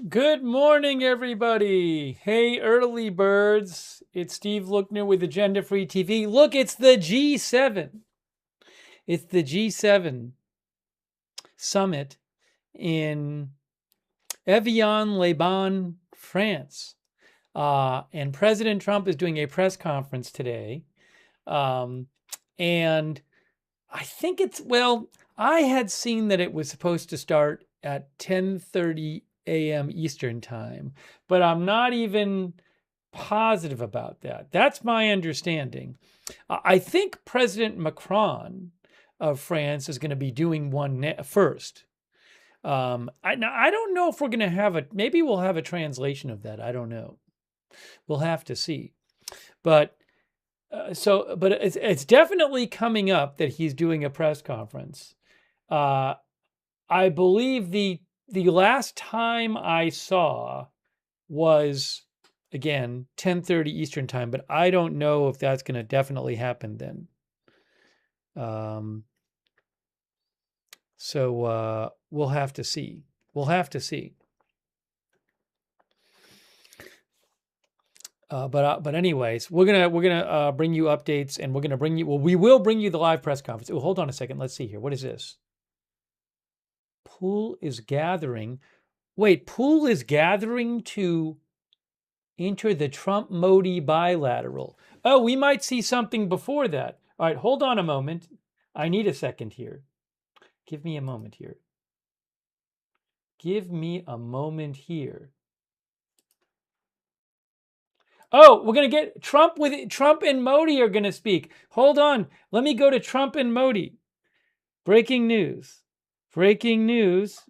Good morning, everybody. Hey, early birds. It's Steve Lookner with Agenda Free TV. Look, it's the G7. It's the G7 summit in Évian-les-Bains, France. And President Trump is doing a press conference today. And I think I had seen that it was supposed to start at 10:30 a.m. Eastern time, but I'm not even positive about that. That's my understanding. I think President Macron of France is going to be doing one first. I don't know if we're going to have maybe we'll have a translation of that. I don't know. We'll have to see. But it's definitely coming up that he's doing a press conference. I believe the last time I saw was, again, 10:30 Eastern time, but I don't know if that's going to definitely happen then. So we'll have to see. We'll have to see. But anyways, we're gonna bring you updates, and we will bring you the live press conference. Oh, hold on a second. Let's see here. What is this? Pool is gathering. Wait, Pool is gathering to enter the Trump-Modi bilateral. Oh, we might see something before that. All right, hold on a moment. I need a second here. Give me a moment here. Give me a moment here. Oh, we're going to get Trump and Modi are going to speak. Hold on. Let me go to Trump and Modi. Breaking news. Breaking news.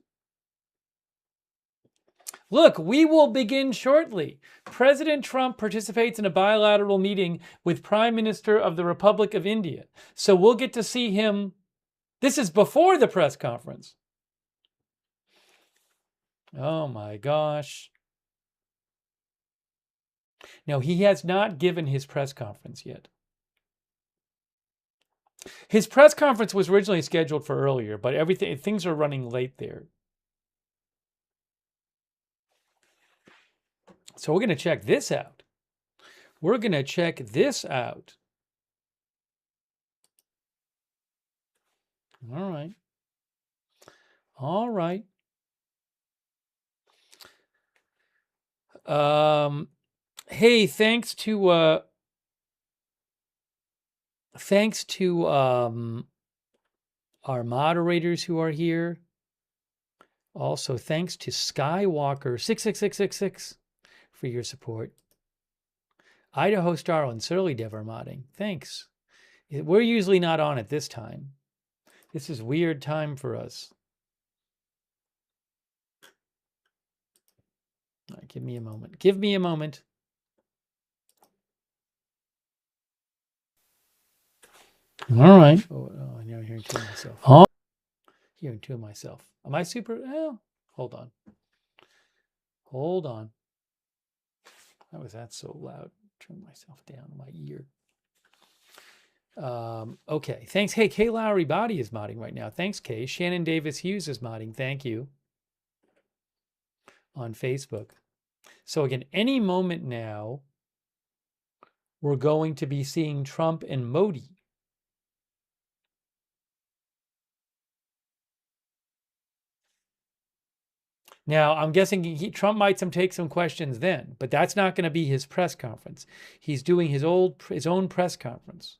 Look, we will begin shortly. President Trump participates in a bilateral meeting with Prime Minister of the Republic of India. So we'll get to see him. This is before the press conference. Oh my gosh. No, he has not given his press conference yet. His press conference was originally scheduled for earlier, but things are running late there. So we're going to check this out. We're going to check this out. All right. All right. Hey, thanks to our moderators who are here. Also, thanks to Skywalker 66666 for your support. Idaho Star and Surly Dev are modding. Thanks. We're usually not on at this time. This is weird time for us. All right, give me a moment. Give me a moment. All right. Oh, now I'm hearing two of myself. Oh, hearing two of myself. Am I super? Well, hold on. Hold on. How was that so loud? Turn myself down my ear. Okay. Thanks. Hey, Kay Lowry Body is modding right now. Thanks, Kay. Shannon Davis Hughes is modding. Thank you. On Facebook. So again, any moment now, we're going to be seeing Trump and Modi. Now, I'm guessing Trump might take some questions then, but that's not going to be his press conference. He's doing his own press conference.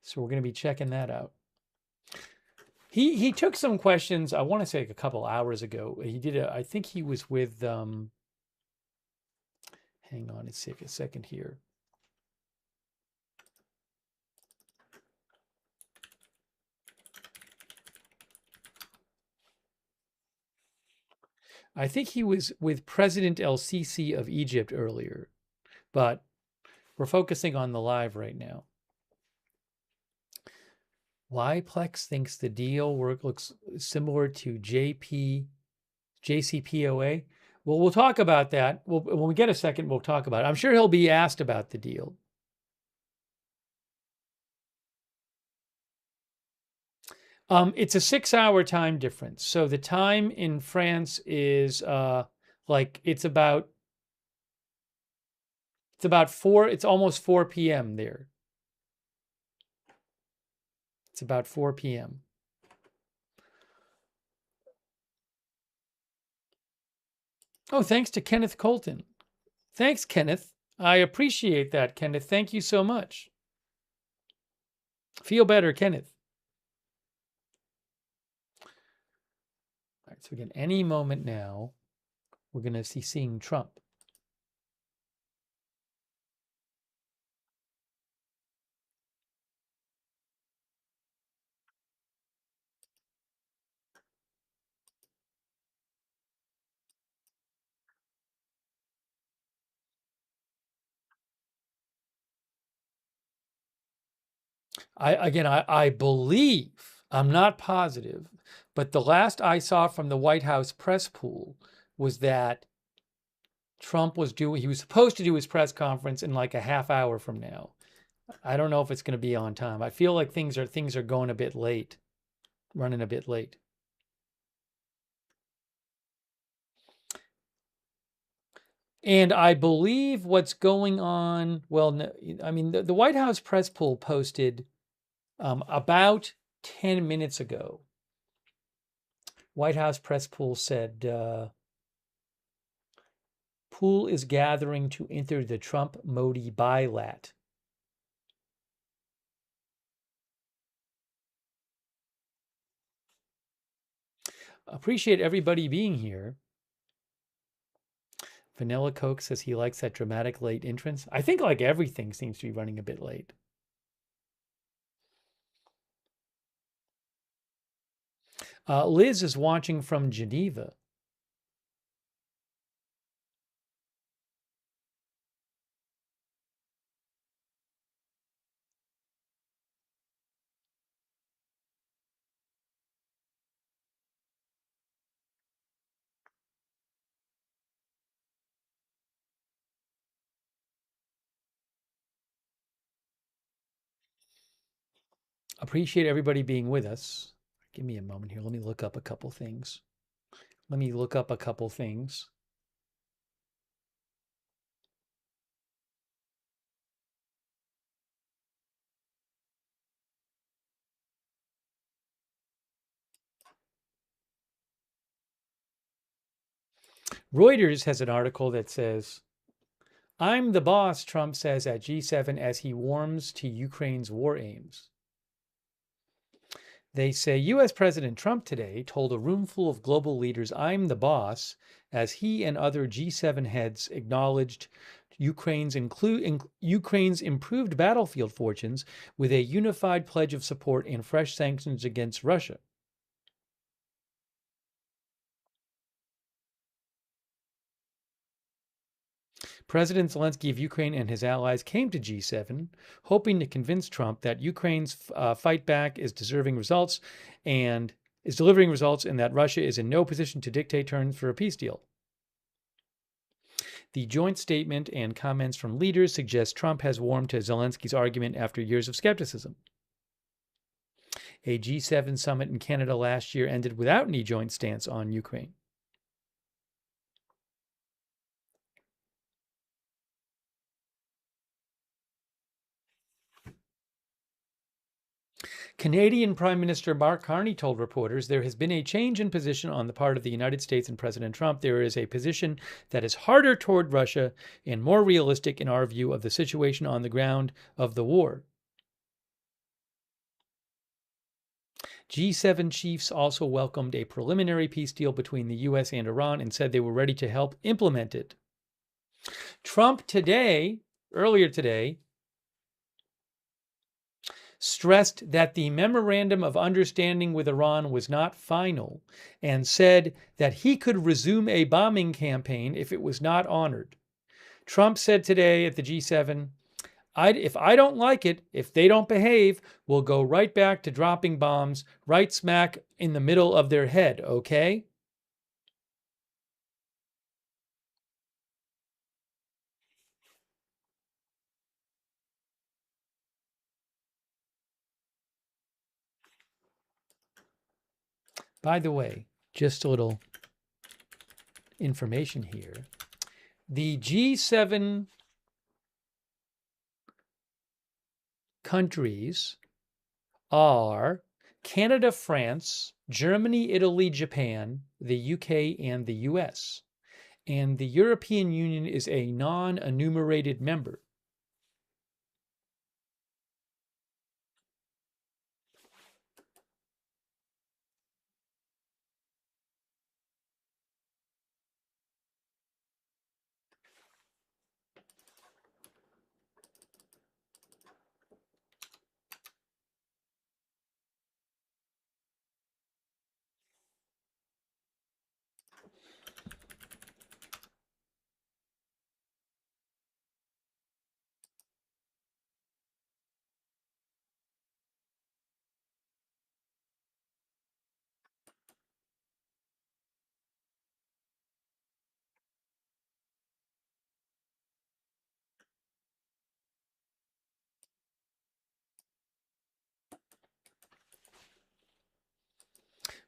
So we're going to be checking that out. He took some questions, I want to say a couple hours ago. He did I think he was with, hang on, let's take a second here. I think he was with President El-Sisi of Egypt earlier, but we're focusing on the live right now. Yplex thinks the deal looks similar to JCPOA. Well, we'll talk about that. When we get a second, we'll talk about it. I'm sure he'll be asked about the deal. It's a 6 hour time difference. So the time in France is like it's almost 4 p.m. there. It's about 4 p.m. Oh, thanks to Kenneth Colton. Thanks, Kenneth. I appreciate that, Kenneth. Thank you so much. Feel better, Kenneth. All right, so again, any moment now, we're going to see seeing Trump. I believe, I'm not positive, but the last I saw from the White House press pool was that he was supposed to do his press conference in like a half hour from now. I don't know if it's going to be on time. I feel like things are going a bit late, running a bit late. And I believe what's going on, well, no, I mean, the White House press pool posted about 10 minutes ago. White House press pool said, pool is gathering to enter the Trump-Modi bilat. Appreciate everybody being here. Vanilla Coke says he likes that dramatic late entrance. I think like everything seems to be running a bit late. Liz is watching from Geneva. Appreciate everybody being with us. Give me a moment here. Let me look up a couple things. Reuters has an article that says, I'm the boss, Trump says at G7 as he warms to Ukraine's war aims. They say U.S. President Trump today told a room full of global leaders, I'm the boss, as he and other G7 heads acknowledged Ukraine's improved battlefield fortunes with a unified pledge of support and fresh sanctions against Russia. President Zelensky of Ukraine and his allies came to G7 hoping to convince Trump that Ukraine's fight back is delivering results and that Russia is in no position to dictate terms for a peace deal. The joint statement and comments from leaders suggest Trump has warmed to Zelensky's argument after years of skepticism. A G7 summit in Canada last year ended without any joint stance on Ukraine. Canadian Prime Minister Mark Carney told reporters there has been a change in position on the part of the United States and President Trump. There is a position that is harder toward Russia and more realistic in our view of the situation on the ground of the war. G7 chiefs also welcomed a preliminary peace deal between the U.S. and Iran and said they were ready to help implement it. Trump earlier today, stressed that the memorandum of understanding with Iran was not final and said that he could resume a bombing campaign if it was not honored. Trump said today at the G7, if I don't like it, if they don't behave, we'll go right back to dropping bombs right smack in the middle of their head, okay? By the way, just a little information here. The G7 countries are Canada, France, Germany, Italy, Japan, the UK, and the US. And the European Union is a non-enumerated member.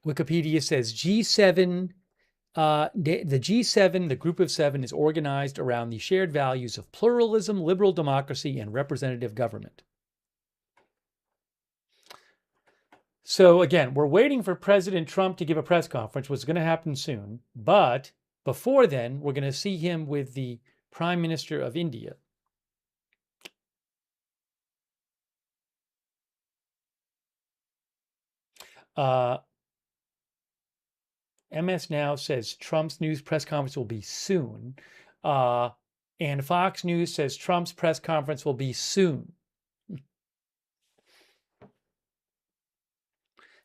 Wikipedia says G7, the G7, the group of seven, is organized around the shared values of pluralism, liberal democracy, and representative government. So again, we're waiting for President Trump to give a press conference, which is going to happen soon. But before then, we're going to see him with the Prime Minister of India. MS Now says Trump's news press conference will be soon. And Fox News says Trump's press conference will be soon.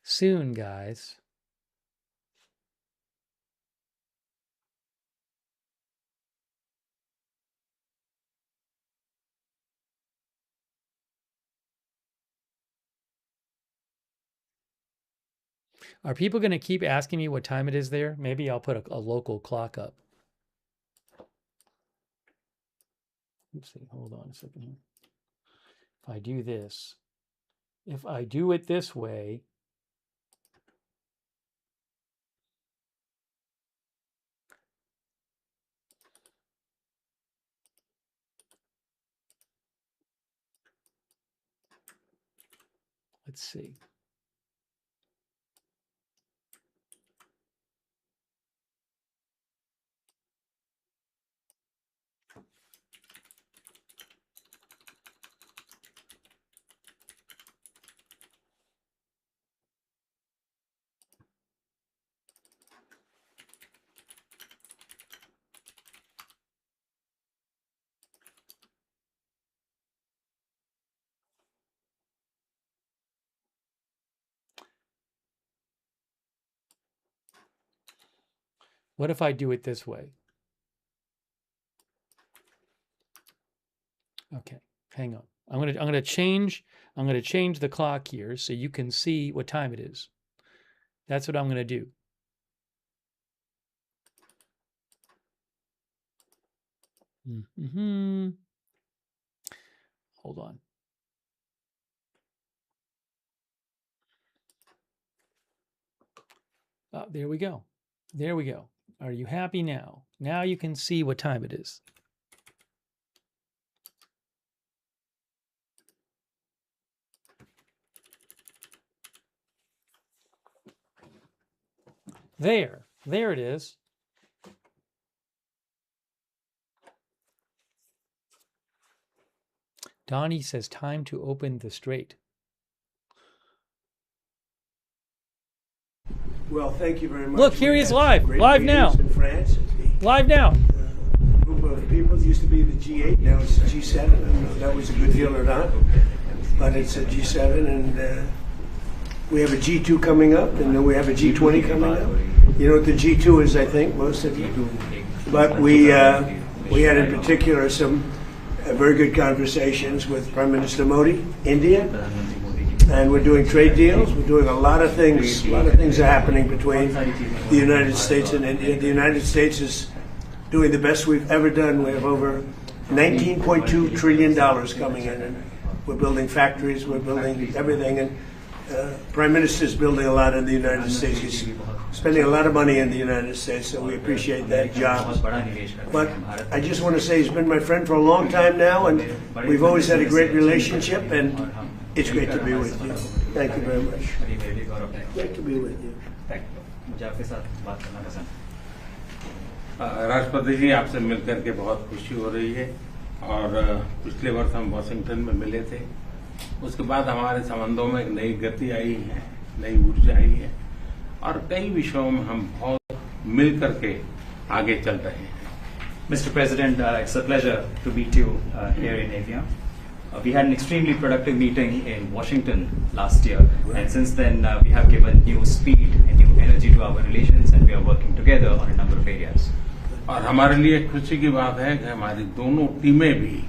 Soon, guys. Are people going to keep asking me what time it is there? Maybe I'll put a local clock up. Let's see, hold on a second here. If I do this, if I do it this way, let's see. What if I do it this way? Okay, hang on. I'm gonna change the clock here so you can see what time it is. That's what I'm gonna do. Hold on. There we go. There we go. Are you happy now? Now you can see what time it is. There it is. Donnie says time to open the straight. Well, thank you very much. Look, here he is live now. In France, live now. Group of people used to be the G8, now it's the G7. I don't know if that was a good deal or not, but it's a G7, and we have a G2 coming up, and then we have a G20 coming up. You know what the G2 is, I think, most of you. But we had in particular some very good conversations with Prime Minister Modi, India. And we're doing trade deals. We're doing a lot of things. A lot of things are happening between the United States and India. The United States is doing the best we've ever done. We have over $19.2 trillion coming in. And we're building factories. We're building everything. Prime Minister's building a lot in the United States. He's spending a lot of money in the United States, so we appreciate that job. But I just want to say he's been my friend for a long time now, and we've always had a great relationship, and it's great to be with you. Thank you very much. Great to be with you. राष्ट्रपति जी, आपसे मिलकर के बहुत खुशी हो रही है और पिछले वर्ष हम वाशिंगटन में मिले थे। उसके बाद हमारे संबंधों में एक नई गति आई है, नई ऊर्जा आई है और कई विषयों में हम बहुत मिल करके आगे चल रहे हैं। Mr. President, it's a pleasure to meet you here in Évian. We had an extremely productive meeting in Washington last year, and since then we have given new speed and new energy to our relations, and we are working together on a number of areas. और हमारे लिए खुशी की बात है कि हमारी दोनों टीमें भी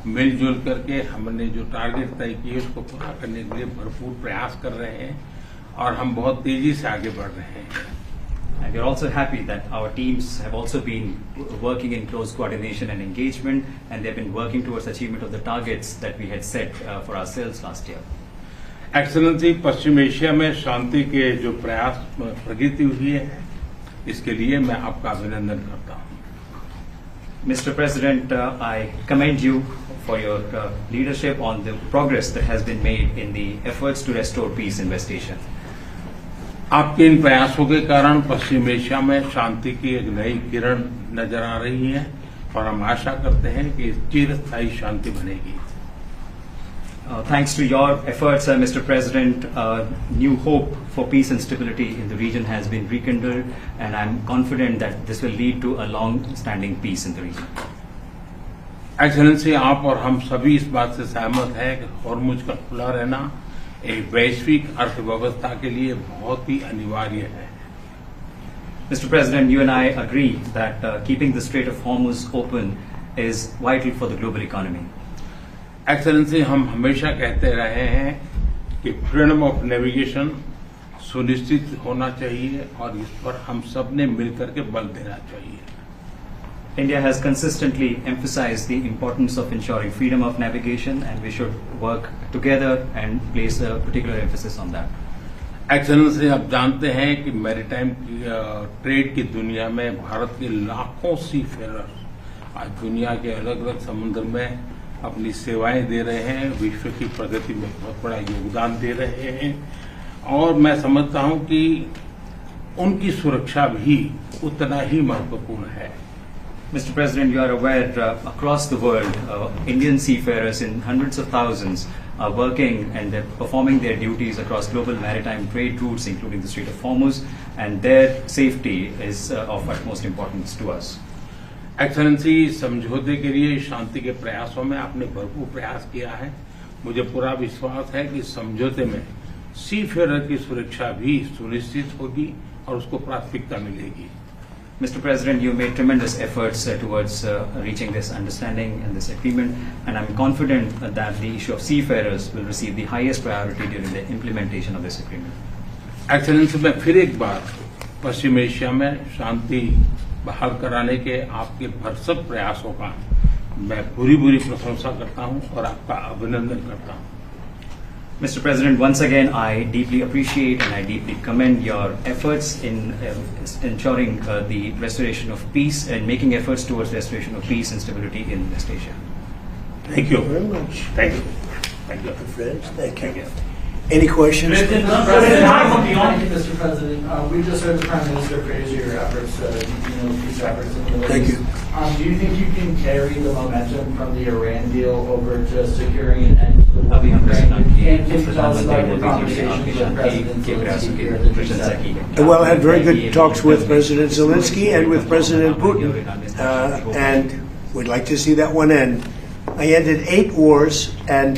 मिलजुल करके हमने जो टारगेट तय किए उसको पूरा करने के लिए भरपूर प्रयास कर रहे हैं और हम बहुत तेजी से आगे बढ़ रहे हैं। And we are also happy that our teams have also been working in close coordination and engagement, and they have been working towards achievement of the targets that we had set for ourselves last year. Excellency, Paschim Asia में शांति के जो प्रयास प्रगति हुई है, इसके लिए मैं आपका अभिनंदन करता हूं। Mr. President, I commend you for your leadership on the progress that has been made in the efforts to restore peace in West Asia. आपके इन प्रयासों के कारण पश्चिम एशिया में शांति की एक नई किरण नजर आ रही है और हम आशा करते हैं कि चिरस्थायी शांति बनेगी। Thanks to your efforts, Mr. President, new hope for peace and stability in the region has been rekindled, and I'm confident that this will lead to a long-standing peace in the region. Excellency, आप और हम सभी इस बात से सहमत हैं कि हॉर्मुज का खुला रहना एक वैश्विक अर्थव्यवस्था के लिए बहुत ही अनिवार्य है। Mr. President, you and I agree that keeping the Strait of Hormuz open is vital for the global economy. Excellency, हम हमेशा कहते रहे हैं कि फ्रीडम ऑफ नेविगेशन सुनिश्चित होना चाहिए और इस पर हम सब ने मिलकर के बल देना चाहिए। India has consistently emphasized the importance of ensuring freedom of navigation, and we should work together and place a particular emphasis on that. Excellency, आप जानते हैं कि मैरीटाइम ट्रेड की दुनिया में भारत के लाखों सी फेरर आज दुनिया के अलग अलग समुद्र में अपनी सेवाएं दे रहे हैं, विश्व की प्रगति में बहुत बड़ा योगदान दे रहे हैं और मैं समझता हूं कि उनकी सुरक्षा भी उतना ही महत्वपूर्ण है। Mr. President, you are aware across the world, Indian seafarers in hundreds of thousands are working and they're performing their duties across global maritime trade routes, including the Strait of Hormuz, and their safety is of utmost importance to us. Excellency, समझौते के लिए शांति के प्रयासों में आपने भरपूर प्रयास किया है। मुझे पूरा विश्वास है कि समझौते में सीफेरर की सुरक्षा भी सुनिश्चित होगी और उसको प्राथमिकता मिलेगी। Mr. President, you made tremendous efforts towards reaching this understanding and this agreement, and I'm confident that the issue of seafarers will receive the highest priority during the implementation of this agreement. Excellency, मैं फिर एक बार पश्चिम Asia में शांति बहाल कराने के आपके भरसक प्रयासों का मैं पूरी प्रशंसा करता हूं और आपका अभिनंदन करता हूं। Mr. President, once again, I deeply appreciate and I deeply commend your efforts in ensuring the restoration of peace and making efforts towards restoration of peace and stability in West Asia. Thank you very much. Thank you. Thank you. Friends, thank you. Any questions? Mr. President, we just heard the Prime Minister praise your efforts, peace efforts in the Middle Thank East. you. Do you think you can carry the momentum from the Iran deal over to securing an end to the war in Ukraine? And can you tell us about your conversations with President Zelensky here at the G7? Well, I had very good talks with President Zelensky and with President Putin, and we'd like to see that one end. I ended 8 wars, and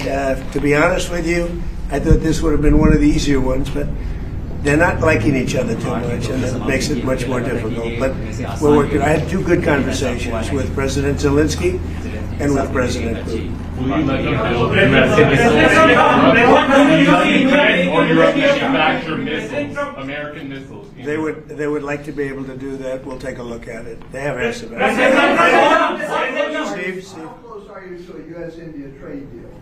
to be honest with you, I thought this would have been one of the easier ones, but they're not liking each other too much, and that makes it much more difficult. But we're working. I had 2 good conversations with President Zelensky and with President Putin. Will you let them build or manufacture missiles, American missiles? They would like to be able to do that. We'll take a look at it. They have asked about it. Steve. How close are you to a U.S.-India trade deal?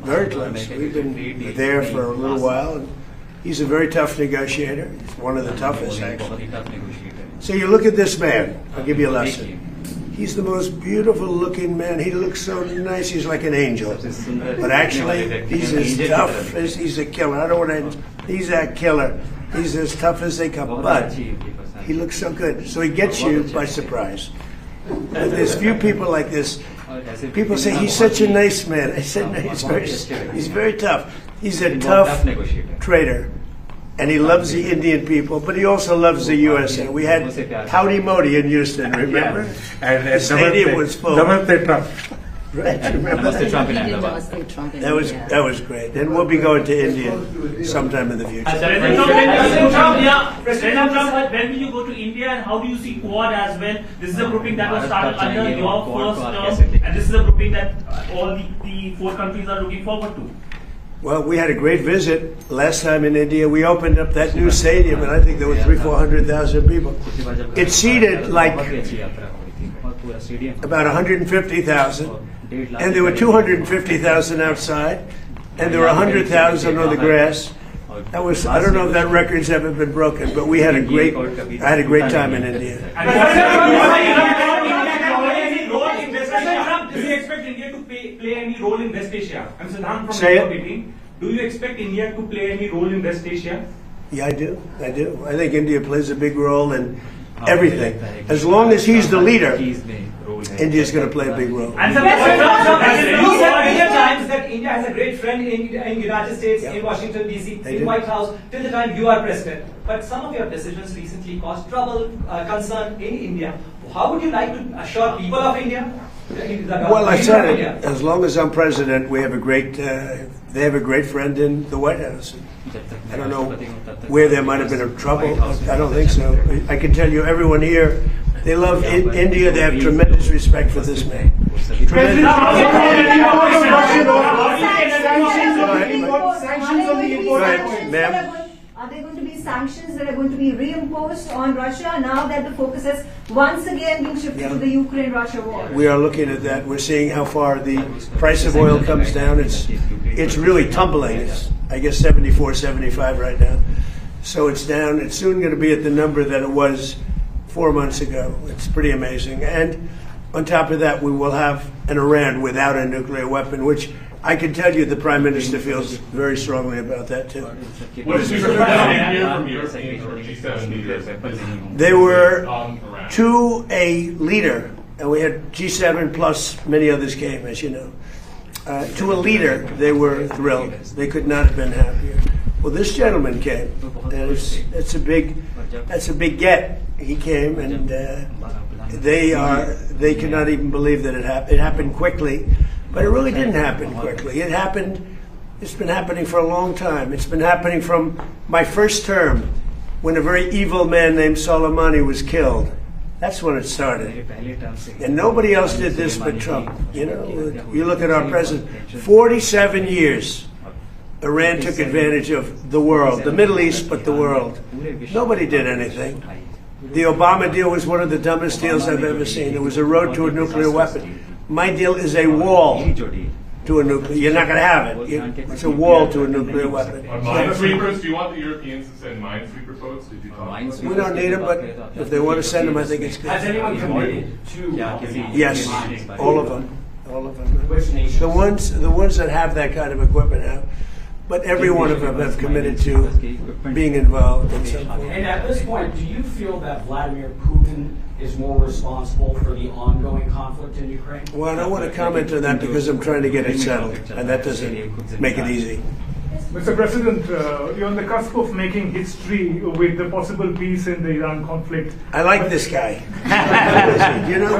Very close. We've been there for a little while, and He's a very tough negotiator. He's one of the toughest, बहुत actually. ही tough negotiator है. So you look at this man. I'll give you a lesson. देखिए, He's the most beautiful looking man. He looks so nice. He's like an angel. सबसे सुंदर But actually, दिखने वाले he's व्यक्ति as हैं, tough angel की तरह as he's a killer. I don't want to. He's a killer. He's as tough as they come. बहुत But अच्छी उनकी personality. he looks so good. So he gets you by surprise. But there's few people like this. और ऐसे People say he's such a nice man. I said no, he's very tough. He's a बहुत tough tough negotiator. trader. And he loves the Indian people, but he also loves the USA. We had Howdy Modi in Houston, remember? And The stadium was full. Namaste Trump. Right, remember Namaste Trump in Indian Ahmedabad. Namaste Trump in That was India. that was great. And we'll be going to India sometime in the future. President Trump, President Trump, when will you go to India and how do you see Quad as well? This is a grouping that was started under your first term, and this is a grouping that all the four countries are looking forward to. Well, we had a great visit last time in India. We opened up that new stadium, and I think there were 300,000-400,000 people. It seated like बहुत ही अच्छी यात्रा हुई थी और पूरा stadium about 150,000, and there were 250,000 outside, and there were 100,000 on the grass. That was, I don't know if that record's ever been broken, but I had a great time in India. Do you expect India to play any role in West Asia? I'm Siddhant from Say it. Meeting. Do you expect India to play any role in West Asia? Yeah, I do. I do. I think India plays a big role in everything. As long as he's the leader, India's going to play a big role. And You said many times that India has a great friend in United States, Yeah. in Washington DC, They in do. White House, till the time you are president. But some of your decisions recently caused trouble, concern in India. How would you like to assure people of India? Well, I said it. As long as I'm president, we have a great. They have a great friend in the White House. I don't know where there might have been a trouble. I don't think so. I can tell you, everyone here, they love India. They have tremendous respect for this man. Right, ma'am. Are there going to be sanctions that are going to be reimposed on Russia now that the focus has once again been shifted to the Ukraine-Russia war? We are looking at that. We're seeing how far the price of oil comes down. It's really tumbling. It's, I guess, 74, 75 right now. So it's down. It's soon going to be at the number that it was 4 months ago. It's pretty amazing. And on top of that, we will have an Iran without a nuclear weapon, which I can tell you the Prime Minister feels very strongly about that, too. What is your from European or G7 leaders? They were Iran. to a leader, and we had G7 plus many others came, as you know. To a leader, they were thrilled. They could not have been happier. Well, this gentleman came, and it's a big get. He came, and they could not even believe that it happened. It happened quickly, but it really didn't happen quickly. It happened. It's been happening for a long time. It's been happening from my first term, when a very evil man named Soleimani was killed. That's when it started. And nobody else did this but Trump. You know, you look at our president, 47 years. Iran took advantage of the world, the Middle East, but the world. Nobody did anything. The Obama deal was one of the dumbest deals I've ever seen. It was a road to a nuclear weapon. My deal is a wall to a nuclear. You're not going to have it. It's a wall to a nuclear weapon. On minesweepers, do you want the Europeans to send minesweeper boats? Did you talk about We don't need them, but if they want to send them, I think it's good. Has anyone committed to Yes, all of them. All of them. Which nations? The ones that have that kind of equipment have. But every one of them have committed to being involved in some form. And at this point, do you feel that Vladimir Putin is more responsible for the ongoing conflict in Ukraine? Well, I don't want to comment on that because I'm trying to get it settled, and that doesn't make it easy. Mr. President, you're on the cusp of making history with the possible peace in the Iran conflict. I like this guy. You know,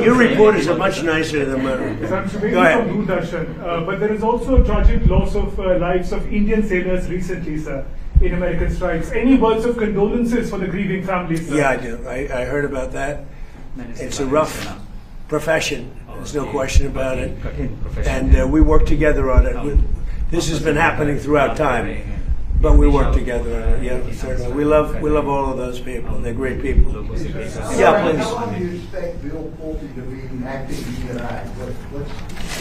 your reporters are much nicer than mine. Go ahead. But there is also tragic loss of lives of Indian sailors recently, sir, in American strikes. Any words of condolences for the grieving families, sir? Yeah, I do. I heard about that. It's a rough profession. There's no question about it. And we work together on it. This has been happening throughout time, but we work together on it. Yeah, certainly. We love all of those people. They're great people. Yeah, please. How do you expect Bill Pullman to be acting in Iraq?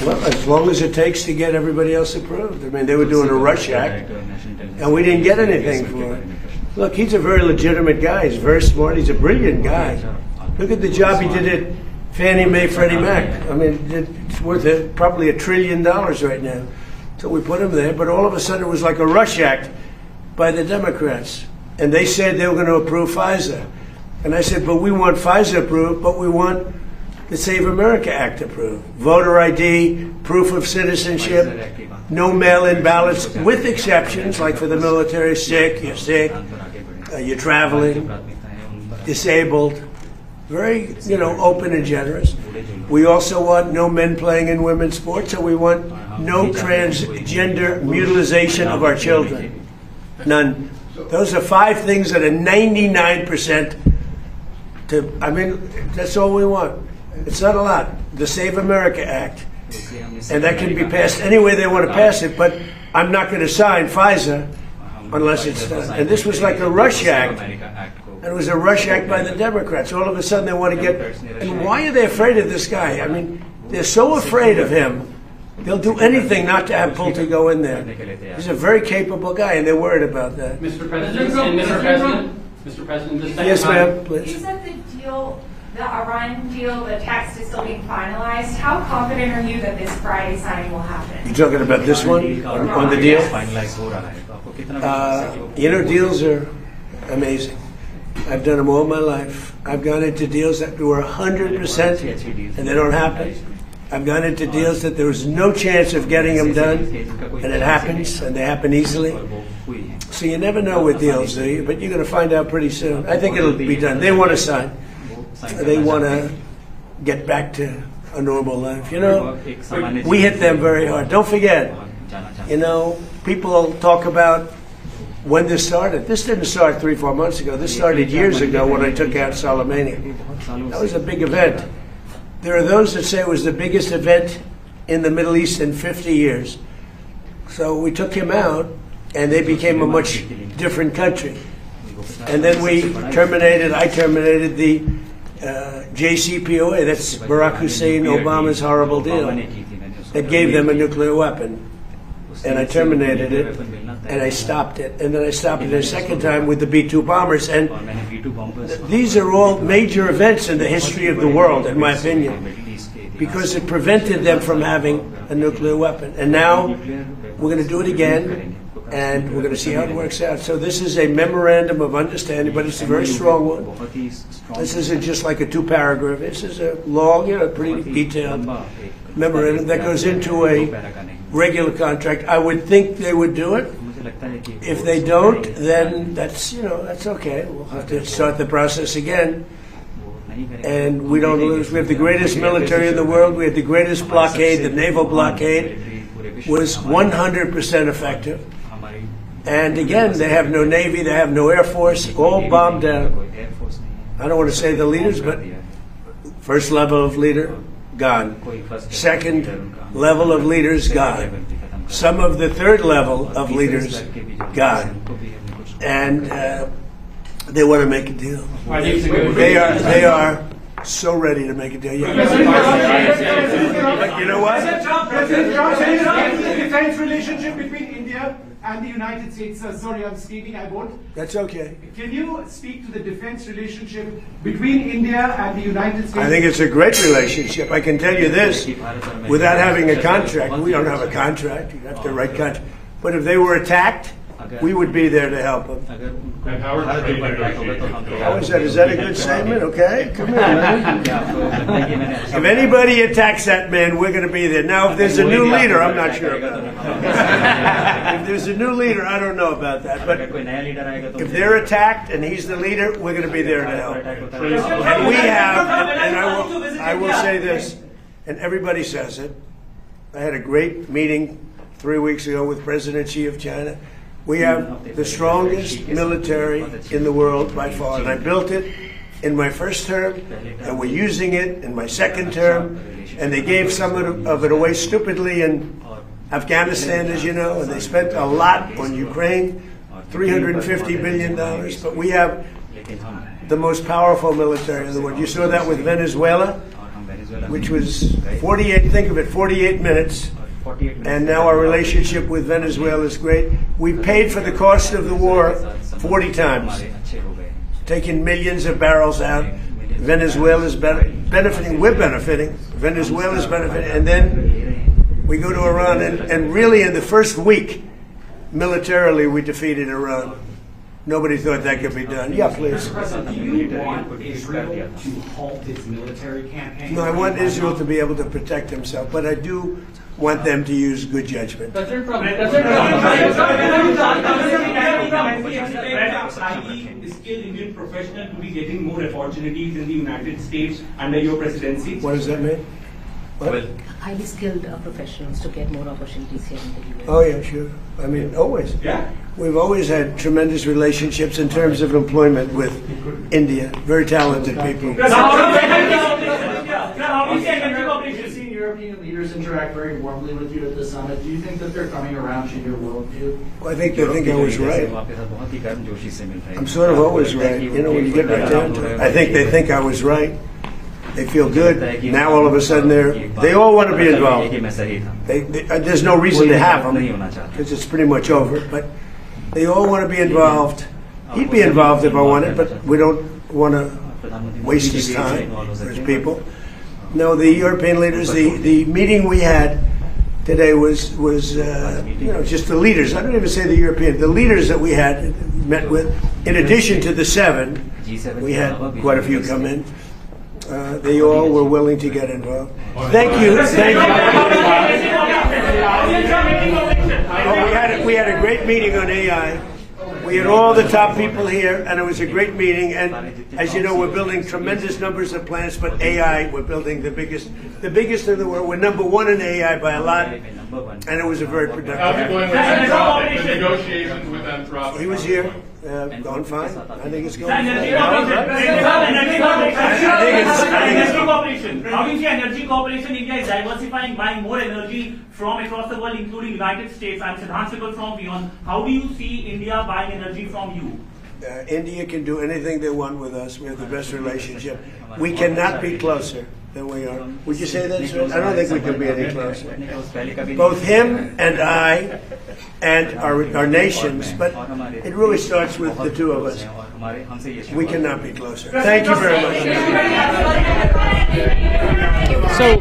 Well, as long as it takes to get everybody else approved. I mean, they were doing a rush act, and we didn't get anything for it. Look, he's a very legitimate guy. He's very smart. He's a brilliant guy. Look at the job he did at Fannie Mae, Freddie Mac. I mean, it's worth probably $1 trillion right now. So we put him there, but all of a sudden it was like a rush act by the Democrats. And they said they were going to approve FISA. And I said, but we want FISA approved, but we want the Save America Act approved. Voter ID, proof of citizenship, no mail-in ballots, with exceptions, like for the military, you're sick, you're traveling, disabled. Very, open and generous. We also want no men playing in women's sports, and we want no transgender mutilization of our children. None. Those are 5 things that are 99% that's all we want. It's not a lot. The Save America Act. And that can be passed any way they want to pass it, but I'm not going to sign FISA unless it's done. And this was like a rush act. And it was a rush act by the Democrats. All of a sudden they want to get... And why are they afraid of this guy? I mean, they're so afraid of him, they'll do anything not to have Pulte go in there. He's a very capable guy, and they're worried about that. Mr. President, Mr. President, just yes, ma'am, please. You said the deal, the Iran deal, the text is still being finalized. How confident are you that this Friday signing will happen? You're talking about this one, on the deal? Deals are amazing. I've done them all my life. I've gone into deals that were 100% and they don't happen. I've gone into deals that there was no chance of getting them done, and it happens, and they happen easily. So you never know with deals, do you? But you're going to find out pretty soon. I think it'll be done. They want to sign. They want to get back to a normal life. We hit them very hard. Don't forget, people talk about when this started. This didn't start 3-4 months ago. This started years ago when I took out Soleimani. That was a big event. There are those that say it was the biggest event in the Middle East in 50 years. So we took him out, and they became a much different country. And then I terminated the JCPOA, that's Barack Hussein Obama's horrible deal, that gave them a nuclear weapon. And I terminated it, and I stopped it. And then I stopped it a second time with the B-2 bombers. And these are all major events in the history of the world, in my opinion, because it prevented them from having a nuclear weapon. And now we're going to do it again, and we're going to see how it works out. So this is a memorandum of understanding, but it's a very strong one. This isn't just like a 2-paragraph. This is a long, pretty detailed memorandum that goes into a regular contract. I would think they would do it. If they don't, then that's okay. We'll have to start the process again. And we don't lose. We have the greatest military in the world. We have the greatest blockade. The naval blockade was 100% effective. And again, they have no Navy, they have no Air Force, all bombed down. I don't want to say the leaders, but first level of leader, gone. Second level of leaders, gone. Some of the third level of leaders, gone. And they want to make a deal. They are so ready to make a deal. You know what? President Trump, the defense relationship between India and the United States. Sorry, I'm speaking. I won't. That's okay. Can you speak to the defense relationship between India and the United States? I think it's a great relationship. I can tell you this, without having a contract. We don't have a contract. You have to write contract. But if they were attacked, we would be there to help them. And how are trade negotiations? How is that? Is that a good statement? Okay, come here, man. If anybody attacks that man, we're going to be there. Now, if there's a new leader, I'm not sure about it. If there's a new leader, I don't know about that. But if they're attacked and he's the leader, we're going to be there to help. And we have, and I will say this, and everybody says it. I had a great meeting 3 weeks ago with President Xi of China. We have the strongest military in the world by far, and I built it in my first term, and we're using it in my second term, and they gave some of it away stupidly in Afghanistan, as you know, and they spent a lot on Ukraine, $350 billion, but we have the most powerful military in the world. You saw that with Venezuela. which was 48, think of it, 48 minutes. And now our relationship with Venezuela is great. We paid for the cost of the war 40 times, taking millions of barrels out. Venezuela is benefiting, we're benefiting, Venezuela is benefiting, and then we go to Iran, and really in the first week, militarily we defeated Iran. Nobody thought that could be done. Yeah, please. Mr. President, do you want Israel to halt its military campaign? No, I want Israel to be able to protect himself, but I do want them to use good judgment. President Trump, highly skilled Indian professional to be getting more opportunities in the United States under your presidency? What does that mean? What? Highly skilled professionals to get more opportunities here in the US. Oh, yeah, sure. I mean, always. Yeah. We've always had tremendous relationships in terms of employment with India. Very talented people. You've seen European leaders interact very warmly with you at the summit. Do you think that they're coming around to your worldview? Well, I think they think I was right. I'm sort of always right. You know, when you get right down to it. I think they think I was right. They feel good. Now all of a sudden they all want to be involved. There's no reason to have them because it's pretty much over. But they all want to be involved. He'd be involved if I wanted, but we don't want to waste his time or his people. No, the European leaders. The meeting we had today was just the leaders. I don't even say the European. The leaders that we had met with. In addition to the 7, we had quite a few come in. They all were willing to get involved. Thank you. Thank you. We had a great meeting on AI. We had all the top people here, and it was a great meeting. And as you know, we're building tremendous numbers of plants, but AI, we're building the biggest in the world. We're #1 in AI by a lot, and it was a very productive. How's it going with Anthropic, the negotiations with Anthropic? He was here. Going fine. I think it's going fine. Energy cooperation. How do you see energy cooperation? India is diversifying, buying more energy from across the world, including United States. I'm Siddhant Sikal from Beyond. How do you see India buying energy from you? India can do anything they want with us. We have the best relationship. We cannot be closer than we are. Would you say that, sir? I don't think we can be any closer. Both him and I and our nations, but it really starts with the two of us. We cannot be closer. Thank you very much. So,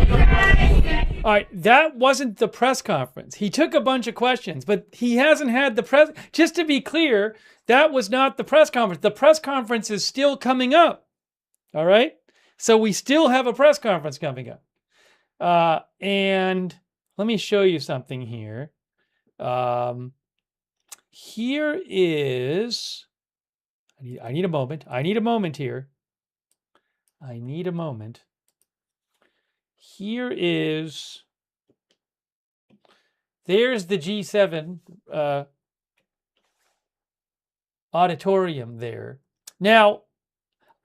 all right, that wasn't the press conference. He took a bunch of questions, but he hasn't had the press. Just to be clear, that was not the press conference. The press conference is still coming up. All right? So we still have a press conference coming up. And let me show you something here. Here is, I need a moment. I need a moment here. I need a moment. Here is, there's the G7 auditorium there. Now,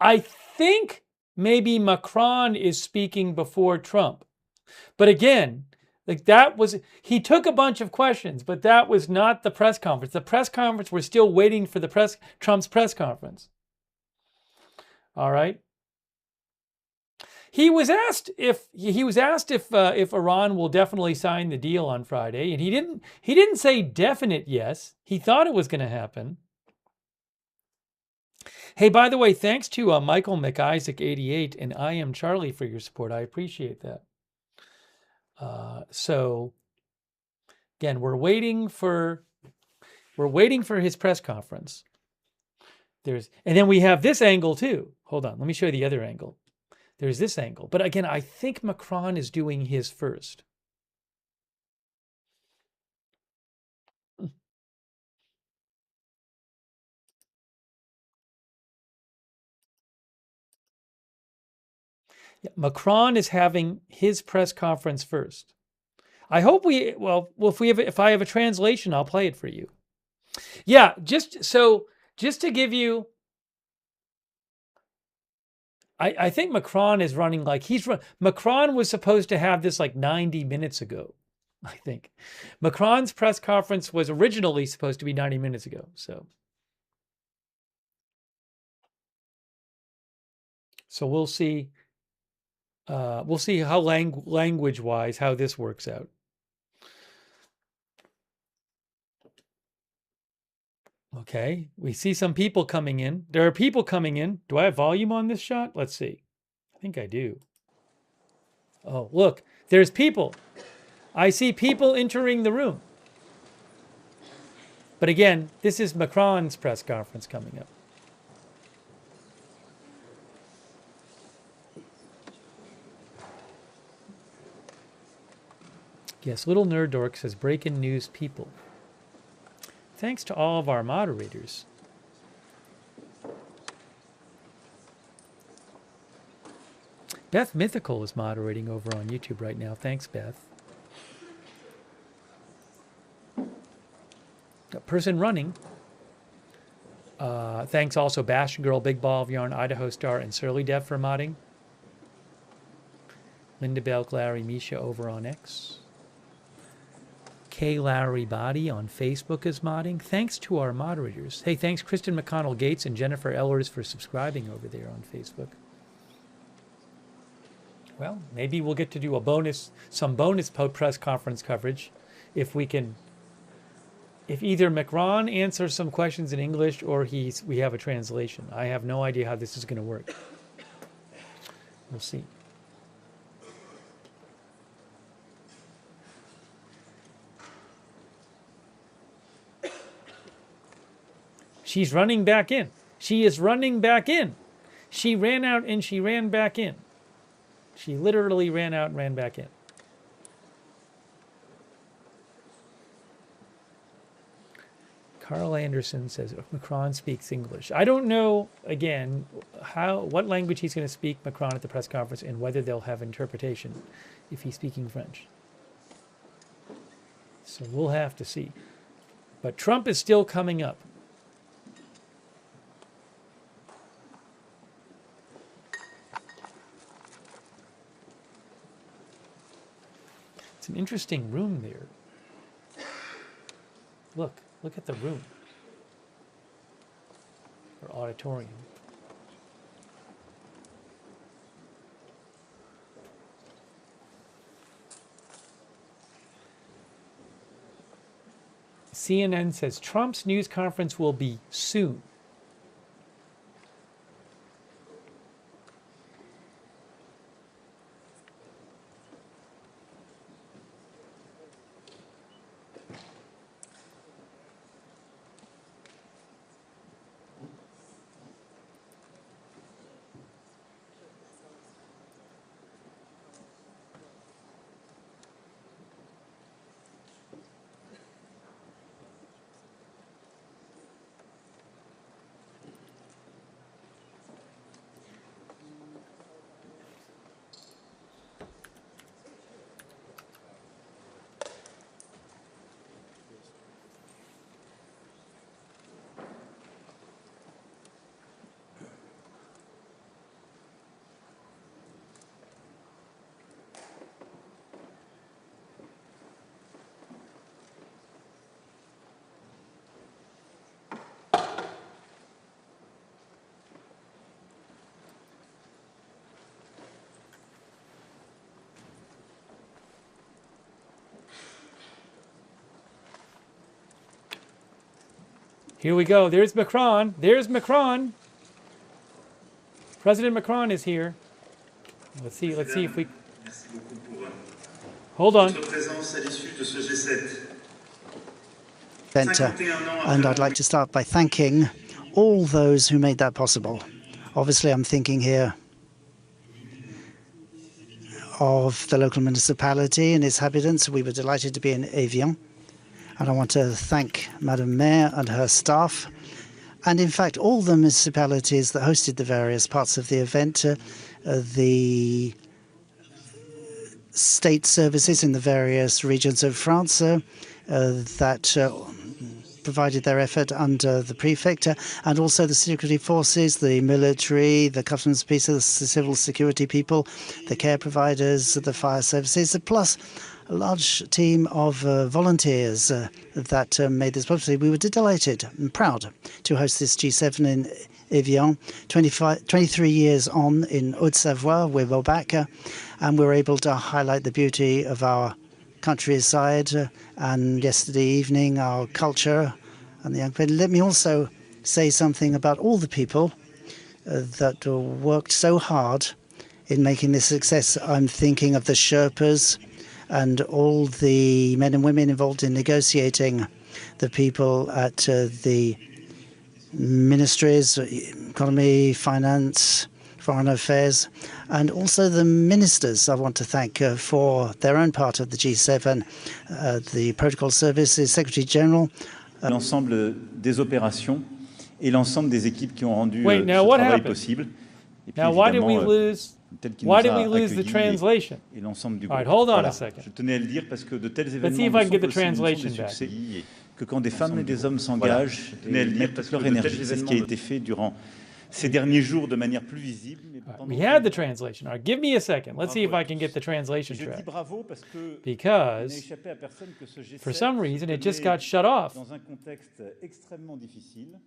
I think maybe Macron is speaking before Trump. But again, like he took a bunch of questions, but that was not the press conference. The press conference, we're still waiting for the Trump's press conference. All right. He was asked if Iran will definitely sign the deal on Friday, and he didn't say definite yes. He thought it was going to happen. Hey, by the way, thanks to Michael McIsaac88 and I Am Charlie for your support. I appreciate that. So again, we're waiting for his press conference. And then we have this angle too. Hold on, let me show you the other angle. There's this angle. But again, I think Macron is doing his first. Yeah, Macron is having his press conference first. I hope if I have a translation, I'll play it for you. Yeah, just to give you, I think Macron is running Macron was supposed to have this like 90 minutes ago, I think. Macron's press conference was originally supposed to be 90 minutes ago, so we'll see. we'll see how language-wise how this works out. Okay, we see some people coming in. There are people coming in. Do I have volume on this shot? Let's see. I think I do. Oh, look, there's people. I see people entering the room. But again, this is Macron's press conference coming up. Yes, Little Nerd Dork says breaking news people. Thanks to all of our moderators. Beth Mythical is moderating over on YouTube right now. Thanks, Beth. A person running. Thanks also Bastion Girl, Big Ball of Yarn, Idaho Star, and Surly Dev for modding. Linda Belk, Larry, Misha over on X. K. Larry Body on Facebook is modding. Thanks to our moderators. Hey, thanks Kristen McConnell Gates and Jennifer Ellers for subscribing over there on Facebook. Well, maybe we'll get to do some bonus press conference coverage if we can. If either Macron answers some questions in English or we have a translation. I have no idea how this is going to work. We'll see. She's running back in. She is running back in. She ran out and she ran back in. She literally ran out and ran back in. Carl Anderson says Macron speaks English. I don't know, again, what language he's going to speak, Macron, at the press conference, and whether they'll have interpretation if he's speaking French. So we'll have to see. But Trump is still coming up. It's an interesting room there. Look at the room, or auditorium. CNN says Trump's news conference will be soon. Here we go. There's Macron. There's Macron. President Macron is here. Let's see if we... Hold on. And I'd like to start by thanking all those who made that possible. Obviously, I'm thinking here of the local municipality and its inhabitants. We were delighted to be in Évian. And I want to thank Madam Mayor and her staff, and in fact all the municipalities that hosted the various parts of the event, the state services in the various regions of France that provided their effort under the prefect, and also the security forces, the military, the customs peace, the civil security people, the care providers, the fire services, plus a large team of volunteers that made this possible. We were delighted and proud to host this G7 in Évian. 23 years on in Haute-Savoie, we're back, and we're able to highlight the beauty of our countryside and yesterday evening our culture and the young people. Let me also say something about all the people that worked so hard in making this success. I'm thinking of the Sherpas and all the men and women involved in negotiating, the people at the ministries, economy, finance, foreign affairs, and also the ministers I want to thank for their own part of the G7, the protocol services, Secretary General. L'ensemble des opérations et l'ensemble des équipes qui ont rendu ce travail possible. Et puis, now, why did we lose the translation? Et l'ensemble du groupe. All right, hold on a second. Je tenais à le dire parce que de tels événements Let's see if I can get the sont translation des back. succès, que quand des femmes et des hommes s'engagent, je tenais à le dire toute leur énergie. C'est ce qui a été fait durant ces derniers jours de manière plus visible. We had the translation. All right, give me a second. Let's see if I can get the translation track. Because for some reason it just got shut off. Dans un contexte extrêmement difficile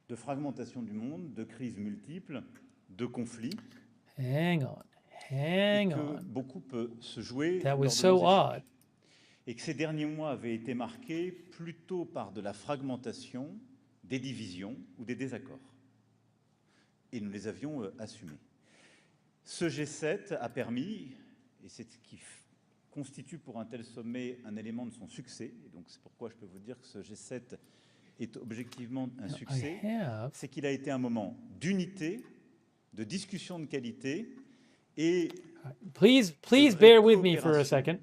de fragmentation du monde, de crises multiples, de conflits. Hang on. Beaucoup peut se jouer. That was so odd. Et que ces derniers mois avaient été marqués plutôt par de la fragmentation, des divisions ou des désaccords. Et nous les avions assumés. Ce G7 a permis, et c'est ce qui constitue pour un tel sommet un élément de son succès, et donc c'est pourquoi je peux vous dire que ce G7 est objectivement un succès, c'est qu'il a été un moment d'unité, de discussion de qualité et please bear with me for a second.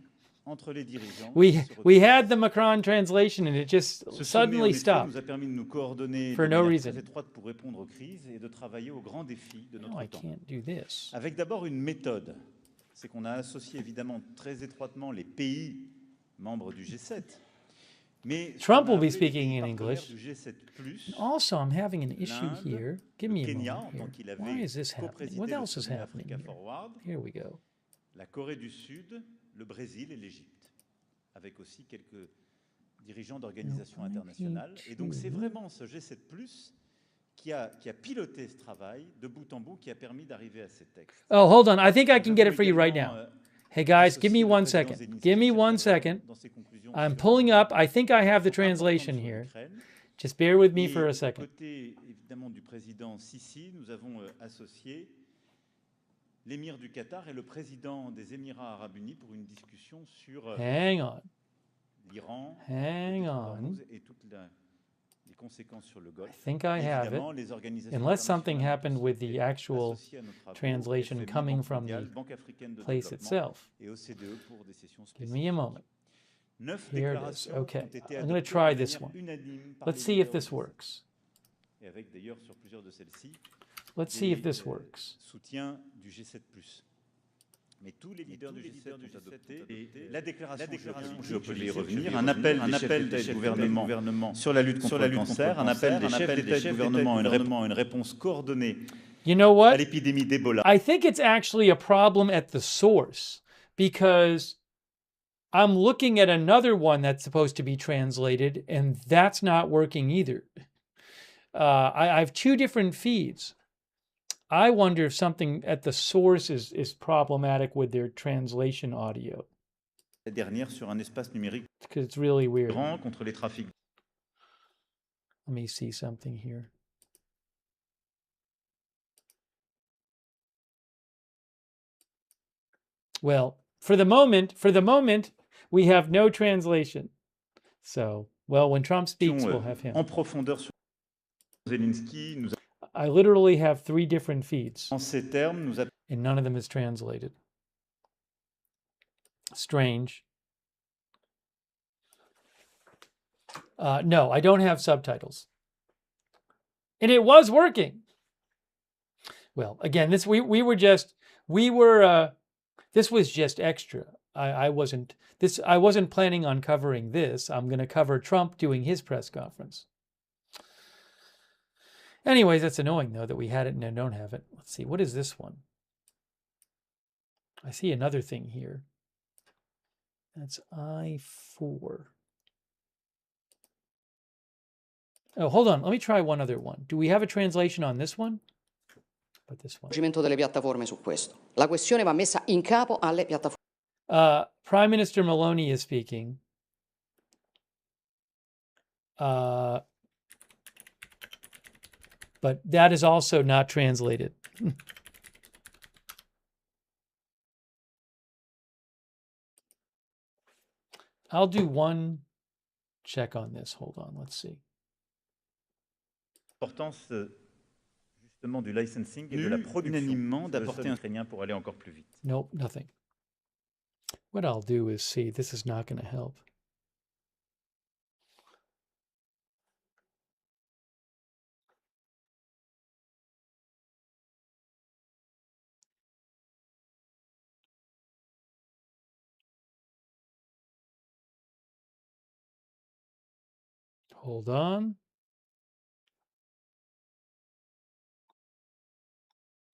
Entre les dirigeants. We had the Macron translation and it just suddenly stopped nous a permis de nous coordonner for no reason. Très étroite pour répondre aux crises et de travailler aux grands défis de notre temps. Can't do this. Avec d'abord une méthode, c'est qu'on a associé évidemment très étroitement les pays membres du G7. Mais Trump will be speaking in English. Also, I'm having an issue here. Give me a moment here. Why is this happening? What else is happening here? Here we go. La Corée du Sud, le Brésil et l'Égypte, avec aussi quelques dirigeants d'organisations internationales. Et donc c'est vraiment ce G7+, qui a piloté ce travail de bout en bout, qui a permis d'arriver à ces textes. Oh, hold on. I think I can get it for you right now. Hey guys, give me 1 second. Give me 1 second. I'm pulling up. I think I have the translation here. Just bear with me for a second. Côté évidemment du président Sisi, nous avons associé l'émir du Qatar et le président des Émirats arabes unis pour une discussion sur l'Iran et toutes les conséquences sur le Golfe. I think I have it. Unless something happened with the actual translation coming from the place itself. Give me a moment. Here it is. Okay, I'm going to try this one. Let's see if this works. Let's see if this works. Soutien du G7+. Mais tous les leaders du G7 ont adopté la déclaration, je peux y revenir, un appel des chefs d'État et de gouvernement sur la lutte contre le cancer, un appel des chefs d'État et de gouvernement, une réponse coordonnée à l'épidémie d'Ebola. I think it's actually a problem at the source because I'm looking at another one that's supposed to be translated and that's not working either. I have two different feeds. I wonder if something at the source is problematic with their translation audio. La dernière sur un espace numérique because it's really weird. Grand contre les trafics. Let me see something here. Well, for the moment, we have no translation. So, well, when Trump speaks, we'll have him. En profondeur sur Zelensky, nous I literally have 3 different feeds. En ces termes, nous and none of them is translated. Strange. No, I don't have subtitles. And it was working. Well, again, this was just extra. I wasn't planning on covering this. I'm going to cover Trump doing his press conference. Anyways, that's annoying, though, that we had it and I don't have it. Let's see. What is this one? I see another thing here. That's I4. Oh, hold on. Let me try one other one. Do we have a translation on this one? But this one. Delle piattaforme su questo. La questione va messa in capo alle piattaforme. Prime Minister Maloney is speaking. But that is also not translated. I'll do one check on this. Hold on, let's see. L'importance justement du licensing et de la production unanimement d'apporter un Ukrainien pour aller encore plus vite. Nope, nothing. What I'll do is see. This is not going to help. Hold on.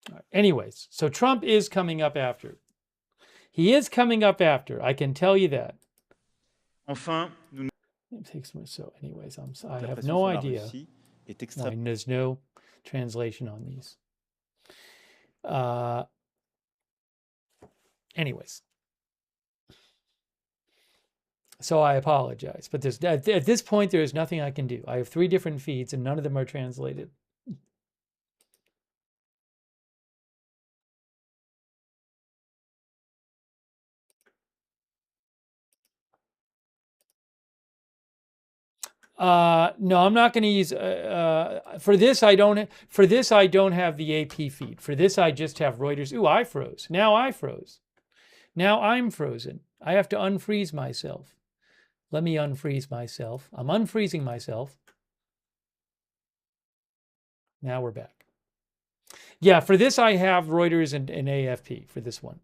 All right. Anyways, so Trump is coming up after. He is coming up after. I can tell you that. Enfin, nous... It takes me so. Anyways, I have no idea. No, there's no translation on these. Anyways. So I apologize, but there's at this point there is nothing I can do. I have 3 different feeds and none of them are translated. No, I'm not going to use for this. I don't have the AP feed. For this, I just have Reuters. Ooh, I froze. Now I froze. Now I'm frozen. I have to unfreeze myself. Let me unfreeze myself. I'm unfreezing myself. Now we're back. Yeah, for this I have Reuters and AFP for this one.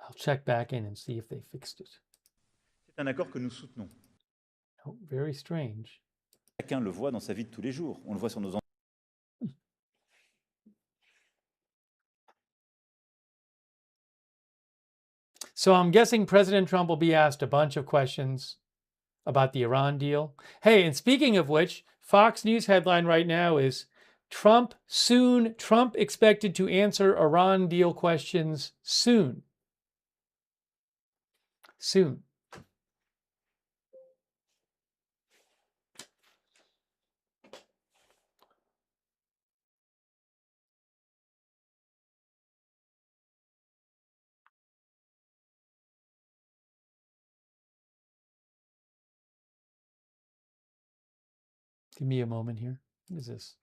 I'll check back in and see if they fixed it. C'est un accord que nous soutenons. Oh, very strange. Chacun le voit dans sa vie de tous les jours. On le voit sur nos So I'm guessing President Trump will be asked a bunch of questions about the Iran deal. Hey, and speaking of which, Fox News headline right now is Trump expected to answer Iran deal questions soon. Soon. Give me a moment here. What is this?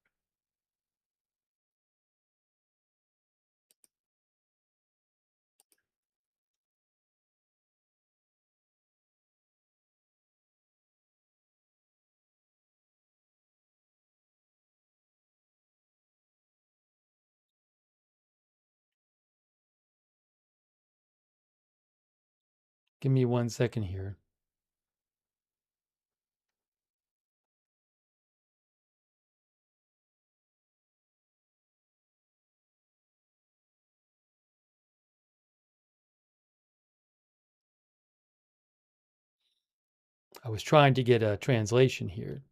Give me 1 second here. I was trying to get a translation here,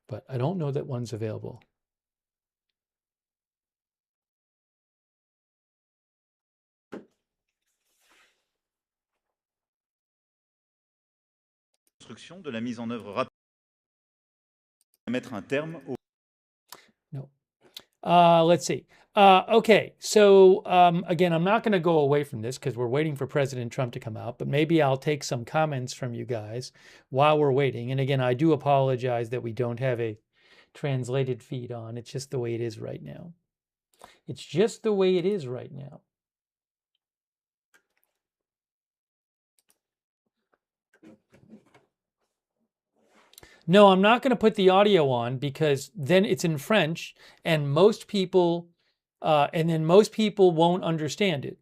but I don't know that one's available. de la mise en œuvre rapide à mettre un terme au... No. Let's see. Okay, so again, I'm not going to go away from this because we're waiting for President Trump to come out, but maybe I'll take some comments from you guys while we're waiting. And again, I do apologize that we don't have a translated feed on. It's just the way it is right now. It's just the way it is right now. No, I'm not going to put the audio on because then it's in French and most people won't understand it.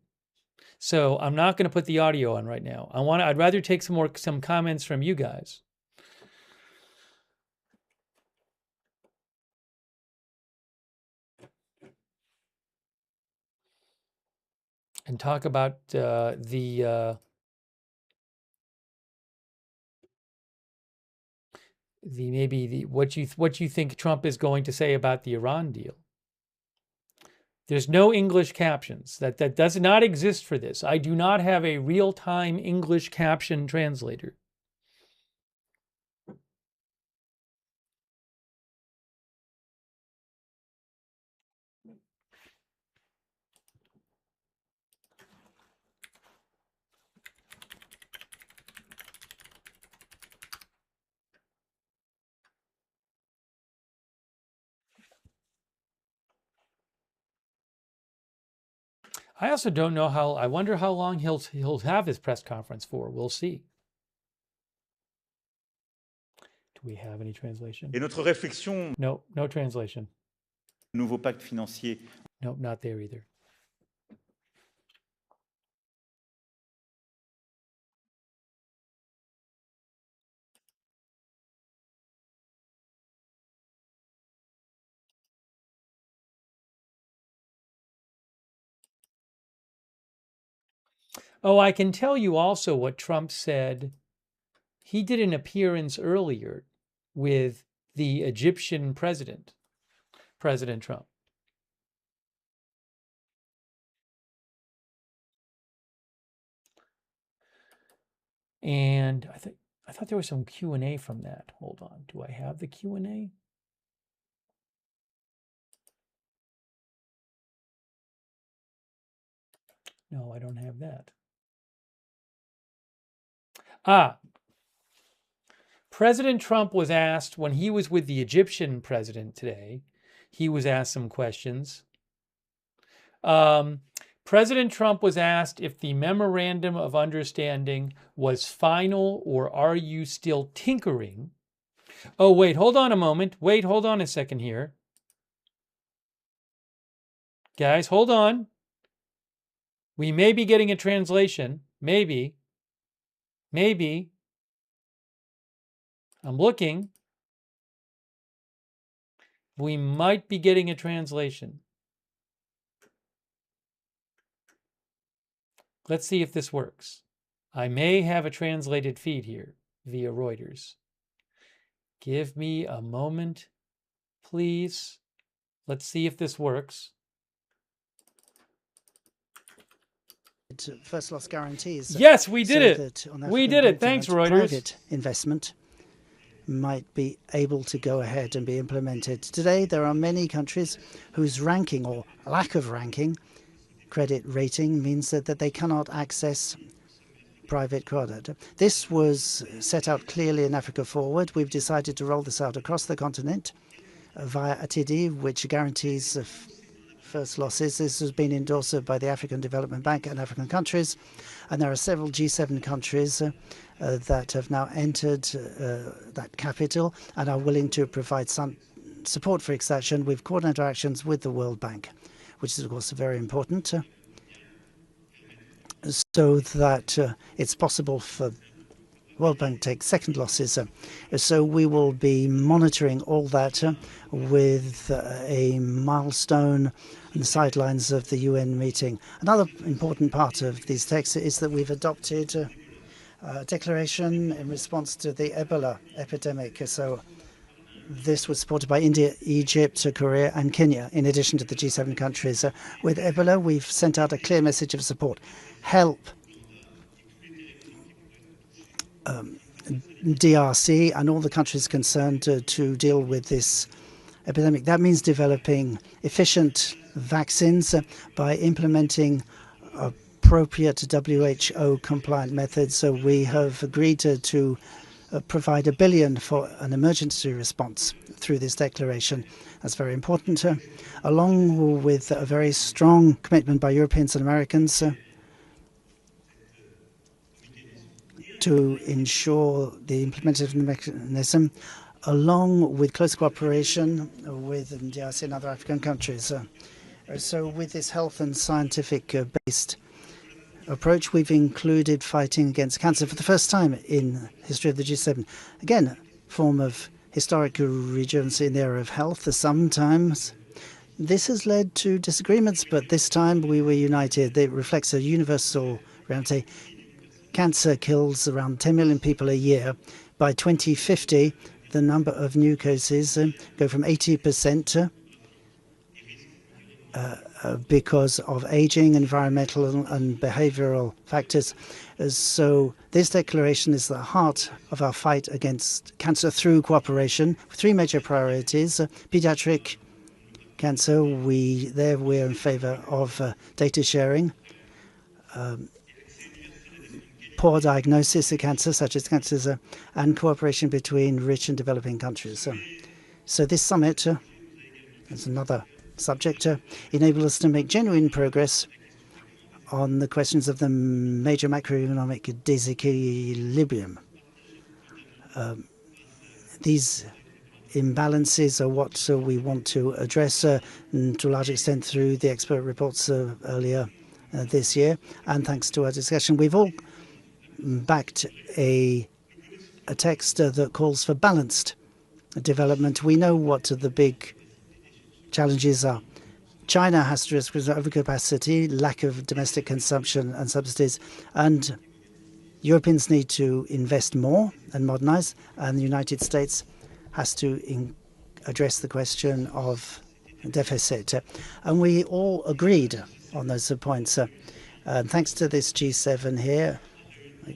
So I'm not going to put the audio on right now. I'd rather take some comments from you guys. and talk about what you think Trump is going to say about the Iran deal. There's no English captions. That does not exist for this. I do not have a real-time English caption translator. I also don't know I wonder how long he'll have his press conference for. We'll see. Do we have any translation? Et notre réflexion. No, no translation. Nouveau pacte financier. Nope, not there either. Oh, I can tell you also what Trump said. He did an appearance earlier with the Egyptian president, President Trump. And I thought there was some Q&A from that. Hold on. Do I have the Q&A? No, I don't have that. President Trump was asked when he was with the Egyptian president today, he was asked some questions. President Trump was asked if the memorandum of understanding was final or are you still tinkering? Oh, wait, hold on a moment. Wait, hold on a second here. Guys, hold on. We may be getting a translation. Maybe. I'm looking. We might be getting a translation. Let's see if this works. I may have a translated feed here via Reuters. Give me a moment, please. Let's see if this works. First loss guarantees. Yes, we did it. We did it. Thanks, Reuters. Private investment might be able to go ahead and be implemented. Today, there are many countries whose ranking or lack of ranking credit rating means that they cannot access private credit. This was set out clearly in Africa Forward. We've decided to roll this out across the continent via ATD, which guarantees first losses. This has been endorsed by the African Development Bank and African countries, and there are several G7 countries that have now entered that capital and are willing to provide some support for extraction with coordinated actions with the World Bank, which is, of course, very important, so that it's possible for World Bank to take second losses. So we will be monitoring all that with a milestone on the sidelines of the UN meeting. Another important part of these texts is that we've adopted a declaration in response to the Ebola epidemic. So this was supported by India, Egypt, Korea, and Kenya, in addition to the G7 countries. With Ebola, we've sent out a clear message of support. Help DRC and all the countries concerned to deal with this epidemic. That means developing efficient vaccines by implementing appropriate WHO-compliant methods. So we have agreed to provide $1 billion for an emergency response through this declaration. That's very important, along with a very strong commitment by Europeans and Americans to ensure the implementation of the mechanism, along with close cooperation with DRC and other African countries. So with this health and scientific-based approach, we've included fighting against cancer for the first time in the history of the G7. Again, a form of historic regeneracy in the area of health. Sometimes This has led to disagreements, but this time we were united. It reflects a universal reality. Cancer kills around 10 million people a year. By 2050, the number of new cases go from 80% because of aging, environmental and behavioral factors. So this declaration is the heart of our fight against cancer through cooperation. Three major priorities: pediatric cancer, we're in favor of data sharing, poor diagnosis of cancer, such as cancers, and cooperation between rich and developing countries. So this summit is another subject, enable us to make genuine progress on the questions of the major macroeconomic disequilibrium. These imbalances are what we want to address to a large extent through the expert reports earlier this year. And thanks to our discussion, we've all backed a text that calls for balanced development. We know what the big challenges are. China has to address overcapacity, lack of domestic consumption and subsidies, and Europeans need to invest more and modernize, and the United States has to address the question of deficit. And we all agreed on those points. Thanks to this G7 here,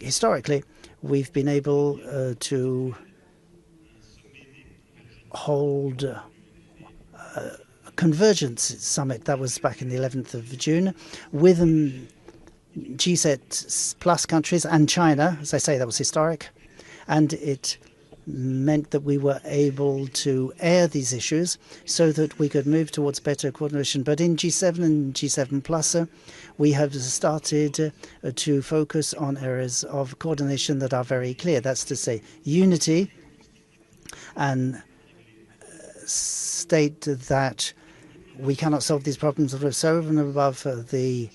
historically, we've been able to hold a convergence summit that was back in the 11th of June with G7 plus countries and China. As I say, that was historic. And it meant that we were able to air these issues so that we could move towards better coordination. But in G7 and G7 Plus, we have started to focus on areas of coordination that are very clear. That's to say, unity, and state that we cannot solve these problems over and above the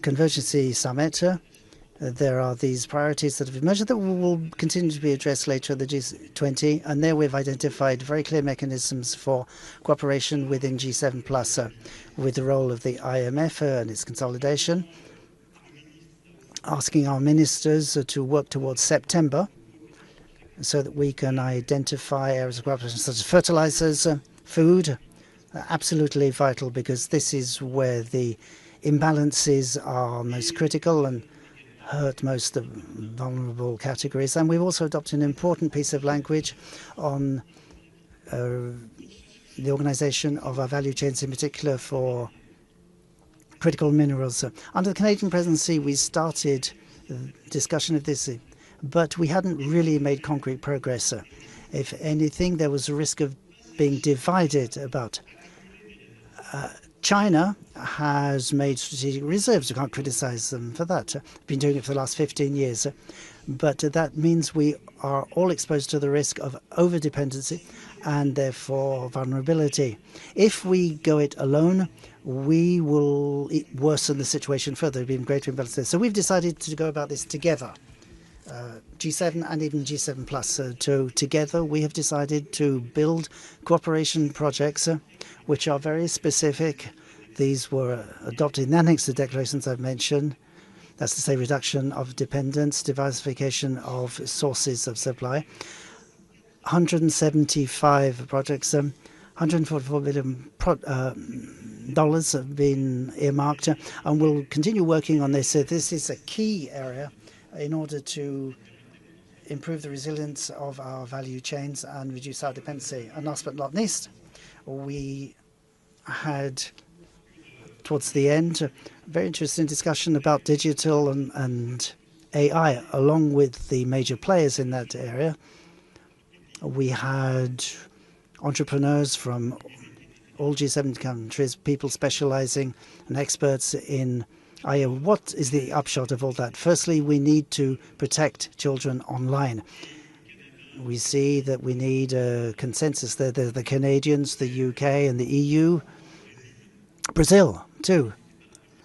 Convergency Summit. There are these priorities that have emerged that will continue to be addressed later at the G20, and there we've identified very clear mechanisms for cooperation within G7 Plus, with the role of the IMF and its consolidation, asking our ministers to work towards September so that we can identify areas of cooperation such as fertilizers, food, absolutely vital, because this is where the imbalances are most critical and hurt most of vulnerable categories. And we've also adopted an important piece of language on the organization of our value chains, in particular for critical minerals. Under the Canadian presidency, we started discussion of this, but we hadn't really made concrete progress. If anything, there was a risk of being divided about. China has made strategic reserves. We can't criticize them for that. Been doing it for the last 15 years. But that means we are all exposed to the risk of over-dependency and therefore vulnerability. If we go it alone, we will worsen the situation further. There'll be greater imbalances. So we've decided to go about this together. G7 and even G7 Plus. Together we have decided to build cooperation projects which are very specific. These were adopted in the annex to declarations I've mentioned. That's to say, reduction of dependence, diversification of sources of supply. 175 projects, $144 billion dollars have been earmarked, and we'll continue working on this. This is a key area in order to improve the resilience of our value chains and reduce our dependency. And last but not least, we had, towards the end, a very interesting discussion about digital and AI, along with the major players in that area. We had entrepreneurs from all G7 countries, people specializing and experts in AI. What is the upshot of all that? Firstly, we need to protect children online. We see that we need a consensus there. The Canadians, the UK and the EU, Brazil too.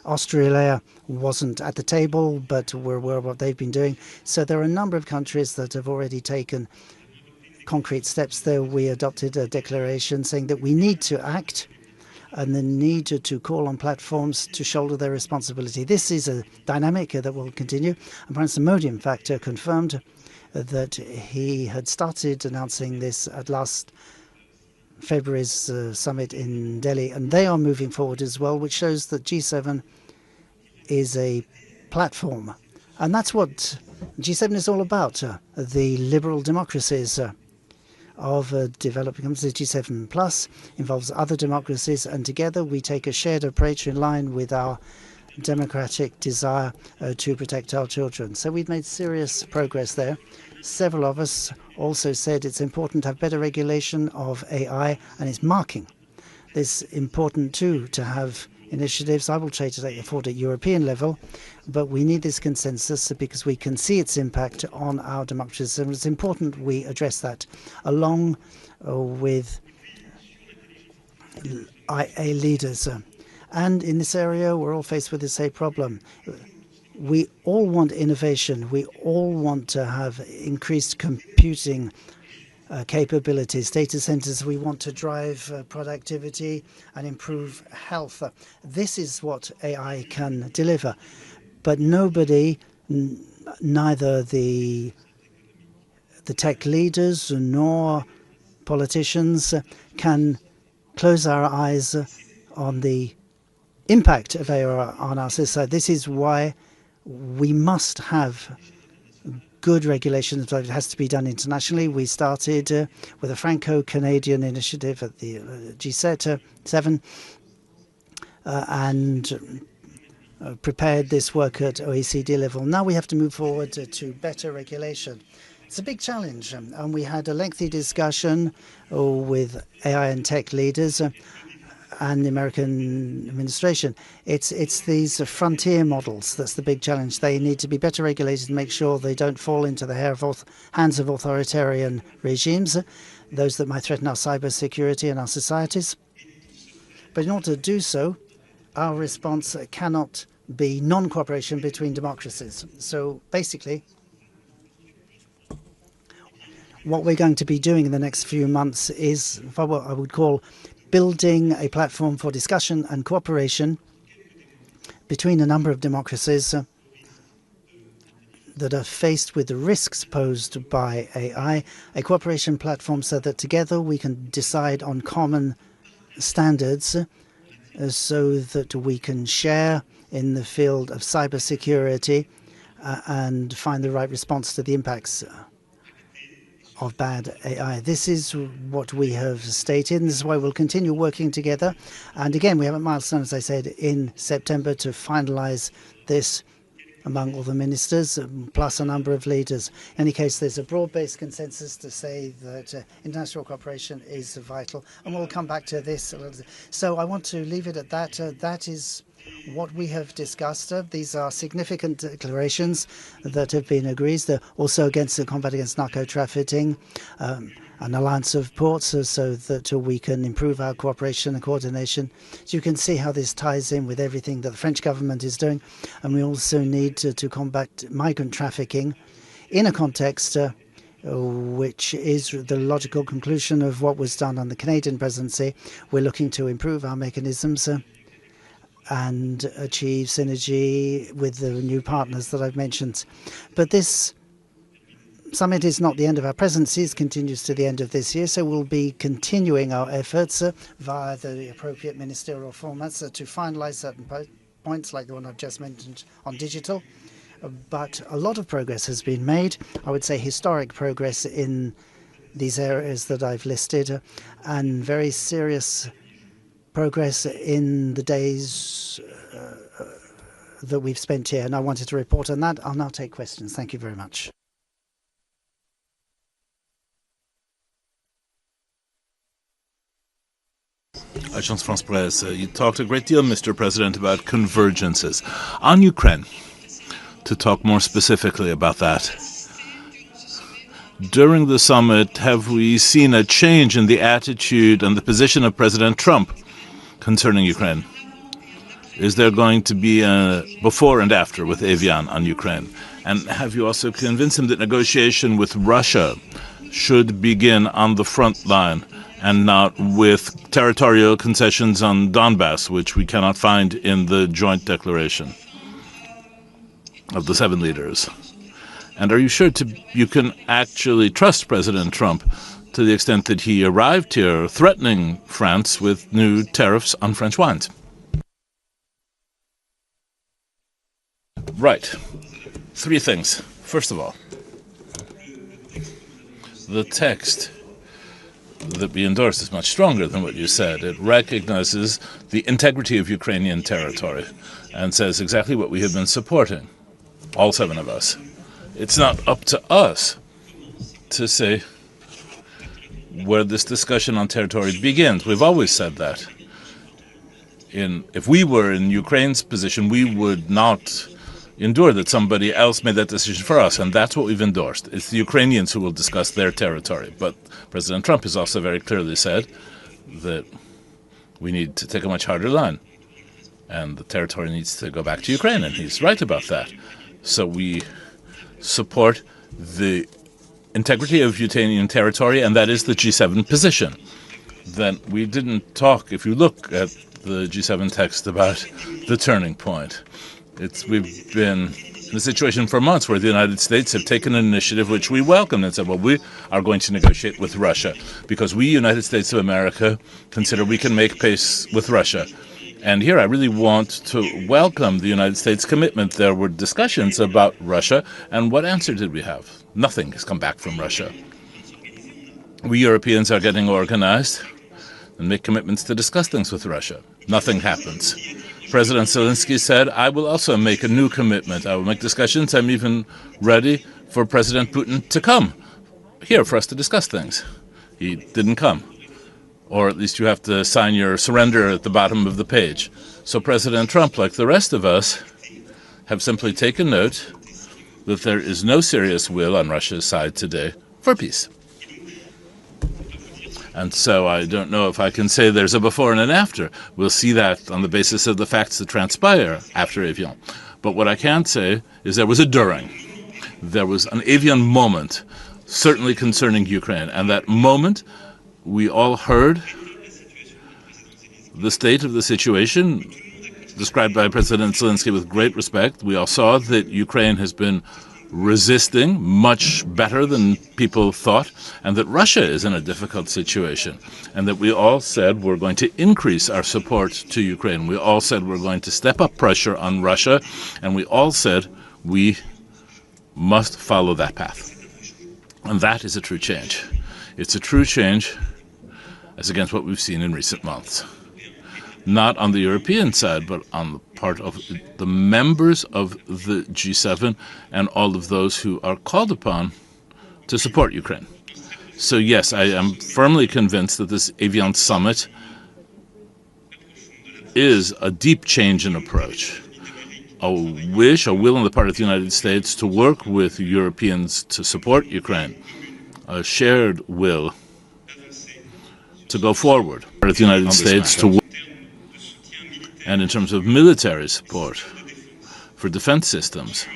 Australia wasn't at the table, but we're aware of what they've been doing. So there are a number of countries that have already taken concrete steps there. We adopted a declaration saying that we need to act and the need to call on platforms to shoulder their responsibility. This is a dynamic that will continue. And Prime Minister Modi, in fact, confirmed that he had started announcing this at last February's summit in Delhi, and they are moving forward as well, which shows that G7 is a platform. And that's what G7 is all about, the liberal democracies of developing countries. G7 Plus involves other democracies, and together we take a shared approach in line with our democratic desire to protect our children. So we've made serious progress there. Several of us also said it's important to have better regulation of AI and its marking. It's important too to have initiatives. I will try to take forward at European level, but we need this consensus because we can see its impact on our democracies, and it's important we address that along with IA leaders. And in this area, we're all faced with the same problem. We all want innovation. We all want to have increased computing capabilities, data centers. We want to drive productivity and improve health. This is what AI can deliver. But nobody, neither the tech leaders nor politicians, can close our eyes on the impact of AI on our society. This is why we must have good regulations, but it has to be done internationally. We started with a Franco-Canadian initiative at the G7 and prepared this work at OECD level. Now we have to move forward to better regulation. It's a big challenge, and we had a lengthy discussion with AI and tech leaders and the American administration. It's these frontier models that's the big challenge. They need to be better regulated to make sure they don't fall into the hands of authoritarian regimes, those that might threaten our cybersecurity and our societies. But in order to do so, our response cannot be non-cooperation between democracies. So basically, what we're going to be doing in the next few months is what I would call building a platform for discussion and cooperation between a number of democracies that are faced with the risks posed by AI, a cooperation platform so that together we can decide on common standards so that we can share in the field of cybersecurity and find the right response to the impacts of bad AI. This is what we have stated, and this is why we'll continue working together. And again, we have a milestone, as I said, in September to finalize this among all the ministers, plus a number of leaders. In any case, there's a broad-based consensus to say that international cooperation is vital, and we'll come back to this. So I want to leave it at that. That is what we have discussed. These are significant declarations that have been agreed. They're also against the combat against narco-trafficking, an alliance of ports so that we can improve our cooperation and coordination. So you can see how this ties in with everything that the French government is doing. And we also need to combat migrant trafficking in a context which is the logical conclusion of what was done on the Canadian presidency. We're looking to improve our mechanisms and achieve synergy with the new partners that I've mentioned. But this summit is not the end of our presidency. It continues to the end of this year, so we'll be continuing our efforts via the appropriate ministerial formats to finalize certain points like the one I've just mentioned on digital. But a lot of progress has been made. I would say historic progress in these areas that I've listed, and very serious progress in the days that we've spent here. And I wanted to report on that. I'll now take questions. Thank you very much. Agence France Presse, you talked a great deal, Mr. President, about convergences. On Ukraine, to talk more specifically about that, during the summit, have we seen a change in the attitude and the position of President Trump concerning Ukraine? Is there going to be a before and after with Évian on Ukraine? And have you also convinced him that negotiation with Russia should begin on the front line and not with territorial concessions on Donbass, which we cannot find in the joint declaration of the 7 leaders. And are you sure you can actually trust President Trump to the extent that he arrived here threatening France with new tariffs on French wines? Right. 3 things. First of all, the text that we endorse is much stronger than what you said. It recognizes the integrity of Ukrainian territory and says exactly what we have been supporting, all 7 of us. It's not up to us to say where this discussion on territory begins. We've always said that. If we were in Ukraine's position, we would not endure that somebody else made that decision for us, and that's what we've endorsed. It's the Ukrainians who will discuss their territory. But President Trump has also very clearly said that we need to take a much harder line, and the territory needs to go back to Ukraine, and he's right about that. So we support the integrity of Ukrainian territory, and that is the G7 position. Then we didn't talk, if you look at the G7 text, about the turning point. We've been in a situation for months where the United States have taken an initiative which we welcome and said, well, we are going to negotiate with Russia because we, United States of America, consider we can make peace with Russia. And here I really want to welcome the United States commitment. There were discussions about Russia, and what answer did we have? Nothing has come back from Russia. We Europeans are getting organized and make commitments to discuss things with Russia. Nothing happens. President Zelensky said, I will also make a new commitment. I will make discussions. I'm even ready for President Putin to come here for us to discuss things. He didn't come. Or at least you have to sign your surrender at the bottom of the page. So President Trump, like the rest of us, have simply taken note that there is no serious will on Russia's side today for peace. And so I don't know if I can say there's a before and an after. We'll see that on the basis of the facts that transpire after Évian. But what I can say is there was a during. There was an Évian moment, certainly concerning Ukraine. And that moment, we all heard the state of the situation described by President Zelensky with great respect. We all saw that Ukraine has been resisting much better than people thought, and that Russia is in a difficult situation, and that we all said we're going to increase our support to Ukraine. We all said we're going to step up pressure on Russia, and we all said we must follow that path. And that is a true change. It's a true change as against what we've seen in recent months. Not on the European side, but on the part of the members of the G7 and all of those who are called upon to support Ukraine. So yes, I am firmly convinced that this Évian summit is a deep change in approach. A will on the part of the United States to work with Europeans to support Ukraine. A shared will to go forward. Part of the United States to work. And in terms of military support for defense systems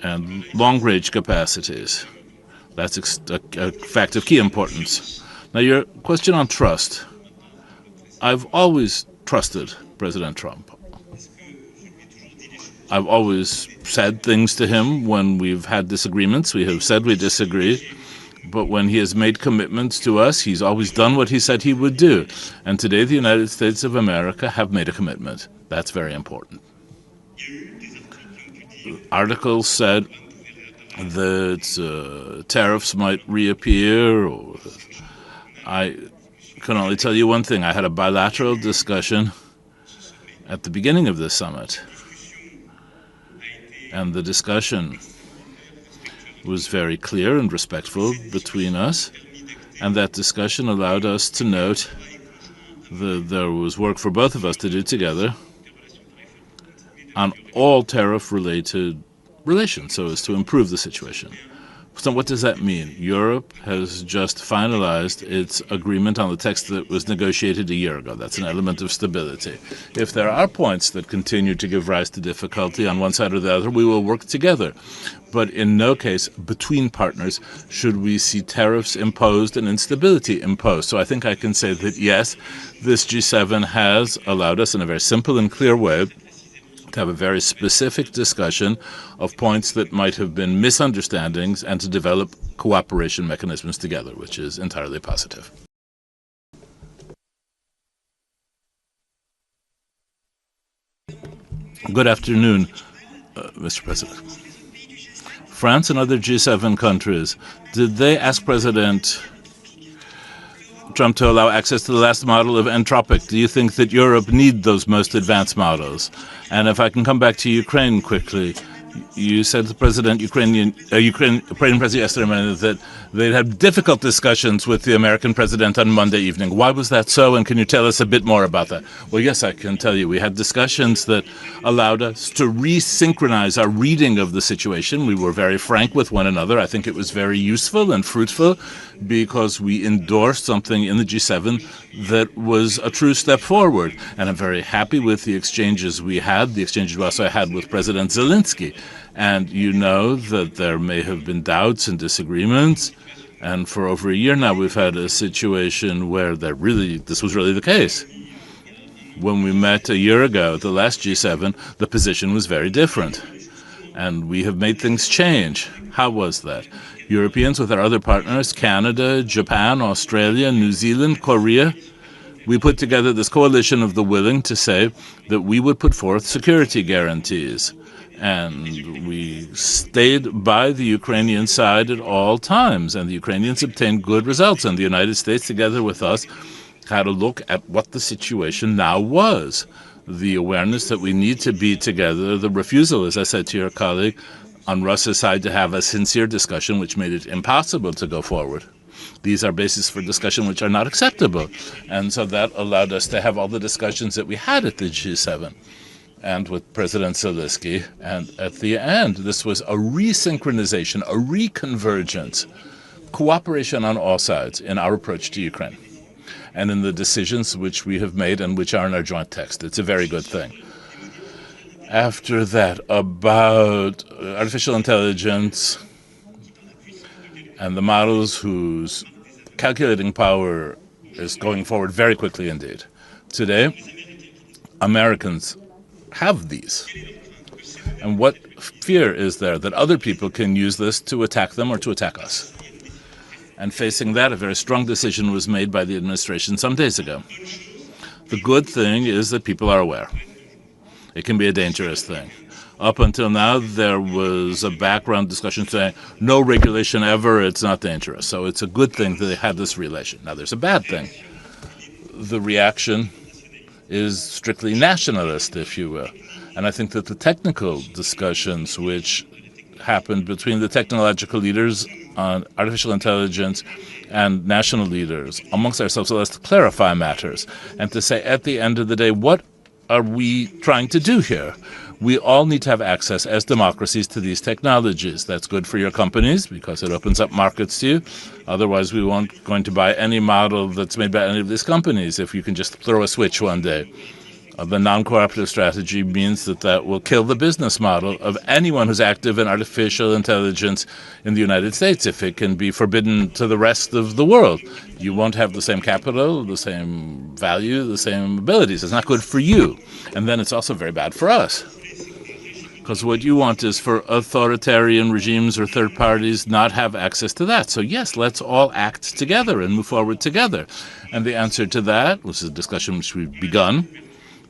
and long-range capacities, that's a fact of key importance. Now, your question on trust. I've always trusted President Trump. I've always said things to him when we've had disagreements. We have said we disagree. But when he has made commitments to us, he's always done what he said he would do. And today, the United States of America have made a commitment. That's very important. Articles said that tariffs might reappear. I can only tell you one thing. I had a bilateral discussion at the beginning of this summit. And the discussion was very clear and respectful between us, and that discussion allowed us to note that there was work for both of us to do together on all tariff-related relations so as to improve the situation. So what does that mean? Europe has just finalized its agreement on the text that was negotiated a year ago. That's an element of stability. If there are points that continue to give rise to difficulty on one side or the other, we will work together. But in no case, between partners, should we see tariffs imposed and instability imposed. So I think I can say that, yes, this G7 has allowed us in a very simple and clear way to have a very specific discussion of points that might have been misunderstandings and to develop cooperation mechanisms together, which is entirely positive. Good afternoon, Mr. President. France and other G7 countries, did they ask President Trump to allow access to the last model of Entropic? Do you think that Europe needs those most advanced models? And if I can come back to Ukraine quickly, you said to the Ukrainian president yesterday that they'd had difficult discussions with the American president on Monday evening. Why was that so? And can you tell us a bit more about that? Well, yes, I can tell you. We had discussions that allowed us to resynchronize our reading of the situation. We were very frank with one another. I think it was very useful and fruitful because we endorsed something in the G7 that was a true step forward. And I'm very happy with the exchanges we had, the exchanges we also had with President Zelensky. And you know that there may have been doubts and disagreements. And for over a year now, we've had a situation where this was really the case. When we met a year ago, the last G7, the position was very different. And we have made things change. How was that? Europeans with our other partners, Canada, Japan, Australia, New Zealand, Korea, we put together this coalition of the willing to say that we would put forth security guarantees. And we stayed by the Ukrainian side at all times, and the Ukrainians obtained good results. And the United States, together with us, had a look at what the situation now was. The awareness that we need to be together, the refusal, as I said to your colleague, on Russia's side to have a sincere discussion, which made it impossible to go forward. These are bases for discussion which are not acceptable. And so that allowed us to have all the discussions that we had at the G7 and with President Zelensky. And at the end, this was a resynchronization, a reconvergence, cooperation on all sides in our approach to Ukraine and in the decisions which we have made and which are in our joint text. It's a very good thing. After that, about artificial intelligence and the models whose calculating power is going forward very quickly indeed. Today, Americans have these. And what fear is there that other people can use this to attack them or to attack us? And facing that, a very strong decision was made by the administration some days ago. The good thing is that people are aware. It can be a dangerous thing. Up until now, there was a background discussion saying, no regulation ever, it's not dangerous. So it's a good thing that they had this relation. Now, there's a bad thing. The reaction is strictly nationalist, if you will. And I think that the technical discussions which happened between the technological leaders on artificial intelligence and national leaders amongst ourselves allow us to clarify matters and to say, at the end of the day, what are we trying to do here? We all need to have access as democracies to these technologies. That's good for your companies because it opens up markets to you. Otherwise, we won't going to buy any model that's made by any of these companies if you can just throw a switch one day. The non-cooperative strategy means that will kill the business model of anyone who's active in artificial intelligence in the United States if it can be forbidden to the rest of the world. You won't have the same capital, the same value, the same abilities. It's not good for you. And then it's also very bad for us. Because what you want is for authoritarian regimes or third parties not have access to that. So yes, let's all act together and move forward together. And the answer to that, which is a discussion which we've begun,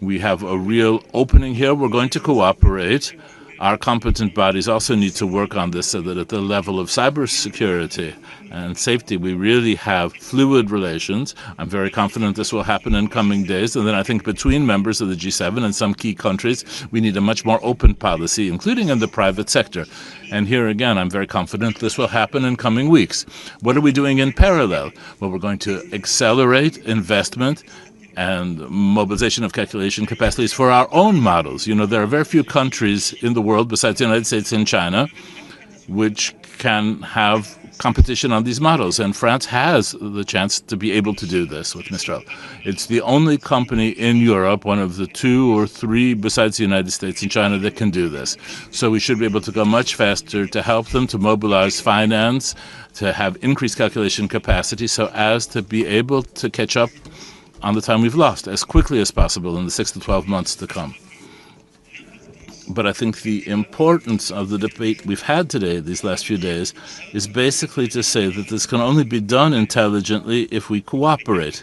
we have a real opening here. We're going to cooperate. Our competent bodies also need to work on this so that at the level of cybersecurity and safety, we really have fluid relations. I'm very confident this will happen in coming days. And then I think between members of the G7 and some key countries, we need a much more open policy, including in the private sector. And here again, I'm very confident this will happen in coming weeks. What are we doing in parallel? Well, we're going to accelerate investment and mobilization of calculation capacities for our own models. You know, there are very few countries in the world besides the United States and China which can have competition on these models. And France has the chance to be able to do this with Mistral. It's the only company in Europe, one of the 2 or 3 besides the United States and China, that can do this. So we should be able to go much faster to help them to mobilize finance, to have increased calculation capacity so as to be able to catch up on the time we've lost as quickly as possible in the 6 to 12 months to come. But I think the importance of the debate we've had today, these last few days, is basically to say that this can only be done intelligently if we cooperate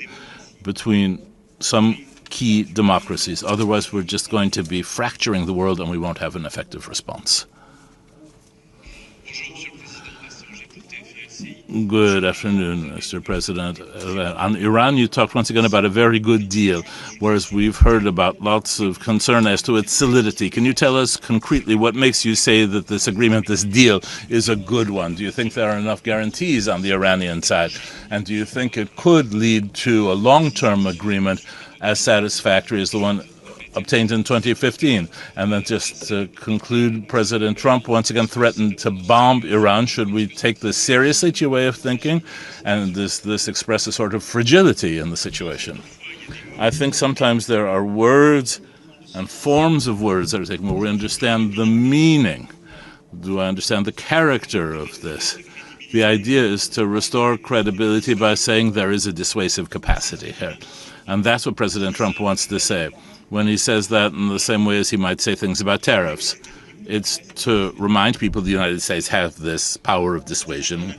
between some key democracies. Otherwise, we're just going to be fracturing the world and we won't have an effective response. Good afternoon, Mr. President. On Iran, you talked once again about a very good deal, whereas we've heard about lots of concern as to its solidity. Can you tell us concretely what makes you say that this agreement, this deal, is a good one? Do you think there are enough guarantees on the Iranian side? And do you think it could lead to a long-term agreement as satisfactory as the one obtained in 2015? And then just to conclude, President Trump once again threatened to bomb Iran. Should we take this seriously, to your way of thinking? And does this express a sort of fragility in the situation? I think sometimes there are words and forms of words that are taken where we understand the meaning. Do I understand the character of this? The idea is to restore credibility by saying there is a dissuasive capacity here. And that's what President Trump wants to say. When he says that in the same way as he might say things about tariffs, it's to remind people the United States have this power of dissuasion.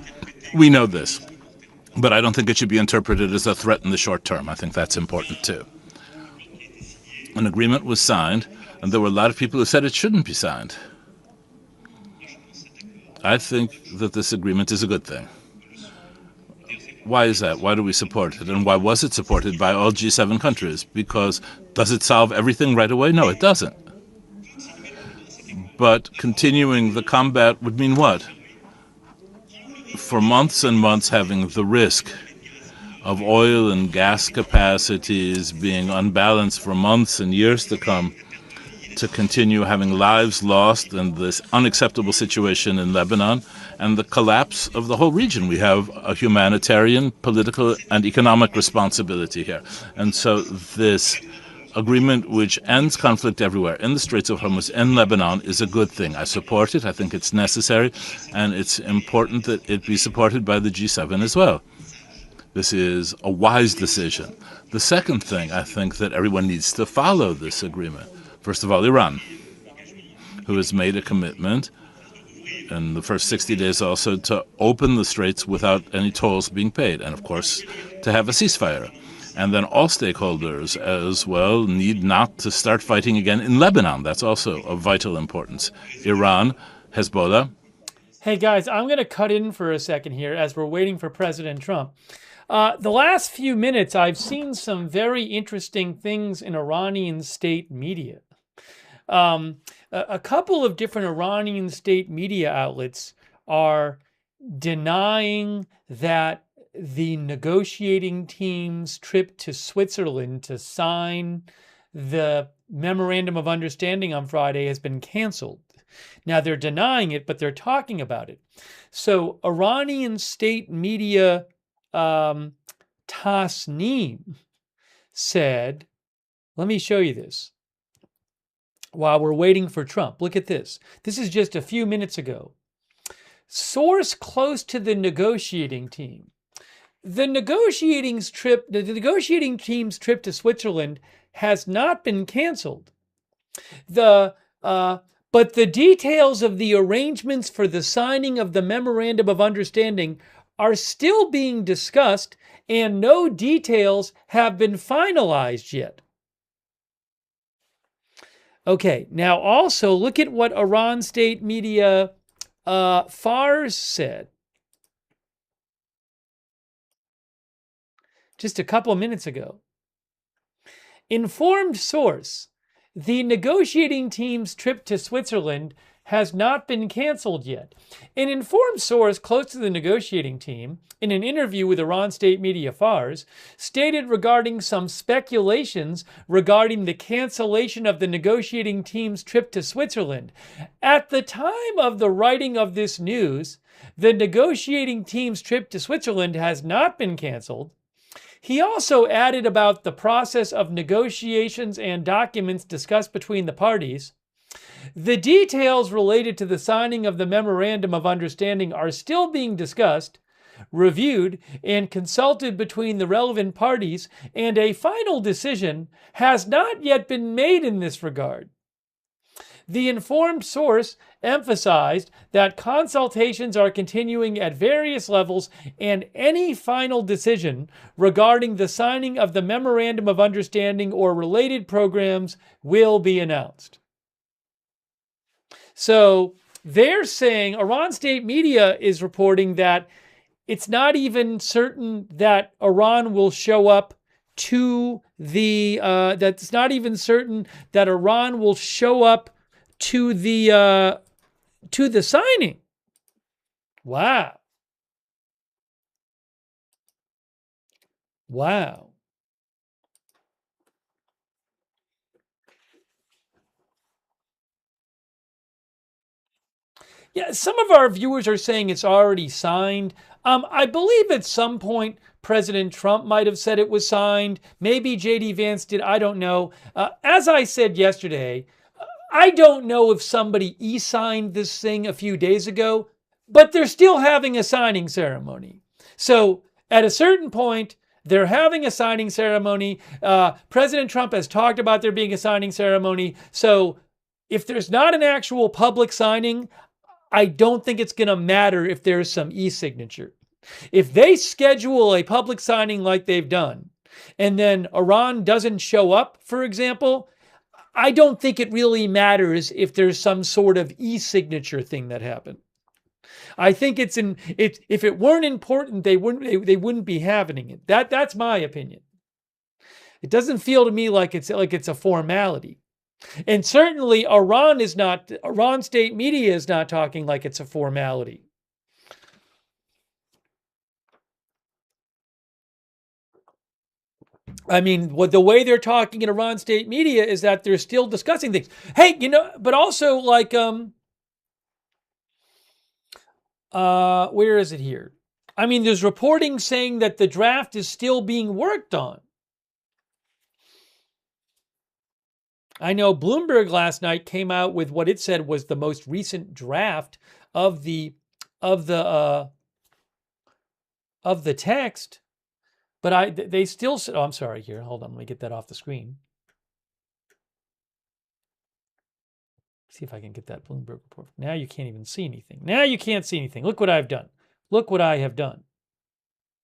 We know this, but I don't think it should be interpreted as a threat in the short term. I think that's important too. An agreement was signed, and there were a lot of people who said it shouldn't be signed. I think that this agreement is a good thing. Why is that? Why do we support it? And why was it supported by all G7 countries? Because does it solve everything right away? No, it doesn't. But continuing the combat would mean what? For months and months having the risk of oil and gas capacities being unbalanced for months and years to come, to continue having lives lost in this unacceptable situation in Lebanon and the collapse of the whole region. We have a humanitarian, political, and economic responsibility here. And so this agreement which ends conflict everywhere in the Straits of Hormuz, in Lebanon, is a good thing. I support it. I think it's necessary, and it's important that it be supported by the G7 as well. This is a wise decision. The second thing, I think that everyone needs to follow this agreement. First of all, Iran, who has made a commitment in the first 60 days also to open the straits without any tolls being paid, and of course to have a ceasefire. And then all stakeholders as well need not to start fighting again in Lebanon. That's also of vital importance. Iran, Hezbollah. Hey guys, I'm going to cut in for a second here as we're waiting for President Trump. The last few minutes, I've seen some very interesting things in Iranian state media. A couple of different Iranian state media outlets are denying that the negotiating team's trip to Switzerland to sign the memorandum of understanding on Friday has been canceled. Now, they're denying it, but they're talking about it. So Iranian state media Tasneem said, let me show you this. While we're waiting for Trump, look at this. This is just a few minutes ago. Source close to the negotiating team. The negotiating team's trip to Switzerland has not been canceled. But the details of the arrangements for the signing of the memorandum of understanding are still being discussed, and no details have been finalized yet. Okay, now also look at what Iran state media Fars said just a couple of minutes ago. Informed source, the negotiating team's trip to Switzerland has not been canceled yet. An informed source close to the negotiating team, in an interview with Iran state media Fars, stated regarding some speculations regarding the cancellation of the negotiating team's trip to Switzerland. At the time of the writing of this news, the negotiating team's trip to Switzerland has not been canceled. He also added about the process of negotiations and documents discussed between the parties. The details related to the signing of the Memorandum of Understanding are still being discussed, reviewed, and consulted between the relevant parties, and a final decision has not yet been made in this regard. The informed source emphasized that consultations are continuing at various levels and any final decision regarding the signing of the Memorandum of Understanding or related programs will be announced. So they're saying, Iran state media is reporting that it's not even certain that Iran will show up to the, that's not even certain that Iran will show up to the signing. Wow. Wow. Yeah, some of our viewers are saying it's already signed. I believe at some point President Trump might have said it was signed. Maybe J.D. Vance did. I don't know. As I said yesterday, I don't know if somebody e-signed this thing a few days ago, but they're still having a signing ceremony. So at a certain point, they're having a signing ceremony. President Trump has talked about there being a signing ceremony. So if there's not an actual public signing, I don't think it's going to matter if there's some e-signature. If they schedule a public signing like they've done, and then Iran doesn't show up, for example, I don't think it really matters if there's some sort of e-signature thing that happened. I think if it weren't important, they wouldn't be having it. That's my opinion. It doesn't feel to me like it's a formality. And certainly Iran state media is not talking like it's a formality. I mean, the way they're talking in Iran state media is that they're still discussing things. Hey, but also like, where is it here? I mean, there's reporting saying that the draft is still being worked on. I know Bloomberg last night came out with what it said was the most recent draft of the text, but they still said, I'm sorry here. Hold on, let me get that off the screen. See if I can get that Bloomberg report. Now you can't even see anything. Now you can't see anything. Look what I've done. Look what I have done.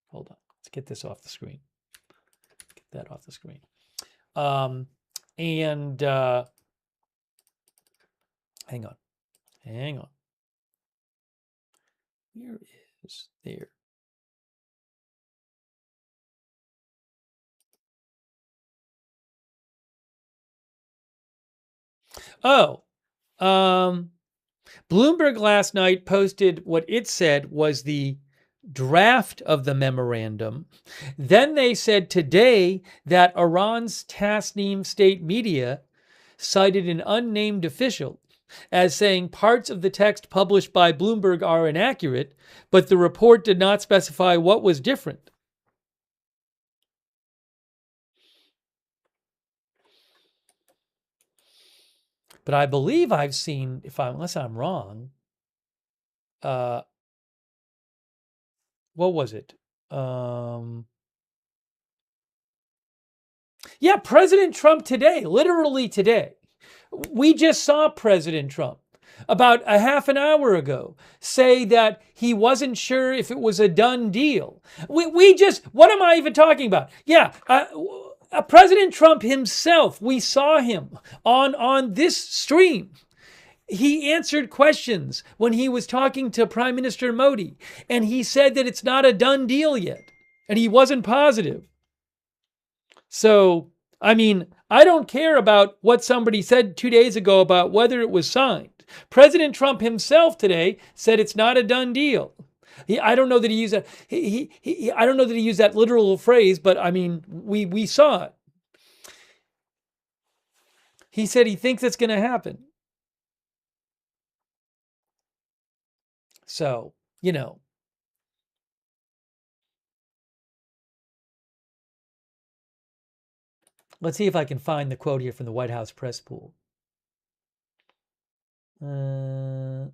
Hold on. Let's get this off the screen. Get that off the screen. Hang on. Where is there? Oh, Bloomberg last night posted what it said was the draft of the memorandum. Then they said today that Iran's Tasnim state media cited an unnamed official as saying parts of the text published by Bloomberg are inaccurate, but the report did not specify what was different. But I believe I've seen, unless I'm wrong, what was it? Yeah, President Trump today, literally today. We just saw President Trump about a half an hour ago say that he wasn't sure if it was a done deal. What am I even talking about? Yeah, President Trump himself, we saw him on this stream. He answered questions when he was talking to Prime Minister Modi, and he said that it's not a done deal yet, and he wasn't positive. So, I mean, I don't care about what somebody said 2 days ago about whether it was signed. President Trump himself today said it's not a done deal. I don't know that he used that. I don't know that he used that literal phrase, but I mean, we saw it. He said he thinks it's going to happen. So, you know. Let's see if I can find the quote here from the White House press pool. But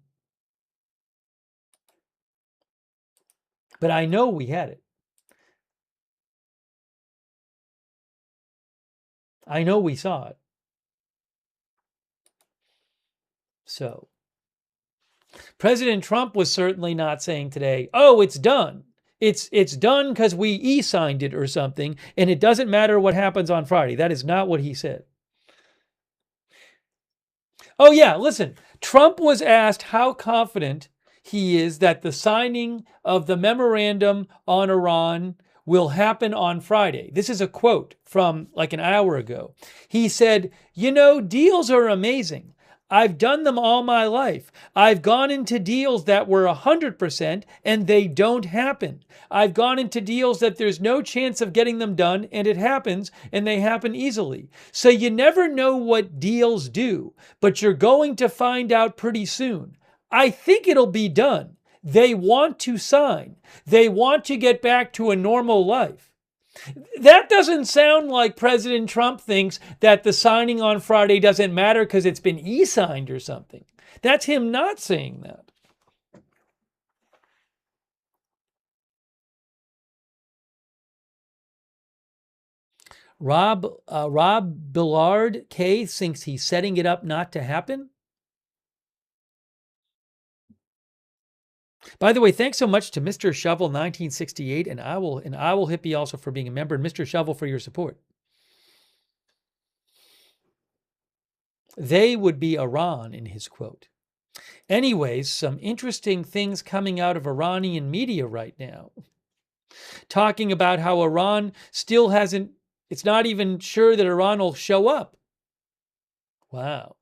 I know we had it. I know we saw it. So, President Trump was certainly not saying today, oh, it's done. It's done because we e-signed it or something, and it doesn't matter what happens on Friday. That is not what he said. Oh, yeah, listen. Trump was asked how confident he is that the signing of the memorandum on Iran will happen on Friday. This is a quote from like an hour ago. He said, you know, deals are amazing. I've done them all my life. I've gone into deals that were 100% and they don't happen. I've gone into deals that there's no chance of getting them done and it happens and they happen easily. So you never know what deals do, but you're going to find out pretty soon. I think it'll be done. They want to sign. They want to get back to a normal life. That doesn't sound like President Trump thinks that the signing on Friday doesn't matter because it's been e-signed or something. That's him not saying that. Rob Billard K thinks he's setting it up not to happen. By the way, thanks so much to Mr. Shovel 1968 and Owl Hippie also for being a member, and Mr. Shovel for your support. They would be Iran in his quote. Anyways, some interesting things coming out of Iranian media right now. Talking about how Iran still hasn't, it's not even sure that Iran will show up. Wow.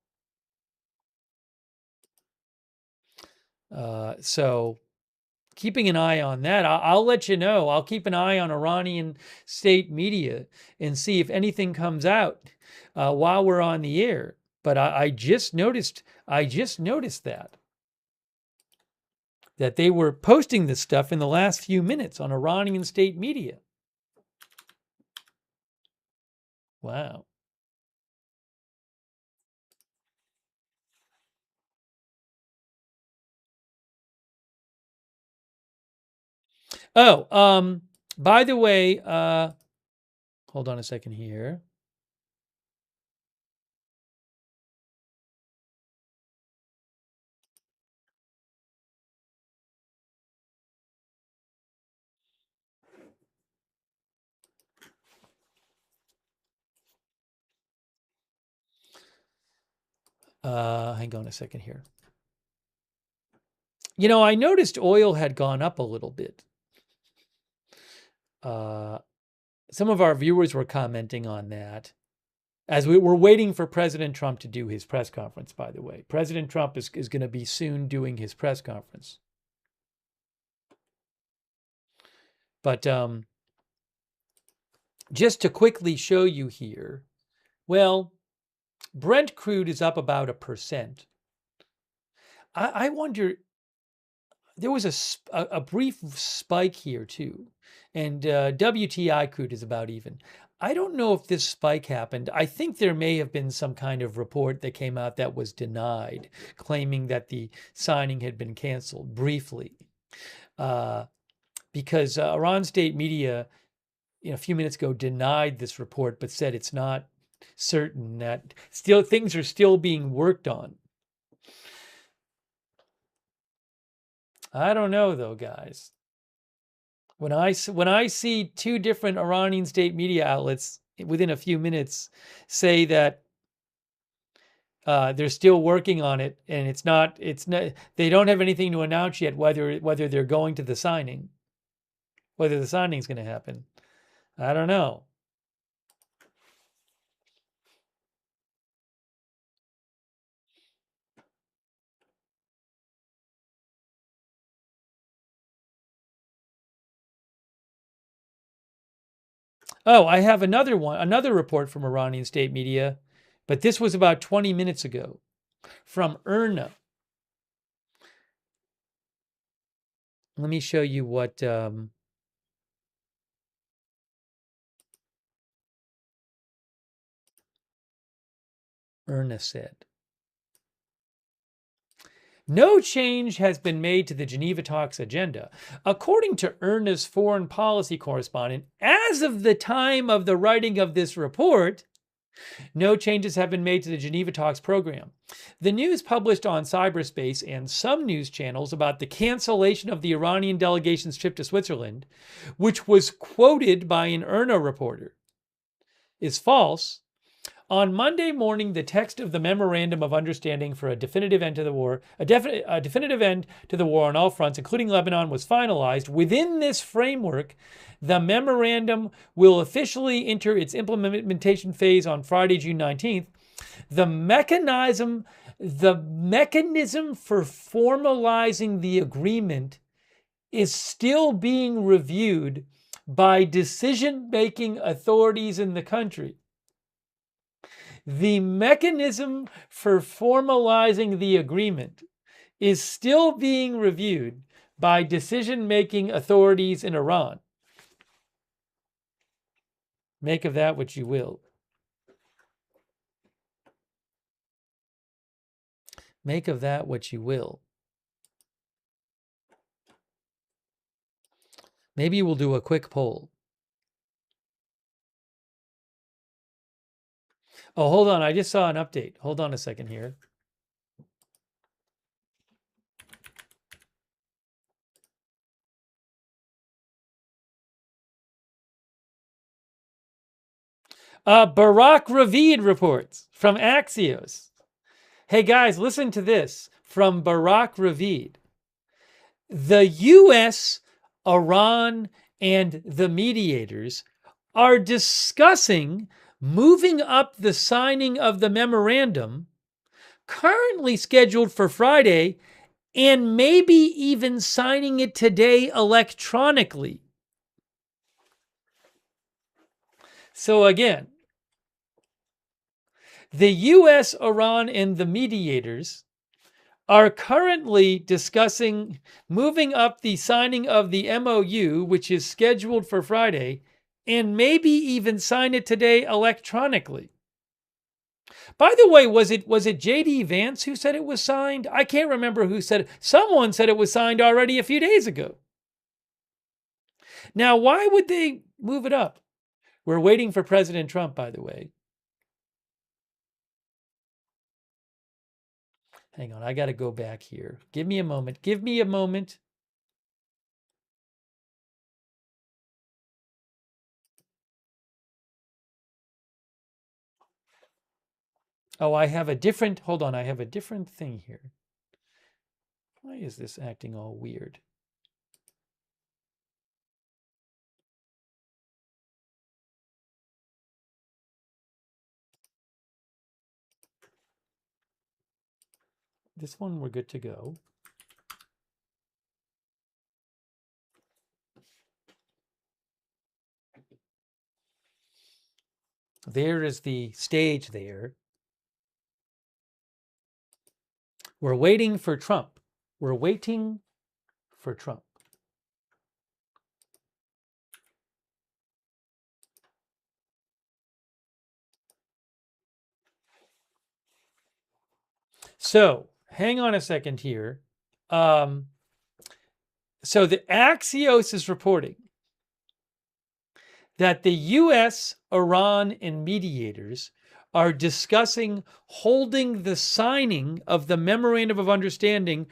So keeping an eye on that. I'll let you know. I'll keep an eye on Iranian state media and see if anything comes out while we're on the air. But I just noticed that they were posting this stuff in the last few minutes on Iranian state media. Wow. Oh, by the way, hold on a second here. Hang on a second here. You know, I noticed oil had gone up a little bit. Some of our viewers were commenting on that as we were waiting for President Trump to do his press conference, by the way. President Trump is going to be soon doing his press conference. But just to quickly show you here, well, Brent crude is up about 1%. I wonder, there was a brief spike here too, and WTI crude is about even. I don't know if this spike happened. I think there may have been some kind of report that came out that was denied, claiming that the signing had been canceled briefly, because Iran state media, a few minutes ago, denied this report, but said it's not certain, that things are still being worked on. I don't know though, guys. When I see two different Iranian state media outlets within a few minutes say that they're still working on it and it's not, they don't have anything to announce yet whether they're going to the signing, whether the signing is going to happen. I don't know. Oh, I have another one, another report from Iranian state media, but this was about 20 minutes ago from IRNA. Let me show you what IRNA said. No change has been made to the Geneva talks agenda. According to IRNA's foreign policy correspondent, as of the time of the writing of this report, no changes have been made to the Geneva talks program. The news published on cyberspace and some news channels about the cancellation of the Iranian delegation's trip to Switzerland, which was quoted by an IRNA reporter, is false. On Monday morning, the text of the Memorandum of Understanding for a definitive end to the war, a definitive end to the war on all fronts, including Lebanon, was finalized. Within this framework, the memorandum will officially enter its implementation phase on Friday, June 19th. The mechanism for formalizing the agreement is still being reviewed by decision-making authorities in the country. The mechanism for formalizing the agreement is still being reviewed by decision-making authorities in Iran. Make of that what you will. Make of that what you will. Maybe we'll do a quick poll. Oh, hold on. I just saw an update. Hold on a second here. Barak Ravid reports from Axios. Hey guys, listen to this from Barak Ravid. The U.S., Iran, and the mediators are discussing moving up the signing of the memorandum, currently scheduled for Friday, and maybe even signing it today electronically. So again, the U.S., Iran, and the mediators are currently discussing moving up the signing of the MOU, which is scheduled for Friday, and maybe even sign it today electronically. By the way, was it J.D. Vance who said it was signed? I can't remember who said it. Someone said it was signed already a few days ago. Now, why would they move it up? We're waiting for President Trump, by the way. Hang on, I got to go back here. Give me a moment. Give me a moment. Oh, I have a different, hold on, I have a different thing here. Why is this acting all weird? This one, we're good to go. There is the stage there. We're waiting for Trump. We're waiting for Trump. So, hang on a second here. So the Axios is reporting that the U.S., Iran, and mediators are discussing holding the signing of the Memorandum of Understanding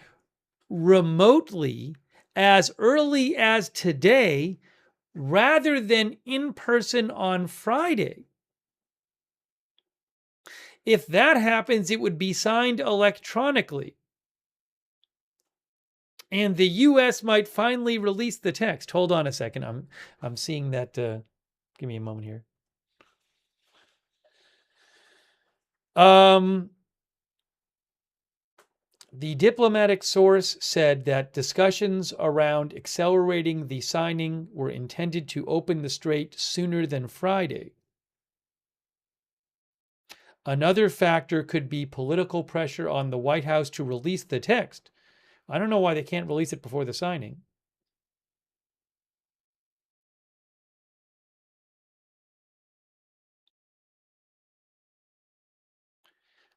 remotely as early as today rather than in person on Friday. If that happens, it would be signed electronically. And the U.S. might finally release the text. Hold on a second. I'm seeing that. Give me a moment here. The diplomatic source said that discussions around accelerating the signing were intended to open the strait sooner than Friday. Another factor could be political pressure on the White House to release the text. I don't know why they can't release it before the signing.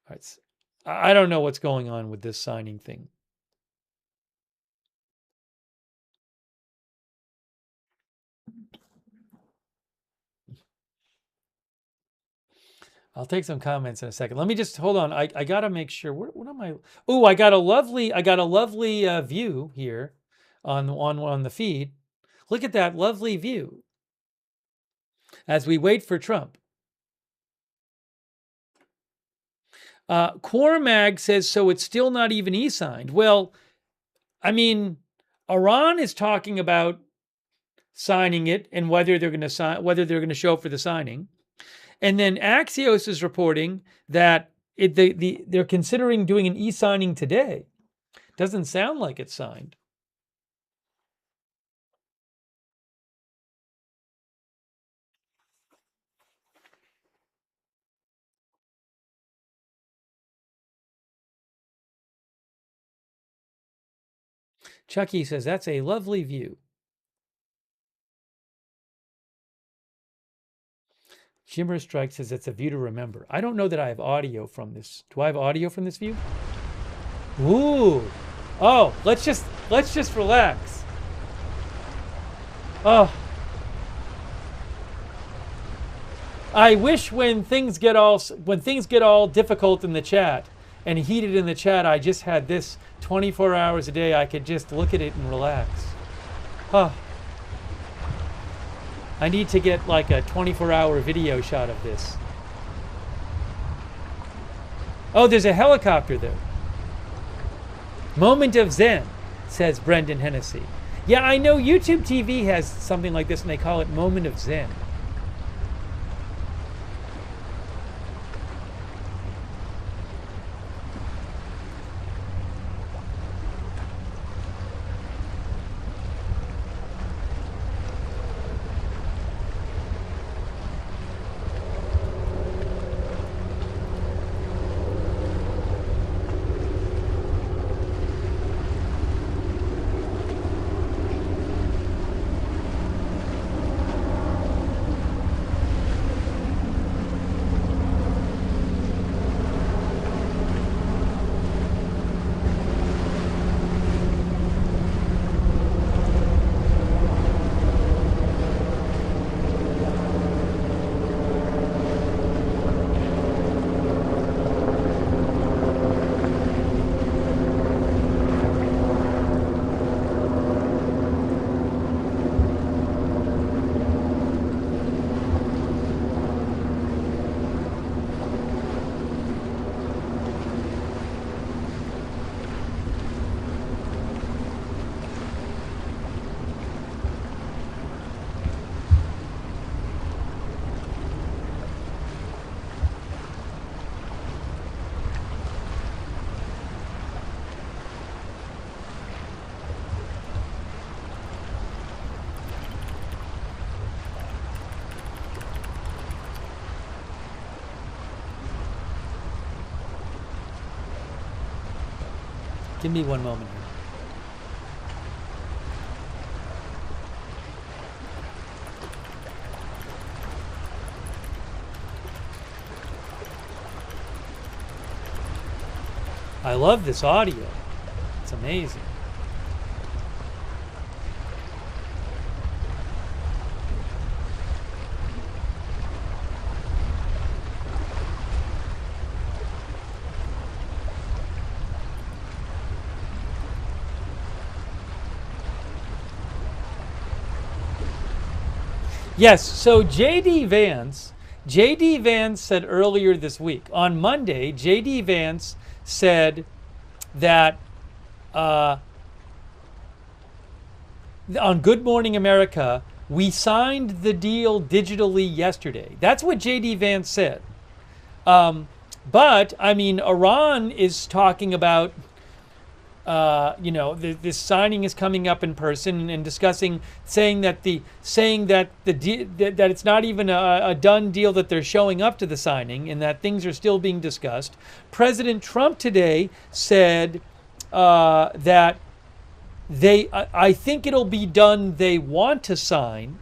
All right. I don't know what's going on with this signing thing. I'll take some comments in a second. Let me just hold on. I got to make sure. What am I? Oh, I got a lovely view here on the feed. Look at that lovely view as we wait for Trump. Cormag says, so it's still not even e-signed. Well, I mean, Iran is talking about signing it and whether they're going to sign, whether they're going to show up for the signing. And then Axios is reporting that they're considering doing an e-signing today. Doesn't sound like it's signed. Chucky says, that's a lovely view. Shimmer Strike says it's a view to remember. I don't know that I have audio from this. Do I have audio from this view? Ooh. Oh, let's just relax. Oh. I wish when things get all difficult in the chat and heated in the chat, I just had this 24 hours a day. I could just look at it and relax. Oh. I need to get like a 24-hour video shot of this. Oh, there's a helicopter there. Moment of Zen, says Brendan Hennessy. Yeah, I know YouTube TV has something like this and they call it Moment of Zen. Give me one moment here. I love this audio. It's amazing. Yes, so J.D. Vance said earlier this week, on Monday, J.D. Vance said that on Good Morning America, we signed the deal digitally yesterday. That's what J.D. Vance said. But, I mean, Iran is talking about this signing is coming up in person and discussing, saying that that it's not even a done deal, that they're showing up to the signing and that things are still being discussed. President Trump today said that I think it'll be done. They want to sign.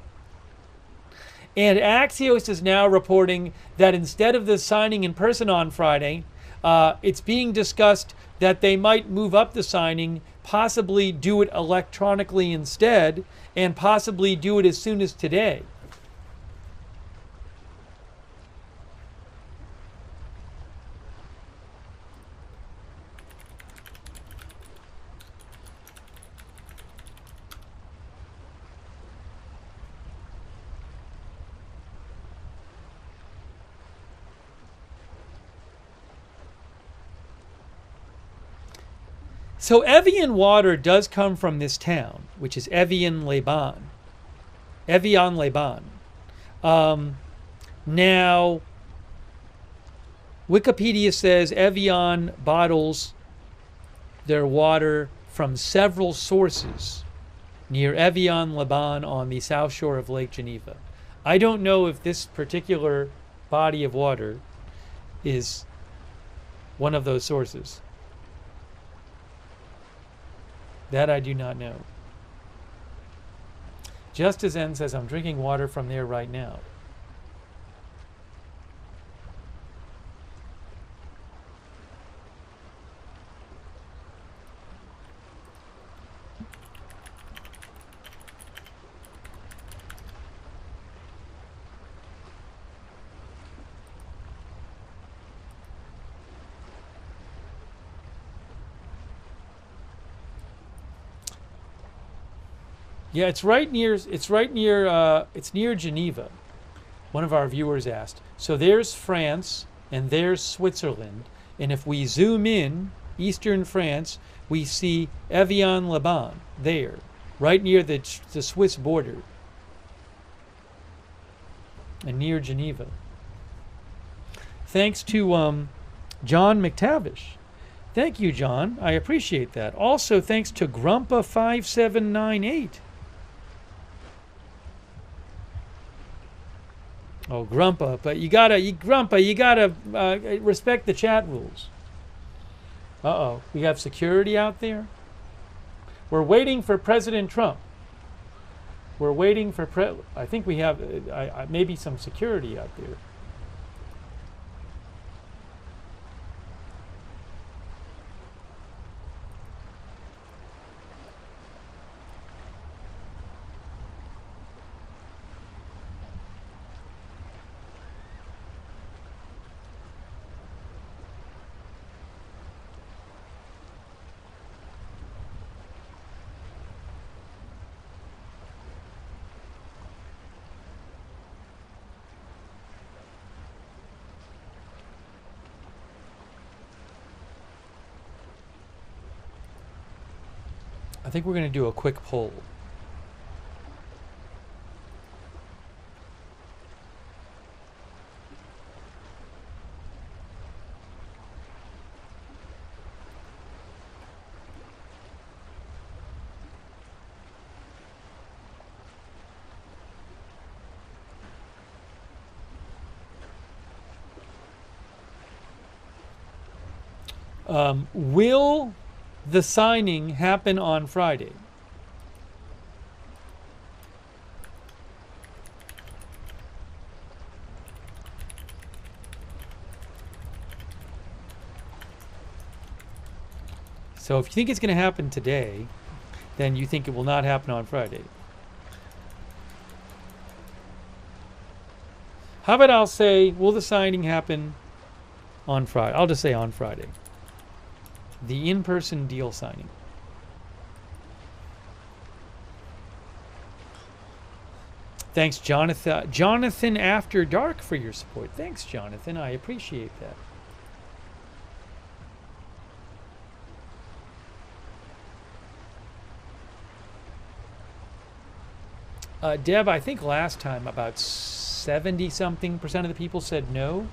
And Axios is now reporting that instead of the signing in person on Friday, it's being discussed that they might move up the signing, possibly do it electronically instead, and possibly do it as soon as today. So Evian water does come from this town, which is Évian-les-Bains. Évian-les-Bains. Now, Wikipedia says Évian bottles their water from several sources near Évian-les-Bains on the south shore of Lake Geneva. I don't know if this particular body of water is one of those sources. That I do not know. Justice N says, I'm drinking water from there right now. Yeah, it's near Geneva. One of our viewers asked. So there's France and there's Switzerland, and if we zoom in eastern France, we see Évian-les-Bains there, right near the Swiss border, and near Geneva. Thanks to John McTavish. Thank you, John. I appreciate that. Also, thanks to Grumpa5798. Oh, Grumpa, but you gotta respect the chat rules. Uh-oh, we have security out there. We're waiting for President Trump. We're waiting for I think we have maybe some security out there. I think we're going to do a quick poll. Will the signing happen on Friday? So if you think it's going to happen today, then you think it will not happen on Friday. How about I'll say, will the signing happen on Friday? I'll just say on Friday. The in-person deal signing. Thanks, Jonathan. Jonathan After Dark for your support. Thanks, Jonathan. I appreciate that. Deb, I think last time about 70-something% of the people said no.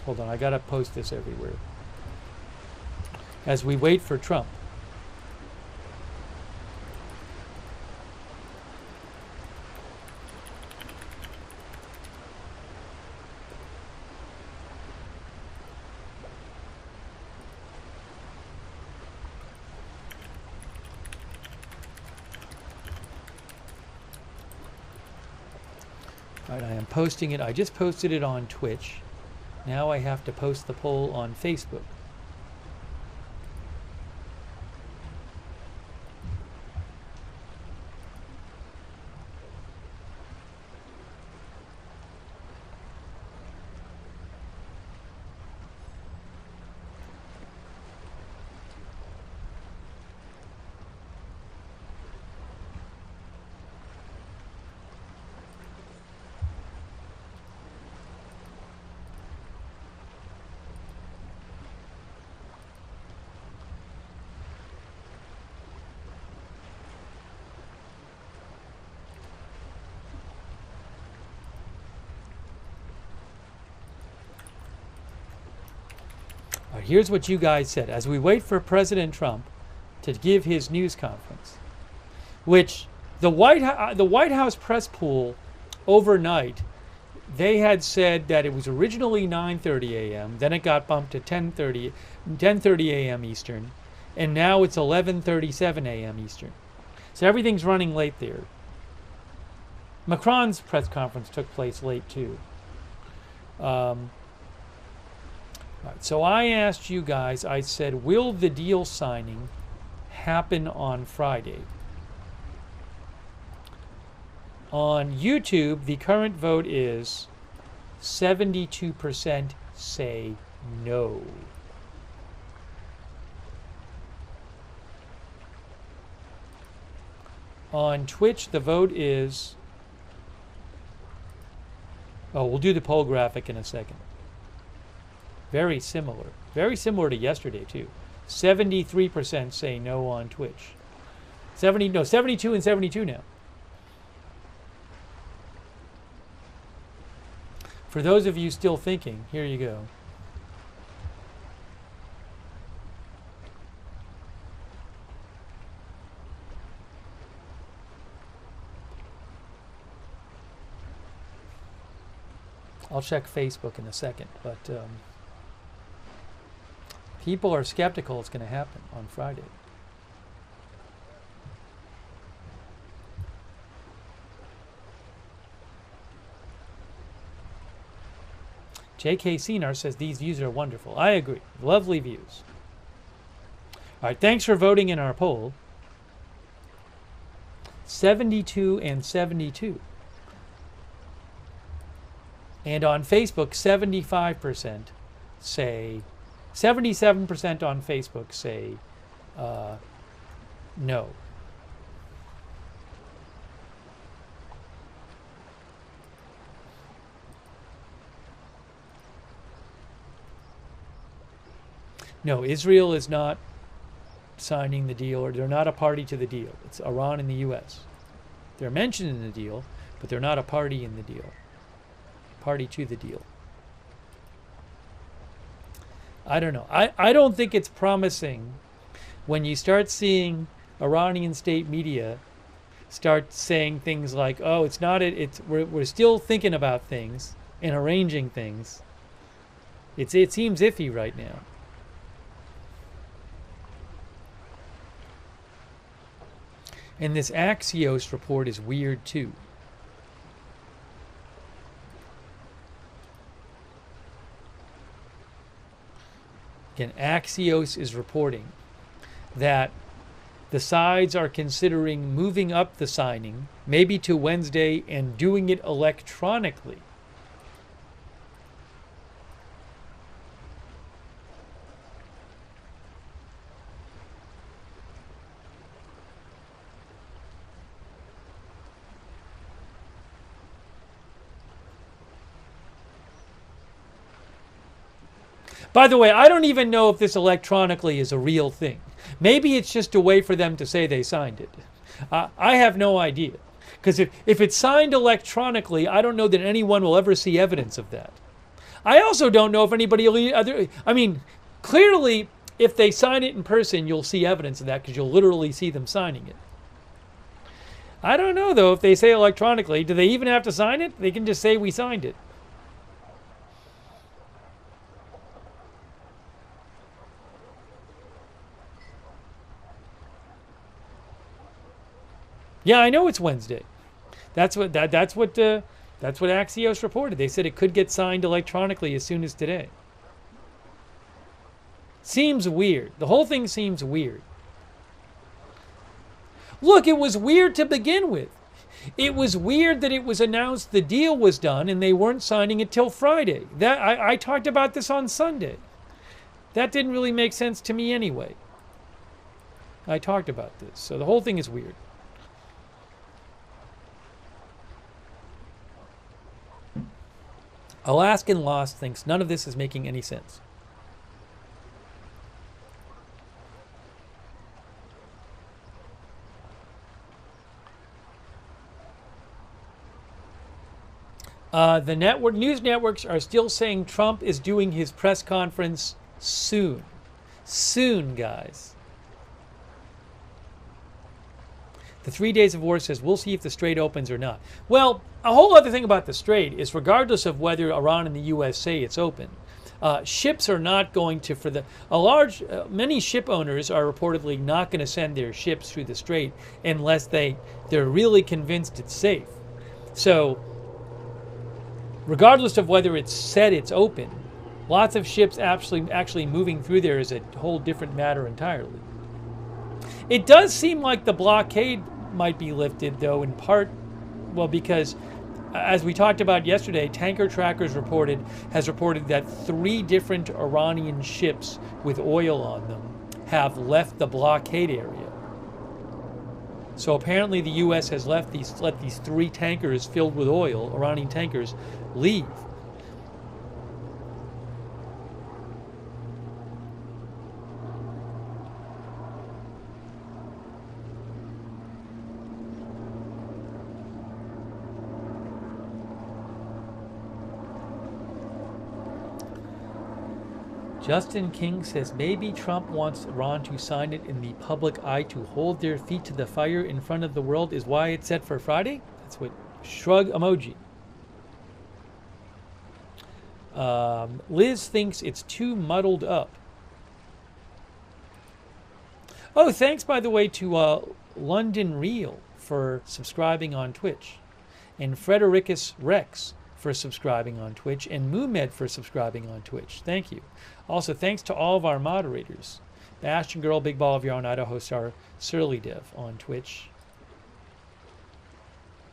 Hold on, I gotta post this everywhere. as we wait for Trump. All right, I am posting it. I just posted it on Twitch. Now I have to post the poll on Facebook. Here's what you guys said as we wait for President Trump to give his news conference, which the White House press pool overnight, they had said that it was originally 9:30 a.m., then it got bumped to 10:30 a.m. Eastern, and now it's 11:37 a.m. Eastern. So everything's running late there. Macron's press conference took place late too. Right, so I asked you guys, I said, will the deal signing happen on Friday? On YouTube, the current vote is 72% say no. On Twitch, the vote is... Oh, we'll do the poll graphic in a second. Very similar to yesterday too. 73% say no on Twitch. 72 and 72 now. For those of you still thinking, here you go. I'll check Facebook in a second, but people are skeptical it's going to happen on Friday. J.K. Senar says these views are wonderful. I agree. Lovely views. All right, thanks for voting in our poll. 72 and 72. And on Facebook, 75% say... 77% on Facebook say no. No, Israel is not signing the deal, or they're not a party to the deal. It's Iran and the U.S. They're mentioned in the deal, but they're not a party in the deal. Party to the deal. I don't know. I don't think it's promising when you start seeing Iranian state media start saying things like, "Oh, it's not it. It's we're still thinking about things and arranging things." It seems iffy right now. And this Axios report is weird too. Again, Axios is reporting that the sides are considering moving up the signing, maybe to Wednesday, and doing it electronically. By the way, I don't even know if this electronically is a real thing. Maybe it's just a way for them to say they signed it. I have no idea. Because if it's signed electronically, I don't know that anyone will ever see evidence of that. I also don't know if anybody will... I mean, clearly, if they sign it in person, you'll see evidence of that because you'll literally see them signing it. I don't know, though, if they say electronically. Do they even have to sign it? They can just say we signed it. Yeah, I know it's Wednesday. That's what Axios reported. They said it could get signed electronically as soon as today. Seems weird. The whole thing seems weird. Look, it was weird to begin with. It was weird that it was announced the deal was done and they weren't signing it till Friday. That I talked about this on Sunday. That didn't really make sense to me anyway. I talked about this. So the whole thing is weird. Alaskan Lost thinks none of this is making any sense. The news networks are still saying Trump is doing his press conference soon. Soon, guys. The 3 days of war says, we'll see if the strait opens or not. Well, a whole other thing about the strait is regardless of whether Iran and the U.S. say it's open, ships are not going to, many ship owners are reportedly not going to send their ships through the strait unless they're really convinced it's safe. So, regardless of whether it's said it's open, lots of ships actually moving through there is a whole different matter entirely. It does seem like the blockade might be lifted, though, in part, well, because as we talked about yesterday, Tanker Trackers has reported that 3 different Iranian ships with oil on them have left the blockade area. So apparently the U.S. has let these 3 tankers filled with oil, Iranian tankers, leave. Justin King says maybe Trump wants Iran to sign it in the public eye to hold their feet to the fire in front of the world is why it's set for Friday? That's what shrug emoji. Liz thinks it's too muddled up. Oh, thanks, by the way, to London Real for subscribing on Twitch, and Fredericus Rex for subscribing on Twitch, and Moomed for subscribing on Twitch. Thank you. Also, thanks to all of our moderators. Bastion Girl, Big Ball of Yarn, Idaho Star, Surly Dev on Twitch.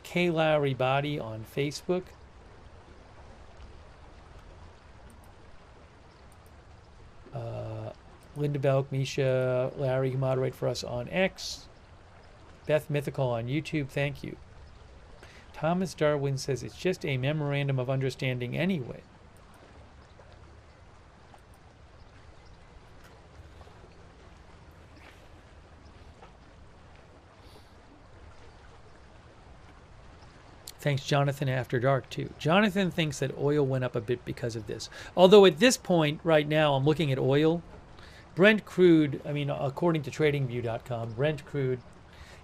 K. Lowry Body on Facebook. Linda Belk, Misha, Larry, who moderate for us on X. Beth Mythical on YouTube, thank you. Thomas Darwin says it's just a memorandum of understanding anyway. Thanks, Jonathan After Dark, too. Jonathan thinks that oil went up a bit because of this. Although at this point, right now, I'm looking at oil. Brent crude, I mean, according to TradingView.com, Brent crude,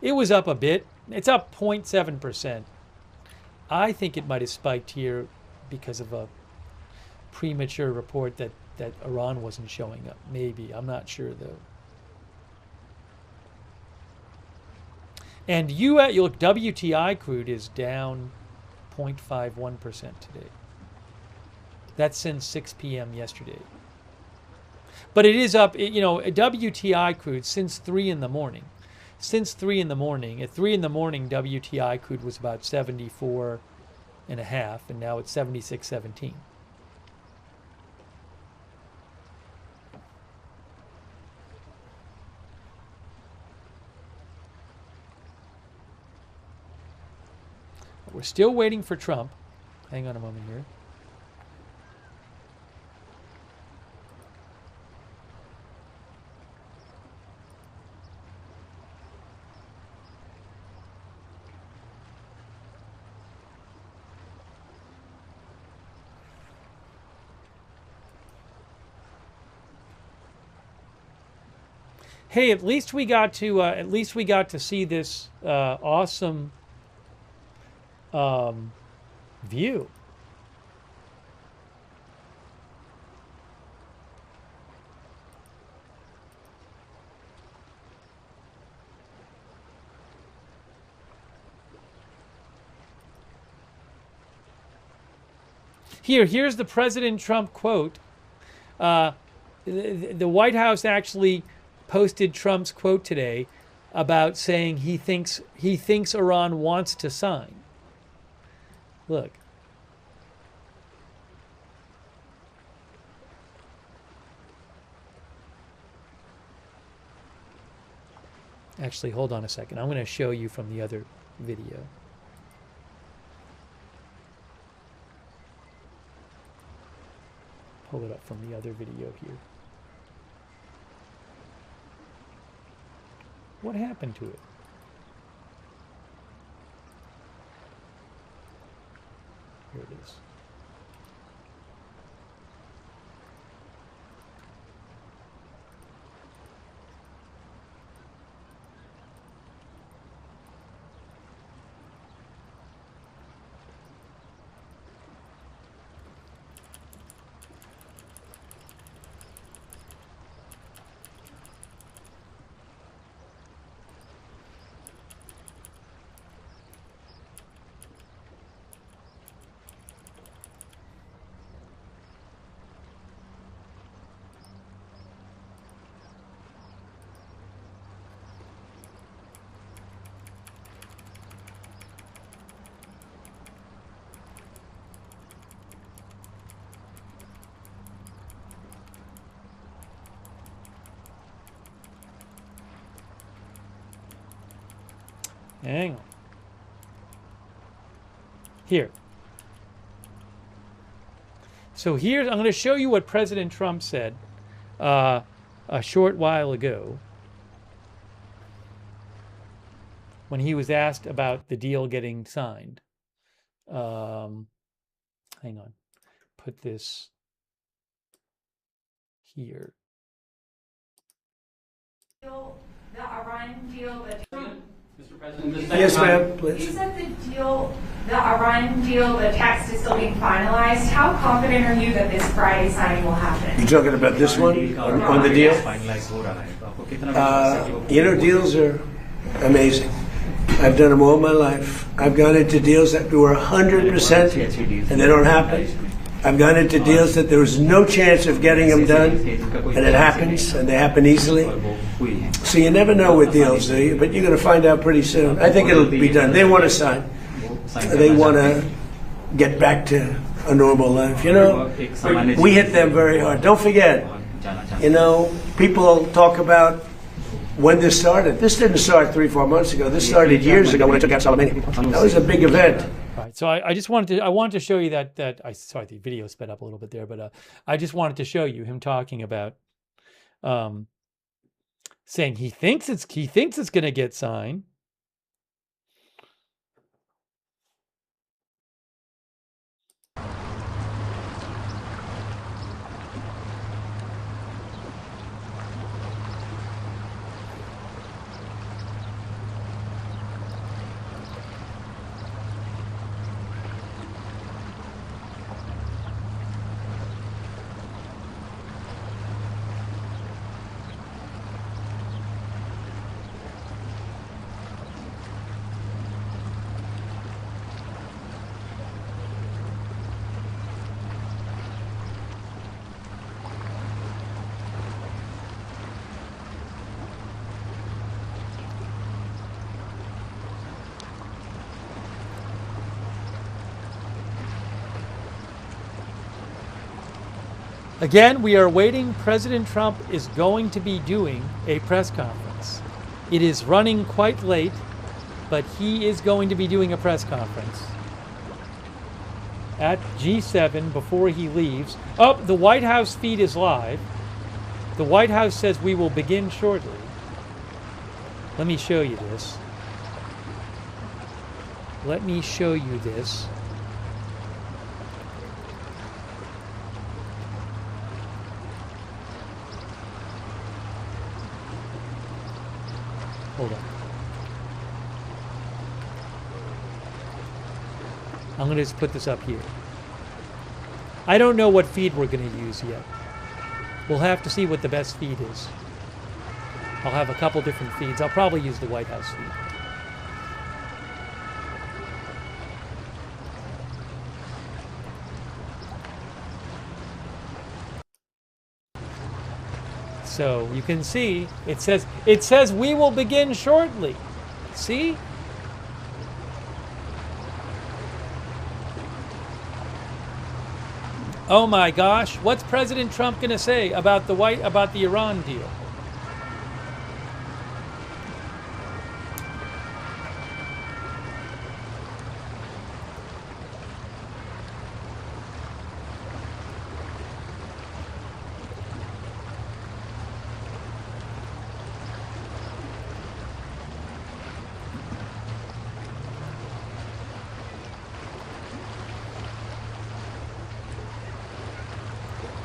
it was up a bit. It's up 0.7%. I think it might have spiked here because of a premature report that Iran wasn't showing up. Maybe. I'm not sure, though. And you look, WTI crude is down 0.51% today. That's since 6 p.m. yesterday. But it is up, WTI crude since 3 in the morning. Since 3 in the morning, at 3 in the morning, WTI crude was about 74.5, and now it's 76.17. We're still waiting for Trump. Hang on a moment here. Hey, at least we got to see this awesome view. Here's the President Trump quote. The White House actually posted Trump's quote today about saying he thinks Iran wants to sign. Look. Actually, hold on a second. I'm going to show you from the other video. Pull it up from the other video here. What happened to it? Here it is. Hang on. Here. So I'm going to show you what President Trump said a short while ago when he was asked about the deal getting signed. Hang on. Put this here. The Iran deal that Mr. President, yes, ma'am, please. You said the Iran deal, the text is still being finalized. How confident are you that this Friday signing will happen? You're talking about this one on the deal? Deals are amazing. I've done them all my life. I've gone into deals that were 100% and they don't happen. I've gone into deals that there was no chance of getting them done, and it happens, and they happen easily. So you never know with deals, do you? But you're going to find out pretty soon. I think it'll be done. They want to sign. They want to get back to a normal life. You know, we hit them very hard. Don't forget, people talk about when this started. This didn't start 3-4 months ago. This started years ago when I took out Soleimani. That was a big event. Right. So I just wanted to show you that sorry, the video sped up a little bit there, but I just wanted to show you him talking about saying he thinks it's going to get signed. Again, we are waiting. President Trump is going to be doing a press conference. It is running quite late, but he is going to be doing a press conference at G7 before he leaves. Oh, the White House feed is live. The White House says we will begin shortly. Let me show you this. Let me show you this. Hold on. I'm going to just put this up here. I don't know what feed we're going to use yet. We'll have to see what the best feed is. I'll have a couple different feeds. I'll probably use the White House feed. So you can see it says we will begin shortly. See? Oh my gosh, what's President Trump going to say about the Iran deal?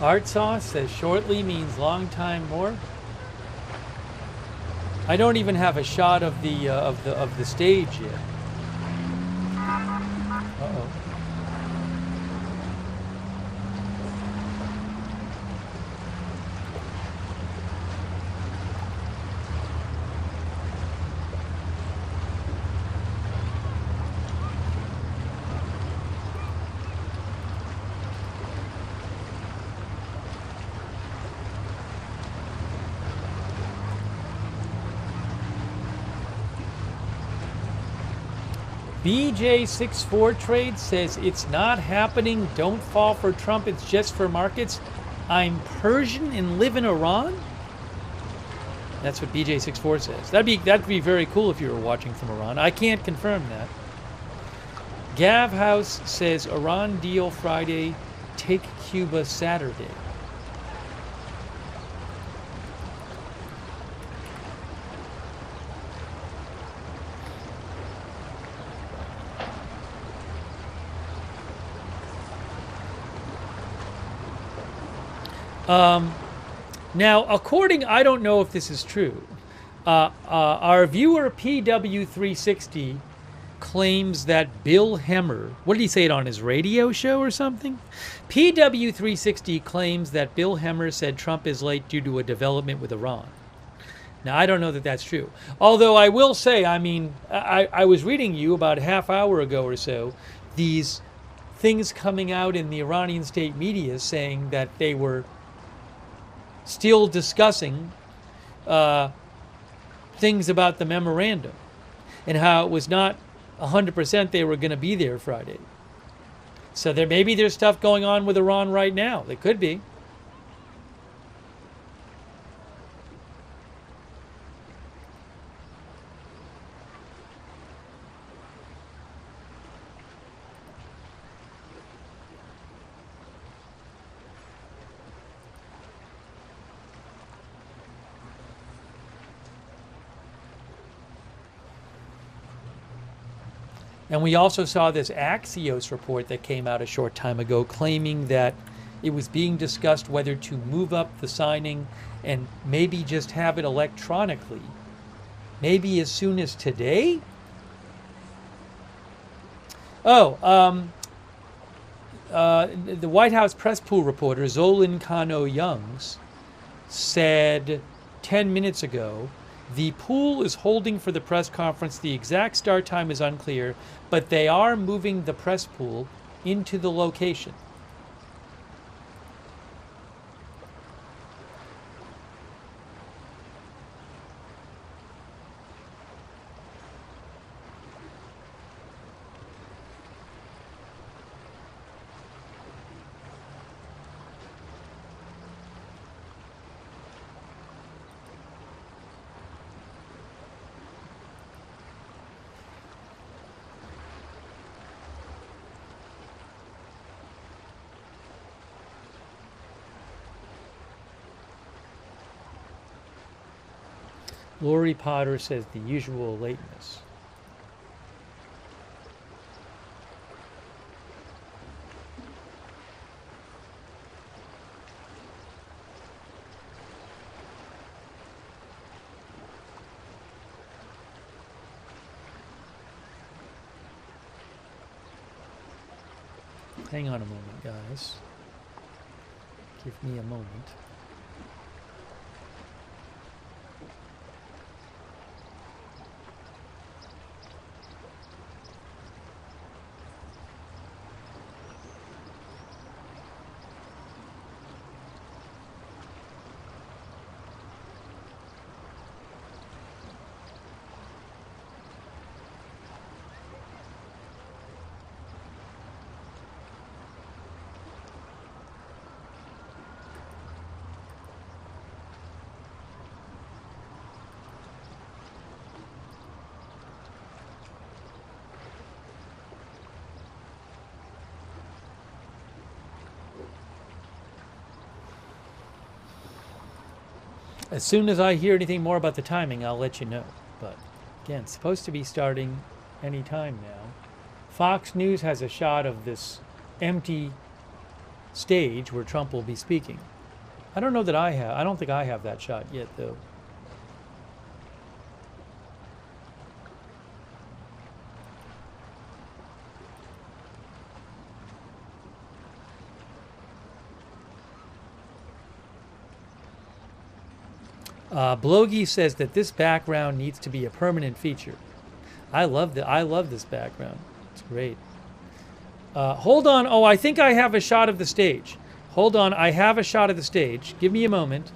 Art Sauce says shortly means long time more. I don't even have a shot of the stage yet. Uh-oh. BJ64 Trade says it's not happening. Don't fall for Trump. It's just for markets. I'm Persian and live in Iran. That's what BJ64 says. That'd be very cool if you were watching from Iran. I can't confirm that. Gav House says Iran deal Friday, take Cuba Saturday. Now, I don't know if this is true. Our viewer PW360 claims that Bill Hemmer, what did he say it on his radio show or something? PW360 claims that Bill Hemmer said Trump is late due to a development with Iran. Now, I don't know that that's true. Although I will say, I mean, I was reading you about a half hour ago or so, these things coming out in the Iranian state media saying that they were still discussing things about the memorandum and how it was not 100% they were going to be there Friday. So maybe there's stuff going on with Iran right now. There could be. And we also saw this Axios report that came out a short time ago claiming that it was being discussed whether to move up the signing and maybe just have it electronically. Maybe as soon as today? The White House press pool reporter Zolin Kano-Youngs said 10 minutes ago, the pool is holding for the press conference. The exact start time is unclear, but they are moving the press pool into the location. Lori Potter says the usual lateness. Hang on a moment, guys. Give me a moment. As soon as I hear anything more about the timing, I'll let you know. But again, it's supposed to be starting any time now. Fox News has a shot of this empty stage where Trump will be speaking. I don't know that I have. I don't think I have that shot yet, though. Blogi says that this background needs to be a permanent feature. I love this background. It's great. Hold on. Oh, I think I have a shot of the stage. Hold on. I have a shot of the stage. Give me a moment.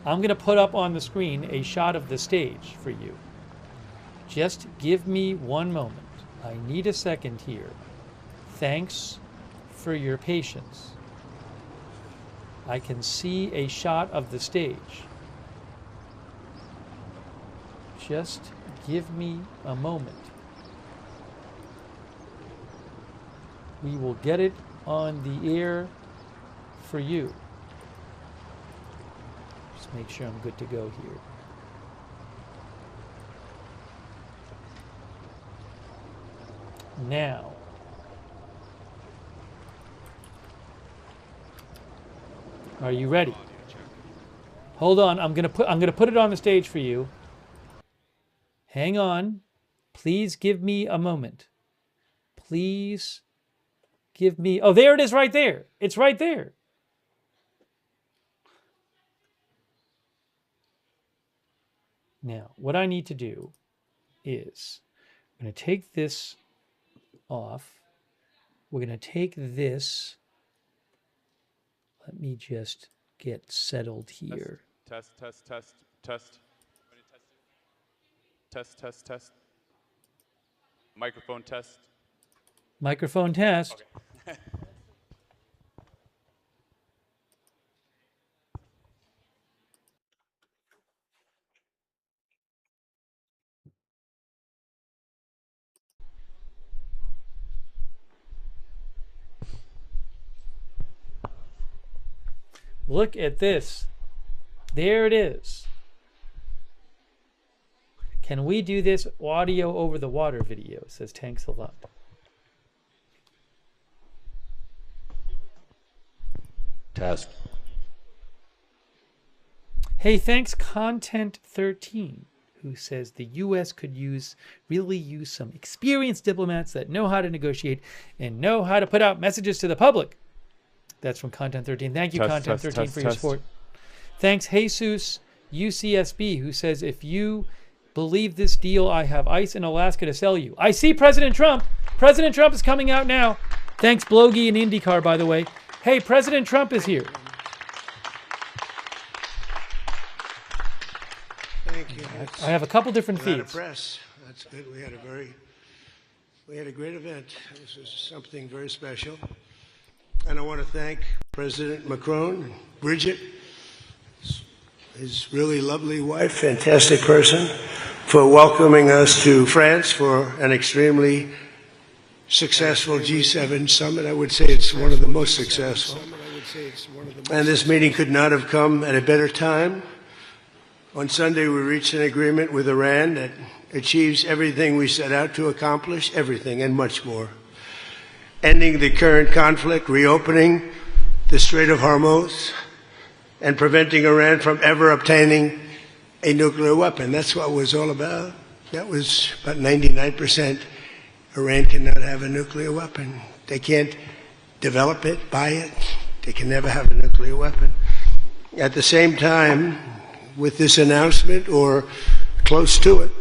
I'm going to put up on the screen a shot of the stage for you. Just give me one moment. I need a second here. Thanks for your patience. I can see a shot of the stage. Just give me a moment. We will get it on the air for you. Just make sure I'm good to go here. Now, are you ready? Hold on, I'm gonna put it on the stage for you. Hang on. Please give me a moment. Please give me... Oh, there it is right there. It's right there. Now, what I need to do is I'm going to take this off. We're going to take this. Let me just get settled here. Test. Test. Microphone test. Microphone test. Okay. Look at this. There it is. Can we do this audio over the water video? Says Tanks a lot. Test. Hey, thanks Content 13, who says the U.S. could really use some experienced diplomats that know how to negotiate and know how to put out messages to the public. That's from Content 13. Thank you, Content 13, for your support. Thanks, Jesus UCSB, who says, if you believe this deal, I have ice in Alaska to sell you. I see President Trump. President Trump is coming out now. Thanks, Blogi and IndyCar, by the way. Hey, President Trump is here. Thank you. I have a couple different A lot of feeds. press. That's good. We had a great event. This was something very special. And I want to thank President Macron and Bridget, his really lovely wife, fantastic person, for welcoming us to France for an extremely successful G7 summit. I would say it's one of the most successful. And this meeting could not have come at a better time. On Sunday, we reached an agreement with Iran that achieves everything we set out to accomplish, everything and much more. Ending the current conflict, reopening the Strait of Hormuz, and preventing Iran from ever obtaining a nuclear weapon. That's what it was all about. That was about 99%. Iran cannot have a nuclear weapon. They can't develop it, buy it. They can never have a nuclear weapon. At the same time, with this announcement, or close to it,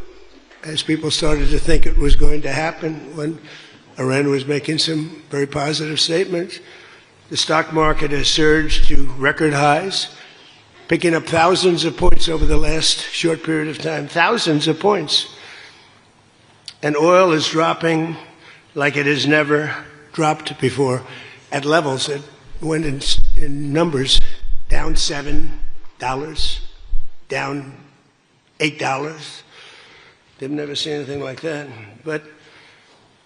as people started to think it was going to happen when Iran was making some very positive statements, the stock market has surged to record highs, picking up thousands of points over the last short period of time, thousands of points. And oil is dropping like it has never dropped before, at levels that went in numbers down $7, down $8. They've never seen anything like that. But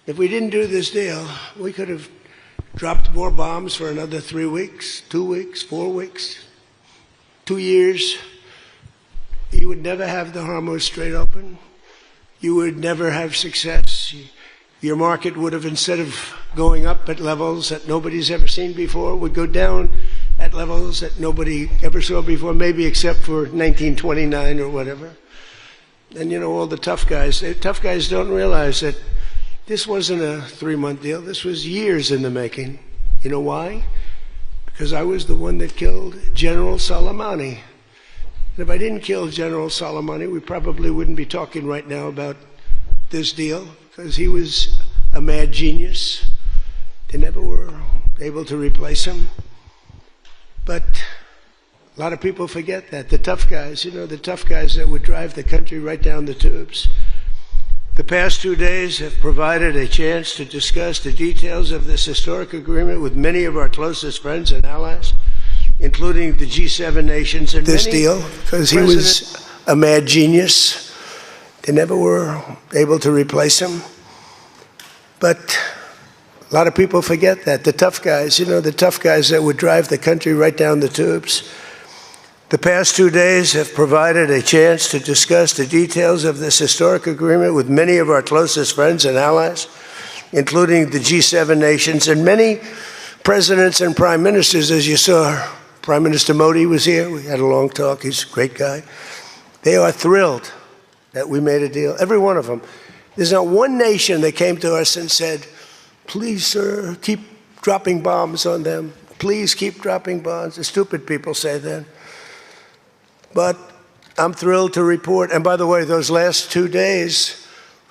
if we didn't do this deal, we could have dropped more bombs for another 3 weeks, 2 weeks, 4 weeks, 2 years. You would never have the Hormuz Strait open. You would never have success. Your market would have, instead of going up at levels that nobody's ever seen before, would go down at levels that nobody ever saw before, maybe except for 1929 or whatever. And you know, all the tough guys don't realize that this wasn't a 3-month deal. This was years in the making. You know why? Because I was the one that killed General Soleimani. And if I didn't kill General Soleimani, we probably wouldn't be talking right now about this deal, because he was a mad genius. They never were able to replace him. But a lot of people forget that. The tough guys, you know, the tough guys that would drive the country right down the tubes. The past 2 days have provided a chance to discuss the details of this historic agreement with many of our closest friends and allies, including the G7 nations. And this deal, because he was a mad genius. They never were able to replace him. But a lot of people forget that. The tough guys, you know, the tough guys that would drive the country right down the tubes. The past 2 days have provided a chance to discuss the details of this historic agreement with many of our closest friends and allies, including the G7 nations and many presidents and prime ministers. As you saw, Prime Minister Modi was here. We had a long talk. He's a great guy. They are thrilled that we made a deal, every one of them. There's not one nation that came to us and said, please, sir, keep dropping bombs on them. Please keep dropping bombs. The stupid people say that. But I'm thrilled to report, and by the way, those last 2 days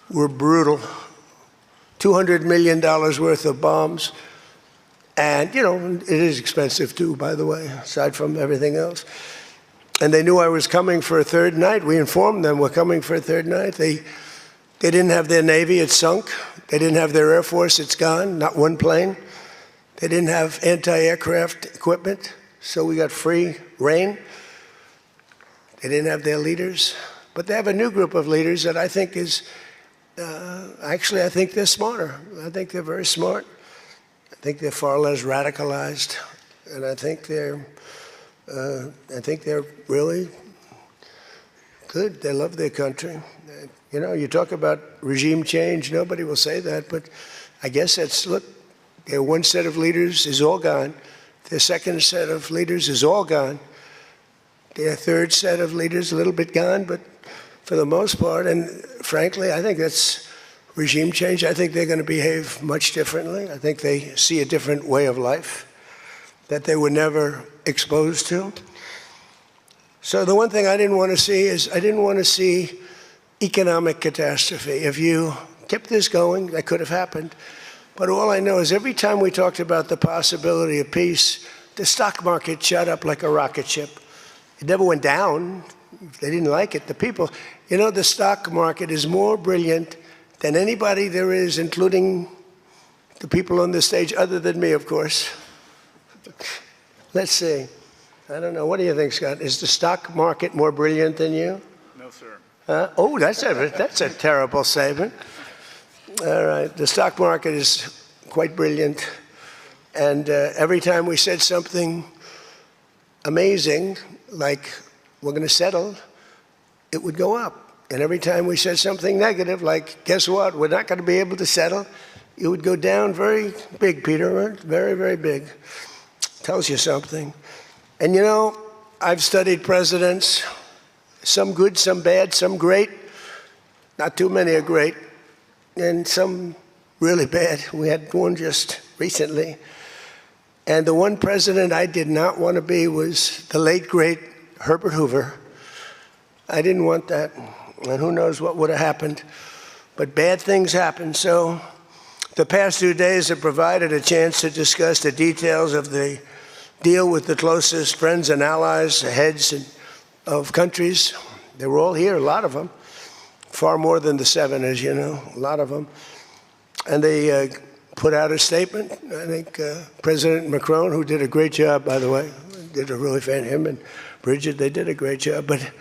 were brutal. $200 million worth of bombs. And, you know, it is expensive too, by the way, aside from everything else. And they knew I was coming for a third night. We informed them we're coming for a third night. They didn't have their Navy, it's sunk. They didn't have their Air Force, it's gone, not one plane. They didn't have anti-aircraft equipment, so we got free reign. They didn't have their leaders. But they have a new group of leaders that I think is, actually, I think they're smarter. I think they're very smart. I think they're far less radicalized. And I think they're really good. They love their country. You know, you talk about regime change, nobody will say that, but I guess that's, look, their one set of leaders is all gone. Their second set of leaders is all gone. Their third set of leaders a little bit gone, but for the most part, and frankly, I think that's regime change. I think they're going to behave much differently. I think they see a different way of life that they were never exposed to. So the one thing I didn't want to see is I didn't want to see economic catastrophe. If you kept this going, that could have happened. But all I know is every time we talked about the possibility of peace, the stock market shot up like a rocket ship. It never went down. They didn't like it. The people, you know, the stock market is more brilliant than anybody there is, including the people on the stage, other than me, of course. Let's see. I don't know. What do you think, Scott? Is the stock market more brilliant than you? No, sir. Oh, that's a terrible statement. All right. The stock market is quite brilliant. And every time we said something amazing, like we're going to settle, it would go up. And every time we said something negative, like, guess what, we're not going to be able to settle, it would go down very big, Peter, right? Very, very big. Tells you something. And you know, I've studied presidents, some good, some bad, some great. Not too many are great. And some really bad. We had one just recently. And the one president I did not want to be was the late, great Herbert Hoover. I didn't want that. And who knows what would have happened. But bad things happen. So the past 2 days have provided a chance to discuss the details of the deal with the closest friends and allies, heads of countries. They were all here, a lot of them. Far more than the 7, as you know, a lot of them. And they put out a statement. I think President Macron, who did a great job, by the way, did a really fan, him and Bridget, they did a great job. But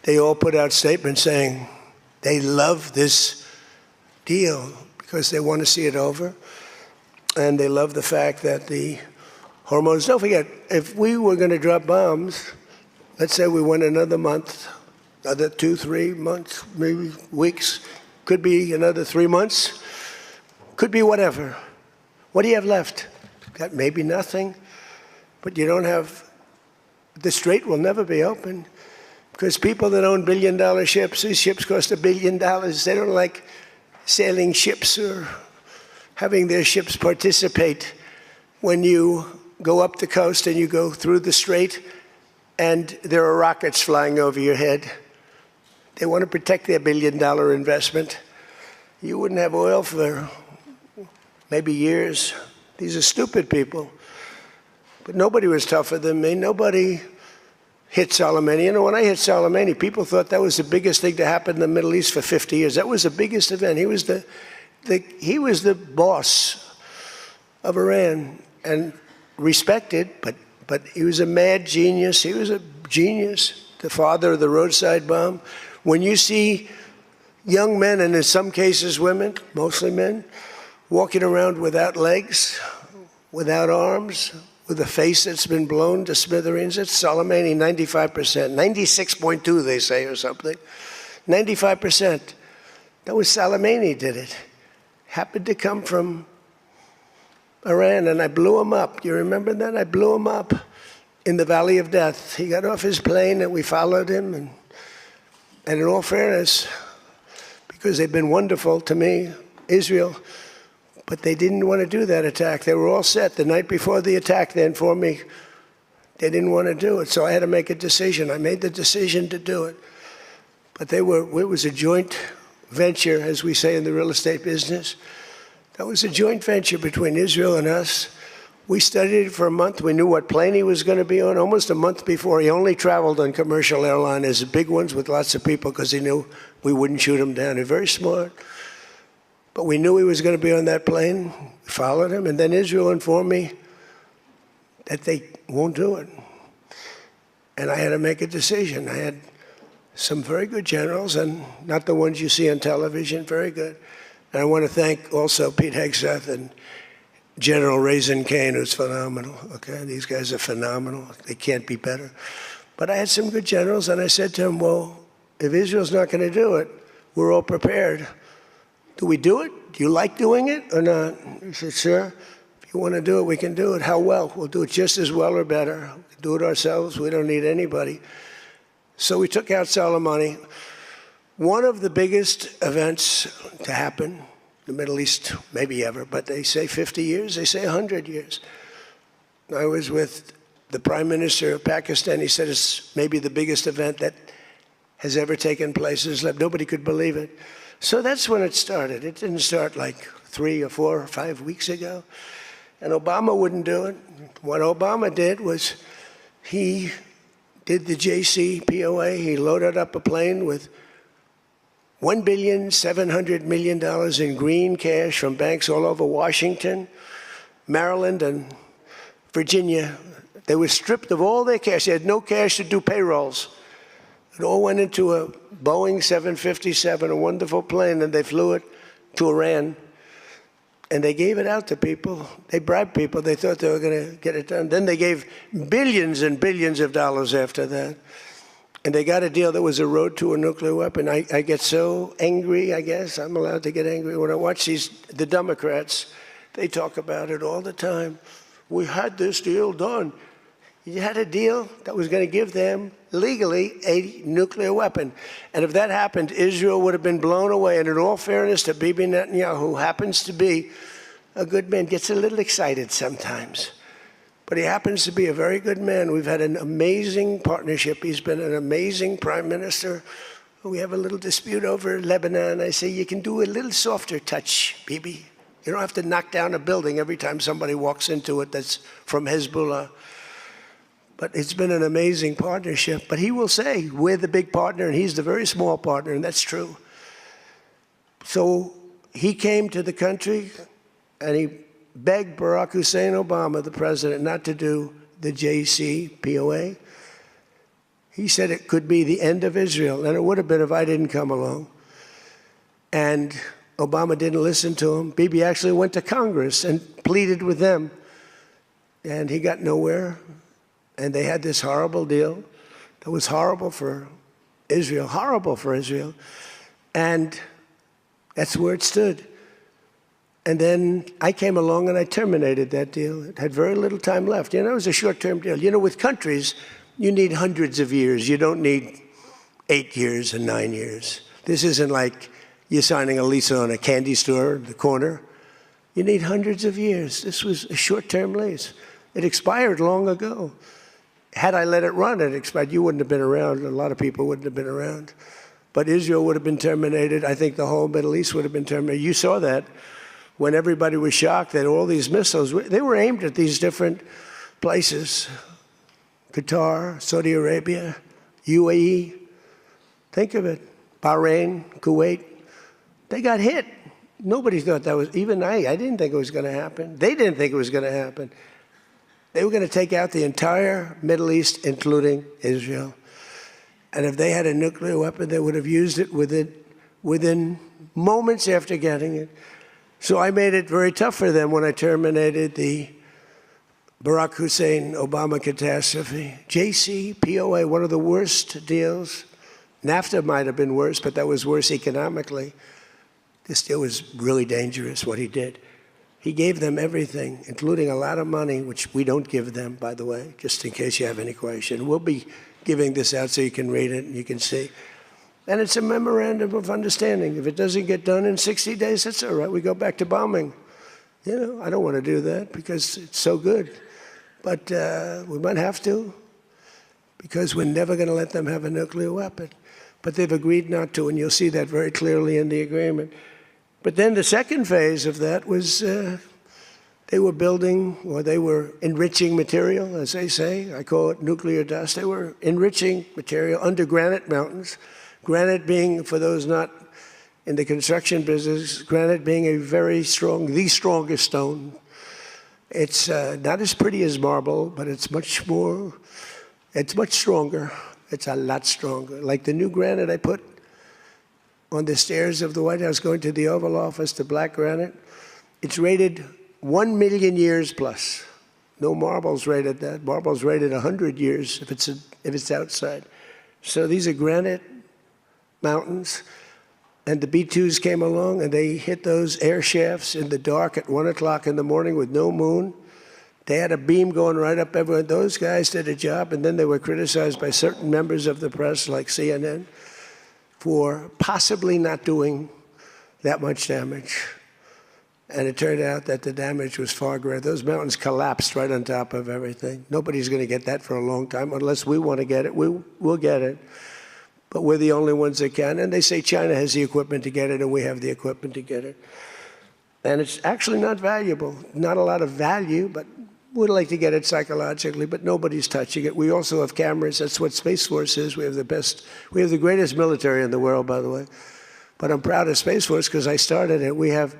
they all put out statements saying they love this deal because they want to see it over. And they love the fact that the hormones, don't forget, if we were going to drop bombs, let's say we went another month, another 2-3 months, maybe weeks, could be another 3 months, could be whatever. What do you have left? Got maybe nothing, but you don't have, the strait will never be open because people that own billion-dollar ships, these ships cost $1 billion. They don't like sailing ships or having their ships participate when you go up the coast and you go through the strait and there are rockets flying over your head. They want to protect their $1 billion investment. You wouldn't have oil for maybe years. These are stupid people. But nobody was tougher than me. Nobody hit Soleimani. You know, when I hit Soleimani, people thought that was the biggest thing to happen in the Middle East for 50 years. That was the biggest event. He was the boss of Iran and respected, but he was a mad genius. He was a genius, the father of the roadside bomb. When you see young men, and in some cases women, mostly men, walking around without legs, without arms, with a face that's been blown to smithereens, it's Soleimani, 95%, 96.2 they say or something, 95%. That was Soleimani did it. Happened to come from Iran, and I blew him up. You remember that? I blew him up in the Valley of Death. He got off his plane and we followed him, and in all fairness, because they've been wonderful to me, Israel, but they didn't want to do that attack. They were all set the night before the attack. They informed me they didn't want to do it, so I had to make a decision. I made the decision to do it. But it was a joint venture, as we say in the real estate business. That was a joint venture between Israel and us. We studied it for a month. We knew what plane he was going to be on almost a month before. He only traveled on commercial airliners, big ones with lots of people, because he knew we wouldn't shoot him down. He's very smart. But we knew he was going to be on that plane. We followed him. And then Israel informed me that they won't do it. And I had to make a decision. I had some very good generals, and not the ones you see on television, very good. And I want to thank also Pete Hegseth and General Raisin Kane, who's phenomenal. Okay, these guys are phenomenal. They can't be better. But I had some good generals, and I said to him, well, if Israel's not going to do it, we're all prepared. Do we do it? Do you like doing it or not? He said, sure, if you want to do it, we can do it. How well? We'll do it just as well or better. We can do it ourselves. We don't need anybody. So we took out Soleimani. One of the biggest events to happen in the Middle East, maybe ever, but they say 50 years, they say 100 years. I was with the Prime Minister of Pakistan. He said it's maybe the biggest event that has ever taken place. Nobody could believe it. So that's when it started. It didn't start like 3 or 4 or 5 weeks ago. And Obama wouldn't do it. What Obama did was he did the JCPOA. He loaded up a plane with $1.7 billion in green cash from banks all over Washington, Maryland, and Virginia. They were stripped of all their cash. They had no cash to do payrolls. It all went into a Boeing 757, a wonderful plane, and they flew it to Iran. And they gave it out to people. They bribed people. They thought they were going to get it done. Then they gave billions and billions of dollars after that. And they got a deal that was a road to a nuclear weapon. I get so angry, I guess. I'm allowed to get angry. When I watch the Democrats, they talk about it all the time. We had this deal done. You had a deal that was going to give them, legally, a nuclear weapon. And if that happened, Israel would have been blown away. And in all fairness to Bibi Netanyahu, who happens to be a good man, gets a little excited sometimes. But he happens to be a very good man. We've had an amazing partnership. He's been an amazing prime minister. We have a little dispute over Lebanon. I say, you can do a little softer touch, Bibi. You don't have to knock down a building every time somebody walks into it that's from Hezbollah. But it's been an amazing partnership. But he will say, we're the big partner, and he's the very small partner, and that's true. So he came to the country, and he begged Barack Hussein Obama, the president, not to do the JCPOA. He said it could be the end of Israel, and it would have been if I didn't come along. And Obama didn't listen to him. Bibi actually went to Congress and pleaded with them, and he got nowhere. And they had this horrible deal that was horrible for Israel, and that's where it stood. And then I came along and I terminated that deal. It had very little time left. You know, it was a short-term deal. You know, with countries, you need hundreds of years. You don't need 8 years and 9 years. This isn't like you're signing a lease on a candy store in the corner. You need hundreds of years. This was a short-term lease. It expired long ago. Had I let it run, it expired. You wouldn't have been around. A lot of people wouldn't have been around. But Israel would have been terminated. I think the whole Middle East would have been terminated. You saw that when everybody was shocked that all these missiles, they were aimed at these different places. Qatar, Saudi Arabia, UAE. Think of it. Bahrain, Kuwait. They got hit. Nobody thought that was, even I didn't think it was going to happen. They didn't think it was going to happen. They were going to take out the entire Middle East, including Israel. And if they had a nuclear weapon, they would have used it within moments after getting it. So I made it very tough for them when I terminated the Barack Hussein Obama catastrophe. JCPOA, one of the worst deals. NAFTA might have been worse, but that was worse economically. This deal was really dangerous, what he did. He gave them everything, including a lot of money, which we don't give them, by the way, just in case you have any question. We'll be giving this out so you can read it and you can see. And it's a memorandum of understanding. If it doesn't get done in 60 days, that's all right. We go back to bombing. You know, I don't want to do that because it's so good. But we might have to because we're never going to let them have a nuclear weapon. But they've agreed not to, and you'll see that very clearly in the agreement. But then the second phase of that was they were building, or they were enriching material, as they say. I call it nuclear dust. They were enriching material under granite mountains. Granite being, for those not in the construction business, granite being a very strong, the strongest stone. It's not as pretty as marble, but it's much stronger. It's a lot stronger. Like the new granite I put on the stairs of the White House going to the Oval Office, the black granite, it's rated 1 million years plus. No marble's rated that. Marble's rated 100 years if it's outside. So these are granite mountains, and the B-2s came along and they hit those air shafts in the dark at 1 o'clock in the morning with no moon. They had a beam going right up everywhere. Those guys did a job, and then they were criticized by certain members of the press, like CNN, for possibly not doing that much damage. And it turned out that the damage was far greater. Those mountains collapsed right on top of everything. Nobody's going to get that for a long time. Unless we want to get it, we'll get it. But we're the only ones that can. And they say China has the equipment to get it, and we have the equipment to get it. And it's actually not valuable. Not a lot of value, but we'd like to get it psychologically, but nobody's touching it. We also have cameras. That's what Space Force is. We have the greatest military in the world, by the way. But I'm proud of Space Force because I started it. We have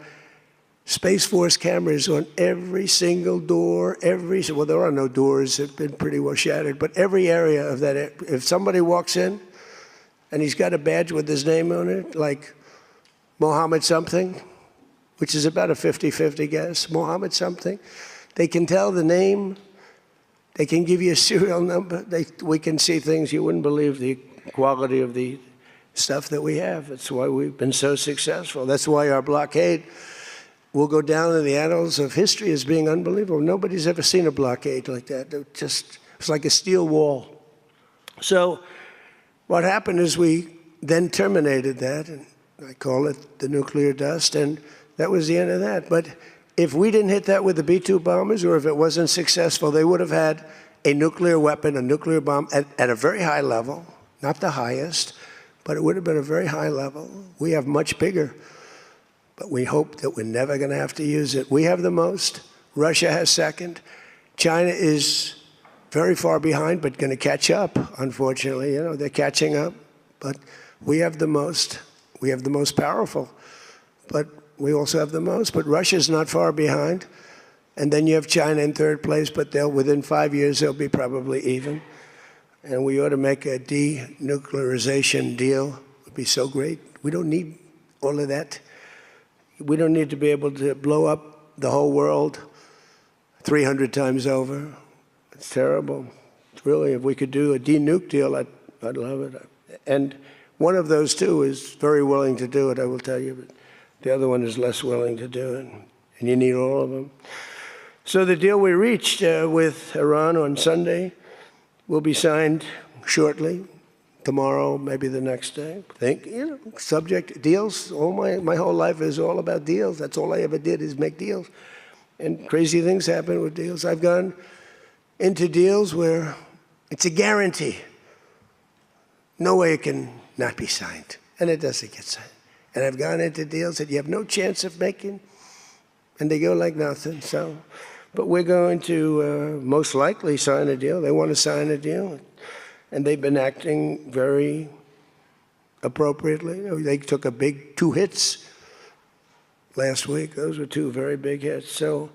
Space Force cameras on every single door, well, there are no doors. They've been pretty well shattered, but every area of that. If somebody walks in and he's got a badge with his name on it, like Mohammed something, which is about a 50-50 guess, Mohammed something, they can tell the name. They can give you a serial number. We can see things you wouldn't believe, the quality of the stuff that we have. That's why we've been so successful. That's why our blockade will go down in the annals of history as being unbelievable. Nobody's ever seen a blockade like that. It's like a steel wall. So what happened is we then terminated that, and I call it the nuclear dust, and that was the end of that. But if we didn't hit that with the B-2 bombers, or if it wasn't successful, they would have had a nuclear weapon, a nuclear bomb at a very high level, not the highest, but it would have been a very high level. We have much bigger, but we hope that we're never going to have to use it. We have the most. Russia has second. China is very far behind, but going to catch up, unfortunately. You know, they're catching up, but we have the most. We have the most powerful, but we also have the most. But Russia's not far behind. And then you have China in third place, but within 5 years, they'll be probably even. And we ought to make a denuclearization deal. It would be so great. We don't need all of that. We don't need to be able to blow up the whole world 300 times over. It's terrible. It's really, if we could do a denuke deal, I'd love it. And one of those two is very willing to do it, I will tell you. But the other one is less willing to do it. And you need all of them. So the deal we reached with Iran on Sunday will be signed shortly, tomorrow, maybe the next day. Subject deals. My whole life is all about deals. That's all I ever did is make deals. And crazy things happen with deals. I've gone into deals where it's a guarantee. No way it can not be signed. And it doesn't get signed. And I've gone into deals that you have no chance of making, and they go like nothing. So, but we're going to most likely sign a deal. They want to sign a deal, and they've been acting very appropriately. They took a big 2 hits last week. Those were 2 very big hits. So,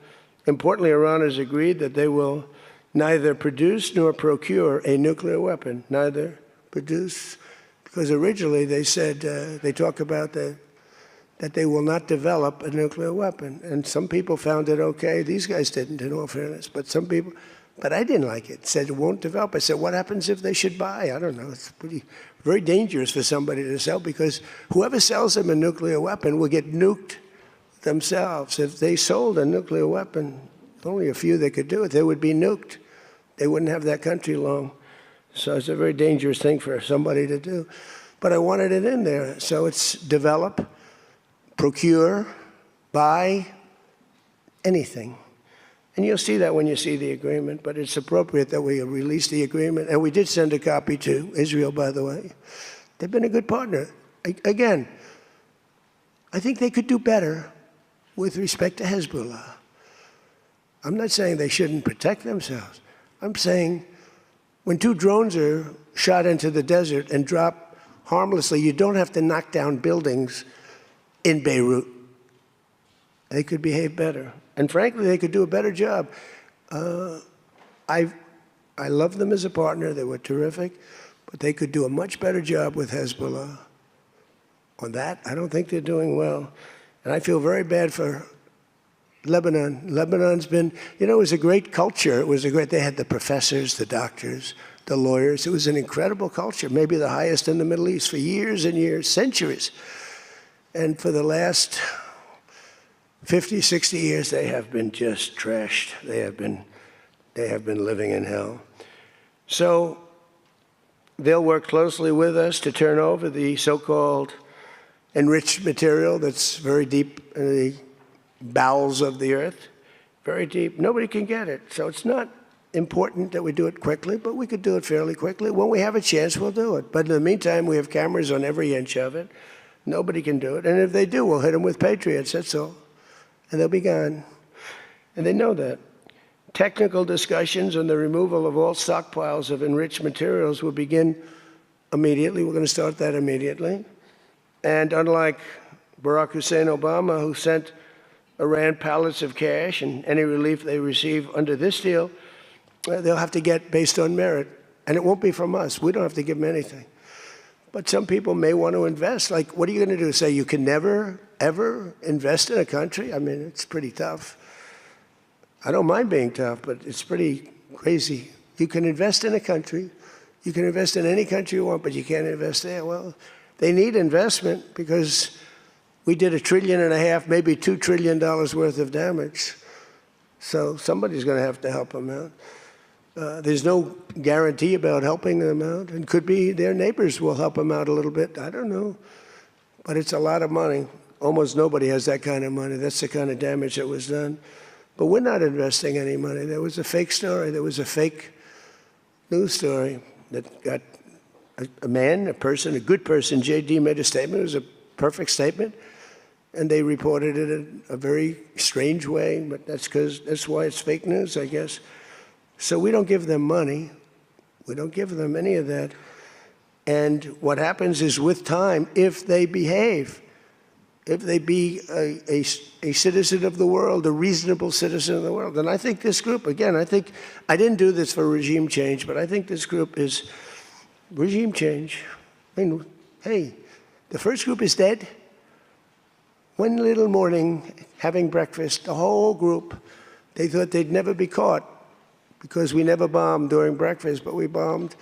importantly, Iran has agreed that they will neither produce nor procure a nuclear weapon. Neither produce, because originally they said they talk about that they will not develop a nuclear weapon. And some people found it okay. These guys didn't, in all fairness. But some people, but I didn't like it. Said it won't develop. I said, what happens if they should buy? I don't know. It's very dangerous for somebody to sell, because whoever sells them a nuclear weapon will get nuked themselves. If they sold a nuclear weapon, only a few that could do it, they would be nuked. They wouldn't have that country long. So it's a very dangerous thing for somebody to do. But I wanted it in there. So it's develop, procure, buy, anything. And you'll see that when you see the agreement, but it's appropriate that we release the agreement. And we did send a copy to Israel, by the way. They've been a good partner. Again, I think they could do better with respect to Hezbollah. I'm not saying they shouldn't protect themselves. I'm saying when 2 drones are shot into the desert and drop harmlessly, you don't have to knock down buildings in Beirut. They could behave better. And frankly, they could do a better job. I love them as a partner. They were terrific. But they could do a much better job with Hezbollah. On that, I don't think they're doing well. And I feel very bad for Lebanon. Lebanon's been, it was a great culture. They had the professors, the doctors, the lawyers. It was an incredible culture, maybe the highest in the Middle East for years and years, centuries. And for the last 50, 60 years, they have been just trashed. They have been living in hell. So they'll work closely with us to turn over the so-called enriched material that's very deep in the bowels of the earth, very deep. Nobody can get it. So it's not important that we do it quickly, but we could do it fairly quickly. When we have a chance, we'll do it. But in the meantime, we have cameras on every inch of it. Nobody can do it. And if they do, we'll hit them with Patriots, that's all. And they'll be gone. And they know that. Technical discussions on the removal of all stockpiles of enriched materials will begin immediately. We're going to start that immediately. And unlike Barack Hussein Obama, who sent Iran pallets of cash and any relief they receive under this deal, they'll have to get based on merit. And it won't be from us. We don't have to give them anything. But some people may want to invest. Like, what are you going to do? Say you can never, ever invest in a country? I mean, it's pretty tough. I don't mind being tough, but it's pretty crazy. You can invest in a country. You can invest in any country you want, but you can't invest there. Well, they need investment because we did $1.5 trillion, maybe $2 trillion worth of damage. So somebody's going to have to help them out. There's no guarantee about helping them out. And could be their neighbors will help them out a little bit. I don't know. But it's a lot of money. almost nobody has that kind of money. That's the kind of damage that was done. But we're not investing any money. There was a fake story. There was a fake news story that got a man, a person, a good person. J.D. made a statement. It was a perfect statement. And they reported it in a very strange way, but that's why it's fake news, I guess. So we don't give them money. We don't give them any of that. And what happens is with time, if they behave, if they be a citizen of the world, a reasonable citizen of the world. And I think this group, again, I didn't do this for regime change, but I think this group is regime change. I mean, hey, the first group is dead. One little morning, having breakfast, the whole group, they thought they'd never be caught because we never bombed during breakfast, but we bombed.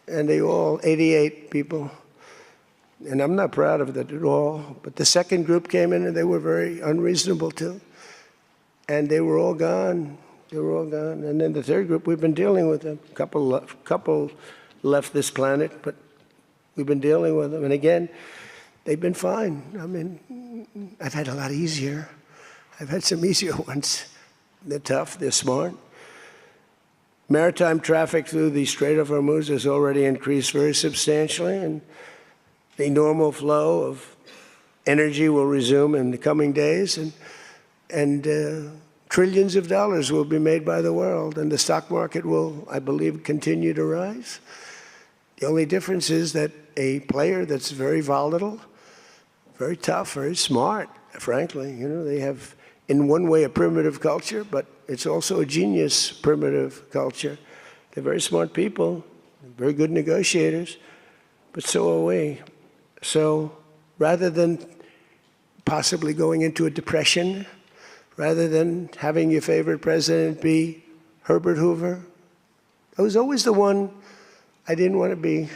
And they all, 88 people. And I'm not proud of that at all. But the second group came in and they were very unreasonable too. And they were all gone. They were all gone. And then the third group, we've been dealing with them. A couple left this planet, but we've been dealing with them. And again, they've been fine. I mean, I've had a lot easier. I've had some easier ones. They're tough, they're smart. Maritime traffic through the Strait of Hormuz has already increased very substantially, and the normal flow of energy will resume in the coming days, and trillions of dollars will be made by the world, and the stock market will, I believe, continue to rise. The only difference is that a player that's very volatile, very tough, very smart, frankly, they have, in one way, a primitive culture, but it's also a genius primitive culture. They're very smart people, very good negotiators, but so are we. So rather than possibly going into a depression, rather than having your favorite president be Herbert Hoover, I was always the one I didn't want to be.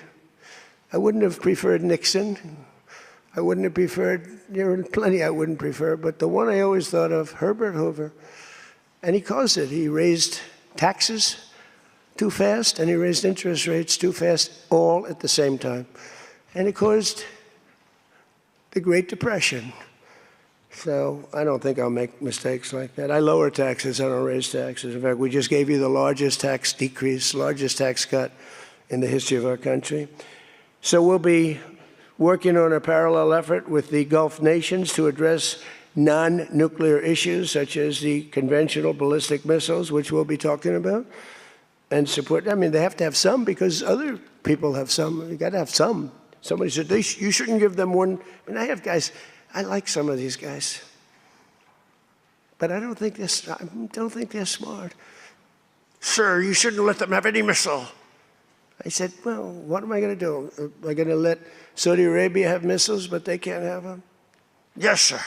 I wouldn't have preferred Nixon. I wouldn't have preferred, there are plenty I wouldn't prefer, but the one I always thought of, Herbert Hoover, and he caused it. He raised taxes too fast, and he raised interest rates too fast, all at the same time. And it caused the Great Depression. So I don't think I'll make mistakes like that. I lower taxes, I don't raise taxes. In fact, we just gave you the largest tax decrease, largest tax cut in the history of our country. So we'll be working on a parallel effort with the Gulf nations to address non-nuclear issues such as the conventional ballistic missiles, which we'll be talking about, and support. I mean, they have to have some because other people have some. You got to have some. Somebody said, you shouldn't give them one. I mean, I have guys, I like some of these guys, but I don't think they're smart. Sir, you shouldn't let them have any missile. I said, well, what am I going to do? Am I going to let Saudi Arabia have missiles, but they can't have them? Yes, sir.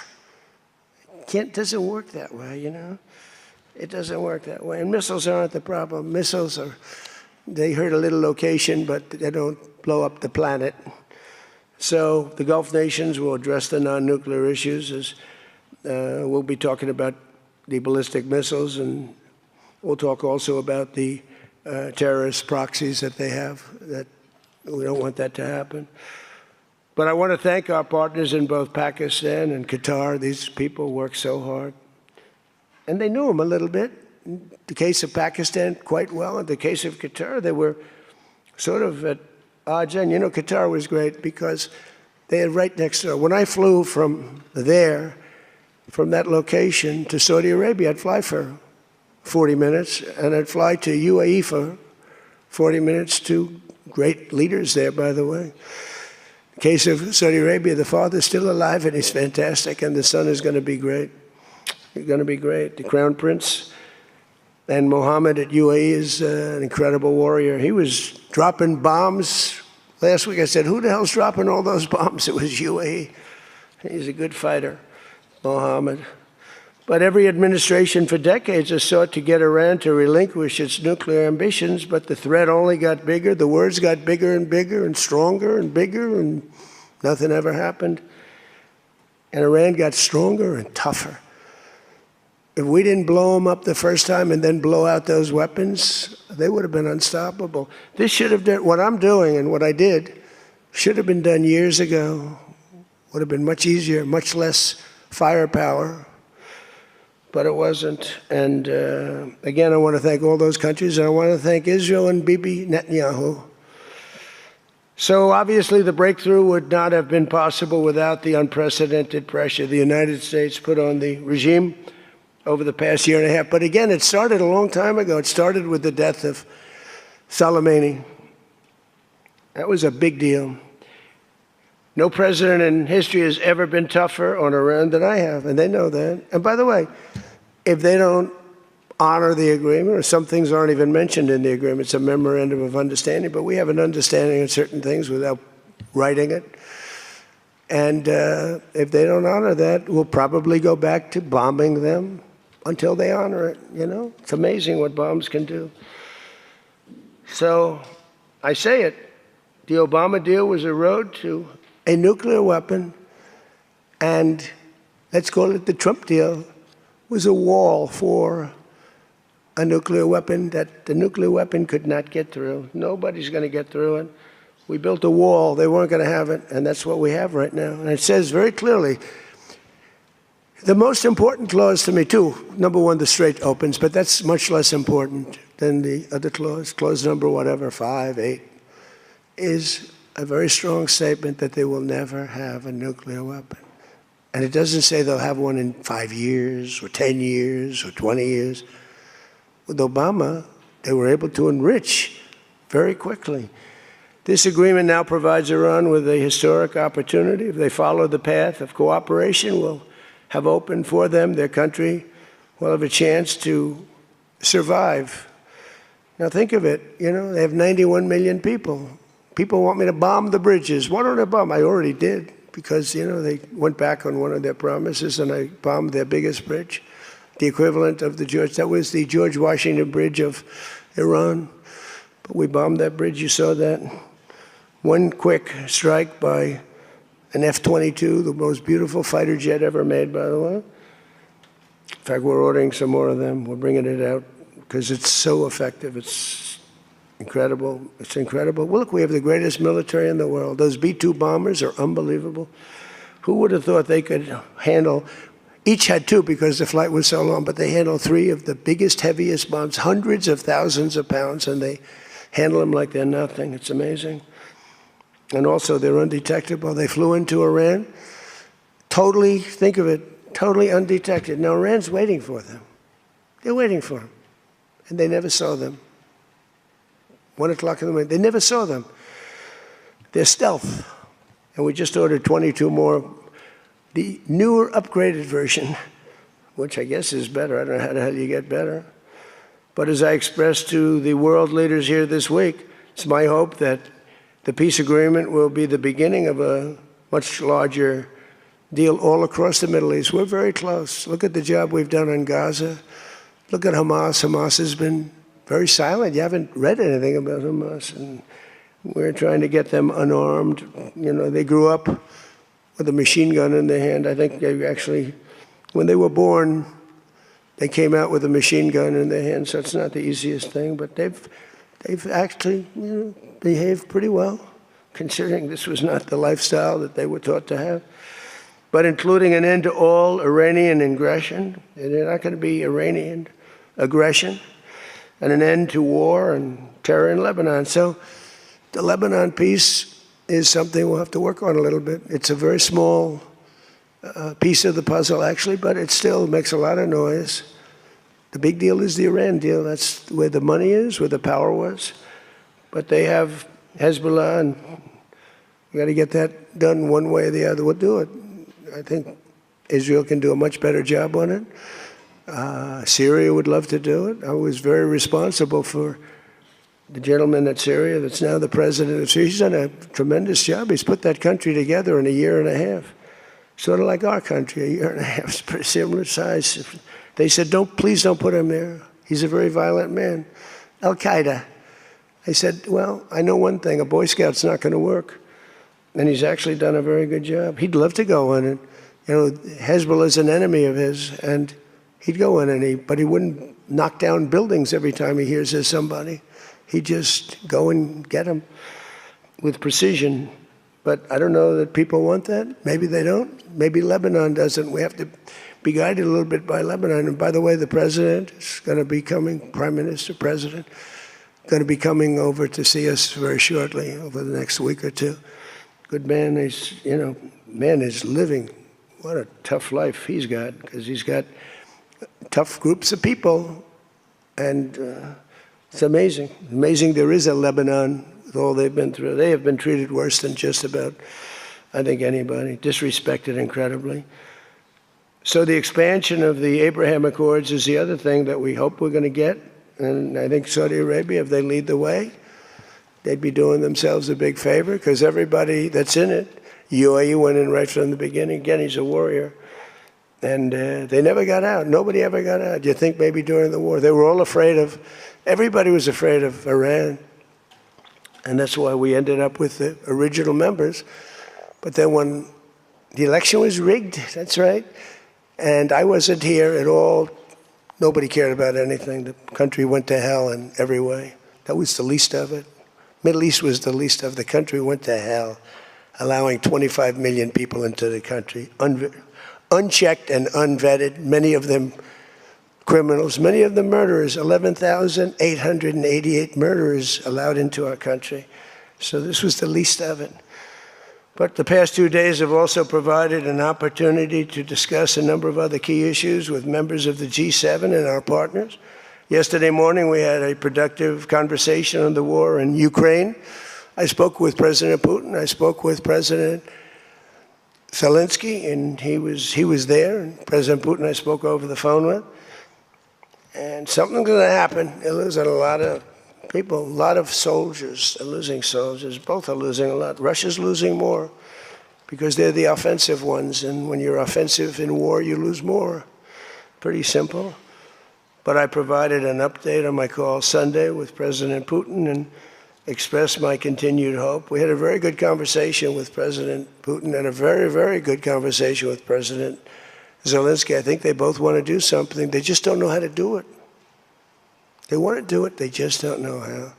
Doesn't work that way, It doesn't work that way. And missiles aren't the problem. Missiles they hurt a little location, but they don't blow up the planet. So the Gulf nations will address the non-nuclear issues. As we'll be talking about the ballistic missiles, and we'll talk also about the terrorist proxies that they have. That we don't want that to happen. But I want to thank our partners in both Pakistan and Qatar. These people work so hard. And they knew them a little bit. In the case of Pakistan, quite well. In the case of Qatar, they were sort of at odds. And Qatar was great because they had right next door. When I flew from there, from that location to Saudi Arabia, I'd fly for 40 minutes, and I'd fly to UAE for 40 minutes, to great leaders there, by the way. In the case of Saudi Arabia, the father's still alive, and he's fantastic, and the son is going to be great. He's going to be great. The Crown Prince and Mohammed at UAE is an incredible warrior. He was dropping bombs. Last week I said, who the hell's dropping all those bombs? It was UAE. He's a good fighter, Mohammed. But every administration for decades has sought to get Iran to relinquish its nuclear ambitions, but the threat only got bigger. The words got bigger and bigger and stronger and bigger, and nothing ever happened. And Iran got stronger and tougher. If we didn't blow them up the first time and then blow out those weapons, they would have been unstoppable. This should have done, what I'm doing and what I did should have been done years ago. Would have been much easier, much less firepower, but it wasn't. And again, I want to thank all those countries, and I want to thank Israel and Bibi Netanyahu. So obviously the breakthrough would not have been possible without the unprecedented pressure the United States put on the regime over the past year and a half. But again, it started a long time ago. It started with the death of Soleimani. That was a big deal. No president in history has ever been tougher on Iran than I have, and they know that. And by the way, if they don't honor the agreement, or some things aren't even mentioned in the agreement, it's a memorandum of understanding, but we have an understanding of certain things without writing it. And if they don't honor that, we'll probably go back to bombing them until they honor it, you know? It's amazing what bombs can do. So I say it, the Obama deal was a road to a nuclear weapon, and let's call it the Trump deal, was a wall for a nuclear weapon that the nuclear weapon could not get through. Nobody's going to get through it. We built a wall. They weren't going to have it, and that's what we have right now. And it says very clearly, the most important clause to me, too, number one, the Strait opens, but that's much less important than the other clause. Clause number whatever, 5, 8, is a very strong statement that they will never have a nuclear weapon. And it doesn't say they'll have one in 5 years or 10 years or 20 years. With Obama, they were able to enrich very quickly. This agreement now provides Iran with a historic opportunity. If they follow the path of cooperation, will have opened for them, their country will have a chance to survive. Now think of it, you know, they have 91 million people. People want me to bomb the bridges. Why don't I bomb? I already did, because, you know, they went back on one of their promises, and I bombed their biggest bridge. The equivalent of that was the George Washington Bridge of Iran. But we bombed that bridge, you saw that. One quick strike by an F-22, the most beautiful fighter jet ever made, by the way. In fact, we're ordering some more of them. We're bringing it out because it's so effective. It's incredible. It's incredible. Well, look, we have the greatest military in the world. Those B-2 bombers are unbelievable. Who would have thought they could handle... Each had 2 because the flight was so long, but they handle 3 of the biggest, heaviest bombs, hundreds of thousands of pounds, and they handle them like they're nothing. It's amazing. And also, they're undetectable. They flew into Iran, totally, think of it, totally undetected. Now, Iran's waiting for them. They're waiting for them. And they never saw them. 1 o'clock in the morning, they never saw them. They're stealth. And we just ordered 22 more. The newer, upgraded version, which I guess is better. I don't know how the hell you get better. But as I expressed to the world leaders here this week, it's my hope that the peace agreement will be the beginning of a much larger deal all across the Middle East. We're very close. Look at the job we've done on Gaza. Look at Hamas. Hamas has been very silent. You haven't read anything about Hamas. And we're trying to get them unarmed. You know, they grew up with a machine gun in their hand. I think they actually, when they were born, they came out with a machine gun in their hand, so it's not the easiest thing, but they've actually, you know, behaved pretty well, considering this was not the lifestyle that they were taught to have. But including an end to all Iranian aggression, and they're not going to be Iranian aggression, and an end to war and terror in Lebanon. So the Lebanon peace is something we'll have to work on a little bit. It's a very small piece of the puzzle, actually, but it still makes a lot of noise. The big deal is the Iran deal. That's where the money is, where the power was. But they have Hezbollah, and we got to get that done one way or the other. We'll do it. I think Israel can do a much better job on it. Syria would love to do it. I was very responsible for the gentleman at Syria that's now the president of Syria. He's done a tremendous job. He's put that country together in a year and a half. Sort of like our country, a year and a half. It's pretty similar size. They said, please don't put him there. He's a very violent man. Al-Qaeda. I said, well, I know one thing, a Boy Scout's not going to work. And he's actually done a very good job. He'd love to go in it. You know, Hezbollah's an enemy of his, and he'd go in, but he wouldn't knock down buildings every time he hears there's somebody. He'd just go and get them with precision. But I don't know that people want that. Maybe they don't. Maybe Lebanon doesn't. We have to be guided a little bit by Lebanon. And by the way, the president is going to be coming, Prime Minister, President, going to be coming over to see us very shortly, over the next week or two. Good man. He's, man is living. What a tough life he's got, because he's got tough groups of people. And it's amazing. Amazing there is a Lebanon with all they've been through. They have been treated worse than just about, I think, anybody. Disrespected incredibly. So the expansion of the Abraham Accords is the other thing that we hope we're going to get. And I think Saudi Arabia, if they lead the way, they'd be doing themselves a big favor, because everybody that's in it, UAE went in right from the beginning. Again, he's a warrior. And they never got out. Nobody ever got out. You think maybe during the war. They were all afraid of, everybody was afraid of Iran. And that's why we ended up with the original members. But then when the election was rigged, that's right, and I wasn't here at all, nobody cared about anything. The country went to hell in every way. That was the least of it. Middle East was the least of the country went to hell, allowing 25 million people into the country, unchecked and unvetted, many of them criminals, many of them murderers, 11,888 murderers allowed into our country. So this was the least of it. But the past 2 days have also provided an opportunity to discuss a number of other key issues with members of the G7 and our partners. Yesterday morning, we had a productive conversation on the war in Ukraine. I spoke with President Putin. I spoke with President Zelensky, and he was there. And President Putin I spoke over the phone with. And something's going to happen. They're losing a lot of people, a lot of soldiers are losing soldiers. Both are losing a lot. Russia's losing more because they're the offensive ones. And when you're offensive in war, you lose more. Pretty simple. But I provided an update on my call Sunday with President Putin and expressed my continued hope. We had a very good conversation with President Putin and a very, very good conversation with President Zelensky. I think they both want to do something. They just don't know how to do it. They want to do it. They just don't know how.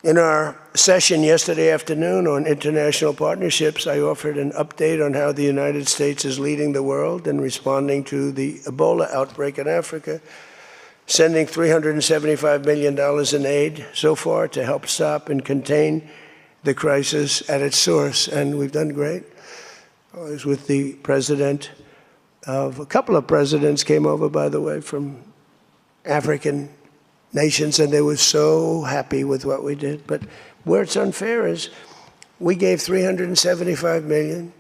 In our session yesterday afternoon on international partnerships, I offered an update on how the United States is leading the world in responding to the Ebola outbreak in Africa, sending $375 million in aid so far to help stop and contain the crisis at its source. And we've done great. I was with the president of a couple of presidents came over, by the way, from African nations, and they were so happy with what we did. But where it's unfair is we gave $375 million.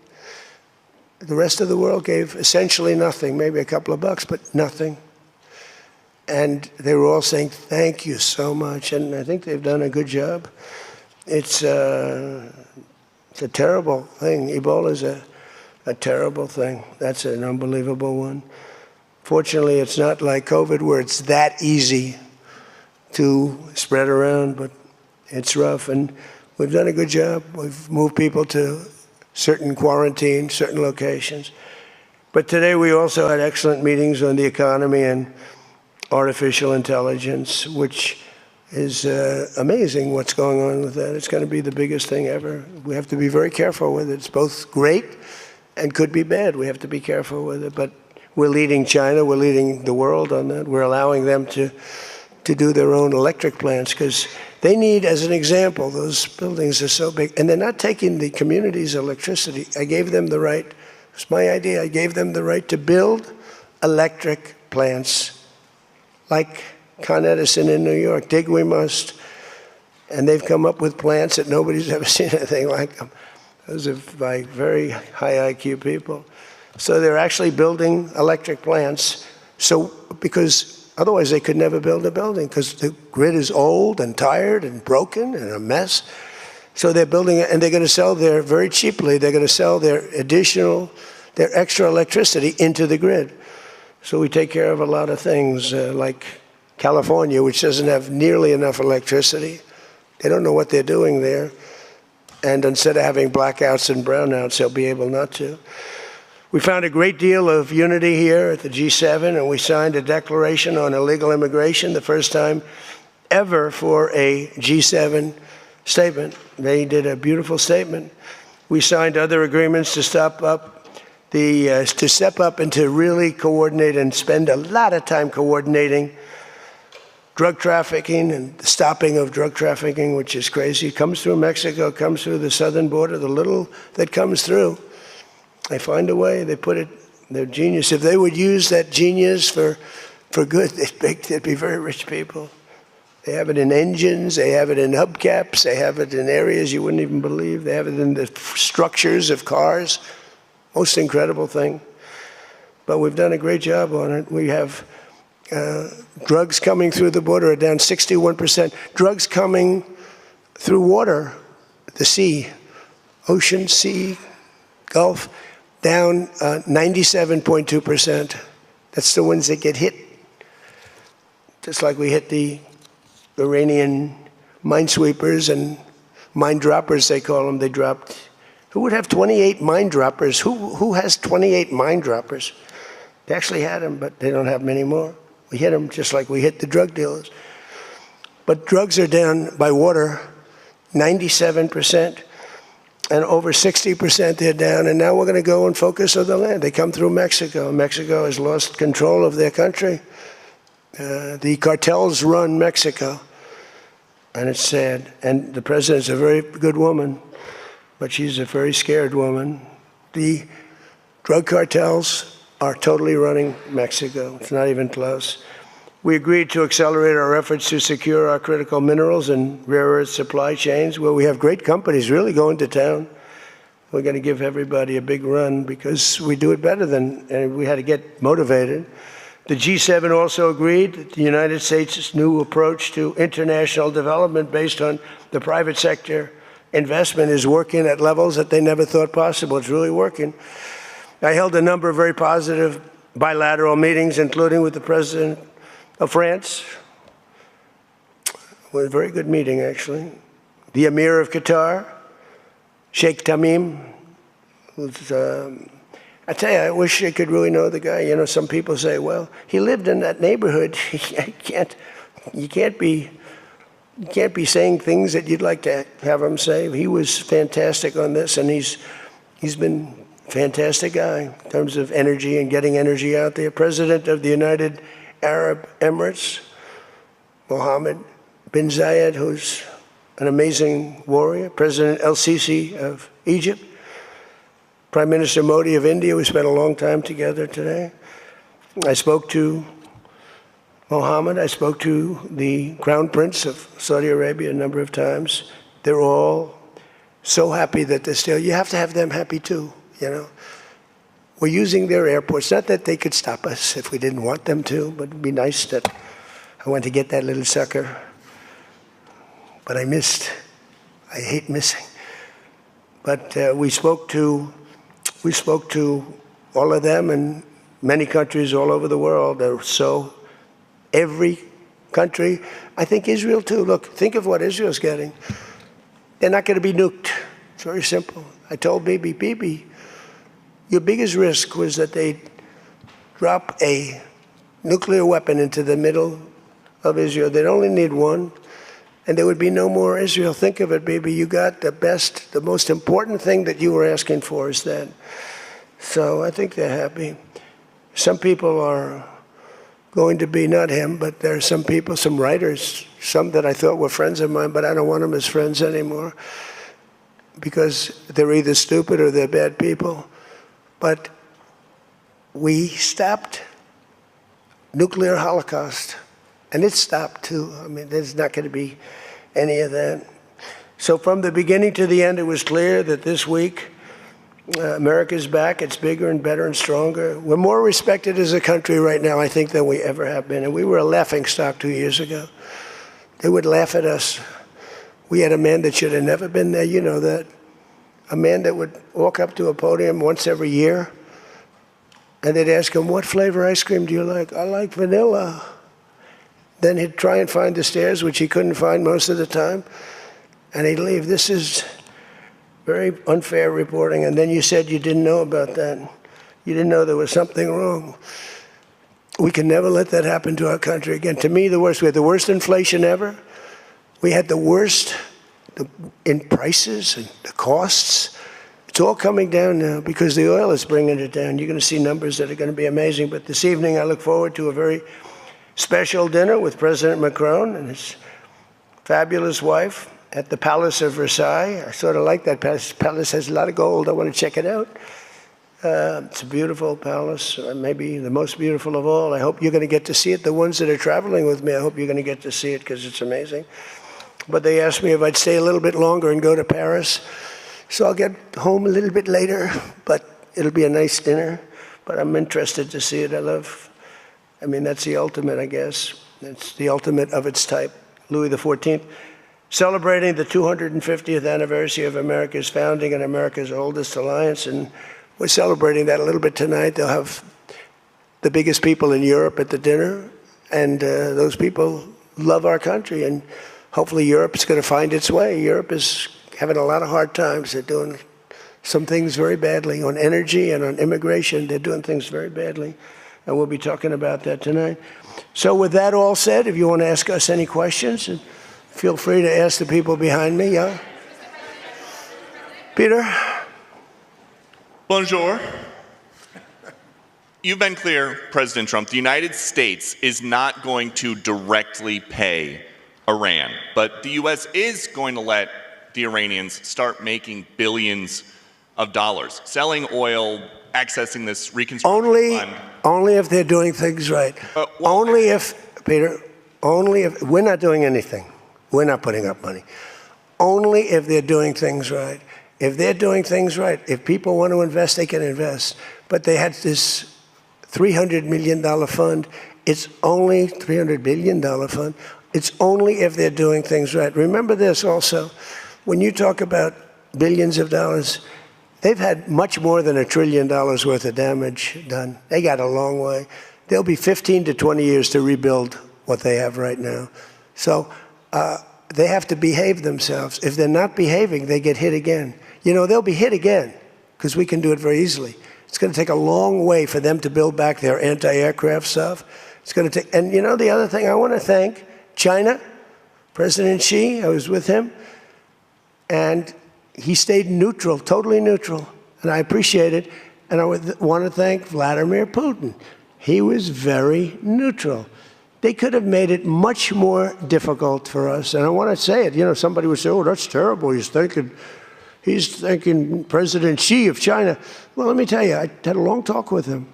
The rest of the world gave essentially nothing, maybe a couple of bucks, but nothing. And they were all saying, thank you so much. And I think they've done a good job. It's a terrible thing. Ebola is a terrible thing. That's an unbelievable one. Fortunately, it's not like COVID where it's that easy to spread around, but it's rough. And we've done a good job. We've moved people to certain quarantine, certain locations. But today we also had excellent meetings on the economy and artificial intelligence, which is amazing what's going on with that. It's going to be the biggest thing ever. We have to be very careful with it. It's both great and could be bad. We have to be careful with it. But we're leading China. We're leading the world on that. We're allowing them to do their own electric plants because they need, as an example, those buildings are so big. And they're not taking the community's electricity. I gave them the right. It's my idea. I gave them the right to build electric plants like Con Edison in New York. Dig we must. And they've come up with plants that nobody's ever seen anything like them. Those are like very high IQ people. So they're actually building electric plants. So because otherwise they could never build a building because the grid is old and tired and broken and a mess. So they're building it, and they're going to sell their, very cheaply, they're going to sell their extra electricity into the grid. So we take care of a lot of things like California, which doesn't have nearly enough electricity. They don't know what they're doing there. And instead of having blackouts and brownouts, they'll be able not to. We found a great deal of unity here at the G7, and we signed a declaration on illegal immigration, the first time ever for a G7 statement. They did a beautiful statement. We signed other agreements to step up and to really coordinate and spend a lot of time coordinating drug trafficking and the stopping of drug trafficking, which is crazy. It comes through Mexico, comes through the southern border, the little that comes through. They find a way, they put it, they're genius. If they would use that genius for good, they'd be very rich people. They have it in engines, they have it in hubcaps, they have it in areas you wouldn't even believe. They have it in the structures of cars. Most incredible thing. But we've done a great job on it. We have drugs coming through the border are down 61%. Drugs coming through water, the sea, ocean, sea, Gulf, down 97.2%. That's the ones that get hit. Just like we hit the Iranian minesweepers and mine droppers, they call them. They dropped. Who would have 28 mine droppers? Who has 28 mine droppers? They actually had them, but they don't have many more. We hit them just like we hit the drug dealers. But drugs are down by water 97%, and over 60% they're down. And now we're going to go and focus on the land. They come through Mexico. Mexico has lost control of their country. The cartels run Mexico, and it's sad. And the president's a very good woman, but she's a very scared woman. The drug cartels are totally running Mexico. It's not even close. We agreed to accelerate our efforts to secure our critical minerals and rare earth supply chains, where we have great companies really going to town. We're going to give everybody a big run because we do it better than, and we had to get motivated. The G7 also agreed that the United States' new approach to international development based on the private sector investment is working at levels that they never thought possible. It's really working. I held a number of very positive bilateral meetings, including with the President of France. It was a very good meeting, actually. The Emir of Qatar, Sheikh Tamim. I tell you, I wish I could really know the guy. You know, some people say, well, he lived in that neighborhood. You can't be saying things that you'd like to have him say. He was fantastic on this, and he's been a fantastic guy in terms of energy and getting energy out there. President of the United Arab Emirates, Mohammed bin Zayed, who's an amazing warrior. President El-Sisi of Egypt. Prime Minister Modi of India. We spent a long time together today. I spoke to Mohammed. I spoke to the Crown Prince of Saudi Arabia a number of times. They're all so happy that they're still, you have to have them happy too, you know. We're using their airports. Not that they could stop us if we didn't want them to, but it'd be nice that I went to get that little sucker. But I missed. I hate missing. But we spoke to all of them and many countries all over the world. So every country, I think Israel too. Look, think of what Israel's getting. They're not going to be nuked. It's very simple. I told Bibi, your biggest risk was that they'd drop a nuclear weapon into the middle of Israel. They'd only need one, and there would be no more Israel. Think of it, Bibi. You got the best, the most important thing that you were asking for is that. So I think they're happy. Some people are going to be, not him, but there are some people, some writers, some that I thought were friends of mine, but I don't want them as friends anymore because they're either stupid or they're bad people. But we stopped nuclear holocaust, and it stopped too. I mean, there's not going to be any of that. So from the beginning to the end, it was clear that this week, America's back. It's bigger and better and stronger. We're more respected as a country right now, I think, than we ever have been. And we were a laughingstock 2 years ago. They would laugh at us. We had a man that should have never been there. You know that. A man that would walk up to a podium once every year, and they'd ask him, what flavor ice cream do you like? I like vanilla. Then he'd try and find the stairs, which he couldn't find most of the time, and he'd leave. This is very unfair reporting. And then you said you didn't know about that. You didn't know there was something wrong. We can never let that happen to our country again. To me, the worst. We had the worst inflation ever. We had the worst in prices and the costs. It's all coming down now because the oil is bringing it down. You're going to see numbers that are going to be amazing. But this evening, I look forward to a very special dinner with President Macron and his fabulous wife at the Palace of Versailles. I sort of like that palace. The palace has a lot of gold. I want to check it out. It's a beautiful palace, maybe the most beautiful of all. I hope you're going to get to see it. The ones that are traveling with me, I hope you're going to get to see it because it's amazing. But they asked me if I'd stay a little bit longer and go to Paris. So I'll get home a little bit later, but it'll be a nice dinner. But I'm interested to see it. I mean, that's the ultimate, I guess. It's the ultimate of its type. Louis XIV, celebrating the 250th anniversary of America's founding and America's oldest alliance. And we're celebrating that a little bit tonight. They'll have the biggest people in Europe at the dinner. And those people love our country. And hopefully Europe's going to find its way. Europe is having a lot of hard times. They're doing some things very badly on energy and on immigration. They're doing things very badly. And we'll be talking about that tonight. So with that all said, if you want to ask us any questions, feel free to ask the people behind me. Yeah? Peter? Bonjour. You've been clear, President Trump, the United States is not going to directly pay Iran, but the U.S. is going to let the Iranians start making billions of dollars, selling oil, accessing this reconstruction fund. Only if they're doing things right. Only if, Peter, only if, we're not doing anything. We're not putting up money. Only if they're doing things right. If they're doing things right, if people want to invest, they can invest. But they had this $300 million fund. It's only $300 billion fund. It's only if they're doing things right. Remember this also. When you talk about billions of dollars, they've had much more than $1 trillion worth of damage done. They got a long way. There'll be 15 to 20 years to rebuild what they have right now. So they have to behave themselves. If they're not behaving, they get hit again. You know, they'll be hit again because we can do it very easily. It's going to take a long way for them to build back their anti-aircraft stuff. It's going to take, and you know, the other thing I want to thank China, President Xi, I was with him, and he stayed neutral, totally neutral, and I appreciate it. And I want to thank Vladimir Putin. He was very neutral. They could have made it much more difficult for us. And I want to say it. You know, somebody would say, oh, that's terrible. He's thanking President Xi of China. Well, let me tell you, I had a long talk with him.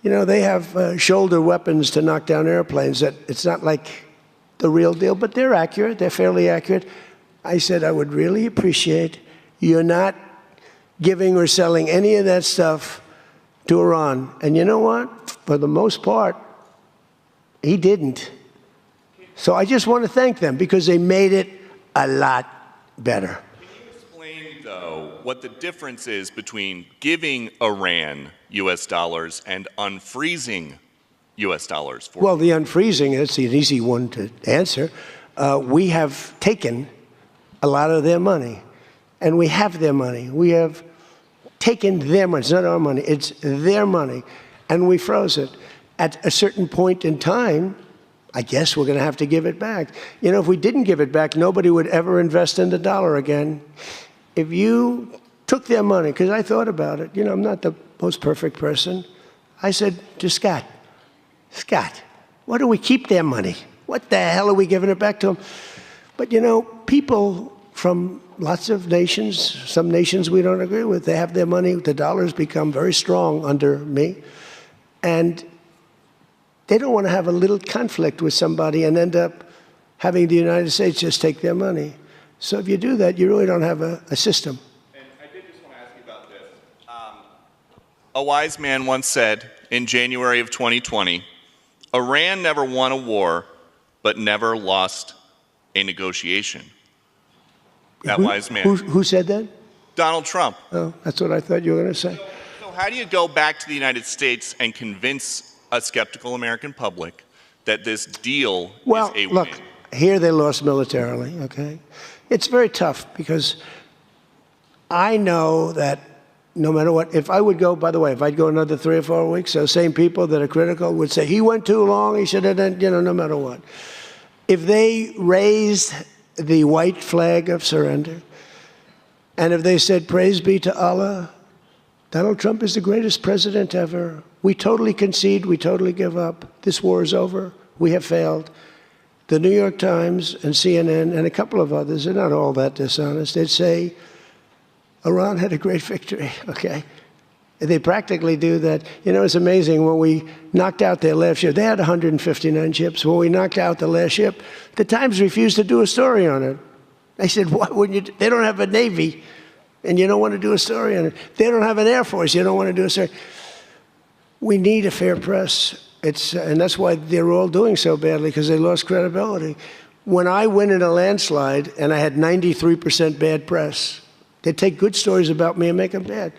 You know, they have shoulder weapons to knock down airplanes. That it's not like the real deal, but they're accurate. They're fairly accurate. I said, I would really appreciate you're not giving or selling any of that stuff to Iran. And you know what? For the most part, he didn't. So I just want to thank them because they made it a lot better. Can you explain, though, what the difference is between giving Iran U.S. dollars and unfreezing U.S. dollars? Well, the unfreezing is an easy one to answer. We have taken a lot of their money, and we have their money. We have taken their money. It's not our money. It's their money, and we froze it. At a certain point in time, I guess we're going to have to give it back. You know, if we didn't give it back, nobody would ever invest in the dollar again. If you took their money, because I thought about it, you know, I'm not the most perfect person. I said to Scott, why do we keep their money? What the hell are we giving it back to them? But, you know, people from lots of nations, some nations we don't agree with, they have their money. The dollar's become very strong under me. And they don't want to have a little conflict with somebody and end up having the United States just take their money. So if you do that, you really don't have a system. And I did just want to ask you about this. A wise man once said in January of 2020, Iran never won a war, but never lost a negotiation. That wise man. Who said that? Donald Trump. Oh, that's what I thought you were going to say. So how do you go back to the United States and convince a skeptical American public that this deal is a win? Look, here they lost militarily, okay? It's very tough because I know that no matter what, if I would go, by the way, if I'd go another 3 or 4 weeks, those same people that are critical would say, he went too long, he should have done, you know, no matter what. If they raised the white flag of surrender. And if they said, praise be to Allah, Donald Trump is the greatest president ever. We totally concede. We totally give up. This war is over. We have failed. The New York Times and CNN and a couple of others, they're not all that dishonest. They'd say, Iran had a great victory, okay? They practically do that. You know, it's amazing. When we knocked out their last ship, they had 159 ships. When we knocked out the last ship, the Times refused to do a story on it. They said, why wouldn't you? They don't have a Navy, and you don't want to do a story on it. They don't have an Air Force. You don't want to do a story. We need a fair press. And that's why they're all doing so badly, because they lost credibility. When I win in a landslide and I had 93% bad press, they take good stories about me and make them bad.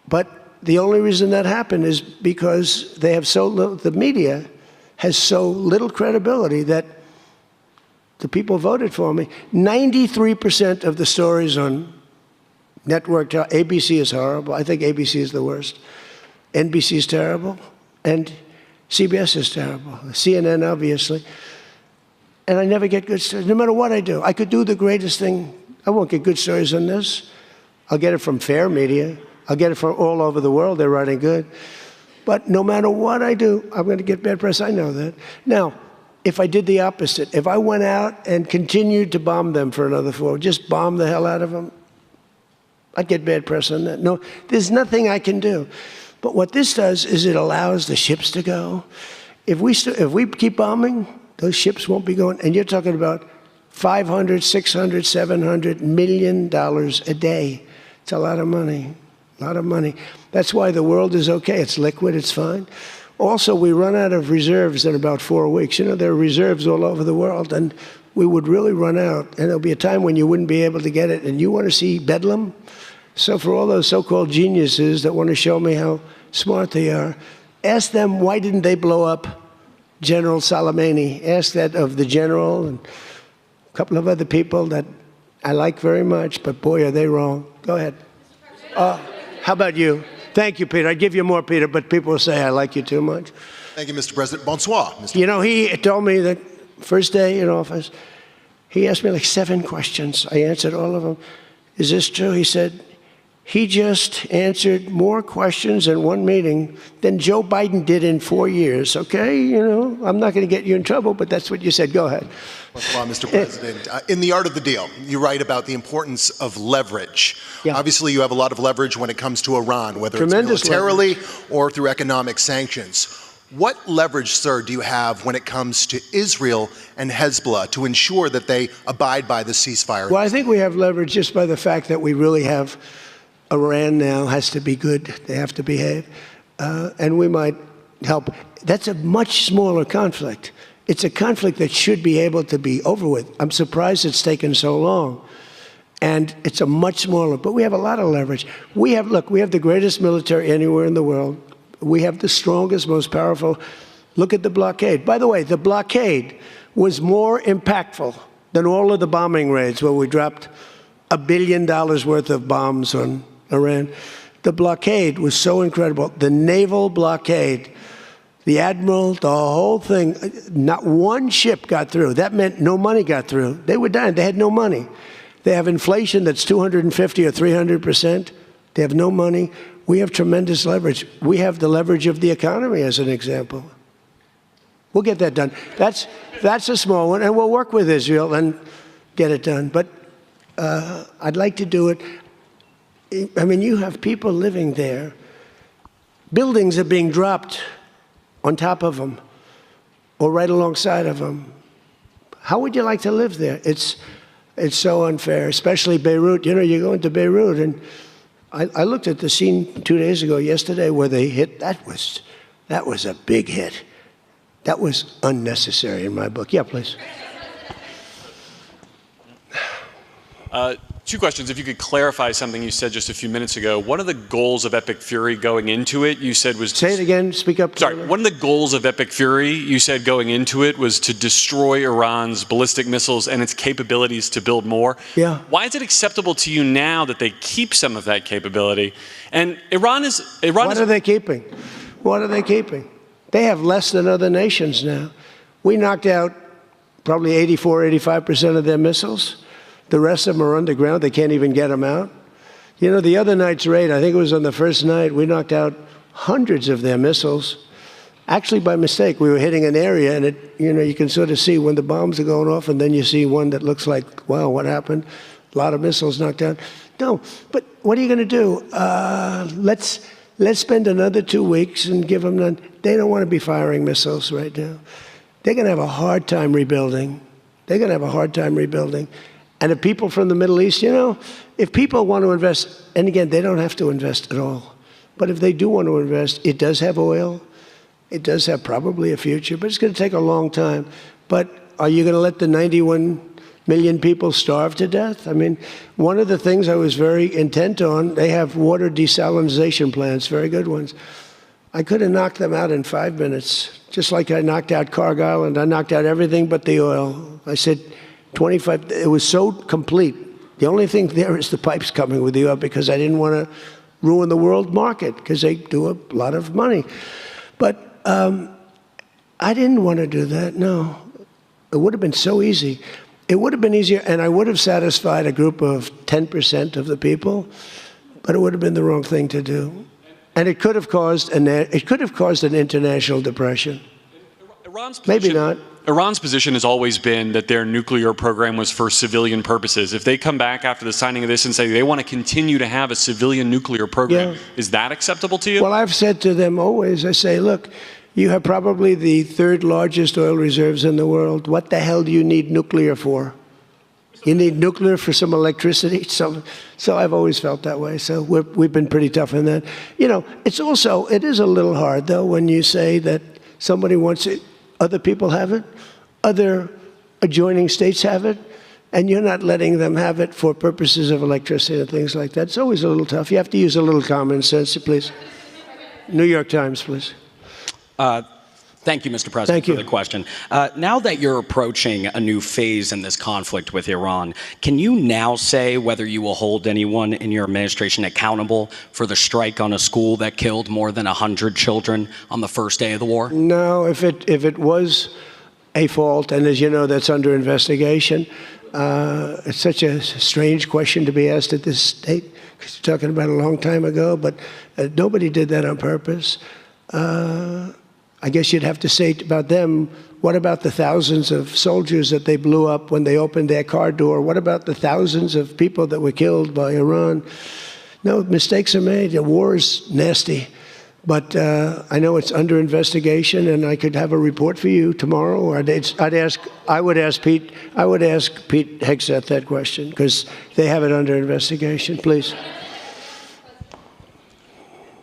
But the only reason that happened is because they have so little, the media has so little credibility that the people voted for me. 93% of the stories on network, ABC is horrible. I think ABC is the worst. NBC is terrible. And CBS is terrible. CNN, obviously. And I never get good stories, no matter what I do. I could do the greatest thing. I won't get good stories on this. I'll get it from fair media. I'll get it from all over the world. They're writing good. But no matter what I do, I'm going to get bad press. I know that. Now, if I did the opposite, if I went out and continued to bomb them for another 4, just bomb the hell out of them, I'd get bad press on that. No, there's nothing I can do. But what this does is it allows the ships to go. If we keep bombing, those ships won't be going. And you're talking about $500, $600, $700 million a day. It's a lot of money, a lot of money. That's why the world is okay. It's liquid, it's fine. Also, we run out of reserves in about 4 weeks. You know, there are reserves all over the world, and we would really run out. And there'll be a time when you wouldn't be able to get it. And you want to see bedlam? So for all those so-called geniuses that want to show me how smart they are, ask them, why didn't they blow up General Soleimani? Ask that of the general and a couple of other people that I like very much, but boy, are they wrong. Go ahead. How about you? Thank you, Peter. I'd give you more, Peter, but people will say I like you too much. Thank you, Mr. President. Bonsoir, Mr. You know, he told me that first day in office, he asked me like 7 questions. I answered all of them. Is this true? He said, he just answered more questions in one meeting than Joe Biden did in 4 years, okay? You know, I'm not going to get you in trouble, but that's what you said. Go ahead. Well, Mr. President, in The Art of the Deal, you write about the importance of leverage. Yeah. Obviously, you have a lot of leverage when it comes to Iran, whether Tremendous it's militarily leverage. Or through economic sanctions. What leverage, sir, do you have when it comes to Israel and Hezbollah to ensure that they abide by the ceasefire? Well, I think we have leverage just by the fact that we really have Iran now has to be good. They have to behave. And we might help. That's a much smaller conflict. It's a conflict that should be able to be over with. I'm surprised it's taken so long. And it's a much smaller, but we have a lot of leverage. We have the greatest military anywhere in the world. We have the strongest, most powerful. Look at the blockade. By the way, the blockade was more impactful than all of the bombing raids where we dropped $1 billion worth of bombs on Iran. The blockade was so incredible. The naval blockade, the admiral, the whole thing, not one ship got through. That meant no money got through. They were dying. They had no money. They have inflation that's 250 or 300%. They have no money. We have tremendous leverage. We have the leverage of the economy as an example. We'll get that done. That's a small one, and we'll work with Israel and get it done. But I'd like to do it. I mean, you have people living there. Buildings are being dropped on top of them or right alongside of them. How would you like to live there? It's so unfair, especially Beirut. You know, you go into Beirut, and I looked at the scene 2 days ago, yesterday, where they hit. That was a big hit. That was unnecessary in my book. Yeah, please. 2 questions. If you could clarify something you said just a few minutes ago. One of the goals of Epic Fury going into it, you said was... Say it again. Speak up. Sorry. One of the goals of Epic Fury, you said going into it, was to destroy Iran's ballistic missiles and its capabilities to build more. Yeah. Why is it acceptable to you now that they keep some of that capability? And What are they keeping? What are they keeping? They have less than other nations now. We knocked out probably 84, 85% of their missiles. The rest of them are underground. They can't even get them out. You know, the other night's raid, I think it was on the first night, we knocked out hundreds of their missiles. Actually, by mistake, we were hitting an area, and you can sort of see when the bombs are going off, and then you see one that looks like, wow, what happened? A lot of missiles knocked down. No, but what are you going to do? Let's spend another 2 weeks and give them none. They don't want to be firing missiles right now. They're going to have a hard time rebuilding. They're going to have a hard time rebuilding. And if people from the Middle East, if people want to invest, and again, they don't have to invest at all. But if they do want to invest, it does have oil. It does have probably a future, but it's going to take a long time. But are you going to let the 91 million people starve to death? I mean, one of the things I was very intent on, they have water desalination plants, very good ones. I could have knocked them out in 5 minutes, just like I knocked out Cargill, and I knocked out everything but the oil. I said 25, it was so complete. The only thing there is the pipes coming with the oil because I didn't want to ruin the world market because they do a lot of money. But I didn't want to do that, no. It would have been so easy. It would have been easier, and I would have satisfied a group of 10% of the people, but it would have been the wrong thing to do. And it could have caused an international depression. Maybe not. Iran's position has always been that their nuclear program was for civilian purposes. If they come back after the signing of this and say they want to continue to have a civilian nuclear program, is that acceptable to you? Well, I've said to them always, I say, look, you have probably the 3rd largest oil reserves in the world. What the hell do you need nuclear for? You need nuclear for some electricity? So I've always felt that way. So we've been pretty tough in that. It is a little hard, though, when you say that somebody wants it, other people have it, other adjoining states have it, and you're not letting them have it for purposes of electricity and things like that. It's always a little tough. You have to use a little common sense, please. New York Times, please. Thank you, Mr. President, for the question. Now that you're approaching a new phase in this conflict with Iran, can you now say whether you will hold anyone in your administration accountable for the strike on a school that killed more than 100 children on the first day of the war? No, if it was a fault, and as you know, that's under investigation. It's such a strange question to be asked at this state, because you're talking about a long time ago, but nobody did that on purpose. I guess you'd have to say about them, what about the thousands of soldiers that they blew up when they opened their car door? What about the thousands of people that were killed by Iran? No, mistakes are made. The war is nasty. But I know it's under investigation, and I could have a report for you tomorrow. Or I would ask Pete Hegseth that question, because they have it under investigation. Please.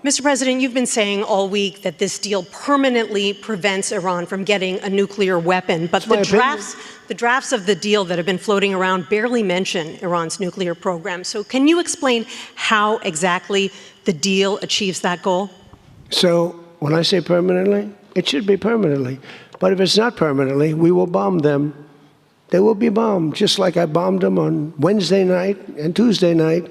Mr. President, you've been saying all week that this deal permanently prevents Iran from getting a nuclear weapon, but the drafts of the deal that have been floating around barely mention Iran's nuclear program. So can you explain how exactly the deal achieves that goal? So when I say permanently, it should be permanently. But if it's not permanently, we will bomb them. They will be bombed, just like I bombed them on Wednesday night and Tuesday night,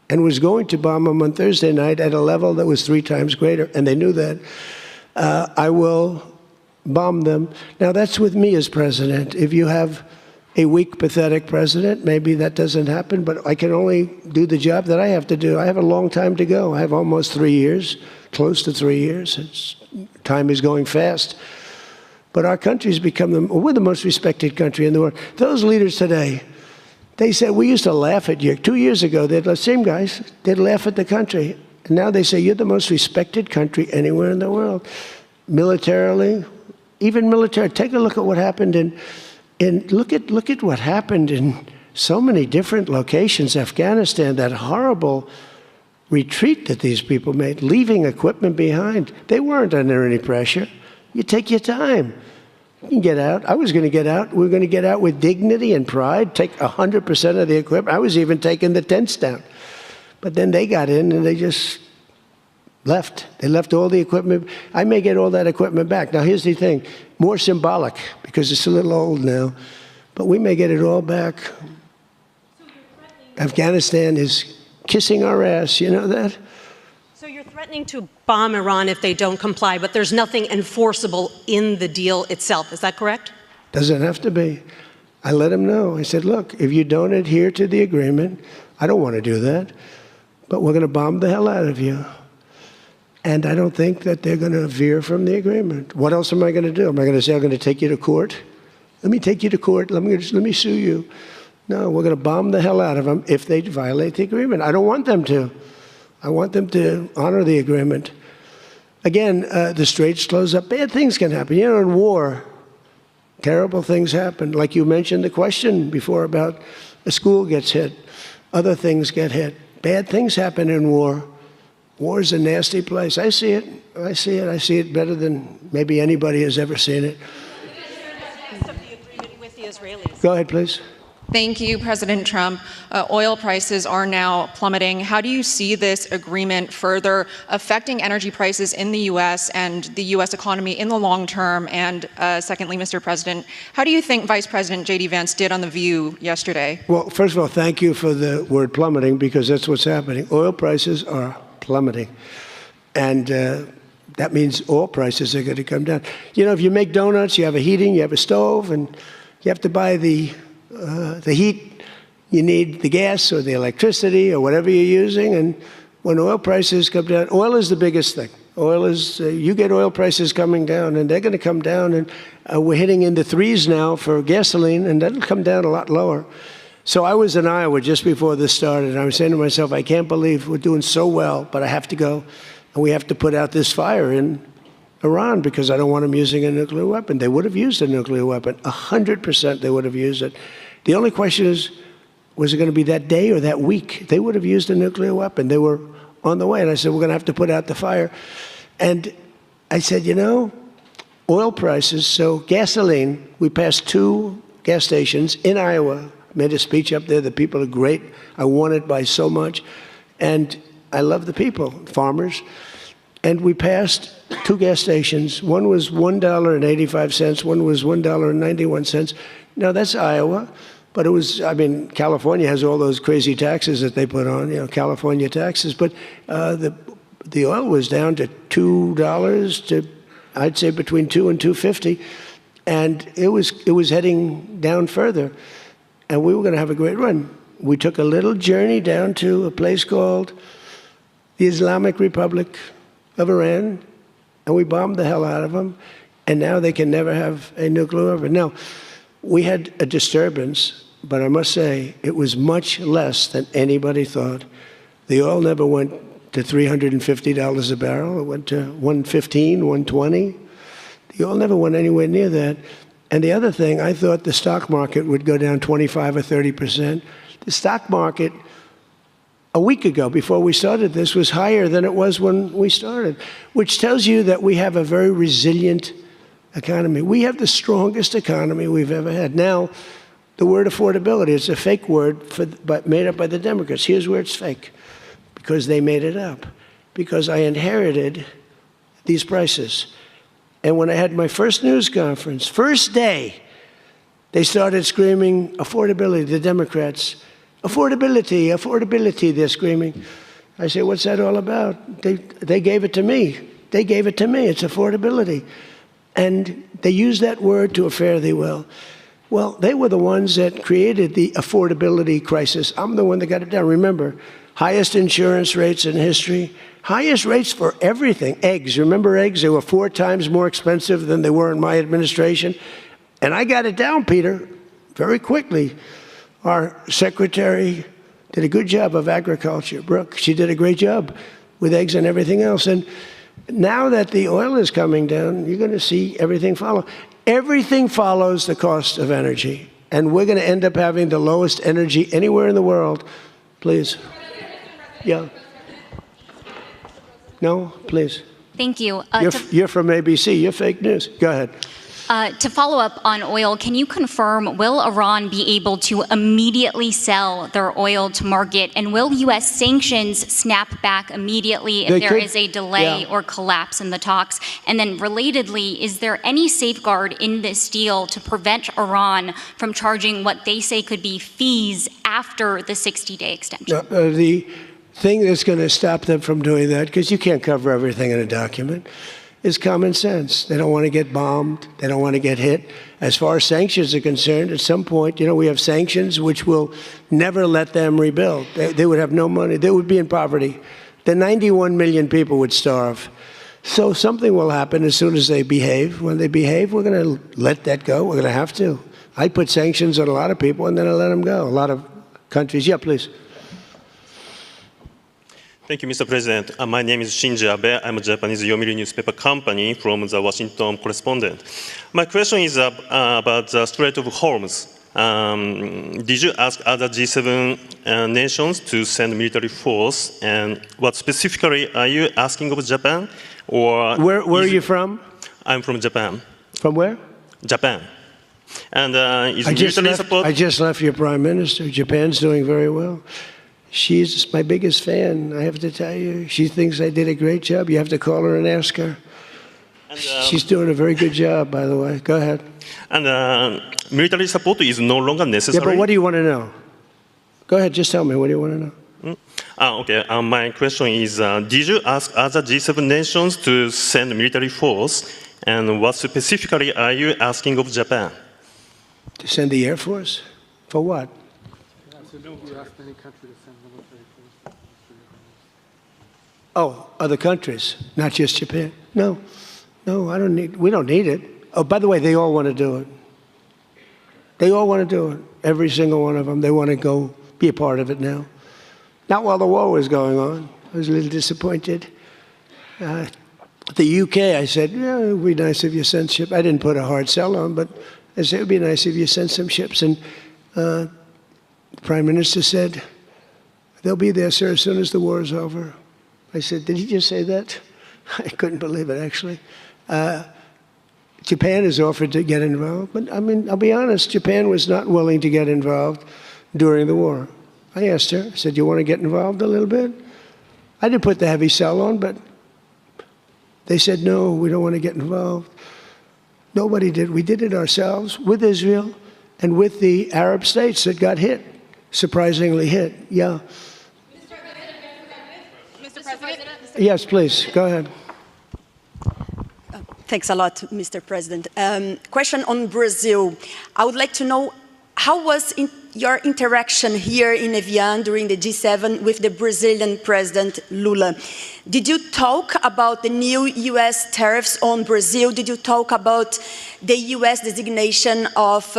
and was going to bomb them on Thursday night at a level that was 3 times greater, and they knew that. I will bomb them. Now, that's with me as president. If you have a weak, pathetic president, maybe that doesn't happen, but I can only do the job that I have to do. I have a long time to go. I have almost 3 years, close to 3 years. Time is going fast. But our country's become we're the most respected country in the world. Those leaders today, they said, we used to laugh at you. 2 years ago, the same guys, they'd laugh at the country. And now they say, you're the most respected country anywhere in the world. Militarily, even military. Take a look at what happened look at what happened in so many different locations. Afghanistan, that horrible retreat that these people made, leaving equipment behind. They weren't under any pressure. You take your time. You can get out. I was going to get out. We were going to get out with dignity and pride, take 100% of the equipment. I was even taking the tents down. But then they got in and they just left. They left all the equipment. I may get all that equipment back. Now, here's the thing. More symbolic, because it's a little old now. But we may get it all back. Afghanistan is kissing our ass. You know that? So you're threatening to bomb Iran if they don't comply, but there's nothing enforceable in the deal itself. Is that correct? Doesn't have to be. I let him know. I said, look, if you don't adhere to the agreement, I don't want to do that, but we're going to bomb the hell out of you. And I don't think that they're going to veer from the agreement. What else am I going to do? Am I going to say I'm going to take you to court? Let me take you to court. Let me sue you. No, we're going to bomb the hell out of them if they violate the agreement. I don't want them to. I want them to honor the agreement. Again, the straits close up. Bad things can happen. You know, in war, terrible things happen. Like you mentioned the question before about a school gets hit. Other things get hit. Bad things happen in war. War is a nasty place. I see it. I see it. I see it better than maybe anybody has ever seen it. Go ahead, please. Thank you, President Trump. Oil prices are now plummeting. How do you see this agreement further affecting energy prices in the U.S. and the U.S. economy in the long term? And secondly, Mr. President, how do you think Vice President J.D. Vance did on The View yesterday? Well, first of all, thank you for the word plummeting, because that's what's happening. Oil prices are plummeting. And that means oil prices are going to come down. You know, if you make donuts, you have a heating, you have a stove, and you have to buy the heat, you need the gas or the electricity or whatever you're using. And when oil prices come down, oil is the biggest thing. Oil is, you get oil prices coming down, and they're going to come down. And we're hitting into threes now for gasoline, and that'll come down a lot lower. So I was in Iowa just before this started, and I was saying to myself, I can't believe we're doing so well, but I have to go, and we have to put out this fire in Iran because I don't want them using a nuclear weapon. They would have used a nuclear weapon. 100% they would have used it. The only question is, was it going to be that day or that week? They would have used a nuclear weapon. They were on the way. And I said, we're going to have to put out the fire. And I said, you know, oil prices, so gasoline, we passed 2 gas stations in Iowa. Made a speech up there. The people are great. I won it by so much. And I love the people, farmers. And we passed 2 gas stations. One was $1.85. One was $1.91. Now, that's Iowa. But it was, I mean, California has all those crazy taxes that they put on, you know, California taxes. But the oil was down to $2 to, I'd say, between $2 and $2.50. And it was heading down further. And we were going to have a great run. We took a little journey down to a place called the Islamic Republic of Iran, and we bombed the hell out of them. And now they can never have a nuclear weapon. Now, we had a disturbance, but I must say it was much less than anybody thought. The oil never went to $350 a barrel. It went to $115, $120. The oil never went anywhere near that. And the other thing, I thought the stock market would go down 25 or 30%. The stock market, a week ago, before we started this, was higher than it was when we started, which tells you that we have a very resilient economy. We have the strongest economy we've ever had. Now, the word affordability, it's a fake word made up by the Democrats. Here's where it's fake, because they made it up, because I inherited these prices. And when I had my first news conference, first day, they started screaming affordability, the Democrats. Affordability, affordability, they're screaming. I say, what's that all about? They gave it to me. They gave it to me. It's affordability. And they use that word to a fare thee well. Well, they were the ones that created the affordability crisis. I'm the one that got it down. Remember, highest insurance rates in history, highest rates for everything. Eggs, remember eggs? They were 4 times more expensive than they were in my administration. And I got it down, Peter, very quickly. Our secretary did a good job of agriculture, Brooke. She did a great job with eggs and everything else. And now that the oil is coming down, you're going to see everything follow. Everything follows the cost of energy. And we're going to end up having the lowest energy anywhere in the world. Please. Yeah. No, please. Thank you. You're from ABC. You're fake news. Go ahead. To follow up on oil, can you confirm, will Iran be able to immediately sell their oil to market? And will U.S. sanctions snap back immediately if there is a delay or collapse in the talks? And then relatedly, is there any safeguard in this deal to prevent Iran from charging what they say could be fees after the 60-day extension? The thing that's going to stop them from doing that, because you can't cover everything in a document, is common sense. They don't want to get bombed. They don't want to get hit. As far as sanctions are concerned, at some point, we have sanctions which will never let them rebuild. They would have no money. They would be in poverty. The 91 million people would starve. So something will happen as soon as they behave. When they behave, we're going to let that go. We're going to have to. I put sanctions on a lot of people, and then I let them go. A lot of countries. Yeah, please. Thank you, Mr. President. My name is Shinji Abe. I'm a Japanese Yomiuri newspaper company from the Washington Correspondent. My question is about the Strait of Hormuz. Did you ask other G7 nations to send military force? And what specifically are you asking of Japan? Or where are you from? I'm from Japan. From where? Japan. And is military support? I just left your prime minister. Japan's doing very well. She's my biggest fan, I have to tell you. She thinks I did a great job. You have to call her and ask her. And, she's doing a very good job, by the way. Go ahead. And military support is no longer necessary. Yeah, but what do you want to know? Go ahead, just tell me. What do you want to know? Okay, my question is, did you ask other G7 nations to send military force? And what specifically are you asking of Japan? To send the Air Force? For what? Oh, other countries, not just Japan. No, we don't need it. Oh, by the way, they all want to do it. They all want to do it. Every single one of them. They want to go be a part of it now. Not while the war was going on. I was a little disappointed. The UK, I said, yeah, it would be nice if you sent ships. I didn't put a hard sell on, but I said it would be nice if you sent some ships. And the Prime Minister said, they'll be there, sir, as soon as the war is over. I said, did he just say that? I couldn't believe it, actually. Japan has offered to get involved, but I mean, I'll be honest, Japan was not willing to get involved during the war. I asked her, I said, you want to get involved a little bit? I didn't put the heavy sell on, but they said, no, we don't want to get involved. Nobody did. We did it ourselves with Israel and with the Arab states that got hit, surprisingly hit. Yeah. Mr. President? Yes, please. Go ahead. Thanks a lot, Mr. President. Question on Brazil. I would like to know, how was your interaction here in Évian during the G7 with the Brazilian President Lula? Did you talk about the new U.S. tariffs on Brazil? Did you talk about the U.S. designation of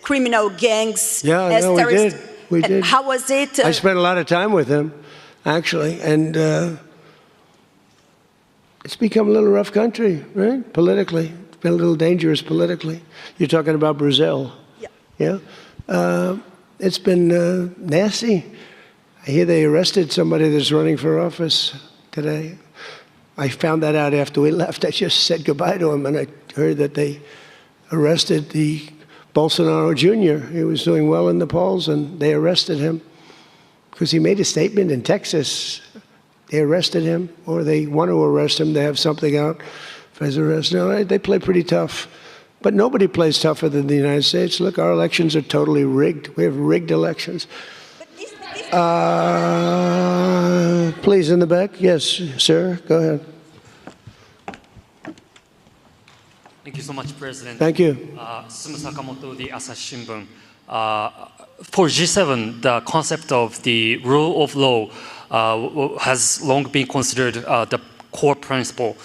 criminal gangs as no, terrorists? We did. How was it? I spent a lot of time with him, actually, and it's become a little rough country, right? Politically. It's been a little dangerous politically. You're talking about Brazil. Yeah? It's been nasty. I hear they arrested somebody that's running for office today. I found that out after we left. I just said goodbye to him, and I heard that they arrested the Bolsonaro Jr. He was doing well in the polls, and they arrested him because he made a statement in Texas. They arrested him, or they want to arrest him. They have something out for his arrest. No, they play pretty tough. But nobody plays tougher than the United States. Look, our elections are totally rigged. We have rigged elections. Please, in the back. Yes, sir. Go ahead. Thank you so much, President. Thank you. Sumu Sakamoto, the Asahi Shimbun. For G7, the concept of the rule of law has long been considered the core principle.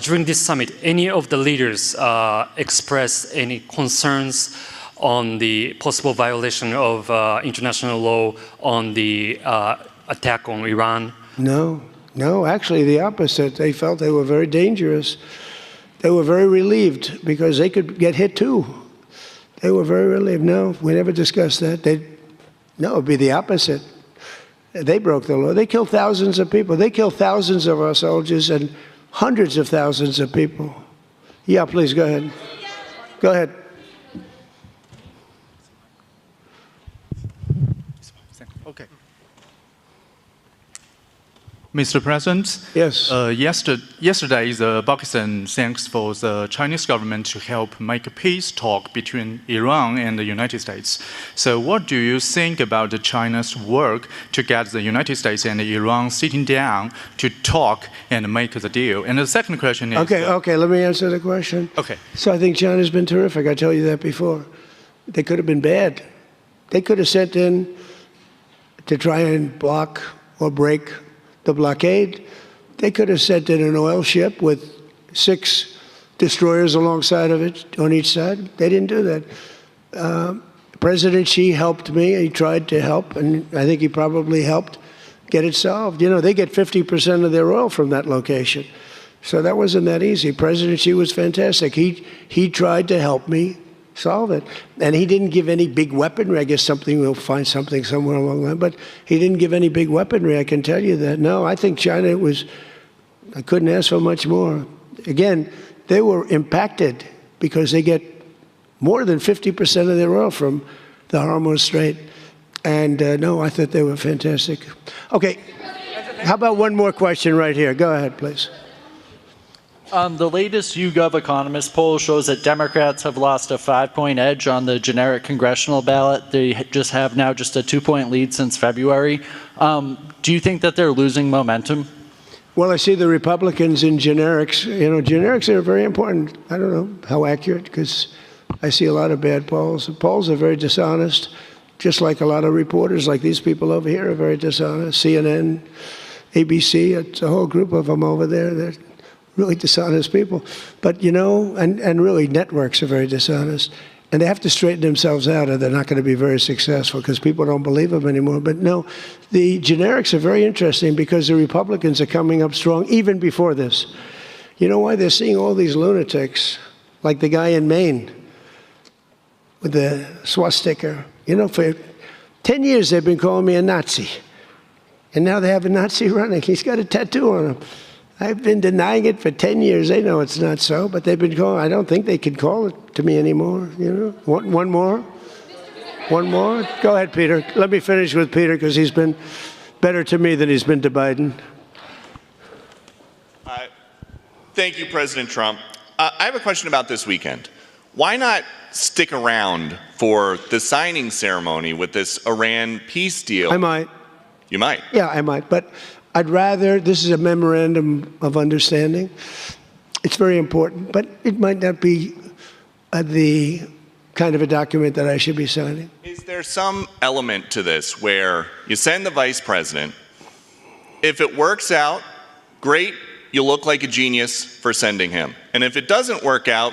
During this summit, any of the leaders expressed any concerns on the possible violation of international law on the attack on Iran? No, actually the opposite. They felt they were very dangerous. They were very relieved because they could get hit too. They were very relieved. No, we never discussed that. No, it would be the opposite. They broke the law. They killed thousands of people. They killed thousands of our soldiers and hundreds of thousands of people. Yeah, please, go ahead. Go ahead. Okay. Mr. President. Yes. Yesterday, the Pakistan thanks for the Chinese government to help make a peace talk between Iran and the United States. So what do you think about China's work to get the United States and Iran sitting down to talk and make the deal? And the second question is... Okay, let me answer the question. Okay. So I think China's been terrific. I told you that before. They could have been bad. They could have sent in to try and block or break the blockade. They could have sent in an oil ship with 6 destroyers alongside of it on each side. They didn't do that. President Xi helped me. He tried to help, and I think he probably helped get it solved. You know, they get 50% of their oil from that location. So that wasn't that easy. President Xi was fantastic. He tried to help me solve it. And he didn't give any big weaponry. I guess we'll find something somewhere along the line. But he didn't give any big weaponry, I can tell you that. No, I think China I couldn't ask for much more. Again, they were impacted because they get more than 50% of their oil from the Hormuz Strait. And no, I thought they were fantastic. Okay, how about one more question right here? Go ahead, please. The latest YouGov Economist poll shows that Democrats have lost a 5-point edge on the generic congressional ballot. They just have now just a 2-point lead since February. Do you think that they're losing momentum? Well, I see the Republicans in generics. You know, generics are very important. I don't know how accurate, because I see a lot of bad polls. The polls are very dishonest, just like a lot of reporters, like these people over here, are very dishonest. CNN, ABC, it's a whole group of them over there. They're really dishonest people. But, you know, and really networks are very dishonest. And they have to straighten themselves out or they're not going to be very successful because people don't believe them anymore. But no, the generics are very interesting because the Republicans are coming up strong even before this. You know why? They're seeing all these lunatics, like the guy in Maine with the swastika. You know, for 10 years they've been calling me a Nazi. And now they have a Nazi running. He's got a tattoo on him. I've been denying it for 10 years. They know it's not so, but they've been calling. I don't think they can call it to me anymore. You know, one more? One more? Go ahead, Peter. Let me finish with Peter because he's been better to me than he's been to Biden. Thank you, President Trump. I have a question about this weekend. Why not stick around for the signing ceremony with this Iran peace deal? I might. You might? Yeah, I might. But I'd rather, this is a memorandum of understanding. It's very important, but it might not be the kind of a document that I should be signing. Is there some element to this where you send the vice president, if it works out, great, you look like a genius for sending him. And if it doesn't work out,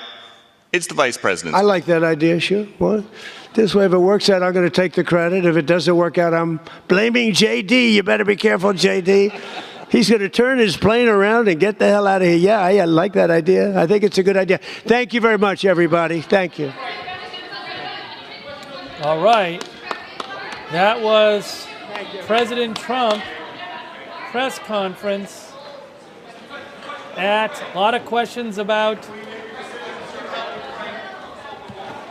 it's the vice president. I like that idea, sure. What? This way, if it works out, I'm going to take the credit. If it doesn't work out, I'm blaming JD. You better be careful, JD. He's going to turn his plane around and get the hell out of here. Yeah, I like that idea. I think it's a good idea. Thank you very much, everybody. Thank you. All right. That was President Trump press conference at a lot of questions about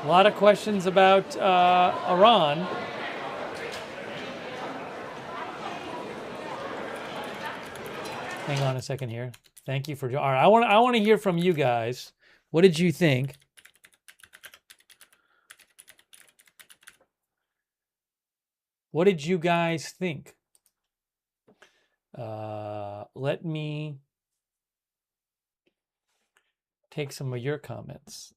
Iran. Hang on a second here. Thank you for. All right, I want to hear from you guys. What did you think? What did you guys think? Let me take some of your comments.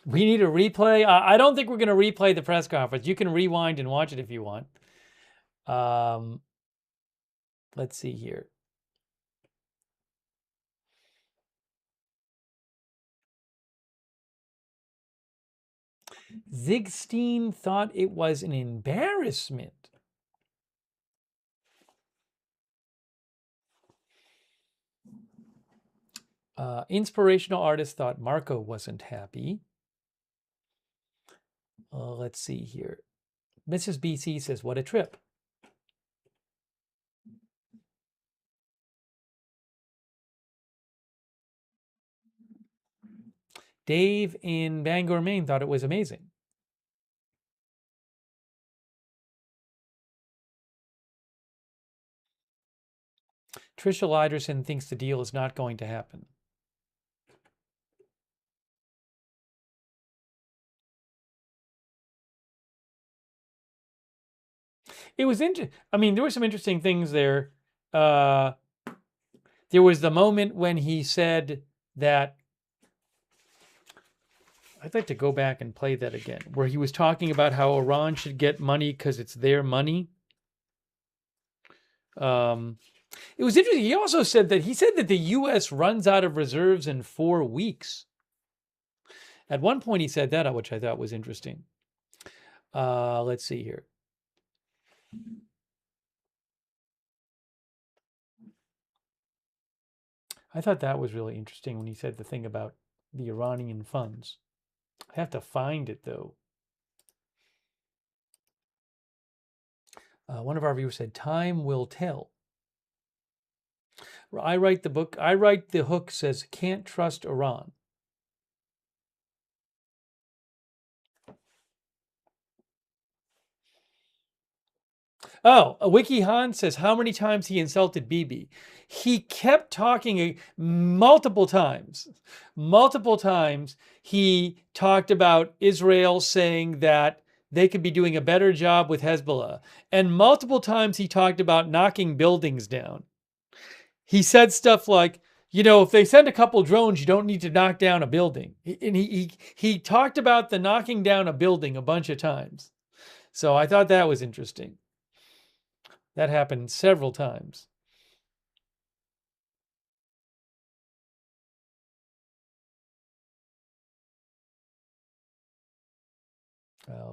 We need a replay. I don't think we're going to replay the press conference. You can rewind and watch it if you want. Let's see here. Zigstein thought it was an embarrassment. Inspirational artist thought Marco wasn't happy. Let's see here. Mrs. BC says, what a trip. Dave in Bangor, Maine thought it was amazing. Tricia Liderson thinks the deal is not going to happen. It was I mean, there were some interesting things there. There was the moment when he said that, I'd like to go back and play that again, where he was talking about how Iran should get money because it's their money. It was interesting. He also said that the U.S. runs out of reserves in 4 weeks. At one point, he said that, which I thought was interesting. Let's see here. I thought that was really interesting when he said the thing about the Iranian funds. I have to find it, though. One of our viewers said, "Time will tell." I write the hook says, "Can't trust Iran." Oh, Wiki Han says, how many times he insulted Bibi? He kept talking multiple times. Multiple times he talked about Israel saying that they could be doing a better job with Hezbollah. And multiple times he talked about knocking buildings down. He said stuff like, you know, if they send a couple drones, you don't need to knock down a building. And he talked about the knocking down a building a bunch of times. So I thought that was interesting. That happened several times.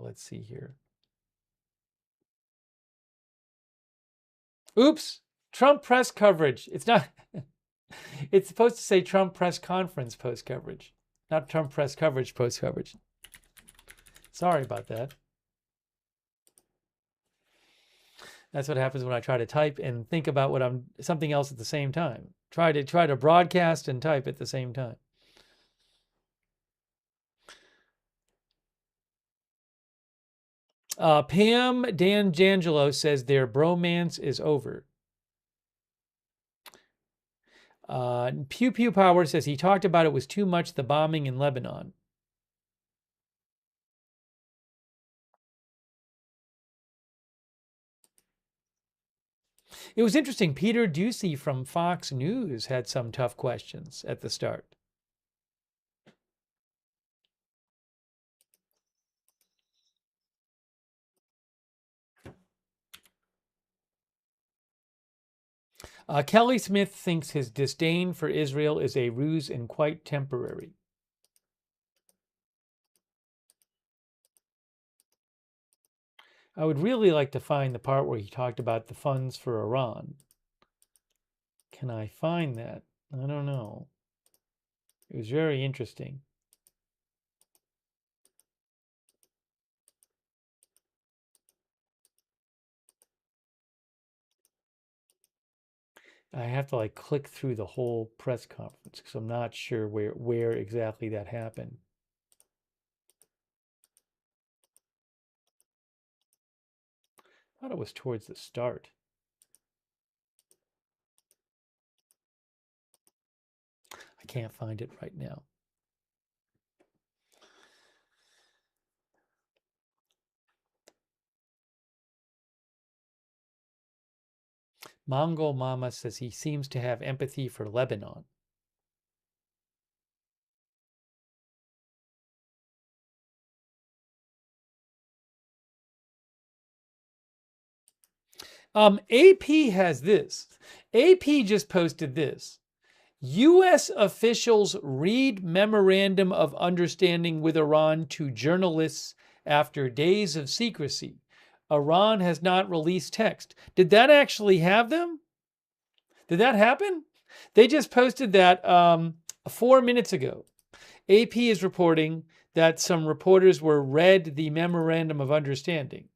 Let's see here. Oops, Trump press coverage. It's not, it's supposed to say Trump press conference post coverage, not Trump press coverage post coverage. Sorry about that. That's what happens when I try to type and think about something else at the same time. Try to broadcast and type at the same time. Pam D'Angelo says their bromance is over. Pew Pew Power says he talked about it was too much, the bombing in Lebanon. It was interesting. Peter Ducey from Fox News had some tough questions at the start. Kelly Smith thinks his disdain for Israel is a ruse and quite temporary. I would really like to find the part where he talked about the funds for Iran. Can I find that? I don't know. It was very interesting. I have to click through the whole press conference because I'm not sure where exactly that happened. I thought it was towards the start. I can't find it right now. Mongol Mama says he seems to have empathy for Lebanon. AP has this. AP just posted this. U.S. officials read memorandum of understanding with Iran to journalists after days of secrecy. Iran has not released text. Did that actually have them? Did that happen? They just posted that 4 minutes ago. AP is reporting that some reporters were read the memorandum of understanding.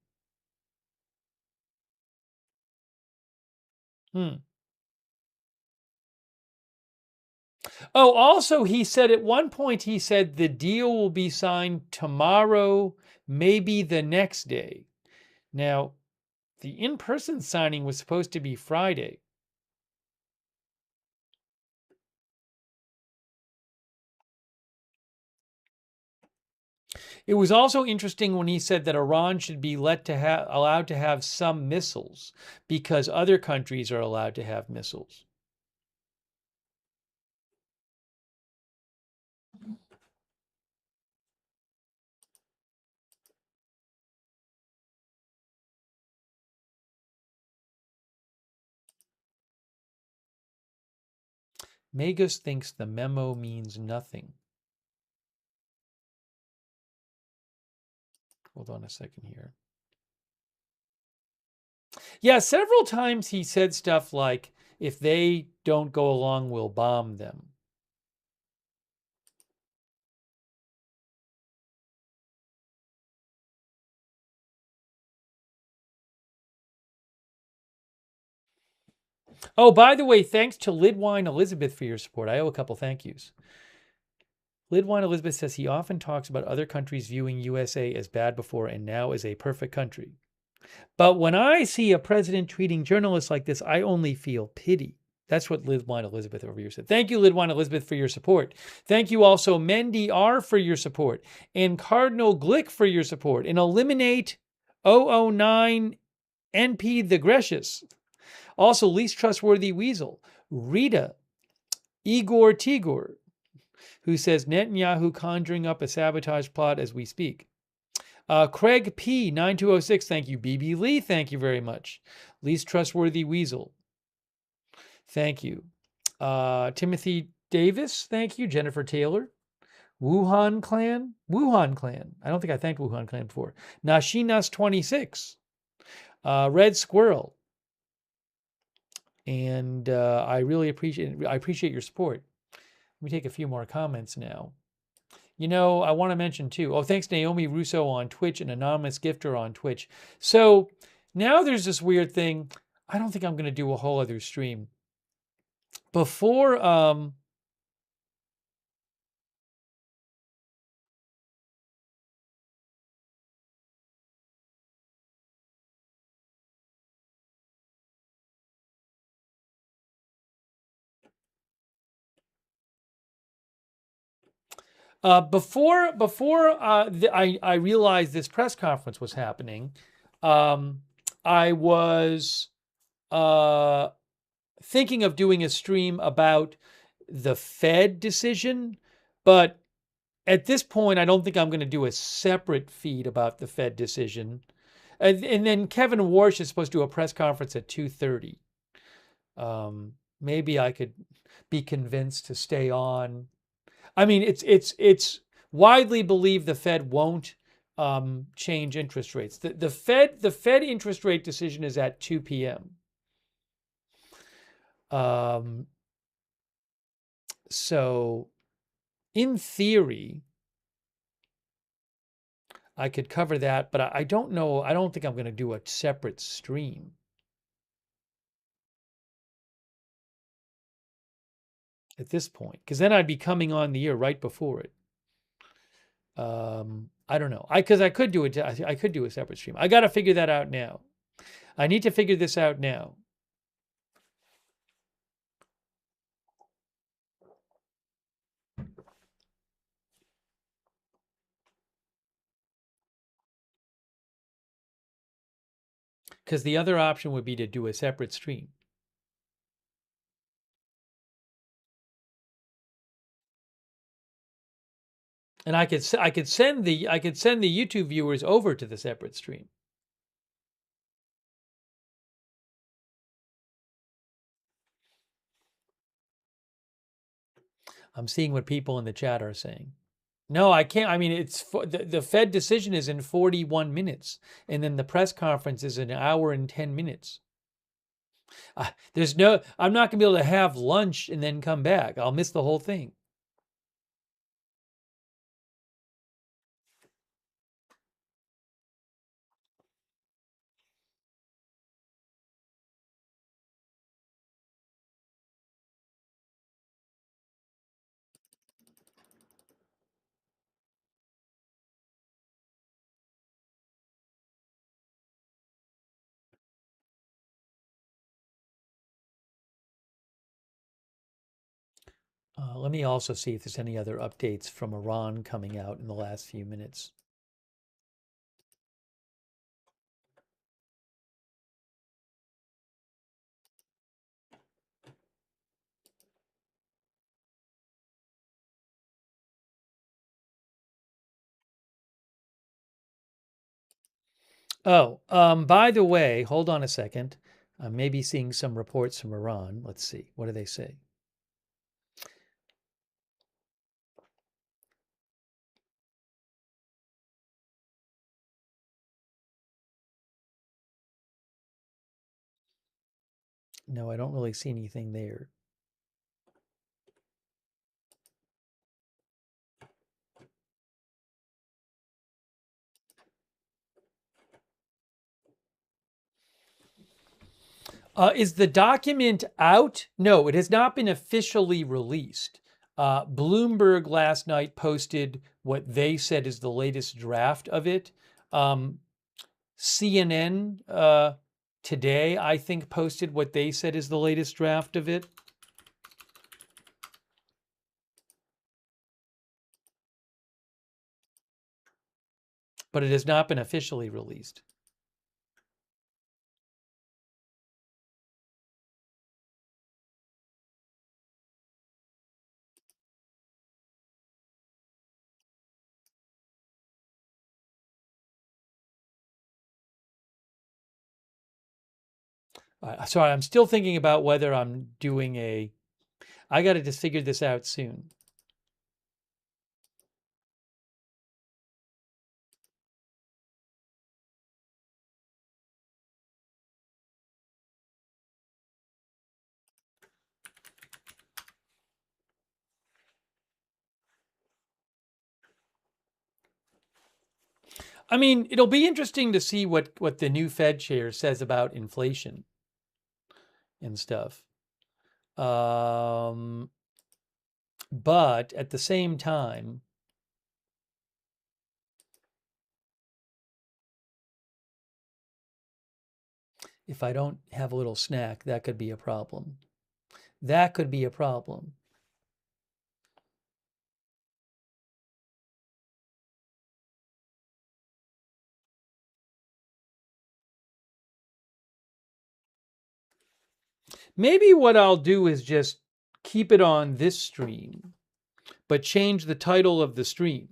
Oh, also, he said at one point, he said the deal will be signed tomorrow, maybe the next day. Now, the in-person signing was supposed to be Friday. It was also interesting when he said that Iran should be allowed to have some missiles because other countries are allowed to have missiles. Magus thinks the memo means nothing. Hold on a second here. Yeah, several times he said stuff like, if they don't go along, we'll bomb them. Oh, by the way, thanks to Lidwine Elizabeth for your support. I owe a couple thank yous. Lidwine Elizabeth says he often talks about other countries viewing USA as bad before and now as a perfect country. But when I see a president treating journalists like this, I only feel pity. That's what Lidwine Elizabeth over here said. Thank you, Lidwine Elizabeth, for your support. Thank you also, Mendy R, for your support, and Cardinal Glick for your support, and Eliminate 009 NP the Gracious. Also, Least Trustworthy Weasel, Rita, Igor Tigor, who says Netanyahu conjuring up a sabotage plot as we speak. Craig P, 9206, thank you. BB Lee, thank you very much. Least Trustworthy Weasel, thank you. Timothy Davis, thank you. Jennifer Taylor. Wuhan Clan. I don't think I thanked Wuhan Clan before. Nashinas26. Red Squirrel. And I really appreciate your support. Let me take a few more comments now. You know, I want to mention too, thanks Naomi Russo on Twitch, an anonymous gifter on Twitch. So now there's this weird thing. I don't think I'm going to do a whole other stream. Before, I realized this press conference was happening, I was thinking of doing a stream about the Fed decision, but at this point, I don't think I'm going to do a separate feed about the Fed decision. And then Kevin Warsh is supposed to do a press conference at 2:30. Maybe I could be convinced to stay on. I mean, it's widely believed the Fed won't change interest rates. The Fed interest rate decision is at 2 p.m. So in theory, I could cover that, but I don't know. I don't think I'm going to do a separate stream. At this point, because then I'd be coming on the air right before it. I don't know. Because I could do it. I could do a separate stream. I got to figure that out now. I need to figure this out now. Because the other option would be to do a separate stream. And I could send the YouTube viewers over to the separate stream. I'm seeing what people in the chat are saying. No, I can't. I mean, it's the Fed decision is in 41 minutes, and then the press conference is an hour and 10 minutes. I'm not going to be able to have lunch and then come back. I'll miss the whole thing. Let me also see if there's any other updates from Iran coming out in the last few minutes. Oh, by the way, hold on a second. I may be seeing some reports from Iran. Let's see. What do they say? No, I don't really see anything there. Is the document out? No, it has not been officially released. Bloomberg last night posted what they said is the latest draft of it. CNN today, I think, posted what they said is the latest draft of it. But it has not been officially released. Sorry, I'm still thinking about whether I'm doing a... I got to just figure this out soon. I mean, it'll be interesting to see what the new Fed chair says about inflation and stuff. But at the same time, if I don't have a little snack, that could be a problem. That could be a problem. Maybe what I'll do is just keep it on this stream, but change the title of the stream.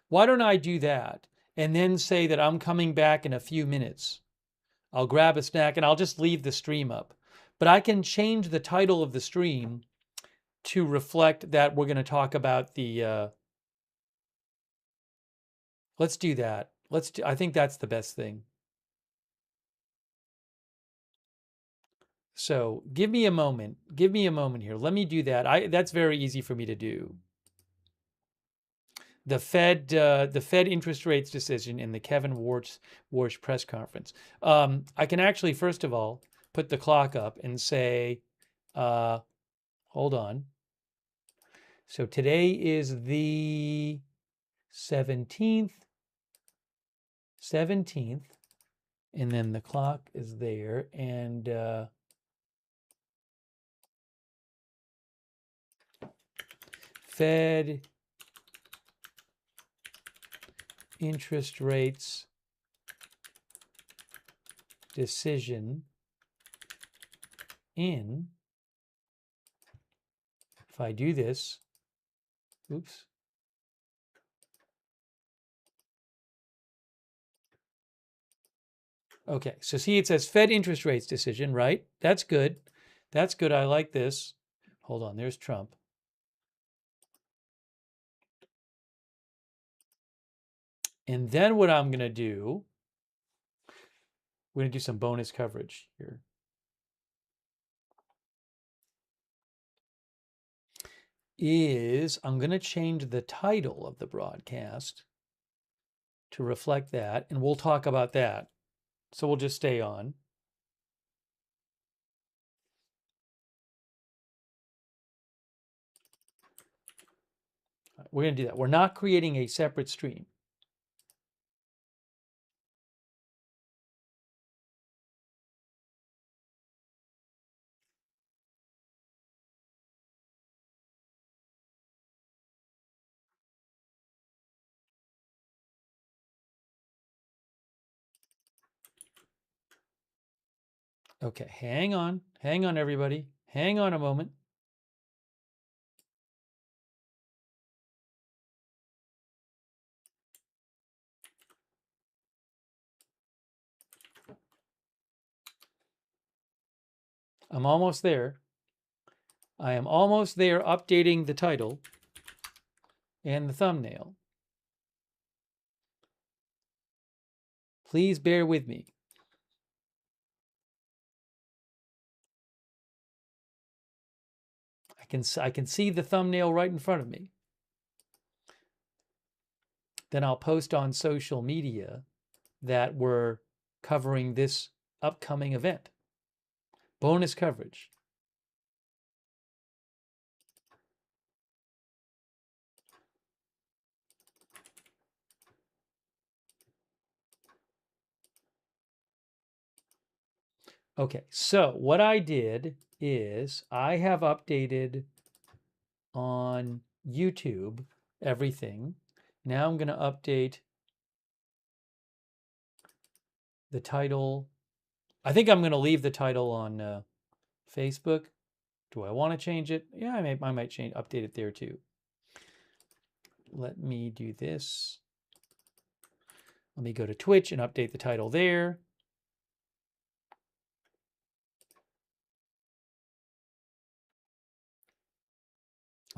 Why don't I do that and then say that I'm coming back in a few minutes? I'll grab a snack and I'll just leave the stream up. But I can change the title of the stream to reflect that we're going to talk about the... Let's do that. I think that's the best thing. So give me a moment. Give me a moment here. Let me do that. That's very easy for me to do. The Fed interest rates decision in the Kevin Warsh press conference. I can actually, first of all, put the clock up and say, hold on. So today is the 17th, and then the clock is there, and Fed interest rates decision in, if I do this, oops. Okay, so see, it says Fed interest rates decision, right? That's good. That's good. I like this. Hold on, there's Trump. And then what I'm going to do, we're going to do some bonus coverage here. I'm going to change the title of the broadcast to reflect that, and we'll talk about that. So we'll just stay on. We're going to do that. We're not creating a separate stream. Okay, hang on, everybody. Hang on a moment. I'm almost there. I am almost there updating the title and the thumbnail. Please bear with me. I can see the thumbnail right in front of me. Then I'll post on social media that we're covering this upcoming event. Bonus coverage. Okay, so what I did is I have updated on YouTube everything. Now I'm going to update the title. I think I'm going to leave the title on Facebook. Do I want to change it? Yeah, I might update it there too. Let me do this. Let me go to Twitch and update the title there.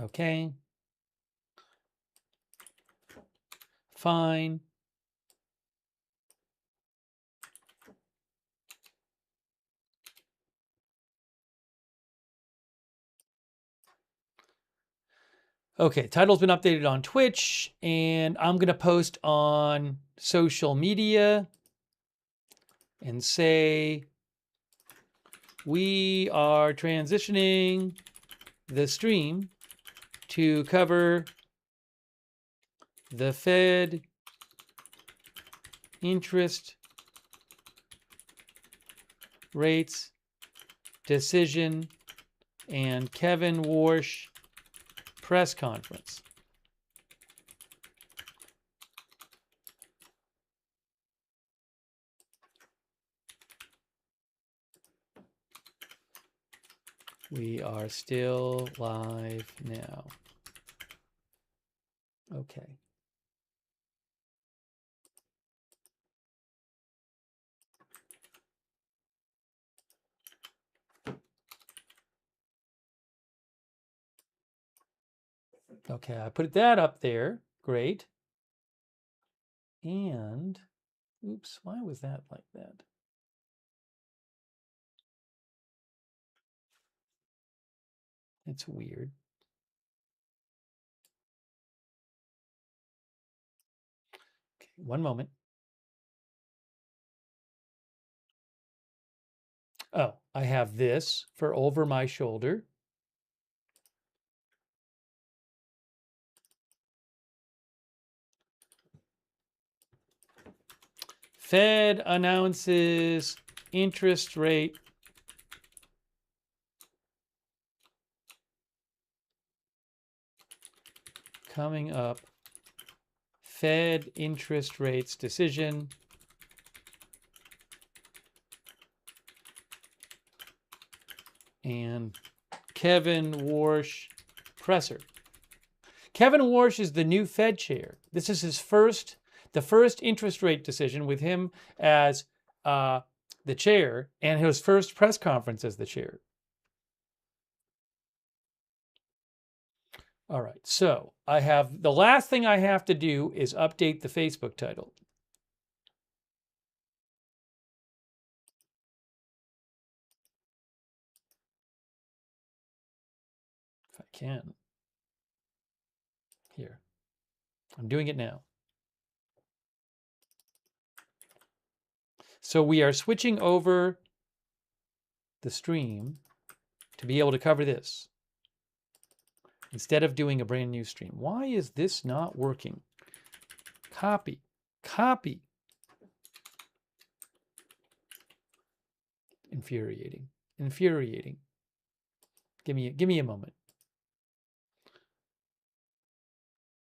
Okay. Fine. Okay, title's been updated on Twitch, and I'm going to post on social media and say, we are transitioning the stream to cover the Fed interest rates decision and Kevin Warsh press conference. We are still live now. Okay. Okay, I put that up there. Great. And, oops, why was that like that? It's weird. Okay, one moment. Oh, I have this for over my shoulder. Fed announces interest rate coming up. Fed interest rates decision. And Kevin Warsh presser. Kevin Warsh is the new Fed chair. This is the first interest rate decision with him as the chair, and his first press conference as the chair. All right, so I have the last thing I have to do is update the Facebook title. If I can. Here. I'm doing it now. So we are switching over the stream to be able to cover this instead of doing a brand new stream. Why is this not working? Copy, copy. Infuriating, infuriating. Give me a moment.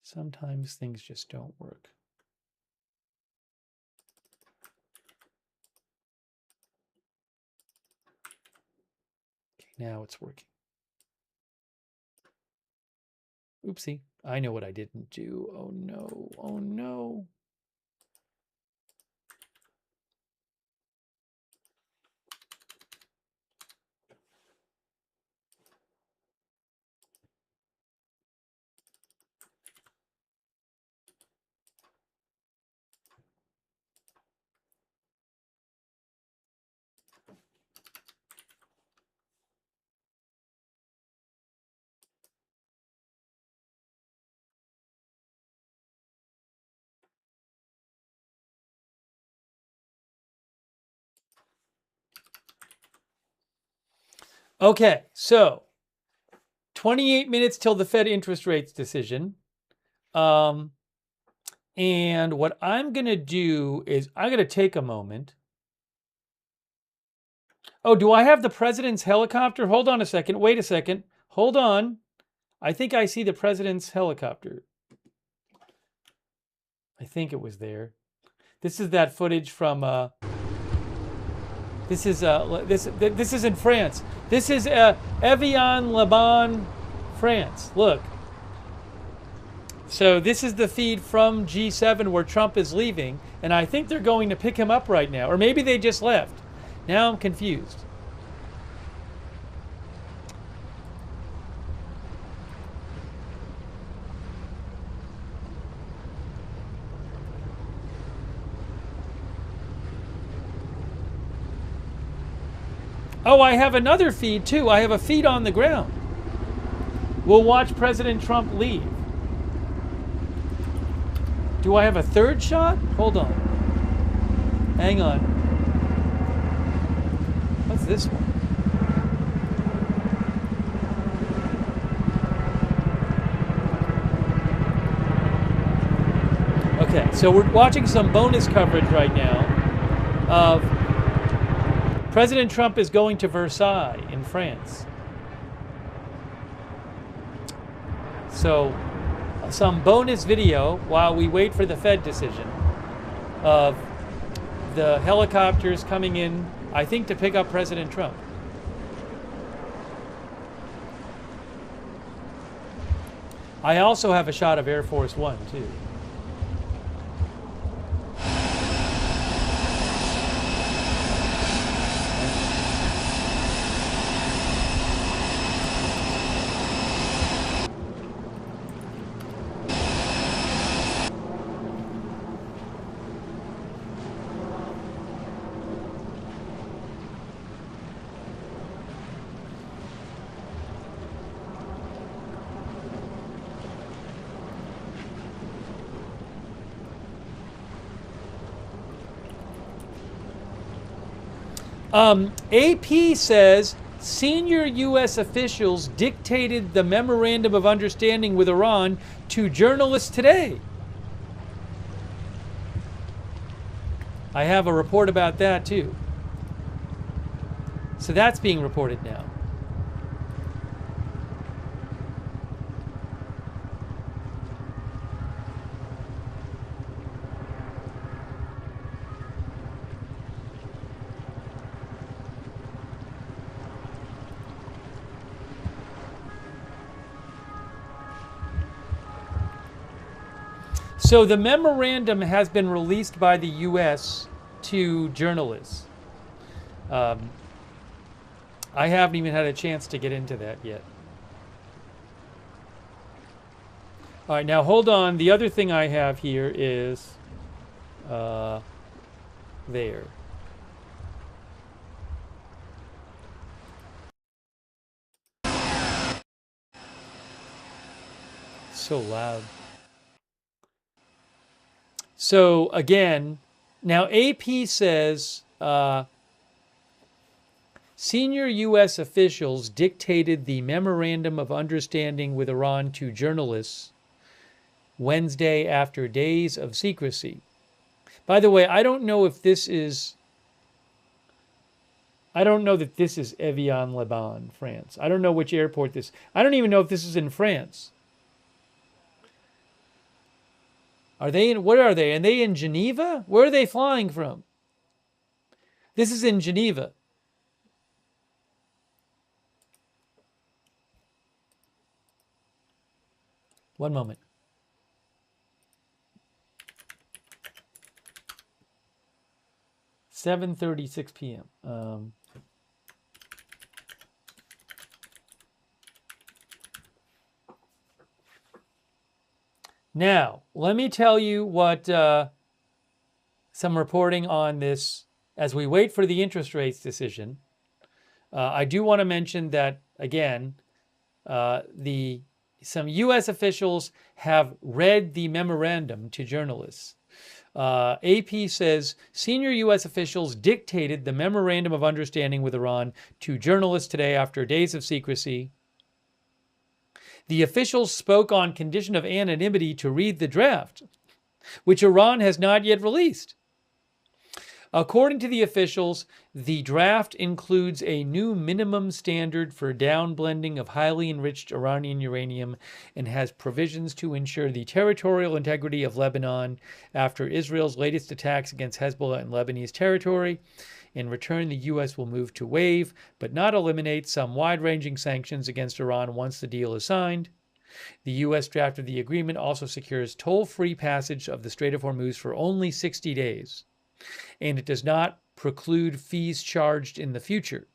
Sometimes things just don't work. Okay, now it's working. Oopsie, I know what I didn't do. Oh no, oh no. Okay, so 28 minutes till the Fed interest rates decision. And what I'm going to do is I'm going to take a moment. Oh, do I have the president's helicopter? Hold on a second. Wait a second. Hold on. I think I see the president's helicopter. I think it was there. This is that footage from this is in France. This is Évian-les-Bains, France. Look. So this is the feed from G7 where Trump is leaving, and I think they're going to pick him up right now, or maybe they just left. Now I'm confused. Oh, I have another feed too. I have a feed on the ground. We'll watch President Trump leave. Do I have a third shot? Hold on. Hang on. What's this one? Okay, so we're watching some bonus coverage right now of President Trump is going to Versailles in France. So some bonus video while we wait for the Fed decision of the helicopters coming in, I think, to pick up President Trump. I also have a shot of Air Force One, too. AP says senior U.S. officials dictated the memorandum of understanding with Iran to journalists today. I have a report about that too. So that's being reported now. So the memorandum has been released by the U.S. to journalists. I haven't even had a chance to get into that yet. All right, now hold on. The other thing I have here is there. So loud. So again, now AP says senior U.S. officials dictated the memorandum of understanding with Iran to journalists Wednesday after days of secrecy. By the way, I don't know if this is, I don't know that this is Évian-les-Bains, France. I don't know which airport this, I don't even know if this is in France. Are they in, what are they? Are they in Geneva? Where are they flying from? This is in Geneva. One moment. $7:36 p.m. Now, let me tell you what some reporting on this as we wait for the interest rates decision. I do want to mention that, again, some U.S. officials have read the memorandum to journalists. AP says senior U.S. officials dictated the memorandum of understanding with Iran to journalists today after days of secrecy. The officials spoke on condition of anonymity to read the draft, which Iran has not yet released. According to the officials, the draft includes a new minimum standard for downblending of highly enriched Iranian uranium and has provisions to ensure the territorial integrity of Lebanon after Israel's latest attacks against Hezbollah in Lebanese territory. In return, the U.S. will move to waive, but not eliminate, some wide-ranging sanctions against Iran once the deal is signed. The U.S. draft of the agreement also secures toll-free passage of the Strait of Hormuz for only 60 days. And it does not preclude fees charged in the future.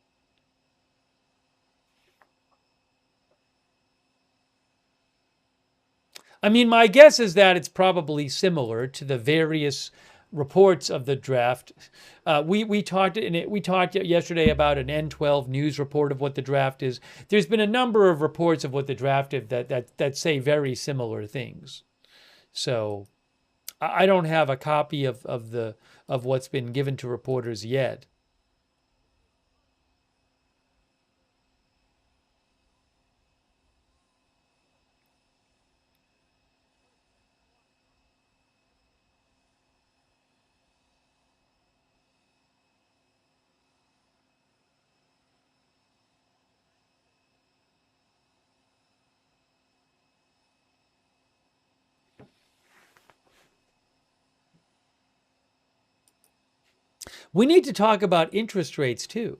I mean, my guess is that it's probably similar to the various reports of the draft. We talked yesterday about an N12 news report of what the draft is. There's been a number of reports of what the draft is that say very similar things. So I don't have a copy of what's been given to reporters yet. We need to talk about interest rates too.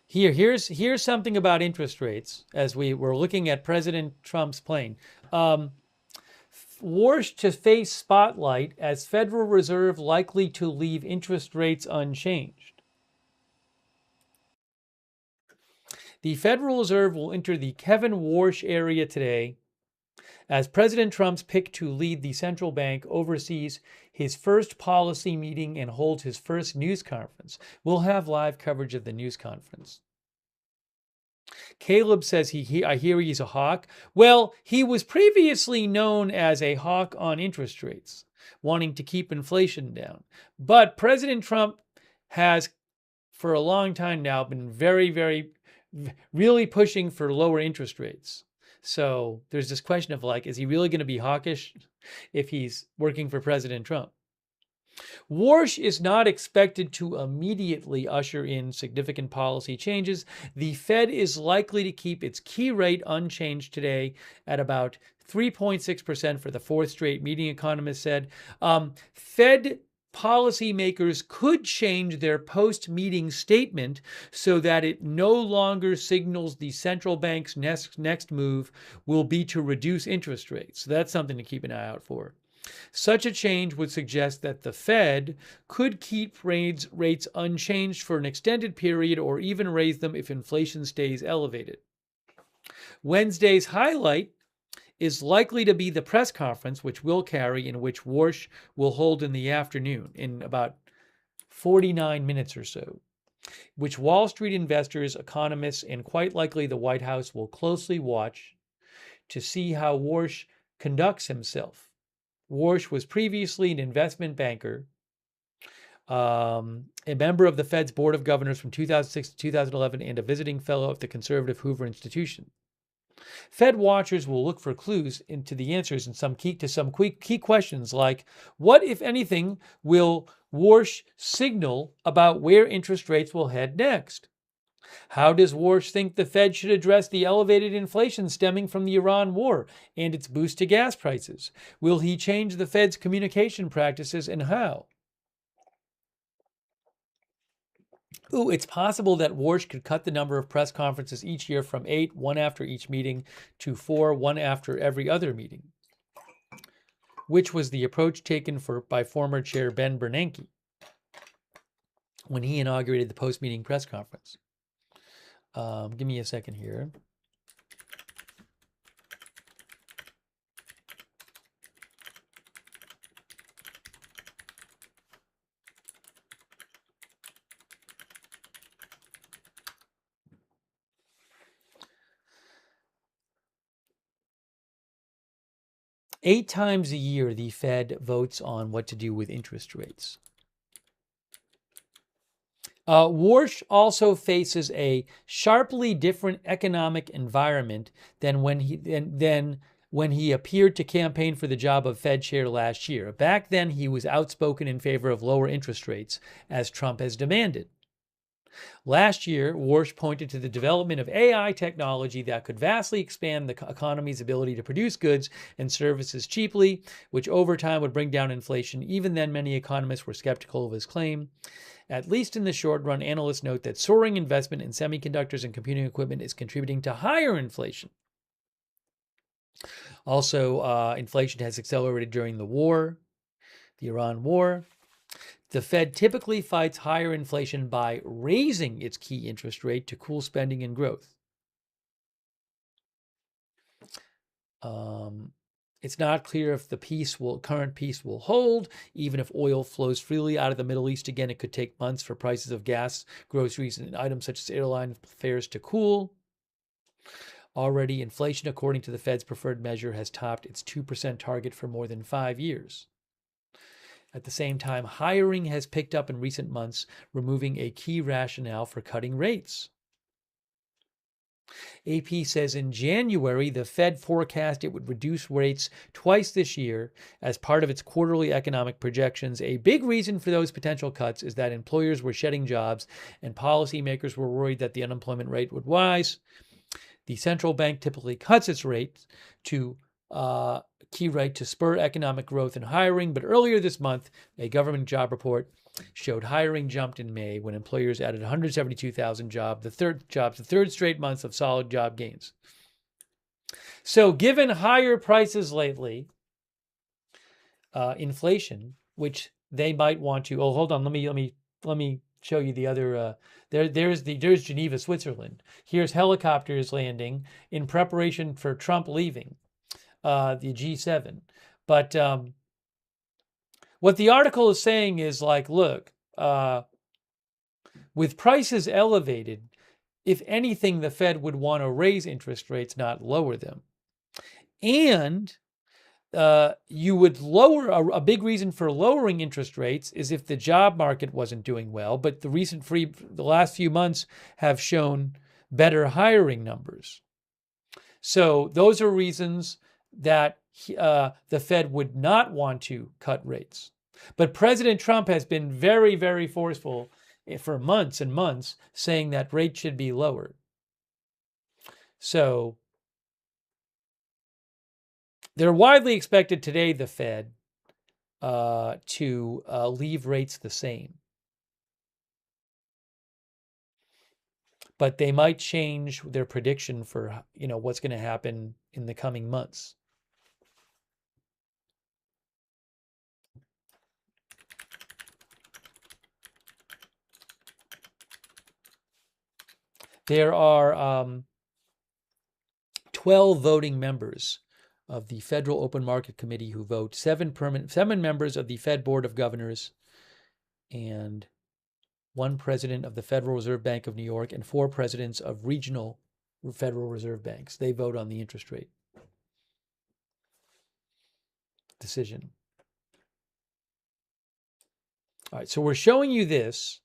Here's something about interest rates as we were looking at President Trump's plane. Warsh to face spotlight as Federal Reserve likely to leave interest rates unchanged. The Federal Reserve will enter the Kevin Warsh area today as President Trump's pick to lead the central bank oversees his first policy meeting and holds his first news conference. We'll have live coverage of the news conference. Caleb says I hear he's a hawk. Well, he was previously known as a hawk on interest rates, wanting to keep inflation down. But President Trump has, for a long time now, been really pushing for lower interest rates. So there's this question of is he really going to be hawkish if he's working for President Trump? Warsh is not expected to immediately usher in significant policy changes. The Fed is likely to keep its key rate unchanged today at about 3.6% for the fourth straight meeting, economists said. Fed policymakers could change their post-meeting statement so that it no longer signals the central bank's next move will be to reduce interest rates. So that's something to keep an eye out for. Such a change would suggest that the Fed could keep rates unchanged for an extended period or even raise them if inflation stays elevated. Wednesday's highlight is likely to be the press conference, which will carry, in which Warsh will hold in the afternoon, in about 49 minutes or so, which Wall Street investors, economists, and quite likely the White House will closely watch to see how Warsh conducts himself. Warsh was previously an investment banker, a member of the Fed's Board of Governors from 2006 to 2011, and a visiting fellow of the conservative Hoover Institution. Fed watchers will look for clues into the answers in some key questions like, what, if anything, will Warsh signal about where interest rates will head next? How does Warsh think the Fed should address the elevated inflation stemming from the Iran war and its boost to gas prices? Will he change the Fed's communication practices, and how? It's possible that Warsh could cut the number of press conferences each year from 8, one after each meeting, to 4, one after every other meeting, which was the approach taken by former Chair Ben Bernanke when he inaugurated the post-meeting press conference. Give me a second here. 8 times a year, the Fed votes on what to do with interest rates. Warsh also faces a sharply different economic environment than when he appeared to campaign for the job of Fed chair last year. Back then, he was outspoken in favor of lower interest rates, as Trump has demanded. Last year, Warsh pointed to the development of AI technology that could vastly expand the economy's ability to produce goods and services cheaply, which over time would bring down inflation. Even then, many economists were skeptical of his claim. At least in the short run, analysts note that soaring investment in semiconductors and computing equipment is contributing to higher inflation. Also, inflation has accelerated during the Iran war. The Fed typically fights higher inflation by raising its key interest rate to cool spending and growth. It's not clear if the current peace will hold. Even if oil flows freely out of the Middle East again, it could take months for prices of gas, groceries, and items such as airline fares to cool. Already, inflation, according to the Fed's preferred measure, has topped its 2% target for more than 5 years. At the same time, hiring has picked up in recent months, removing a key rationale for cutting rates. AP says in January, the Fed forecast it would reduce rates twice this year as part of its quarterly economic projections. A big reason for those potential cuts is that employers were shedding jobs and policymakers were worried that the unemployment rate would rise. The central bank typically cuts its rates to key rate to spur economic growth and hiring, but earlier this month, a government job report showed hiring jumped in May when employers added 172,000 jobs, the third straight month of solid job gains. So, given higher prices lately, inflation, which they might want to. Oh, hold on. Let me show you the other. There's Geneva, Switzerland. Here's helicopters landing in preparation for Trump leaving the G7. But what the article is saying is like, look, with prices elevated, if anything, the Fed would want to raise interest rates, not lower them. And you would lower, a big reason for lowering interest rates is if the job market wasn't doing well. But the last few months have shown better hiring numbers. So those are reasons that the Fed would not want to cut rates. But President Trump has been very, very forceful for months and months, saying that rates should be lowered. So they're widely expected today, the Fed, to leave rates the same. But they might change their prediction for, what's going to happen in the coming months. There are 12 voting members of the Federal Open Market Committee who vote, 7 members of the Fed Board of Governors, and 1 president of the Federal Reserve Bank of New York, and 4 presidents of regional Federal Reserve banks. They vote on the interest rate decision. All right, so we're showing you this.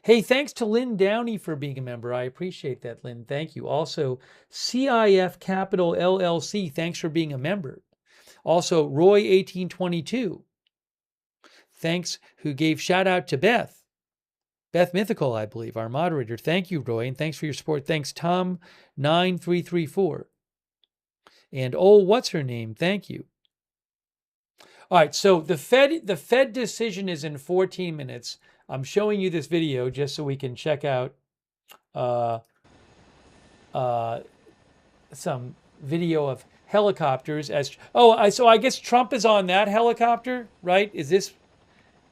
Hey, thanks to Lynn Downey for being a member. I appreciate that, Lynn. Thank you. Also, CIF Capital LLC, thanks for being a member. Also, Roy1822, thanks, who gave shout out to Beth Mythical, I believe, our moderator. Thank you, Roy, and thanks for your support. Thanks, Tom9334. And what's her name? Thank you. All right, so the Fed decision is in 14 minutes. I'm showing you this video just so we can check out some video of helicopters. So I guess Trump is on that helicopter, right? Isn't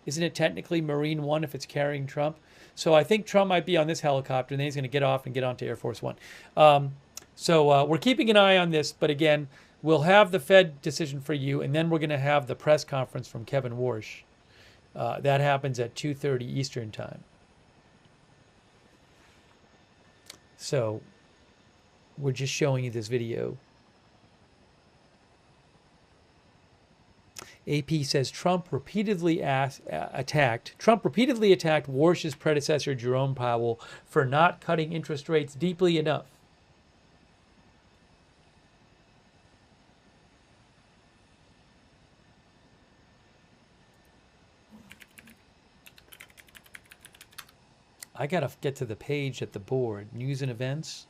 it technically Marine One if it's carrying Trump? So I think Trump might be on this helicopter, and then he's going to get off and get onto Air Force One. So we're keeping an eye on this, but again, we'll have the Fed decision for you, and then we're going to have the press conference from Kevin Warsh. That happens at 2:30 Eastern Time. So we're just showing you this video. AP says Trump repeatedly attacked Warsh's predecessor Jerome Powell for not cutting interest rates deeply enough. I gotta get to the page at the board. News and events.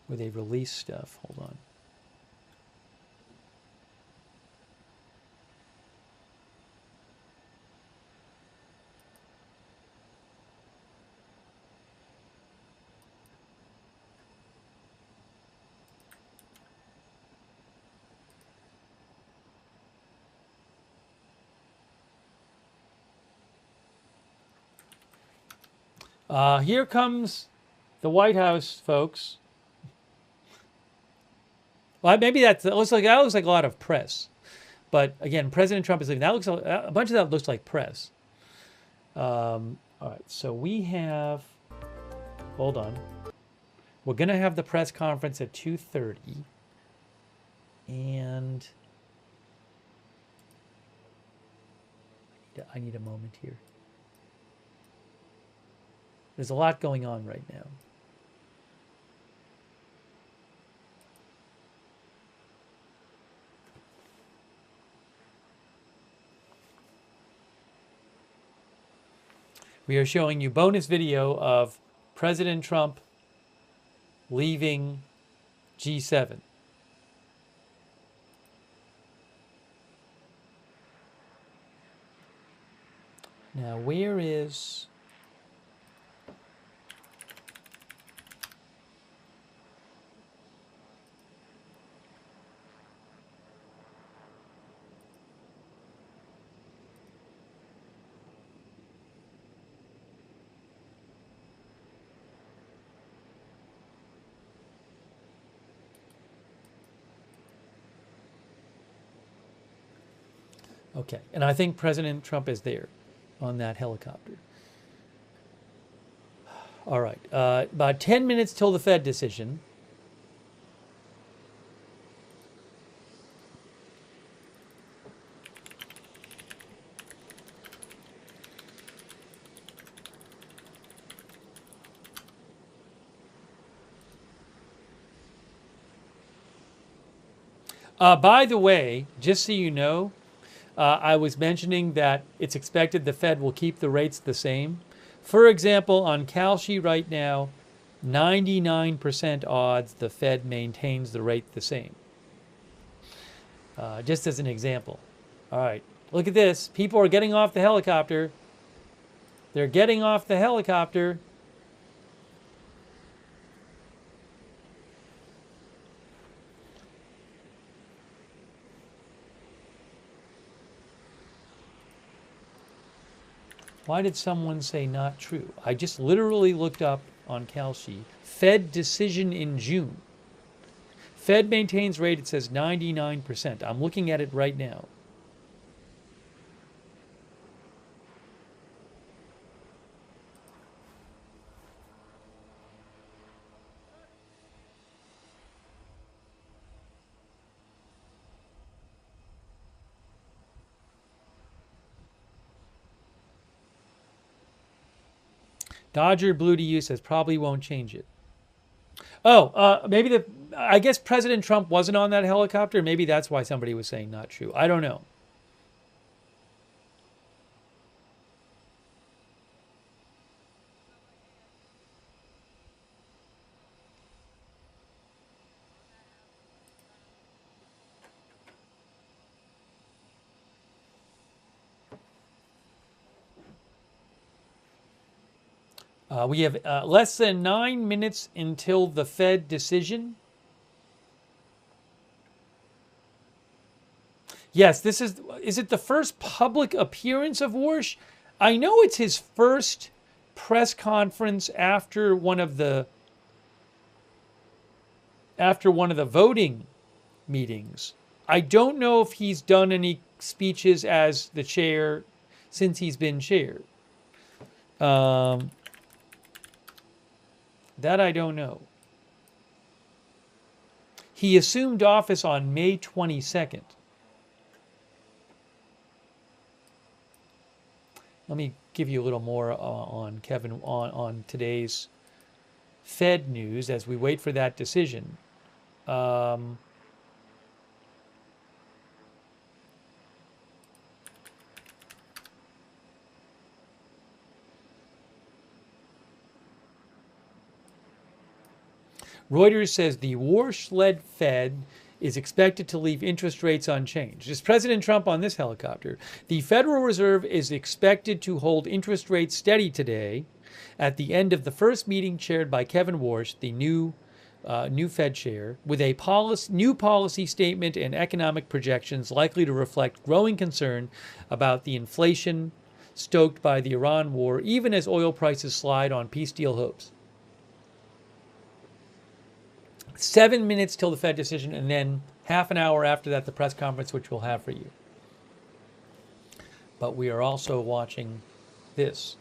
Where they release stuff. Hold on. Here comes the White House, folks. Well, maybe that looks like a lot of press, but again, President Trump is leaving. That looks a bunch of that looks like press. All right, so we have. Hold on. We're gonna have the press conference at 2:30, and I need a moment here. There's a lot going on right now. We are showing you bonus video of President Trump leaving G7. Now, where is... Okay, and I think President Trump is there on that helicopter. All right, about 10 minutes till the Fed decision. By the way, just so you know, I was mentioning that it's expected the Fed will keep the rates the same. For example, on Kalshi right now, 99% odds the Fed maintains the rate the same. Just as an example. All right, look at this. People are getting off the helicopter. They're getting off the helicopter. Why did someone say not true? I just literally looked up on Kalshi. Fed decision in June. Fed maintains rate, it says 99%. I'm looking at it right now. Dodger Blue to You says probably won't change it. Oh, maybe I guess President Trump wasn't on that helicopter. Maybe that's why somebody was saying not true. I don't know. We have less than 9 minutes until the Fed decision. Yes, this is it the first public appearance of Warsh? I know it's his first press conference after one of the voting meetings. I don't know if he's done any speeches as the chair since he's been chair. That I don't know. He assumed office on May 22nd. Let me give you a little more on Kevin on today's Fed news as we wait for that decision. Reuters says the Warsh-led Fed is expected to leave interest rates unchanged. Is President Trump on this helicopter? The Federal Reserve is expected to hold interest rates steady today at the end of the first meeting chaired by Kevin Warsh, the new Fed chair, with a new policy statement and economic projections likely to reflect growing concern about the inflation stoked by the Iran war, even as oil prices slide on peace deal hopes. 7 minutes till the Fed decision, and then half an hour after that, the press conference, which we'll have for you. But we are also watching this.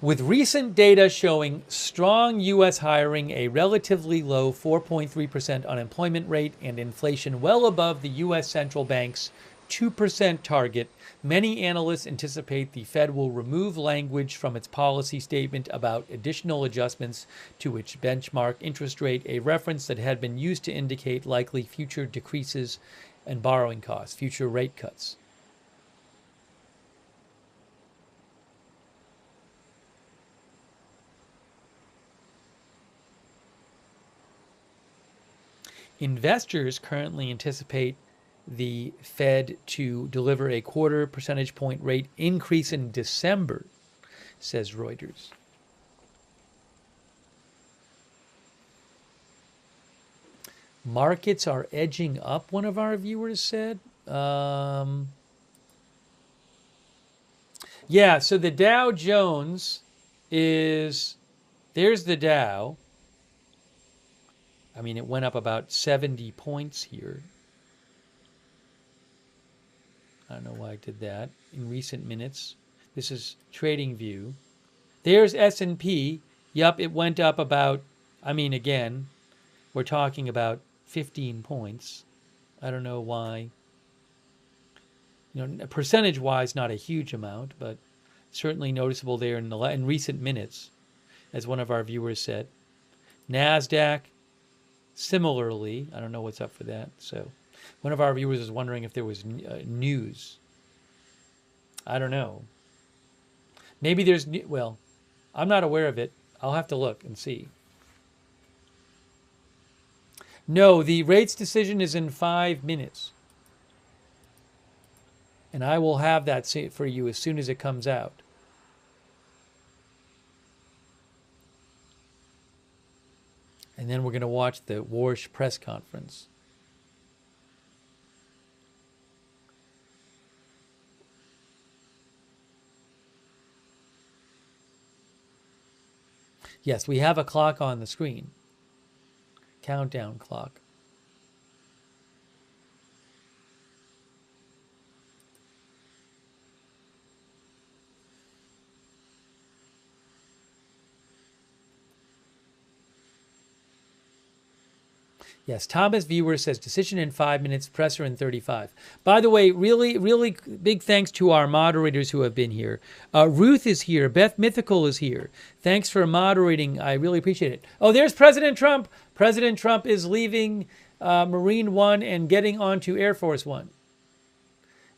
With recent data showing strong U.S. hiring, a relatively low 4.3% unemployment rate, and inflation well above the U.S. Central Bank's 2% target, many analysts anticipate the Fed will remove language from its policy statement about additional adjustments to its benchmark interest rate, a reference that had been used to indicate likely future decreases in borrowing costs, future rate cuts. Investors currently anticipate the Fed to deliver a 0.25 percentage point rate increase in December, says Reuters. Markets are edging up, one of our viewers said. Yeah, so the Dow Jones is, there's the Dow. I mean, it went up about 70 points here. I don't know why I did that in recent minutes. This is TradingView. There's S&P. Yup, it went up about, I mean, again, we're talking about 15 points. I don't know why. You know, percentage-wise, not a huge amount, but certainly noticeable there in recent minutes, as one of our viewers said. NASDAQ, similarly, I don't know what's up for that. So one of our viewers is wondering if there was news. I don't know. Maybe there's, well, I'm not aware of it. I'll have to look and see. No, the rates decision is in 5 minutes. And I will have that for you as soon as it comes out. And then we're going to watch the Warsh press conference. Yes, we have a clock on the screen. Countdown clock. Yes, Thomas Viewer says decision in 5 minutes, presser in 35. By the way, really, really big thanks to our moderators who have been here. Ruth is here. Beth Mythical is here. Thanks for moderating. I really appreciate it. Oh, there's President Trump. President Trump is leaving Marine One and getting onto Air Force One.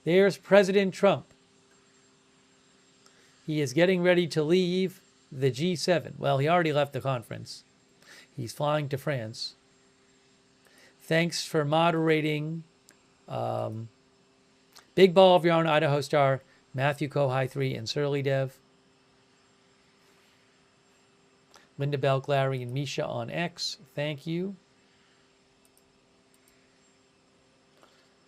There's President Trump. He is getting ready to leave the G7. Well, he already left the conference. He's flying to France. Thanks for moderating. Big Ball of Your Own Idaho Star, Matthew Kohai 3, and Surly Dev. Linda Belk, Larry, and Misha on X. Thank you.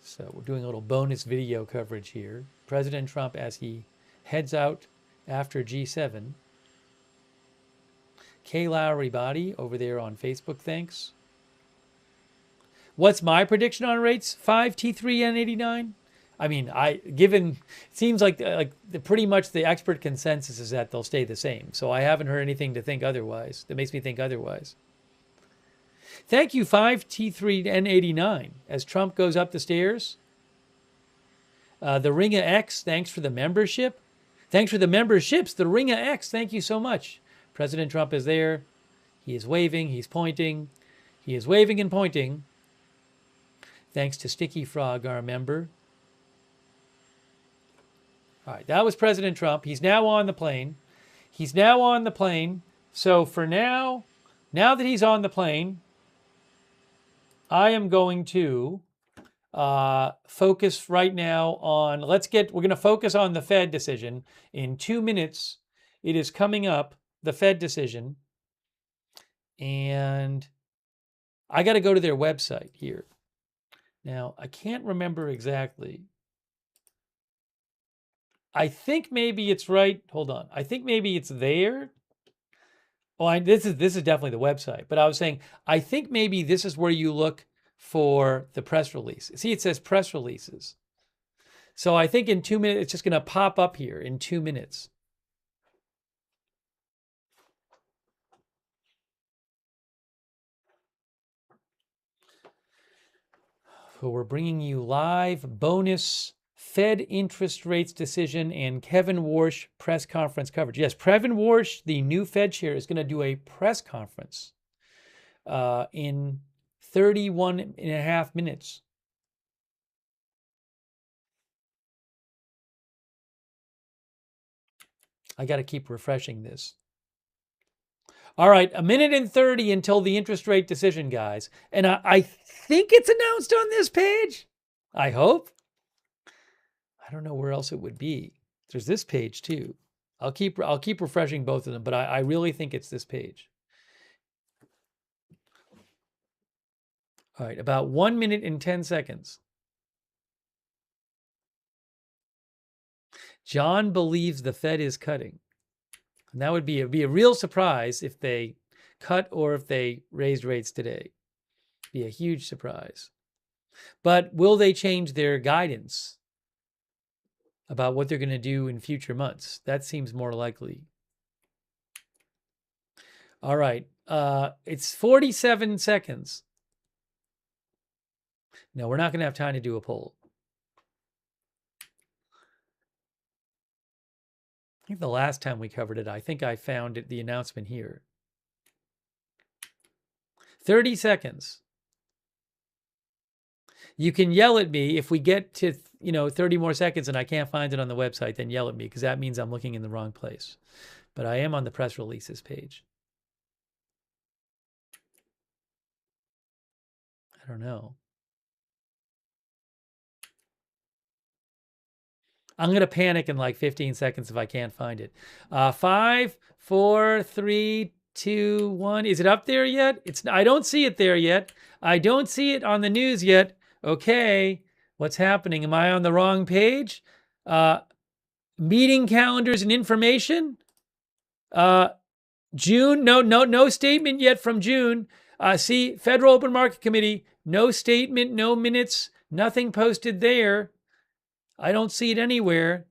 So we're doing a little bonus video coverage here. President Trump as he heads out after G7. K. Lowry Body over there on Facebook, thanks. What's my prediction on rates? 5 T3 N89? I mean, it seems like pretty much the expert consensus is that they'll stay the same. So I haven't heard anything to think otherwise. That makes me think otherwise. Thank you, 5T3N89. As Trump goes up the stairs. The Ringa X, thanks for the membership. Thanks for the memberships. The Ringa X, thank you so much. President Trump is there. He is waving. He's pointing. He is waving and pointing. Thanks to Sticky Frog, our member. All right, that was President Trump. He's now on the plane. He's now on the plane. So for now that he's on the plane, I am going to focus right now on, we're going to focus on the Fed decision. In 2 minutes, it is coming up, the Fed decision. And I got to go to their website here. Now, I can't remember exactly. I think maybe it's right. Hold on. I think maybe it's there. Oh, this is definitely the website. But I was saying, I think maybe this is where you look for the press release. See, it says press releases. So I think in 2 minutes, it's just going to pop up here in 2 minutes. So we're bringing you live bonus Fed interest rates decision and Kevin Warsh press conference coverage. Yes, Kevin Warsh, the new Fed chair, is going to do a press conference in 31 and a half minutes. I got to keep refreshing this. All right, 1:30 until the interest rate decision, guys. And I think it's announced on this page. I hope. I don't know where else it would be. There's this page too. I'll keep refreshing both of them, but I really think it's this page. All right, about 1 minute and 10 seconds. John believes the Fed is cutting. And that would be a real surprise if they cut or if they raised rates today. Be a huge surprise. But will they change their guidance about what they're going to do in future months? That seems more likely. All right. It's 47 seconds. No, we're not going to have time to do a poll. I think the last time we covered it, I think I found the announcement here. 30 seconds. You can yell at me if we get to 30 more seconds and I can't find it on the website, then yell at me because that means I'm looking in the wrong place. But I am on the press releases page. I don't know. I'm going to panic in like 15 seconds if I can't find it. 5, 4, 3, 2, 1. Is it up there yet? I don't see it there yet. I don't see it on the news yet. Okay. What's happening? Am I on the wrong page? Meeting calendars and information. June. No statement yet from June. See, Federal Open Market Committee. No statement, no minutes, nothing posted there. I don't see it anywhere.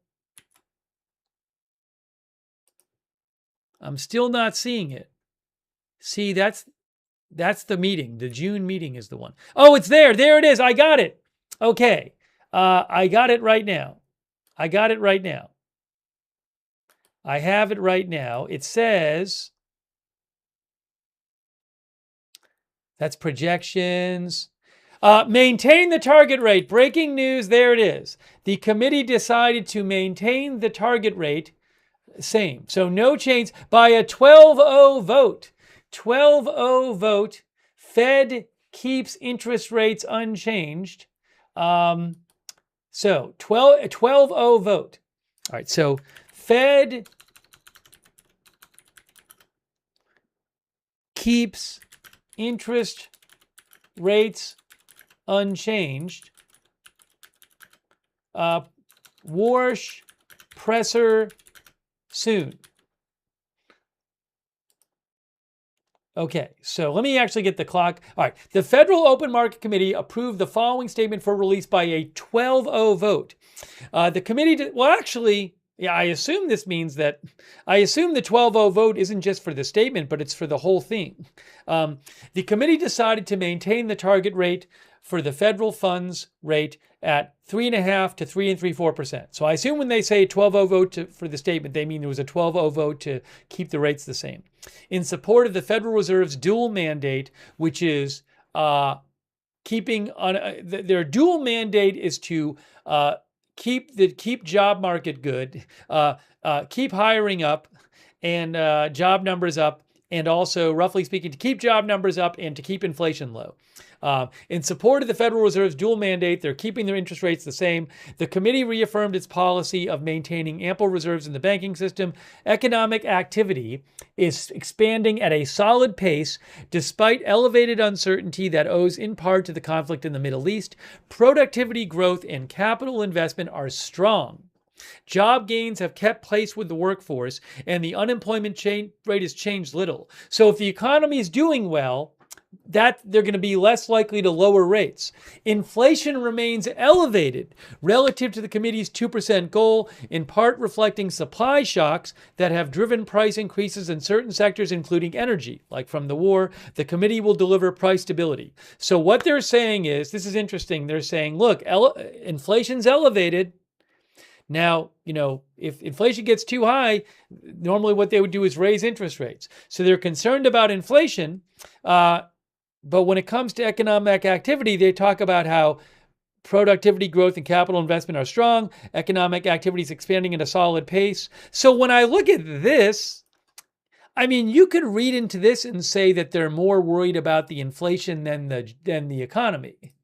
I'm still not seeing it. See, that's the meeting. The June meeting is the one. Oh, it's there. There it is. I got it. Okay. I got it right now. I got it right now. I have it right now. It says, that's projections. Maintain the target rate. Breaking news, there it is. The committee decided to maintain the target rate, same. So no change by a 12-0 vote. 12-0 vote. Fed keeps interest rates unchanged. So 12-0 vote. All right, so Fed keeps interest rates unchanged. Warsh presser soon. Okay, so let me actually get the clock. All right, the Federal Open Market Committee approved the following statement for release by a 12-0 vote. The committee, well, actually, yeah, I assume this means that, I assume the 12-0 vote isn't just for the statement, but it's for the whole thing. The committee decided to maintain the target rate for the federal funds rate at 3.5 to 3.34%. So I assume when they say 12-0 vote for the statement, they mean there was a 12-0 vote to keep the rates the same. In support of the Federal Reserve's dual mandate, which is keeping on their dual mandate is to keep job market good, keep hiring up, and job numbers up, and also, roughly speaking, to keep job numbers up and to keep inflation low. In support of the Federal Reserve's dual mandate, they're keeping their interest rates the same. The committee reaffirmed its policy of maintaining ample reserves in the banking system. Economic activity is expanding at a solid pace despite elevated uncertainty that owes in part to the conflict in the Middle East. Productivity growth and capital investment are strong. Job gains have kept pace with the workforce, and the unemployment rate has changed little. So if the economy is doing well, that they're going to be less likely to lower rates. Inflation remains elevated relative to the committee's 2% goal, in part reflecting supply shocks that have driven price increases in certain sectors, including energy, like from the war. The committee will deliver price stability. So what they're saying is, this is interesting, they're saying, look, inflation's elevated. Now, if inflation gets too high, normally what they would do is raise interest rates. So they're concerned about inflation, but when it comes to economic activity, they talk about how productivity growth and capital investment are strong, economic activity is expanding at a solid pace. So when I look at this, I mean, you could read into this and say that they're more worried about the inflation than the economy,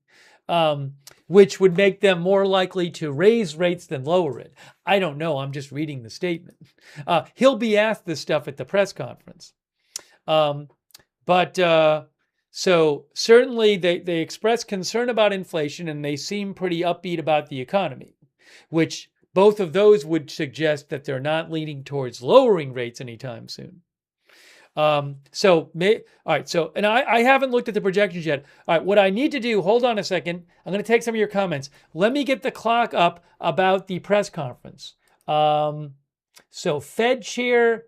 which would make them more likely to raise rates than lower it. I don't know. I'm just reading the statement. He'll be asked this stuff at the press conference. So certainly they express concern about inflation, and they seem pretty upbeat about the economy, which both of those would suggest that they're not leaning towards lowering rates anytime soon. All right. So, and I haven't looked at the projections yet. All right. What I need to do, hold on a second. I'm going to take some of your comments. Let me get the clock up about the press conference. So Fed Chair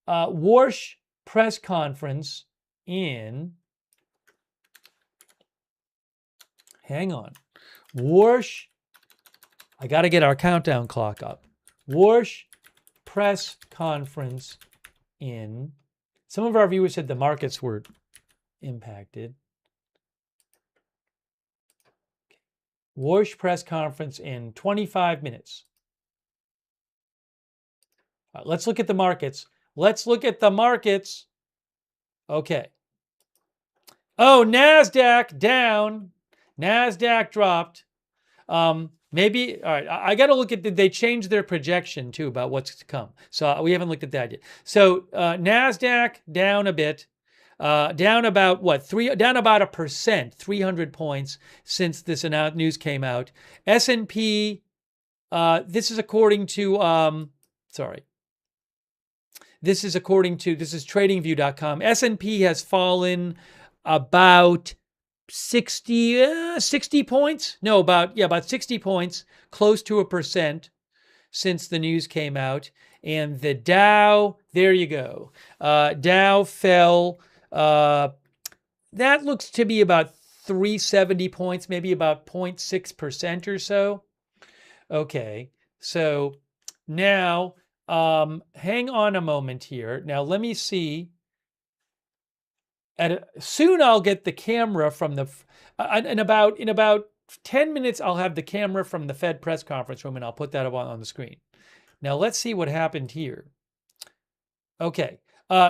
Warsh press conference in, hang on, Warsh, I got to get our countdown clock up. Warsh press conference in, some of our viewers said the markets were impacted. Warsh press conference in 25 minutes. All right, let's look at the markets. Let's look at the markets. Okay. Oh, NASDAQ down. NASDAQ dropped. Maybe, all right, I got to look at, did they change their projection too about what's to come? So we haven't looked at that yet. So NASDAQ down a bit, down about what? Down about 1%, 300 points since this news came out. S&P, this is according to, this is tradingview.com. S&P has fallen about 60 points. No, about 60 points, close to 1% since the news came out. And the Dow, there you go. Dow fell, that looks to be about 370 points, maybe about 0.6% or so. Okay, so now, hang on a moment here. Now let me see. Soon I'll get the camera from the, in about 10 minutes, I'll have the camera from the Fed press conference room, and I'll put that up on the screen. Now let's see what happened here. Okay,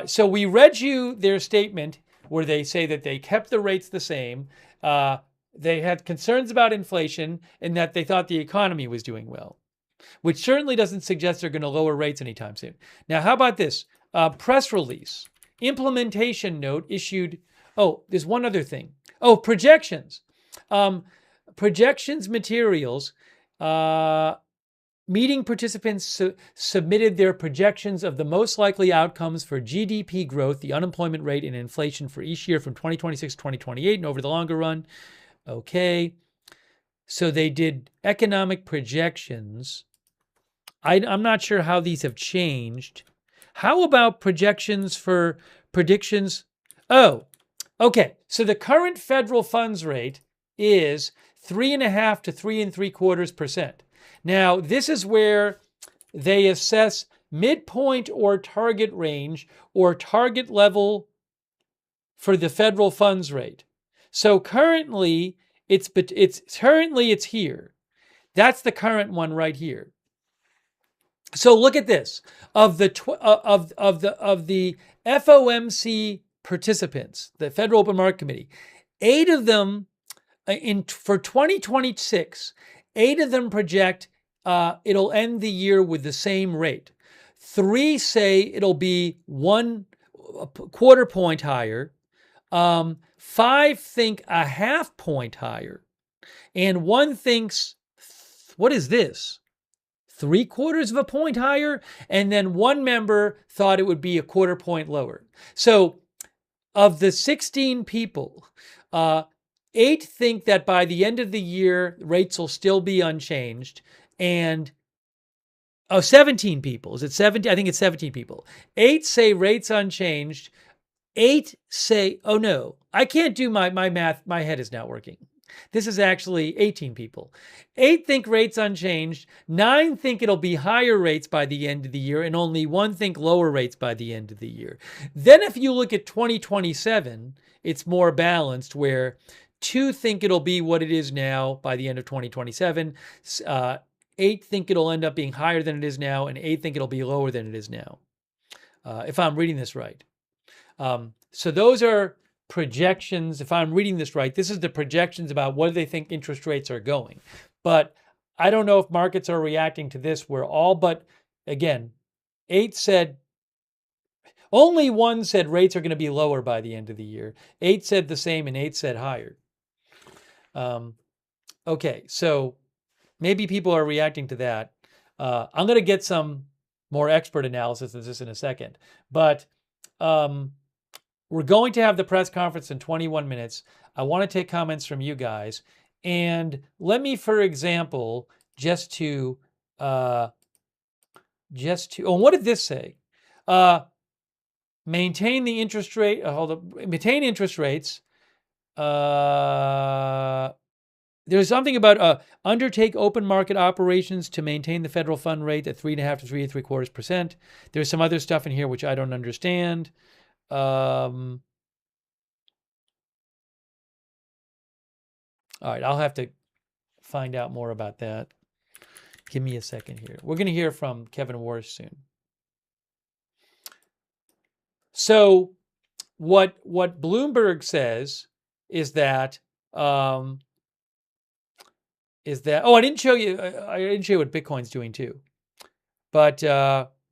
so we read you their statement where they say that they kept the rates the same. They had concerns about inflation and that they thought the economy was doing well, which certainly doesn't suggest they're going to lower rates anytime soon. Now, how about this? Press release. Implementation note issued. Oh, there's one other thing. Oh, projections. Projections materials. meeting participants submitted their projections of the most likely outcomes for GDP growth, the unemployment rate, and inflation for each year from 2026 to 2028 and over the longer run. Okay. So they did economic projections. I'm not sure how these have changed. How about projections for predictions? Oh, okay. So the current federal funds rate is 3.5 to 3.75%. Now, this is where they assess midpoint or target range or target level for the federal funds rate. So currently it's here. That's the current one right here. So look at this. Of the FOMC participants, the Federal Open Market Committee, 8 of them for 2026, 8 of them project it'll end the year with the same rate. 3 say it'll be 1/4 point higher. 5 think 1/2 point higher. And 1 thinks, what is this? 3/4 point higher. And then 1 member thought it would be 1/4 point lower. So of the 16 people, 8 think that by the end of the year, rates will still be unchanged. And 17 people. Is it 17? I think it's 17 people. 8 say rates unchanged. 8 say, oh no, I can't do my math. My head is not working. This is actually 18 people. 8 think rates unchanged. 9 think it'll be higher rates by the end of the year. And only 1 think lower rates by the end of the year. Then if you look at 2027, it's more balanced where 2 think it'll be what it is now by the end of 2027. 8 think it'll end up being higher than it is now, and 8 think it'll be lower than it is now, if I'm reading this right. So those are projections. If I'm reading this right, this is the projections about what they think interest rates are going. But I don't know if markets are reacting to this where all but, again, 8 said, only 1 said rates are going to be lower by the end of the year. 8 said the same, and 8 said higher. Okay, so maybe people are reacting to that. I'm going to get some more expert analysis of this in a second. But we're going to have the press conference in 21 minutes. I want to take comments from you guys. And let me, for example, just to, oh, what did this say? Maintain the interest rate, maintain interest rates. There's something about undertake open market operations to maintain the federal fund rate at 3.5 to 3.75%. There's some other stuff in here which I don't understand. All right, I'll have to find out more about that. Give me a second here. We're going to hear from Kevin Warsh soon. So what Bloomberg says is that oh, I didn't show you what Bitcoin's doing too. But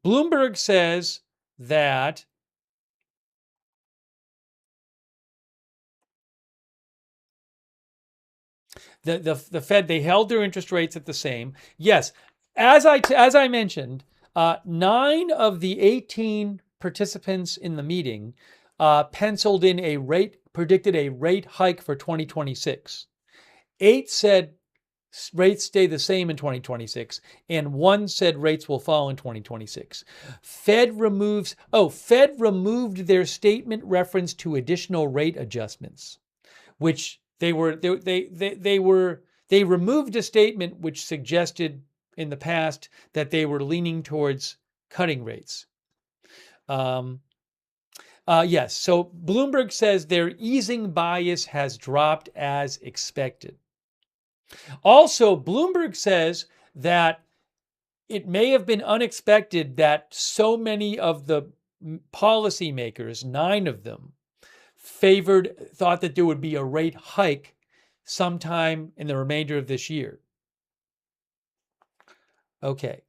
Bloomberg says that the Fed, they held their interest rates at the same. Yes, as I mentioned, 9 of the 18 participants in the meeting penciled in predicted a rate hike for 2026. 8 said rates stay the same in 2026, and 1 said rates will fall in 2026. Fed removed their statement reference to additional rate adjustments, which they removed a statement which suggested in the past that they were leaning towards cutting rates. Yes, so Bloomberg says their easing bias has dropped as expected. Also, Bloomberg says that it may have been unexpected that so many of the policymakers, 9 of them, thought that there would be a rate hike sometime in the remainder of this year. Okay.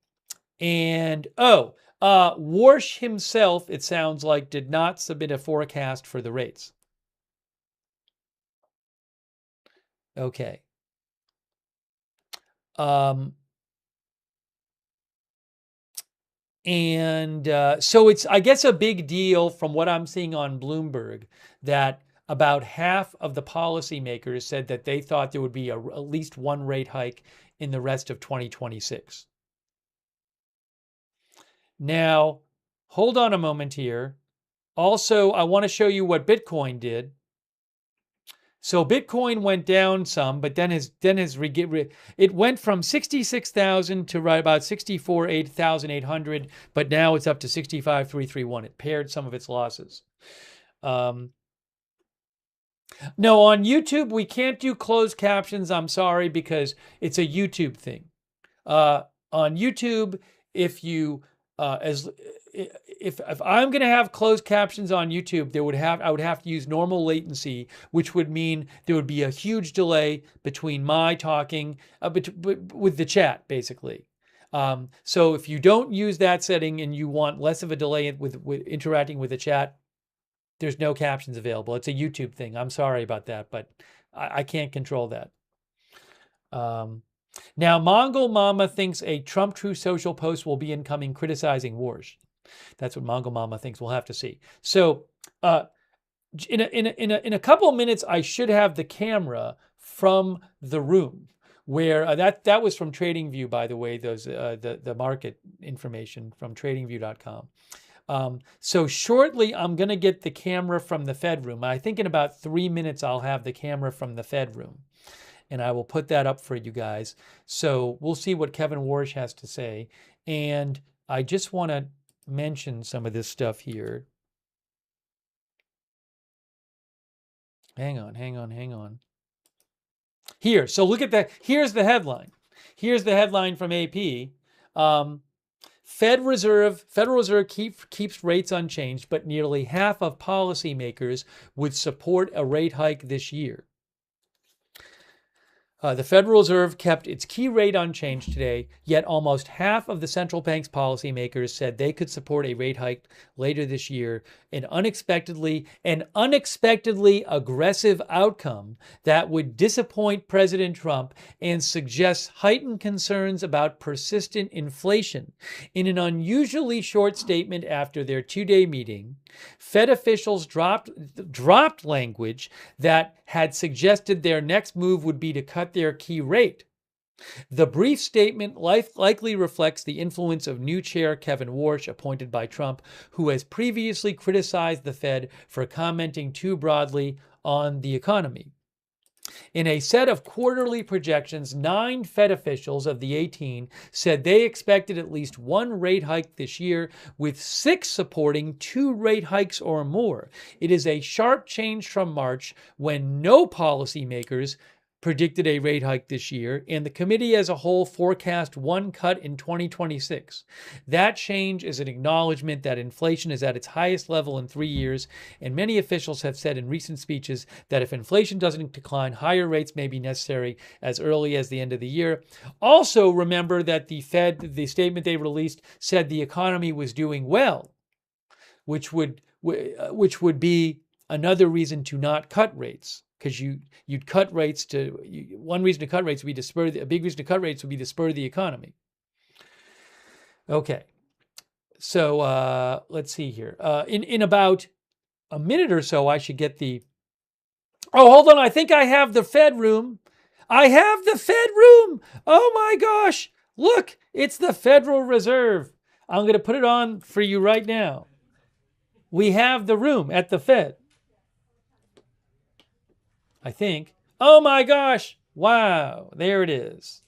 And, Warsh himself, it sounds like, did not submit a forecast for the rates. Okay. And so it's, I guess, a big deal from what I'm seeing on Bloomberg that about half of the policymakers said that they thought there would be at least one rate hike in the rest of 2026. Now, hold on a moment here. Also, I want to show you what Bitcoin did. So Bitcoin went down some, but then it went from 66,000 to right about 64,800, but now it's up to 65,331. It paired some of its losses. No, on YouTube we can't do closed captions. I'm sorry, because it's a YouTube thing. On YouTube, if you if I'm going to have closed captions on YouTube, I would have to use normal latency, which would mean there would be a huge delay between my talking with the chat, basically. So if you don't use that setting and you want less of a delay with interacting with the chat, there's no captions available. It's a YouTube thing. I'm sorry about that, but I can't control that. Now, Mongol Mama thinks a Trump True Social post will be incoming criticizing Warsh. That's what Mongol Mama thinks. We'll have to see. So, in a couple of minutes, I should have the camera from the room where that was from TradingView, by the way. Those the market information from TradingView.com. So shortly, I'm going to get the camera from the Fed room. I think in about 3 minutes, I'll have the camera from the Fed room. And I will put that up for you guys. So we'll see what Kevin Warsh has to say. And I just want to mention some of this stuff here. Hang on. Here, so look at that. Here's the headline. Here's the headline from AP. Federal Reserve keeps rates unchanged, but nearly half of policymakers would support a rate hike this year. The Federal Reserve kept its key rate unchanged today, yet almost half of the central bank's policymakers said they could support a rate hike later this year, an unexpectedly aggressive outcome that would disappoint President Trump and suggest heightened concerns about persistent inflation. In an unusually short statement after their two-day meeting, Fed officials dropped language that had suggested their next move would be to cut their key rate. The brief statement likely reflects the influence of new chair Kevin Warsh, appointed by Trump, who has previously criticized the Fed for commenting too broadly on the economy. In a set of quarterly projections, 9 Fed officials of the 18 said they expected at least one rate hike this year, with 6 supporting 2 rate hikes or more. It is a sharp change from March, when no policymakers predicted a rate hike this year, and the committee as a whole forecast one cut in 2026. That change is an acknowledgement that inflation is at its highest level in 3 years, and many officials have said in recent speeches that if inflation doesn't decline, higher rates may be necessary as early as the end of the year. Also, remember that the statement they released said the economy was doing well, which would be another reason to not cut rates. Because you'd cut rates one reason to cut rates would be to spur a big reason to cut rates would be to spur the economy. Okay, so let's see here. In about a minute or so, I should get the. Oh, hold on! I think I have the Fed room. I have the Fed room. Oh my gosh! Look, it's the Federal Reserve. I'm going to put it on for you right now. We have the room at the Fed. I think. Oh my gosh. Wow. There it is.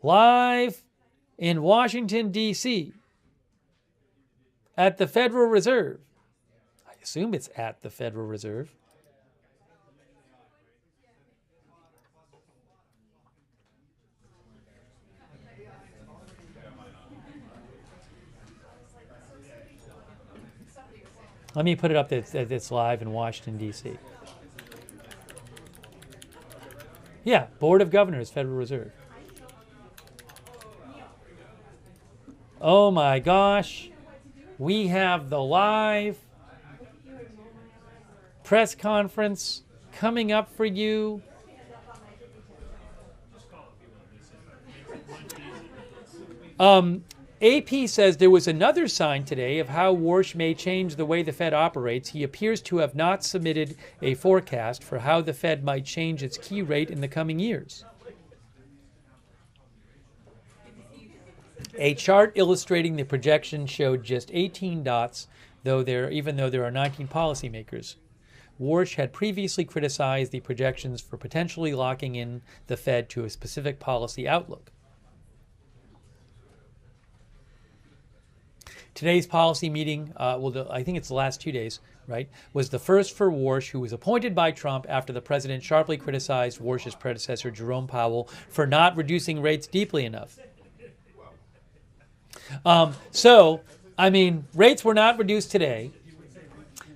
Live in Washington, D.C. at the Federal Reserve. I assume it's at the Federal Reserve. Let me put it up that it's live in Washington, D.C. Yeah, Board of Governors, Federal Reserve. Oh my gosh. We have the live press conference coming up for you. AP says there was another sign today of how Warsh may change the way the Fed operates. He appears to have not submitted a forecast for how the Fed might change its key rate in the coming years. A chart illustrating the projection showed just 18 dots, even though there are 19 policymakers. Warsh had previously criticized the projections for potentially locking in the Fed to a specific policy outlook. Today's policy meeting, I think it's the last 2 days, right, was the first for Warsh, who was appointed by Trump after the president sharply criticized Warsh's predecessor, Jerome Powell, for not reducing rates deeply enough. Rates were not reduced today.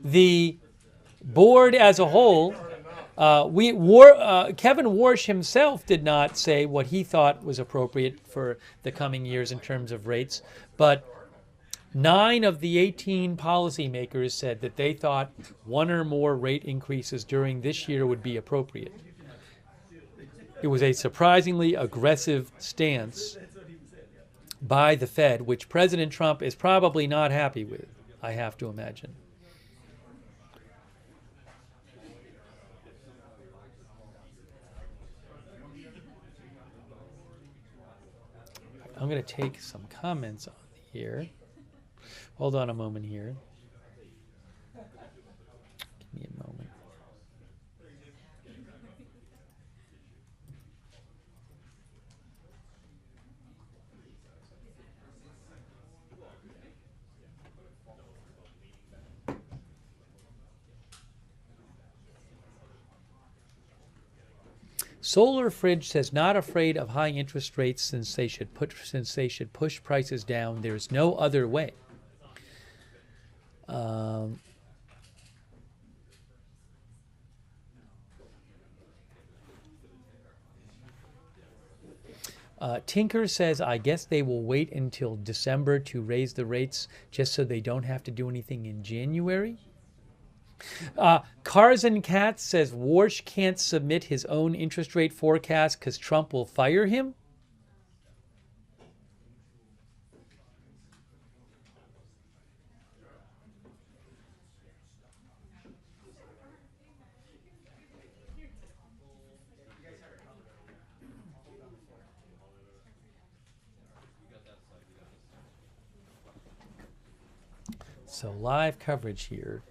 The board as a whole, Kevin Warsh himself did not say what he thought was appropriate for the coming years in terms of rates, but 9 of the 18 policymakers said that they thought one or more rate increases during this year would be appropriate. It was a surprisingly aggressive stance by the Fed, which President Trump is probably not happy with, I have to imagine. I'm going to take some comments on here. Hold on a moment here. Give me a moment. Solar Fridge says not afraid of high interest rates since they should push prices down. There's no other way. Tinker says, I guess they will wait until December to raise the rates just so they don't have to do anything in January. Cars and Cats says Warsh can't submit his own interest rate forecast because Trump will fire him. So live coverage here.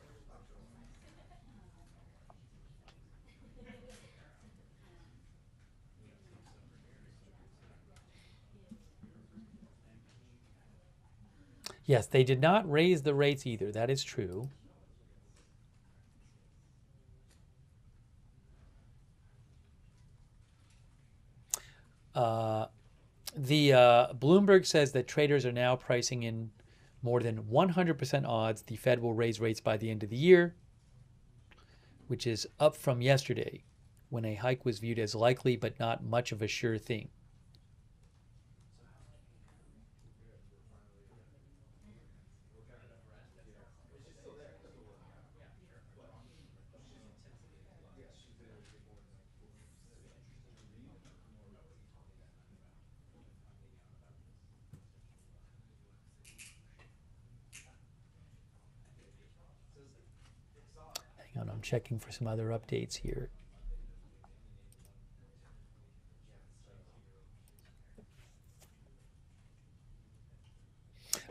Yes, they did not raise the rates either. That is true. Bloomberg says that traders are now pricing in more than 100% odds the Fed will raise rates by the end of the year, which is up from yesterday, when a hike was viewed as likely but not much of a sure thing. Hang on, I'm checking for some other updates here.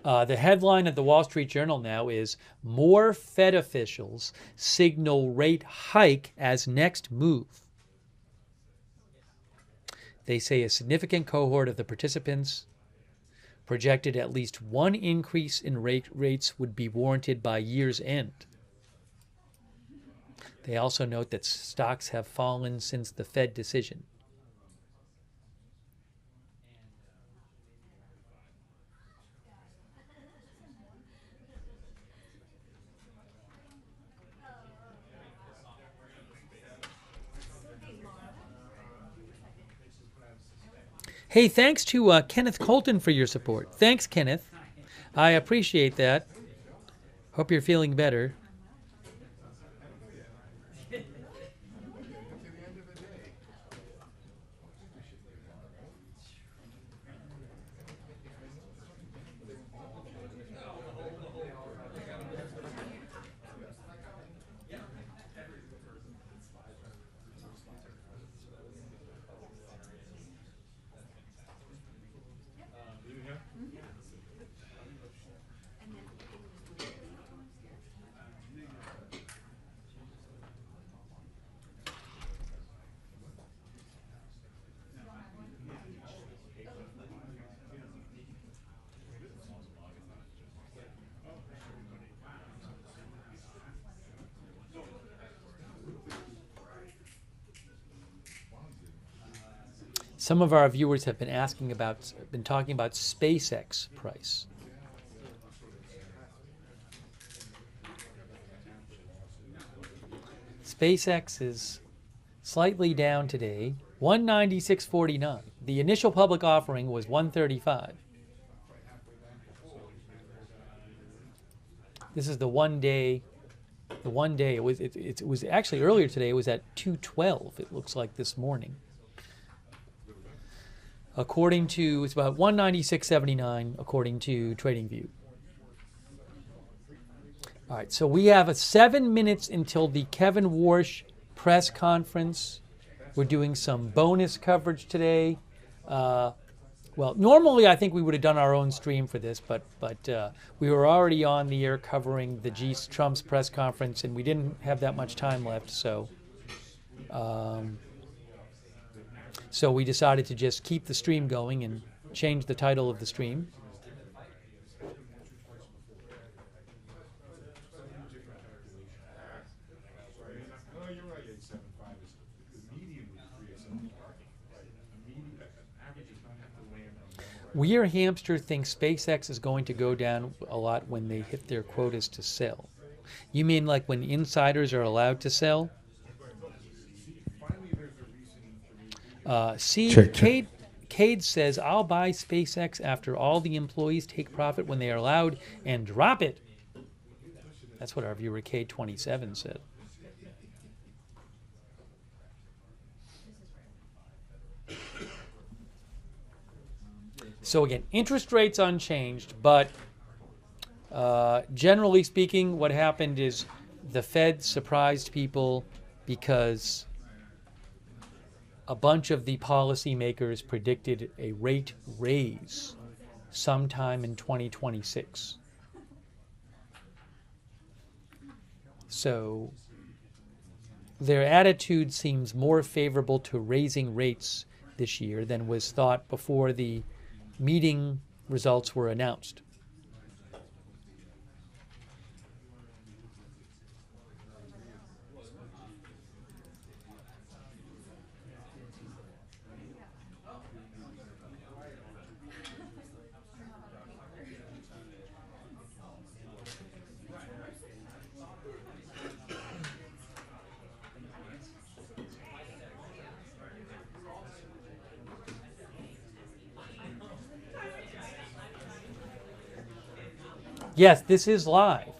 The headline of the Wall Street Journal now is, more Fed officials signal rate hike as next move. They say a significant cohort of the participants projected at least one increase in rates would be warranted by year's end. They also note that stocks have fallen since the Fed decision. Hey, thanks to Kenneth Colton for your support. Thanks, Kenneth. I appreciate that. Hope you're feeling better. Some of our viewers have been talking about SpaceX price. SpaceX is slightly down today, 196.49. The initial public offering was 135. This is the one day. It was actually earlier today. It was at 212. It looks like this morning. According to, it's about 196.79 according to TradingView. All right, so we have 7 minutes until the Kevin Warsh press conference. We're doing some bonus coverage today. Well, normally I think we would have done our own stream for this, but we were already on the air covering the Trump's press conference, and we didn't have that much time left, so so we decided to just keep the stream going and change the title of the stream. Weir Hamster thinks SpaceX is going to go down a lot when they hit their quotas to sell. You mean like when insiders are allowed to sell? Cade says, I'll buy SpaceX after all the employees take profit when they are allowed and drop it. That's what our viewer Cade27 said. So again, interest rates unchanged, but generally speaking, what happened is the Fed surprised people because a bunch of the policymakers predicted a rate raise sometime in 2026. So their attitude seems more favorable to raising rates this year than was thought before the meeting results were announced. Yes, this is live.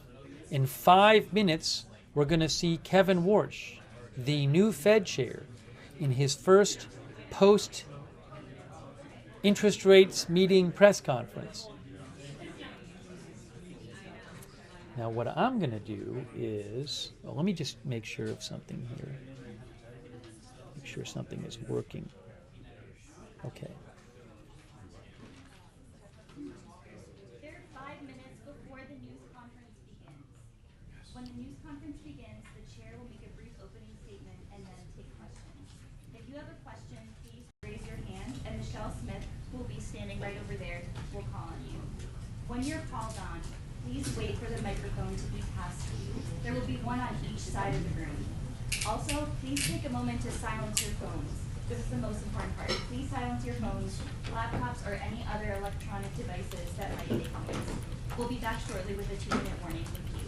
In 5 minutes, we're going to see Kevin Warsh, the new Fed chair, in his first post-interest rates meeting press conference. Now, what I'm going to do is, well, let me just make sure of something here. Make sure something is working. Okay. When the news conference begins, the chair will make a brief opening statement and then take questions. If you have a question, please raise your hand, and Michelle Smith, who will be standing right over there, will call on you. When you're called on, please wait for the microphone to be passed to you. There will be one on each side of the room. Also, please take a moment to silence your phones. This is the most important part. Please silence your phones, laptops, or any other electronic devices that might make noise. We'll be back shortly with a 2-minute warning. Thank you.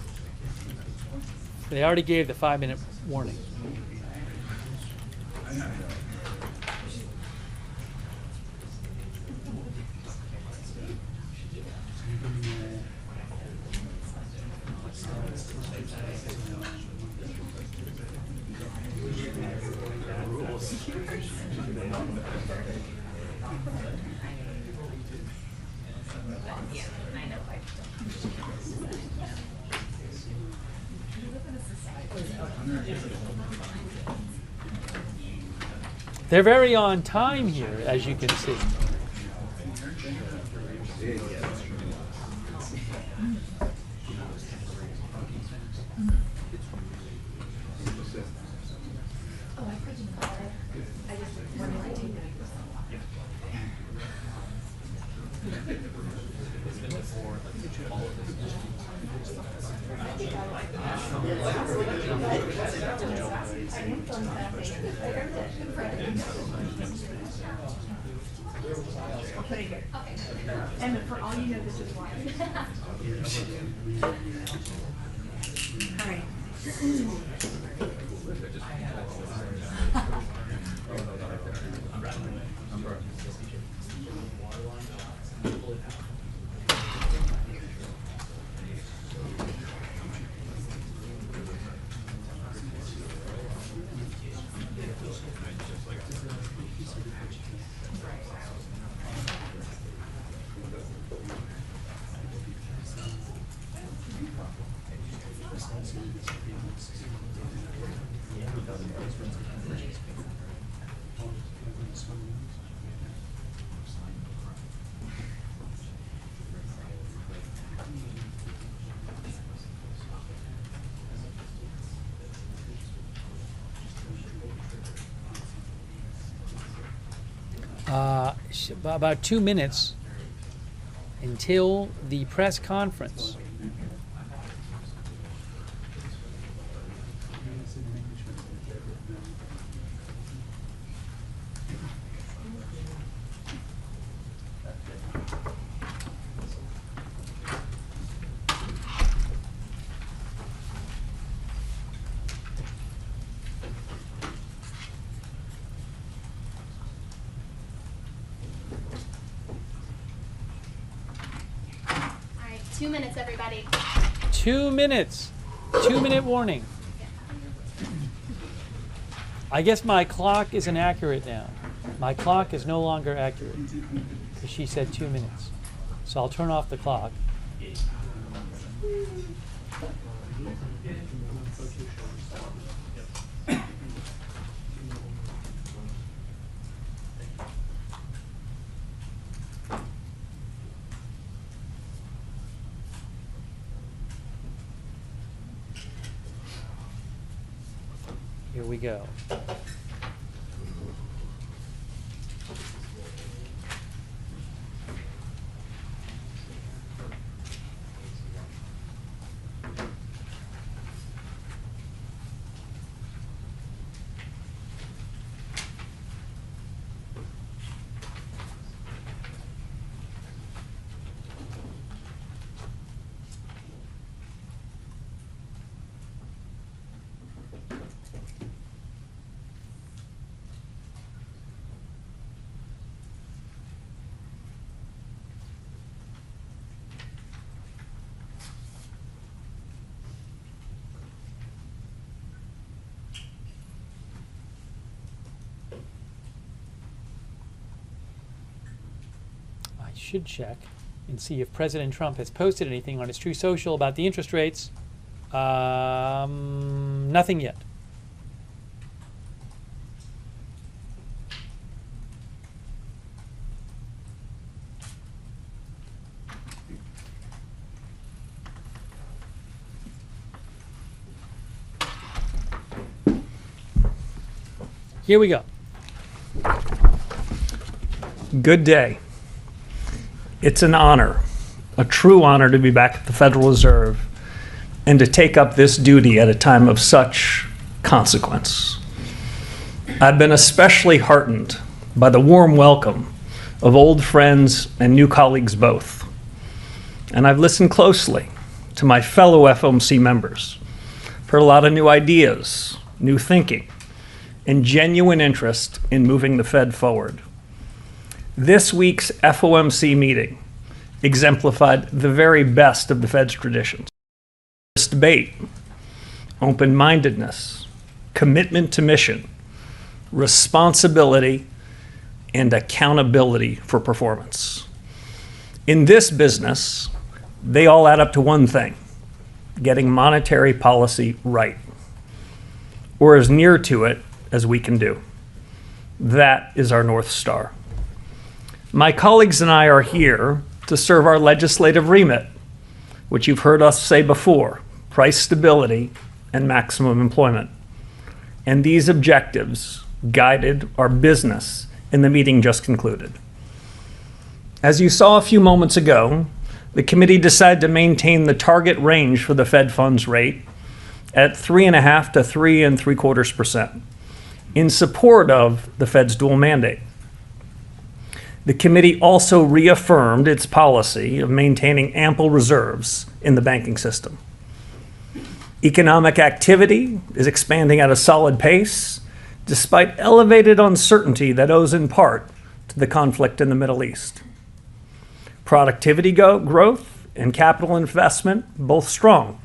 They already gave the 5-minute warning. They're very on time here, as you can see. And for all you know, this is why. All right. About 2 minutes until the press conference. All right, 2 minutes, everybody. 2 minutes. 2-minute warning. I guess my clock isn't accurate now. My clock is no longer accurate because she said 2 minutes. So I'll turn off the clock. Here we go. Should check and see if President Trump has posted anything on his True Social about the interest rates. Nothing yet. Here we go. Good day. It's an honor, a true honor to be back at the Federal Reserve and to take up this duty at a time of such consequence. I've been especially heartened by the warm welcome of old friends and new colleagues both. And I've listened closely to my fellow FOMC members, heard a lot of new ideas, new thinking, and genuine interest in moving the Fed forward. This week's FOMC meeting exemplified the very best of the Fed's traditions. This debate, open-mindedness, commitment to mission, responsibility, and accountability for performance. In this business, they all add up to one thing: getting monetary policy right, or as near to it as we can do. That is our North Star. My colleagues and I are here to serve our legislative remit, which you've heard us say before: price stability and maximum employment. And these objectives guided our business in the meeting just concluded. As you saw a few moments ago, the committee decided to maintain the target range for the Fed funds rate at 3.5 to 3.75% in support of the Fed's dual mandate. The committee also reaffirmed its policy of maintaining ample reserves in the banking system. Economic activity is expanding at a solid pace, despite elevated uncertainty that owes in part to the conflict in the Middle East. Productivity growth and capital investment both strong.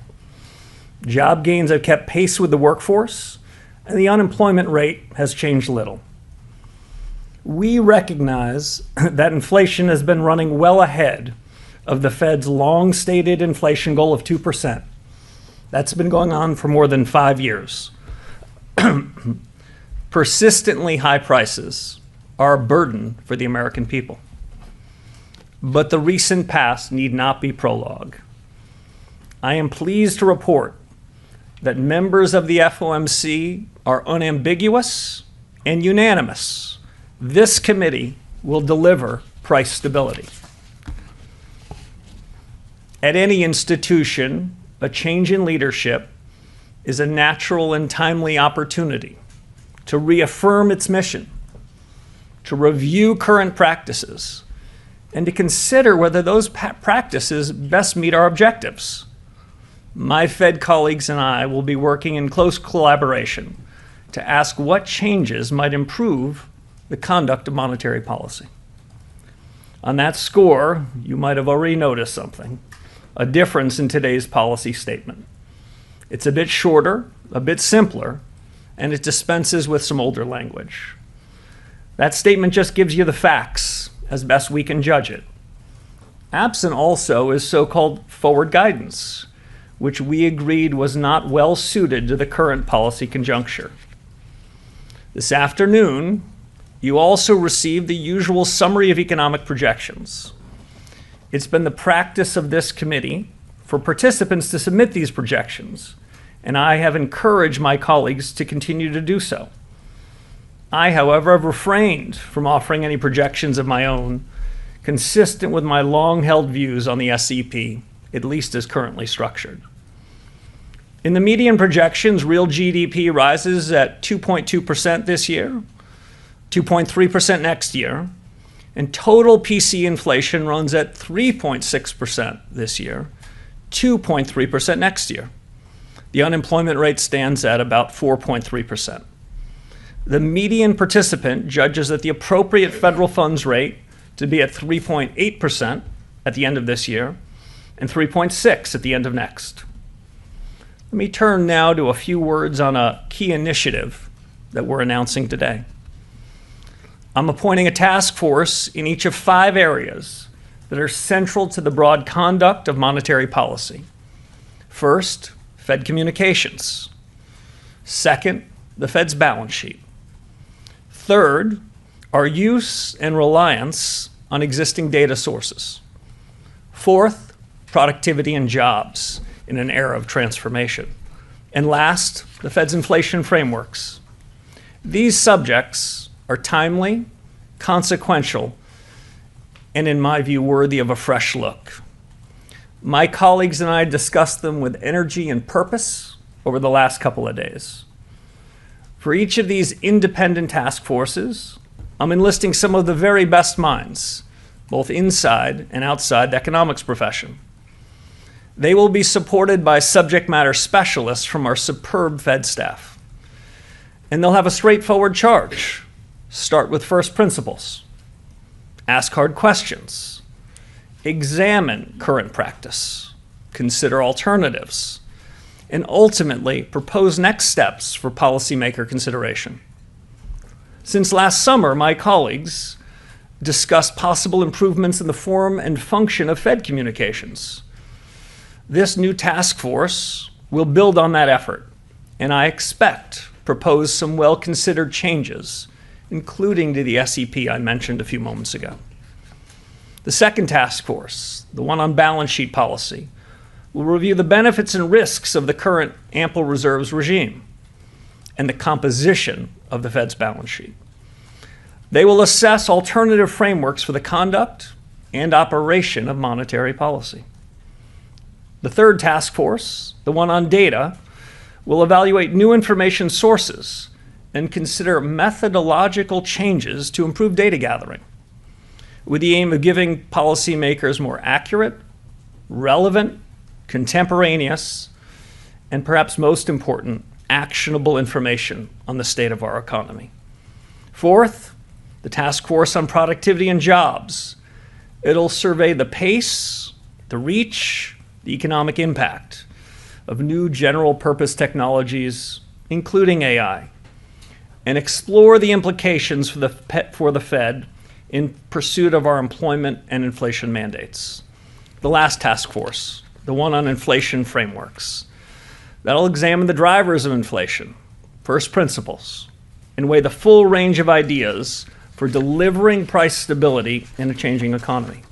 Job gains have kept pace with the workforce, and the unemployment rate has changed little. We recognize that inflation has been running well ahead of the Fed's long-stated inflation goal of 2%. That's been going on for more than 5 years. Persistently high prices are a burden for the American people. But the recent past need not be prologue. I am pleased to report that members of the FOMC are unambiguous and unanimous. This committee will deliver price stability. At any institution, a change in leadership is a natural and timely opportunity to reaffirm its mission, to review current practices, and to consider whether those practices best meet our objectives. My Fed colleagues and I will be working in close collaboration to ask what changes might improve the conduct of monetary policy. On that score, you might have already noticed something, a difference in today's policy statement. It's a bit shorter, a bit simpler, and it dispenses with some older language. That statement just gives you the facts as best we can judge it. Absent also is so-called forward guidance, which we agreed was not well suited to the current policy conjuncture. This afternoon, you also received the usual summary of economic projections. It's been the practice of this committee for participants to submit these projections, and I have encouraged my colleagues to continue to do so. I, however, have refrained from offering any projections of my own, consistent with my long-held views on the SEP, at least as currently structured. In the median projections, real GDP rises at 2.2% this year, 2.3% next year, and total PC inflation runs at 3.6% this year, 2.3% next year. The unemployment rate stands at about 4.3%. The median participant judges that the appropriate federal funds rate to be at 3.8% at the end of this year and 3.6% at the end of next. Let me turn now to a few words on a key initiative that we're announcing today. I'm appointing a task force in each of 5 areas that are central to the broad conduct of monetary policy. First, Fed communications. Second, the Fed's balance sheet. Third, our use and reliance on existing data sources. Fourth, productivity and jobs in an era of transformation. And last, the Fed's inflation frameworks. These subjects are timely, consequential, and in my view, worthy of a fresh look. My colleagues and I discussed them with energy and purpose over the last couple of days. For each of these independent task forces, I'm enlisting some of the very best minds, both inside and outside the economics profession. They will be supported by subject matter specialists from our superb Fed staff. And they'll have a straightforward charge. Start with first principles. Ask hard questions. Examine current practice. Consider alternatives. And ultimately, propose next steps for policymaker consideration. Since last summer, my colleagues discussed possible improvements in the form and function of Fed communications. This new task force will build on that effort, and I expect propose some well-considered changes, including to the SEP I mentioned a few moments ago. The second task force, the one on balance sheet policy, will review the benefits and risks of the current ample reserves regime and the composition of the Fed's balance sheet. They will assess alternative frameworks for the conduct and operation of monetary policy. The third task force, the one on data, We'll evaluate new information sources and consider methodological changes to improve data gathering, with the aim of giving policymakers more accurate, relevant, contemporaneous, and perhaps most important, actionable information on the state of our economy. Fourth, the Task Force on Productivity and Jobs. It'll survey the pace, the reach, the economic impact of new general purpose technologies, including AI, and explore the implications for the Fed in pursuit of our employment and inflation mandates. The last task force, the one on inflation frameworks, that'll examine the drivers of inflation, first principles, and weigh the full range of ideas for delivering price stability in a changing economy.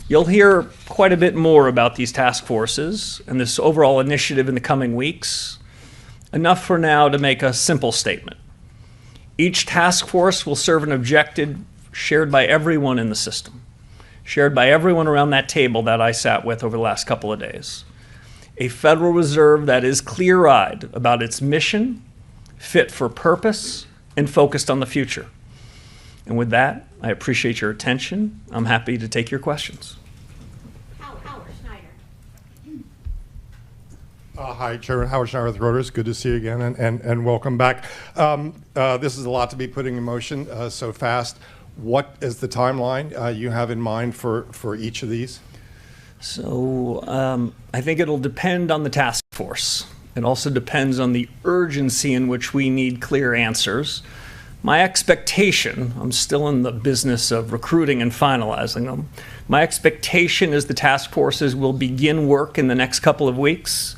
You'll hear quite a bit more about these task forces and this overall initiative in the coming weeks. Enough for now to make a simple statement. Each task force will serve an objective shared by everyone in the system, shared by everyone around that table that I sat with over the last couple of days. A Federal Reserve that is clear-eyed about its mission, fit for purpose, and focused on the future. And with that, I appreciate your attention. I'm happy to take your questions. Hi, Chairman Howard Schneider with Reuters. Good to see you again, and welcome back. This is a lot to be putting in motion so fast. What is the timeline you have in mind for each of these? So I think it'll depend on the task force. It also depends on the urgency in which we need clear answers. My expectation, I'm still in the business of recruiting and finalizing them. My expectation is the task forces will begin work in the next couple of weeks,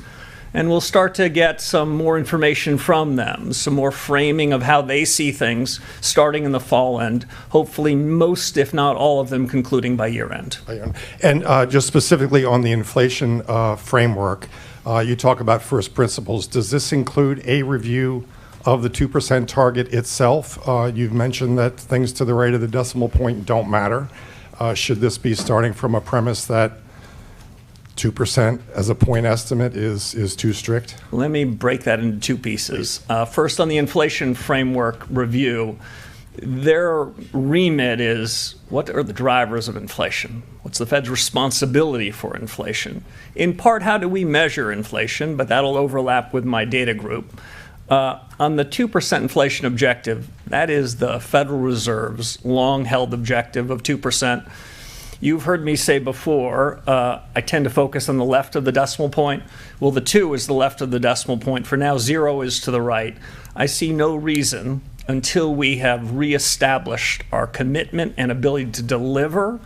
and we'll start to get some more information from them, some more framing of how they see things starting in the fall, and hopefully most, if not all of them, concluding by year end. And just specifically on the inflation framework, you talk about first principles. Does this include a review of the 2% target itself? You've mentioned that things to the right of the decimal point don't matter. Should this be starting from a premise that 2% as a point estimate is too strict? Let me break that into two pieces. First, on the inflation framework review, their remit is, what are the drivers of inflation? What's the Fed's responsibility for inflation? In part, how do we measure inflation? But that'll overlap with my data group. On the 2% inflation objective, that is the Federal Reserve's long-held objective of 2%. You've heard me say before, I tend to focus on the left of the decimal point. Well, the 2 is the left of the decimal point. For now, 0 is to the right. I see no reason until we have reestablished our commitment and ability to deliver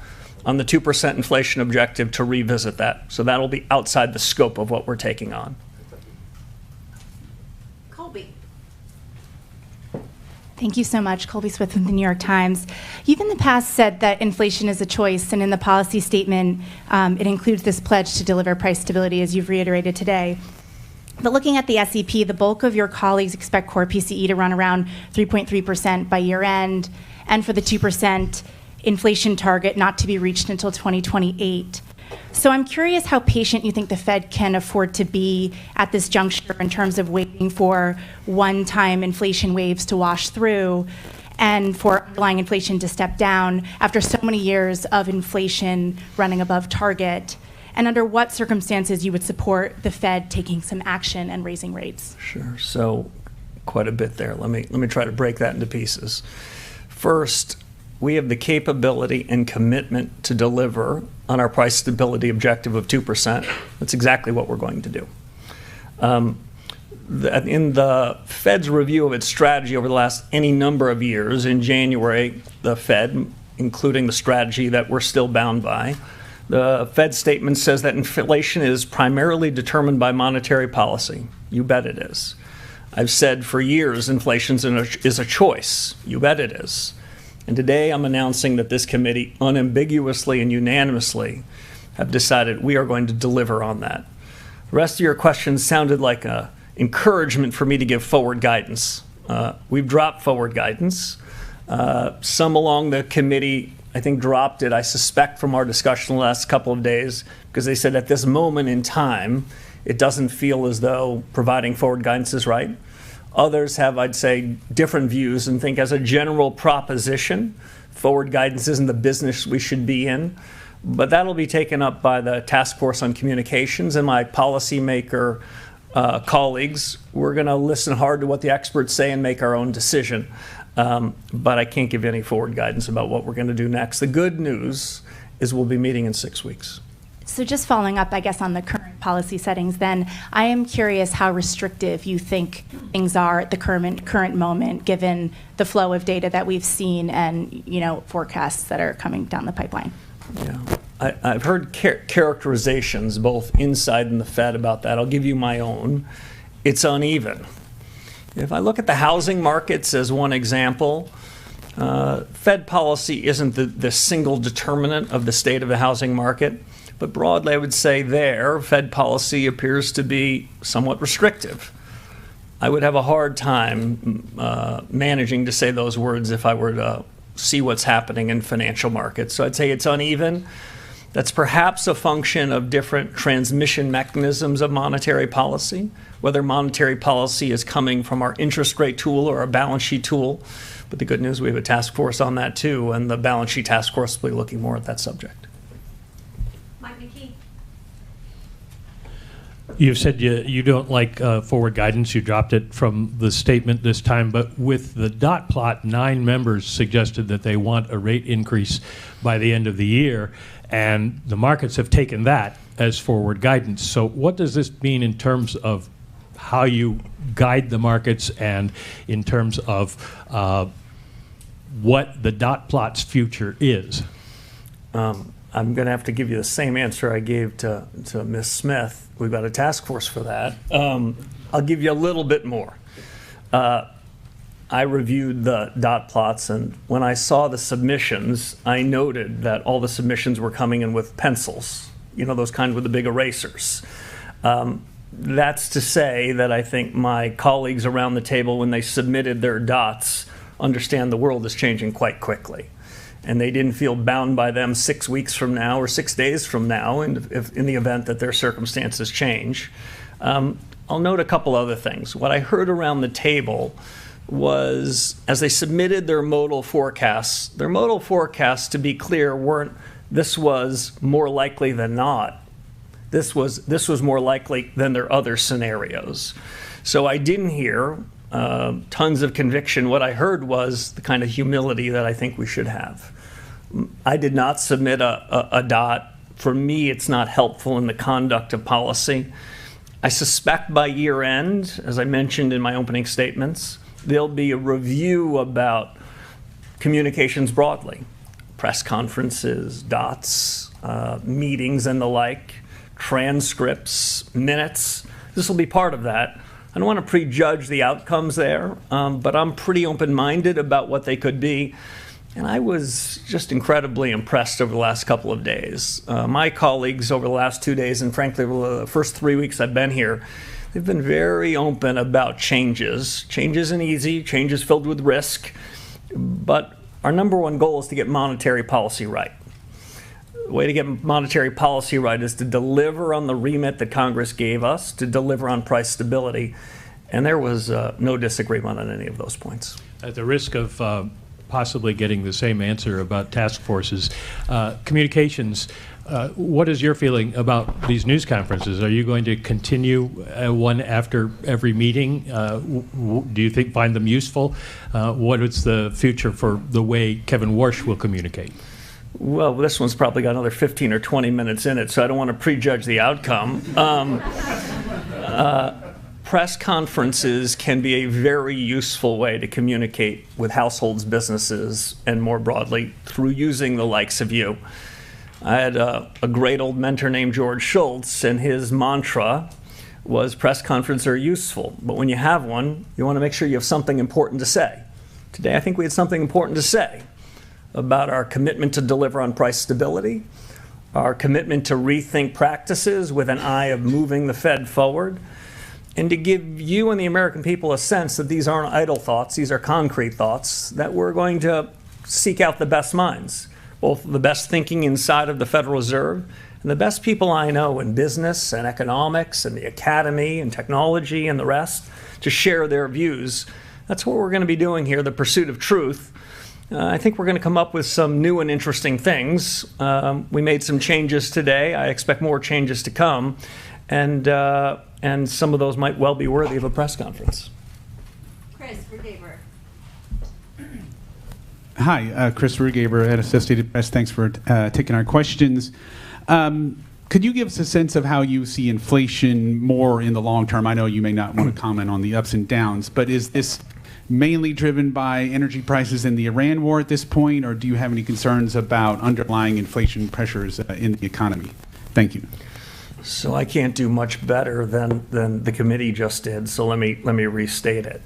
on the 2% inflation objective to revisit that. So that'll be outside the scope of what we're taking on. Thank you so much. Colby Smith with the New York Times. You've in the past said that inflation is a choice, and in the policy statement, it includes this pledge to deliver price stability, as you've reiterated today. But looking at the SEP, the bulk of your colleagues expect core PCE to run around 3.3% by year end, and for the 2% inflation target not to be reached until 2028. So I'm curious how patient you think the Fed can afford to be at this juncture in terms of waiting for one-time inflation waves to wash through and for underlying inflation to step down after so many years of inflation running above target, and under what circumstances you would support the Fed taking some action and raising rates. Sure. So quite a bit there. Let me try to break that into pieces. First, we have the capability and commitment to deliver on our price stability objective of 2%. That's exactly what we're going to do. In the Fed's review of its strategy over the last any number of years, in January, the Fed, including the strategy that we're still bound by, the Fed statement says that inflation is primarily determined by monetary policy. You bet it is. I've said for years inflation is a choice. You bet it is. And today I'm announcing that this committee unambiguously and unanimously have decided we are going to deliver on that. The rest of your questions sounded like an encouragement for me to give forward guidance. We've dropped forward guidance. Some along the committee, I think, dropped it, I suspect, from our discussion the last couple of days, because they said at this moment in time, it doesn't feel as though providing forward guidance is right. Others have, I'd say, different views and think as a general proposition, forward guidance isn't the business we should be in. But that'll be taken up by the Task Force on Communications and my policymaker colleagues. We're going to listen hard to what the experts say and make our own decision. But I can't give any forward guidance about what we're going to do next. The good news is we'll be meeting in 6 weeks. So just following up, I guess, on the current policy settings, then I am curious how restrictive you think things are at the current moment, given the flow of data that we've seen and forecasts that are coming down the pipeline. Yeah, I've heard characterizations both inside and the Fed about that. I'll give you my own. It's uneven. If I look at the housing markets as one example, Fed policy isn't the single determinant of the state of the housing market, but broadly I would say Fed policy appears to be somewhat restrictive. I would have a hard time managing to say those words if I were to see what's happening in financial markets. So I'd say it's uneven. That's perhaps a function of different transmission mechanisms of monetary policy, whether monetary policy is coming from our interest rate tool or our balance sheet tool. But the good news, we have a task force on that too, and the balance sheet task force will be looking more at that subject. You've said you don't like forward guidance. You dropped it from the statement this time. But with the dot plot, 9 members suggested that they want a rate increase by the end of the year. And the markets have taken that as forward guidance. So what does this mean in terms of how you guide the markets and in terms of what the dot plot's future is? I'm going to have to give you the same answer I gave to Ms. Smith. We've got a task force for that. I'll give you a little bit more. I reviewed the dot plots, and when I saw the submissions, I noted that all the submissions were coming in with pencils, those kind with the big erasers. That's to say that I think my colleagues around the table, when they submitted their dots, understand the world is changing quite quickly. And they didn't feel bound by them 6 weeks from now or 6 days from now in the event that their circumstances change. I'll note a couple other things. What I heard around the table was, as they submitted their modal forecasts, to be clear, weren't this was more likely than not. This was more likely than their other scenarios. So I didn't hear tons of conviction. What I heard was the kind of humility that I think we should have. I did not submit a dot. For me, it's not helpful in the conduct of policy. I suspect by year end, as I mentioned in my opening statements, there'll be a review about communications broadly, press conferences, dots, meetings and the like, transcripts, minutes. This will be part of that. I don't want to prejudge the outcomes there, but I'm pretty open-minded about what they could be. And I was just incredibly impressed over the last couple of days. My colleagues over the last 2 days, and frankly, over the first 3 weeks I've been here, they've been very open about changes. Change isn't easy, change is filled with risk, but our number one goal is to get monetary policy right. The way to get monetary policy right is to deliver on the remit that Congress gave us, to deliver on price stability, and there was no disagreement on any of those points. At the risk of possibly getting the same answer about task forces, communications, what is your feeling about these news conferences? Are you going to continue one after every meeting? Do you find them useful? What is the future for the way Kevin Warsh will communicate? Well, this one's probably got another 15 or 20 minutes in it, so I don't want to prejudge the outcome. Press conferences can be a very useful way to communicate with households, businesses, and more broadly, through using the likes of you. I had a great old mentor named George Shultz, and his mantra was press conferences are useful, but when you have one, you want to make sure you have something important to say. Today, I think we had something important to say about our commitment to deliver on price stability, our commitment to rethink practices with an eye of moving the Fed forward, and to give you and the American people a sense that these aren't idle thoughts, these are concrete thoughts, that we're going to seek out the best minds, both the best thinking inside of the Federal Reserve And the best people I know in business and economics and the academy and technology and the rest to share their views. That's what we're going to be doing here, the pursuit of truth. I think we're going to come up with some new and interesting things. We made some changes today. I expect more changes to come. And some of those might well be worthy of a press conference. Chris Rugaber. Hi, Chris Rugaber at Associated Press. Thanks for taking our questions. Could you give us a sense of how you see inflation more in the long term? I know you may not want to comment on the ups and downs, but is this mainly driven by energy prices in the Iran war at this point, or do you have any concerns about underlying inflation pressures in the economy? Thank you. So I can't do much better than the committee just did, so let me restate it.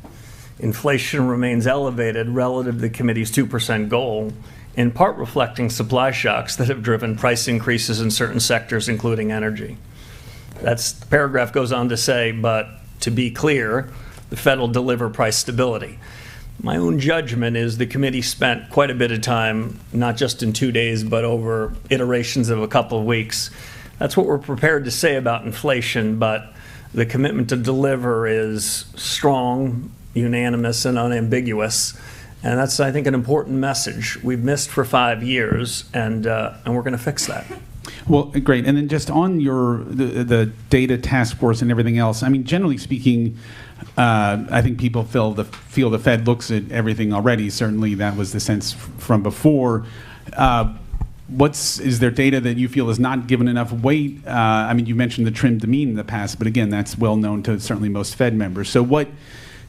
Inflation remains elevated relative to the committee's 2% goal, in part reflecting supply shocks that have driven price increases in certain sectors, including energy. The paragraph goes on to say, but to be clear, the Fed will deliver price stability. My own judgment is the committee spent quite a bit of time, not just in 2 days, but over iterations of a couple of weeks. That's what we're prepared to say about inflation, but the commitment to deliver is strong, unanimous, and unambiguous. And that's, I think, an important message. We've missed for 5 years, and we're going to fix that. Well, great. And then just on the data task force and everything else, I mean, generally speaking, I think people feel the Fed looks at everything already. Certainly that was the sense from before. Is there data that you feel is not given enough weight? I mean, you mentioned the trimmed the mean in the past, but again, that's well known to certainly most Fed members. So what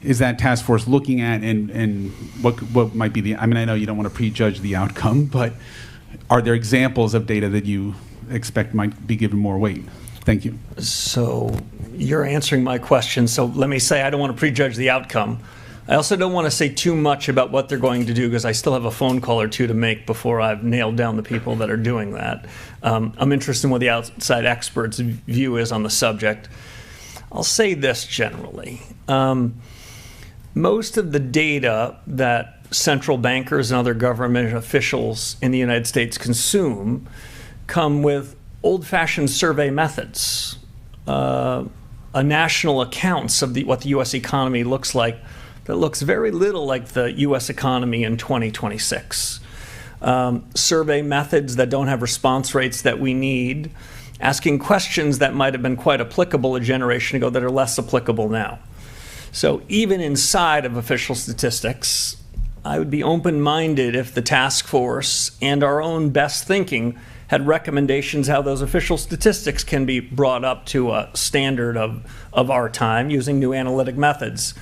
is that task force looking at, and what might be the, I mean, I know you don't want to prejudge the outcome, but are there examples of data that you expect might be given more weight? Thank you. So you're answering my question, so let me say I don't want to prejudge the outcome. I also don't want to say too much about what they're going to do because I still have a phone call or two to make before I've nailed down the people that are doing that. I'm interested in what the outside experts' view is on the subject. I'll say this generally. Most of the data that central bankers and other government officials in the United States consume come with old-fashioned survey methods, national accounts of what the U.S. economy looks like that looks very little like the U.S. economy in 2026. Survey methods that don't have response rates that we need, asking questions that might have been quite applicable a generation ago that are less applicable now. So even inside of official statistics, I would be open-minded if the task force and our own best thinking had recommendations how those official statistics can be brought up to a standard of our time using new analytic methods.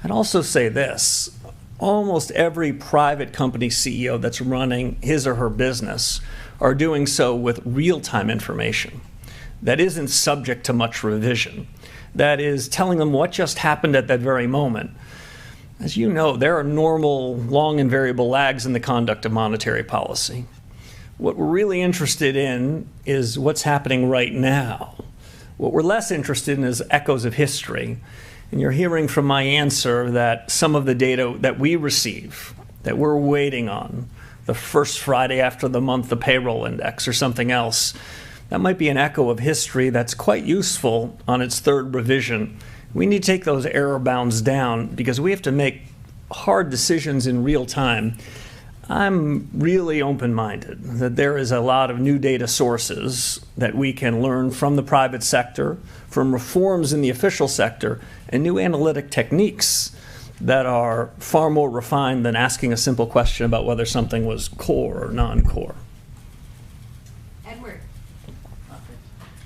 I'd also say this, almost every private company CEO that's running his or her business are doing so with real-time information that isn't subject to much revision, that is telling them what just happened at that very moment. As you know, there are normal, long and variable lags in the conduct of monetary policy. What we're really interested in is what's happening right now. What we're less interested in is echoes of history. And you're hearing from my answer that some of the data that we receive, that we're waiting on, the first Friday after the month, the payroll index or something else, that might be an echo of history that's quite useful on its third revision. We need to take those error bounds down because we have to make hard decisions in real time. I'm really open-minded that there is a lot of new data sources that we can learn from the private sector, from reforms in the official sector, and new analytic techniques that are far more refined than asking a simple question about whether something was core or non-core. Edward.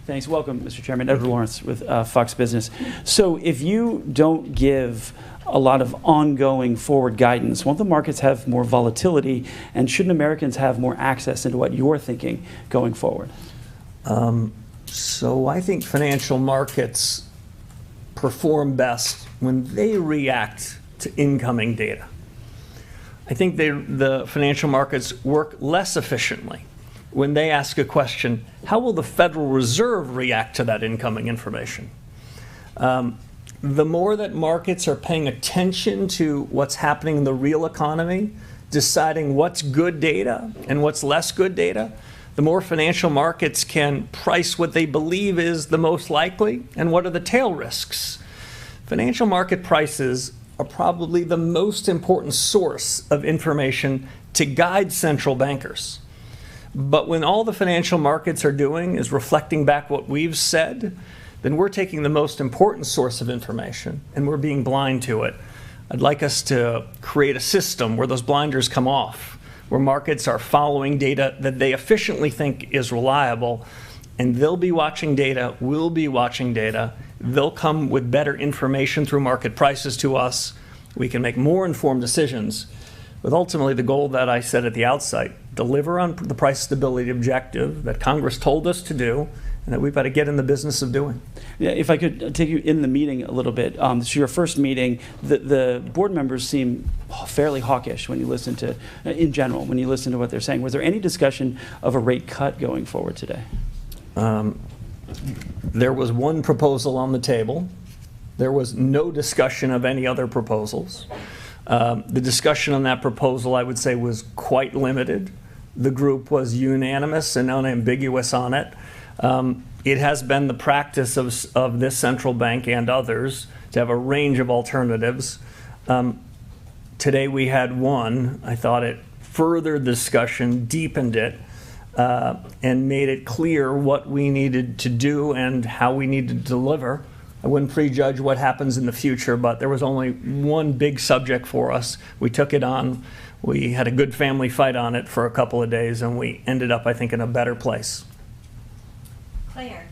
Thanks. Welcome, Mr. Chairman. Edward Lawrence with Fox Business. So if you don't give a lot of ongoing forward guidance, won't the markets have more volatility, and shouldn't Americans have more access into what you're thinking going forward? So I think financial markets perform best when they react to incoming data. I think the financial markets work less efficiently when they ask a question, how will the Federal Reserve react to that incoming information? The more that markets are paying attention to what's happening in the real economy, deciding what's good data and what's less good data, the more financial markets can price what they believe is the most likely and what are the tail risks. Financial market prices are probably the most important source of information to guide central bankers. But when all the financial markets are doing is reflecting back what we've said, then we're taking the most important source of information and we're being blind to it. I'd like us to create a system where those blinders come off, where markets are following data that they efficiently think is reliable, and they'll be watching data, we'll be watching data, they'll come with better information through market prices to us, we can make more informed decisions, with ultimately the goal that I said at the outset, deliver on the price stability objective that Congress told us to do, and that we've got to get in the business of doing. Yeah, if I could take you in the meeting a little bit. This is your first meeting. The board members seem fairly hawkish when you listen to, in general, when you listen to what they're saying. Was there any discussion of a rate cut going forward today? There was one proposal on the table. There was no discussion of any other proposals. The discussion on that proposal, I would say, was quite limited. The group was unanimous and unambiguous on it. It has been the practice of this central bank and others to have a range of alternatives. Today we had one. I thought it furthered discussion, deepened it, and made it clear what we needed to do and how we needed to deliver. I wouldn't prejudge what happens in the future, but there was only one big subject for us. We took it on. We had a good family fight on it for a couple of days, and we ended up, I think, in a better place. Claire.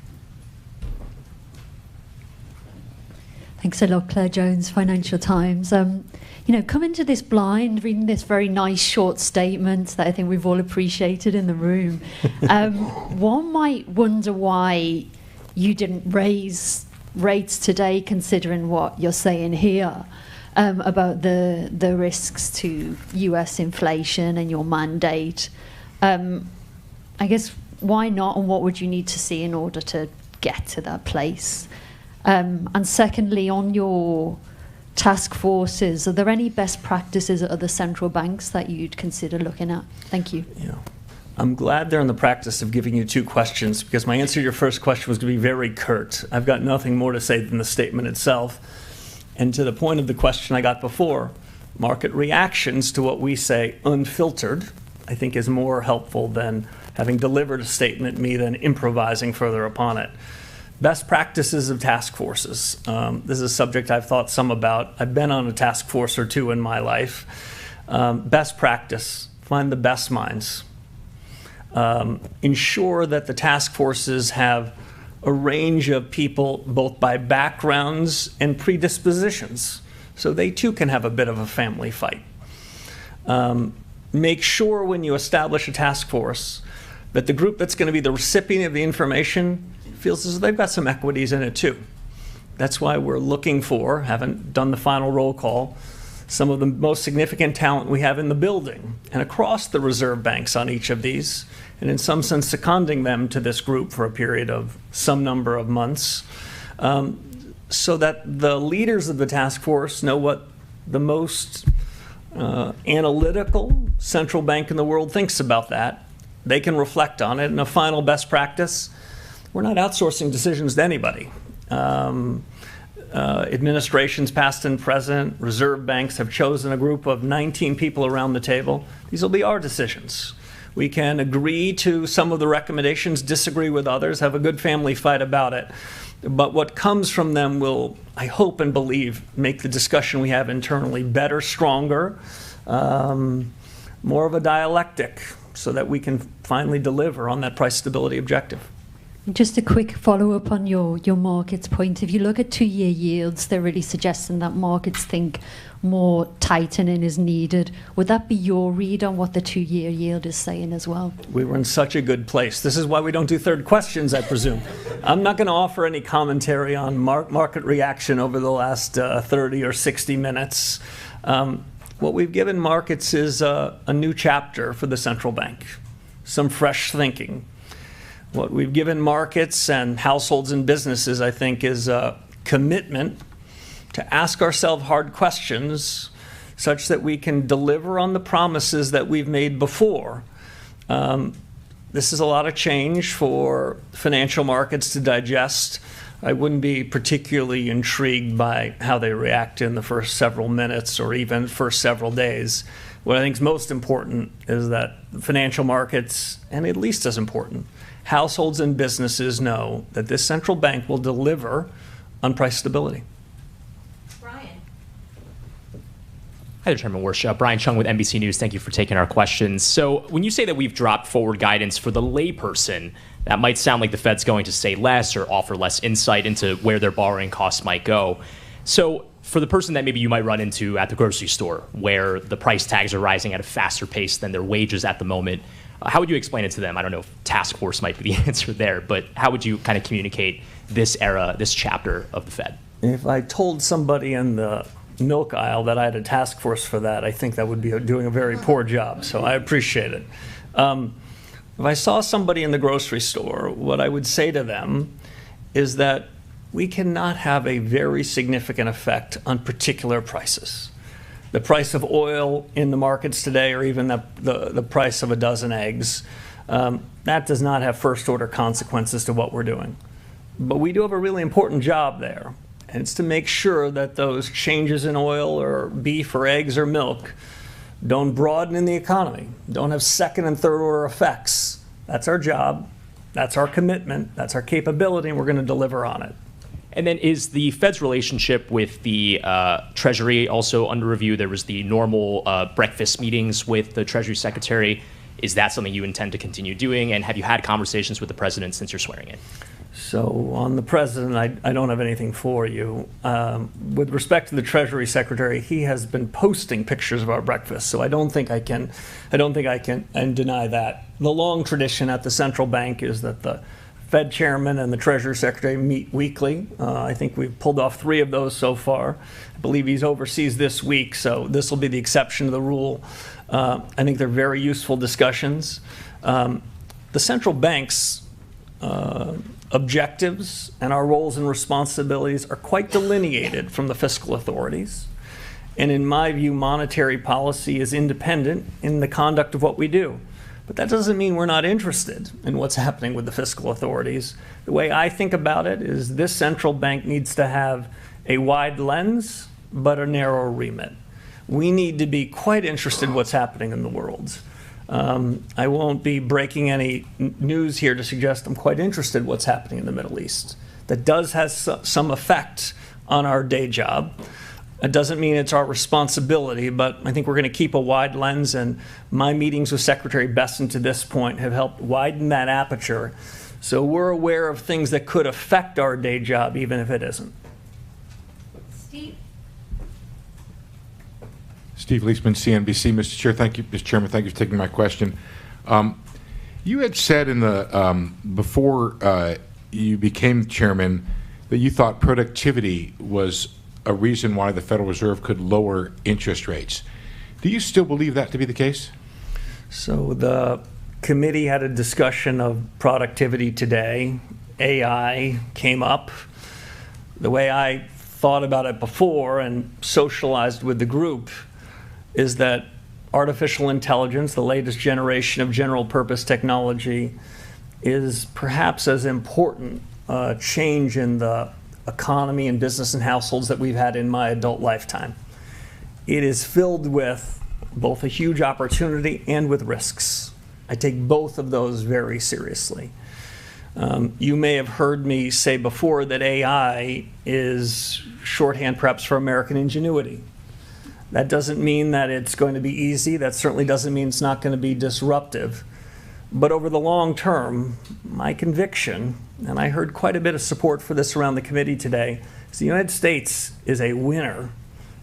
Thanks a lot, Claire Jones, Financial Times. Coming to this blind, reading this very nice short statement that I think we've all appreciated in the room, one might wonder why you didn't raise rates today, considering what you're saying here about the risks to US inflation and your mandate. I guess, why not, and what would you need to see in order to get to that place? And secondly, on your task forces, are there any best practices at other central banks that you'd consider looking at? Thank you. Yeah. I'm glad they're in the practice of giving you two questions, because my answer to your first question was going to be very curt. I've got nothing more to say than the statement itself. And to the point of the question I got before, market reactions to what we say unfiltered, I think, is more helpful than having delivered a statement at me than improvising further upon it. Best practices of task forces. This is a subject I've thought some about. I've been on a task force or two in my life. Best practice, find the best minds. Ensure that the task forces have a range of people, both by backgrounds and predispositions, so they too can have a bit of a family fight. Make sure when you establish a task force that the group that's going to be the recipient of the information feels as though they've got some equities in it too. That's why we're looking for, haven't done the final roll call, some of the most significant talent we have in the building and across the reserve banks on each of these, and in some sense seconding them to this group for a period of some number of months, so that the leaders of the task force know what the most analytical central bank in the world thinks about that. They can reflect on it. And a final best practice, we're not outsourcing decisions to anybody. Administrations past and present, reserve banks have chosen a group of 19 people around the table. These will be our decisions. We can agree to some of the recommendations, disagree with others, have a good family fight about it. But what comes from them will, I hope and believe, make the discussion we have internally better, stronger, more of a dialectic, so that we can finally deliver on that price stability objective. Just a quick follow-up on your markets point. If you look at 2-year yields, they're really suggesting that markets think more tightening is needed. Would that be your read on what the 2-year yield is saying as well? We were in such a good place. This is why we don't do third questions, I presume. I'm not going to offer any commentary on market reaction over the last 30 or 60 minutes. What we've given markets is a new chapter for the central bank, some fresh thinking. What we've given markets and households and businesses, I think, is a commitment to ask ourselves hard questions such that we can deliver on the promises that we've made before, This is a lot of change for financial markets to digest. I wouldn't be particularly intrigued by how they react in the first several minutes or even first several days. What I think is most important is that financial markets, and at least as important, households and businesses know that this central bank will deliver on price stability. Hi there, Chairman Warsh. Brian Chung with NBC News. Thank you for taking our questions. So when you say that we've dropped forward guidance for the layperson, that might sound like the Fed's going to say less or offer less insight into where their borrowing costs might go. So for the person that maybe you might run into at the grocery store, where the price tags are rising at a faster pace than their wages at the moment, how would you explain it to them? I don't know if task force might be the answer there, but how would you kind of communicate this era, this chapter of the Fed? If I told somebody in the milk aisle that I had a task force for that, I think that would be doing a very poor job, so I appreciate it. If I saw somebody in the grocery store, what I would say to them is that we cannot have a very significant effect on particular prices. The price of oil in the markets today, or even the price of a dozen eggs, that does not have first-order consequences to what we're doing. But we do have a really important job there. And it's to make sure that those changes in oil or beef or eggs or milk don't broaden in the economy, don't have second and third order effects. That's our job, that's our commitment, that's our capability, and we're going to deliver on it. And then is the Fed's relationship with the Treasury also under review? There was the normal breakfast meetings with the Treasury Secretary. Is that something you intend to continue doing? And have you had conversations with the President since you're swearing in? So on the President, I don't have anything for you. With respect to the Treasury Secretary, he has been posting pictures of our breakfast, so I don't think I can deny that. The long tradition at the central bank is that the Fed Chairman and the Treasury Secretary meet weekly. I think we've pulled off 3 of those so far. I believe he's overseas this week, so this will be the exception to the rule. I think they're very useful discussions. The central bank's objectives and our roles and responsibilities are quite delineated from the fiscal authorities. And in my view, monetary policy is independent in the conduct of what we do. But that doesn't mean we're not interested in what's happening with the fiscal authorities. The way I think about it is this central bank needs to have a wide lens, but a narrow remit. We need to be quite interested in what's happening in the world. I won't be breaking any news here to suggest I'm quite interested in what's happening in the Middle East. That does have some effect on our day job. It doesn't mean it's our responsibility, but I think we're going to keep a wide lens, and my meetings with Secretary Besson to this point have helped widen that aperture. So we're aware of things that could affect our day job, even if it isn't. Steve Leisman, CNBC. Mr. Chair, thank you. Mr. Chairman, thank you for taking my question. You had said in the before you became chairman that you thought productivity was a reason why the Federal Reserve could lower interest rates. Do you still believe that to be the case? So the committee had a discussion of productivity today. AI came up. The way I thought about it before and socialized with the group is that artificial intelligence, the latest generation of general purpose technology, is perhaps as important a change in the economy and business and households that we've had in my adult lifetime. It is filled with both a huge opportunity and with risks. I take both of those very seriously. You may have heard me say before that AI is shorthand perhaps for American ingenuity. That doesn't mean that it's going to be easy. That certainly doesn't mean it's not going to be disruptive. But over the long term, my conviction, and I heard quite a bit of support for this around the committee today, is the United States is a winner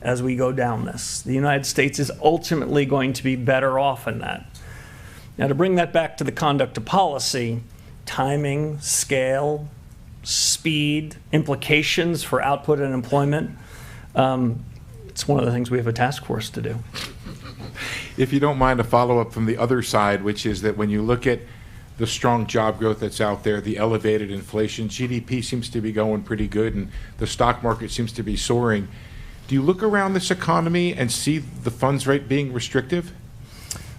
as we go down this. The United States is ultimately going to be better off in that. Now, to bring that back to the conduct of policy, timing, scale, speed, implications for output and employment, it's one of the things we have a task force to do. If you don't mind, a follow-up from the other side, which is that when you look at the strong job growth that's out there, the elevated inflation, GDP seems to be going pretty good, and the stock market seems to be soaring. Do you look around this economy and see the funds rate being restrictive?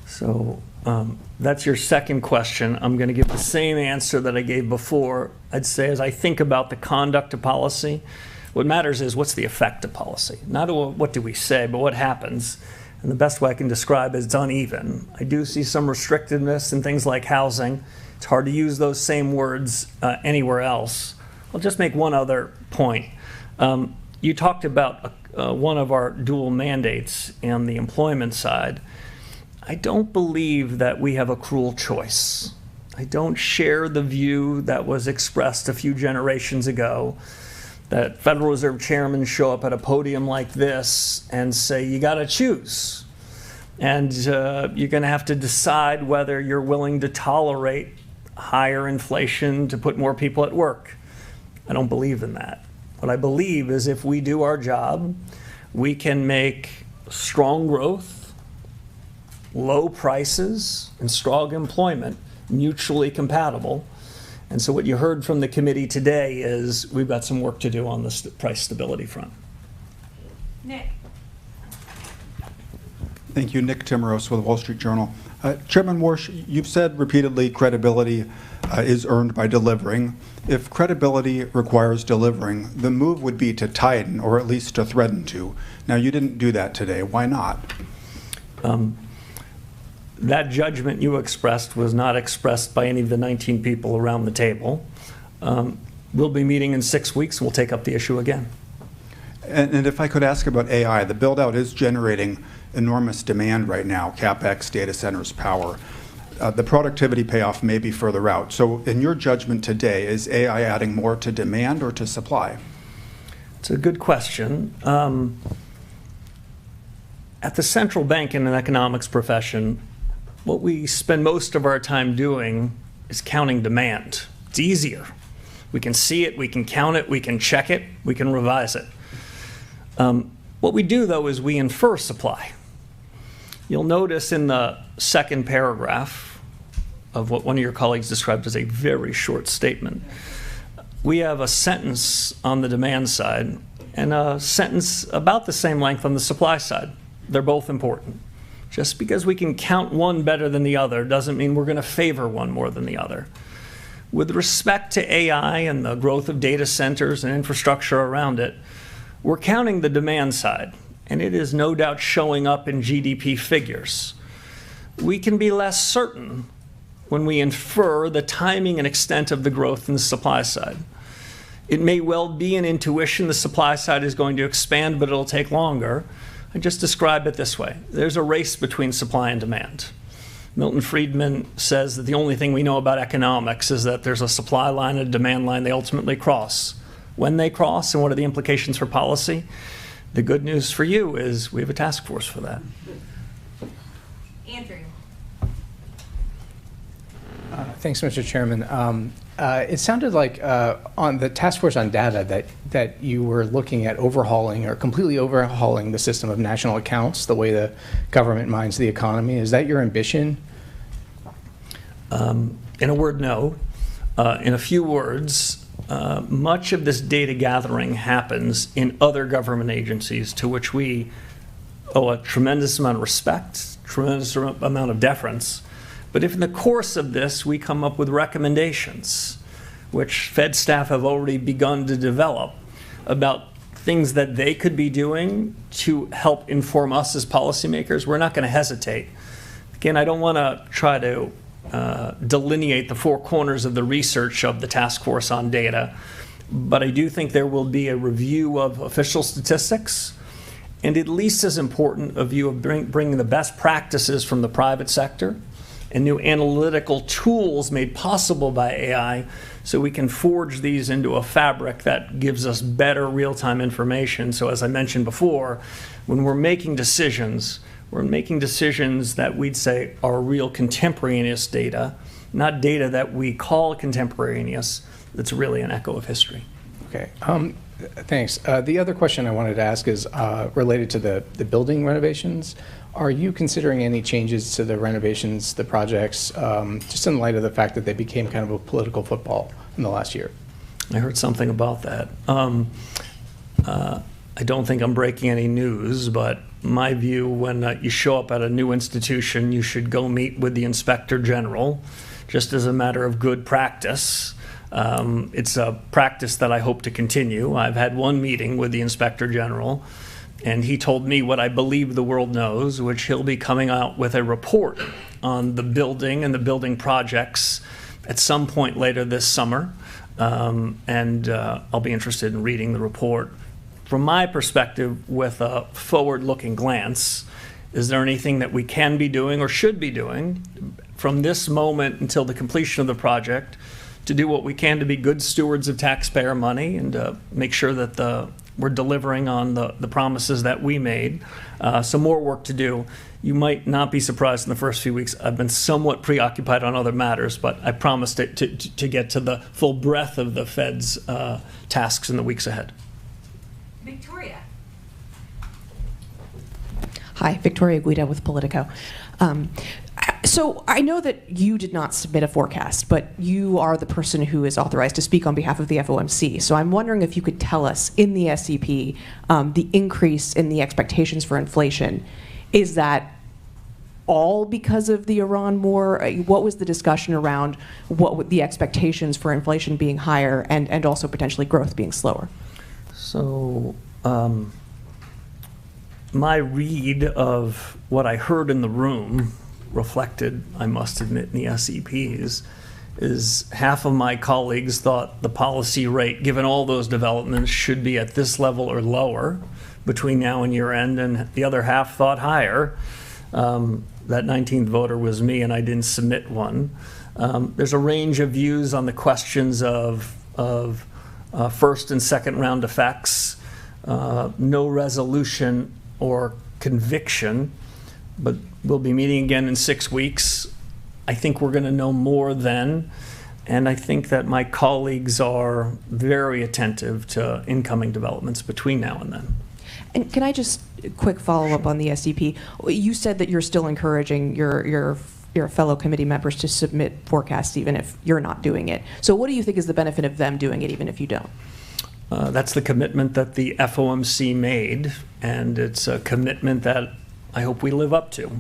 So That's your second question. I'm going to give the same answer that I gave before. I'd say as I think about the conduct of policy, what matters is what's the effect of policy. Not what do we say, but what happens. And the best way I can describe is it's uneven. I do see some restrictiveness in things like housing. It's hard to use those same words anywhere else. I'll just make one other point. You talked about one of our dual mandates on the employment side. I don't believe that we have a cruel choice. I don't share the view that was expressed a few generations ago that Federal Reserve chairmen show up at a podium like this and say, you got to choose. And you're going to have to decide whether you're willing to tolerate higher inflation to put more people at work. I don't believe in that. What I believe is if we do our job, we can make strong growth, low prices, and strong employment mutually compatible. And so what you heard from the committee today is we've got some work to do on the price stability front. Nick. Thank you. Nick Timmeros with the Wall Street Journal. Chairman Warsh, you've said repeatedly credibility is earned by delivering. If credibility requires delivering, the move would be to tighten or at least to threaten to. Now, you didn't do that today. Why not? That judgment you expressed was not expressed by any of the 19 people around the table. We'll be meeting in 6 weeks. We'll take up the issue again. And if I could ask about AI, the build-out is generating enormous demand right now, CapEx, data centers, power. The productivity payoff may be further out. So in your judgment today, is AI adding more to demand or to supply? It's a good question. At the central bank in an economics profession, what we spend most of our time doing is counting demand. It's easier. We can see it, we can count it, we can check it, we can revise it. What we do, though, is we infer supply. You'll notice in the second paragraph of what one of your colleagues described as a very short statement, we have a sentence on the demand side and a sentence about the same length on the supply side. They're both important. Just because we can count one better than the other doesn't mean we're going to favor one more than the other. With respect to AI and the growth of data centers and infrastructure around it, we're counting the demand side, and it is no doubt showing up in GDP figures. We can be less certain when we infer the timing and extent of the growth in the supply side. It may well be an intuition the supply side is going to expand, but it'll take longer. I just describe it this way. There's a race between supply and demand. Milton Friedman says that the only thing we know about economics is that there's a supply line and a demand line they ultimately cross. When they cross and what are the implications for policy? The good news for you is we have a task force for that. Andrew. Thanks, Mr. Chairman. It sounded like on the task force on data that you were looking at overhauling or completely overhauling the system of national accounts, the way the government mines the economy. Is that your ambition? In a word, no. In a few words, much of this data gathering happens in other government agencies to which we owe a tremendous amount of respect, tremendous amount of deference. But if in the course of this we come up with recommendations, which Fed staff have already begun to develop, about things that they could be doing to help inform us as policymakers, we're not going to hesitate. Again, I don't want to try to delineate the four corners of the research of the task force on data, but I do think there will be a review of official statistics, and at least as important, a view of bringing the best practices from the private sector and new analytical tools made possible by AI so we can forge these into a fabric that gives us better real-time information. So as I mentioned before, when we're making decisions that we'd say are real contemporaneous data, not data that we call contemporaneous, that's really an echo of history. Okay. Thanks. The other question I wanted to ask is related to the building renovations. Are you considering any changes to the renovations, the projects, just in light of the fact that they became kind of a political football in the last year? I heard something about that. I don't think I'm breaking any news, but my view, when you show up at a new institution, you should go meet with the Inspector General, just as a matter of good practice. It's a practice that I hope to continue. I've had one meeting with the Inspector General, and he told me what I believe the world knows, which he'll be coming out with a report on the building and the building projects at some point later this summer. And I'll be interested in reading the report. From my perspective, with a forward-looking glance, is there anything that we can be doing or should be doing from this moment until the completion of the project to do what we can to be good stewards of taxpayer money and to make sure that we're delivering on the promises that we made? Some more work to do. You might not be surprised in the first few weeks. I've been somewhat preoccupied on other matters, but I promised to get to the full breadth of the Fed's tasks in the weeks ahead. Victoria. Hi, Victoria Guida with Politico. So I know that you did not submit a forecast, but you are the person who is authorized to speak on behalf of the FOMC. So I'm wondering if you could tell us in the SEP, the increase in the expectations for inflation, is that all because of the Iran war? What was the discussion around what the expectations for inflation being higher and also potentially growth being slower? So my read of what I heard in the room reflected, I must admit, in the SEPs, is half of my colleagues thought the policy rate, given all those developments, should be at this level or lower between now and year end, and the other half thought higher. That 19th voter was me, and I didn't submit one. There's a range of views on the questions of first and second round effects, no resolution or conviction, but we'll be meeting again in 6 weeks. I think we're going to know more then, and I think that my colleagues are very attentive to incoming developments between now and then. And can I just quick follow up on the SEP? You said that you're still encouraging your fellow committee members to submit forecasts even if you're not doing it. So what do you think is the benefit of them doing it even if you don't? That's the commitment that the FOMC made, and it's a commitment that I hope we live up to.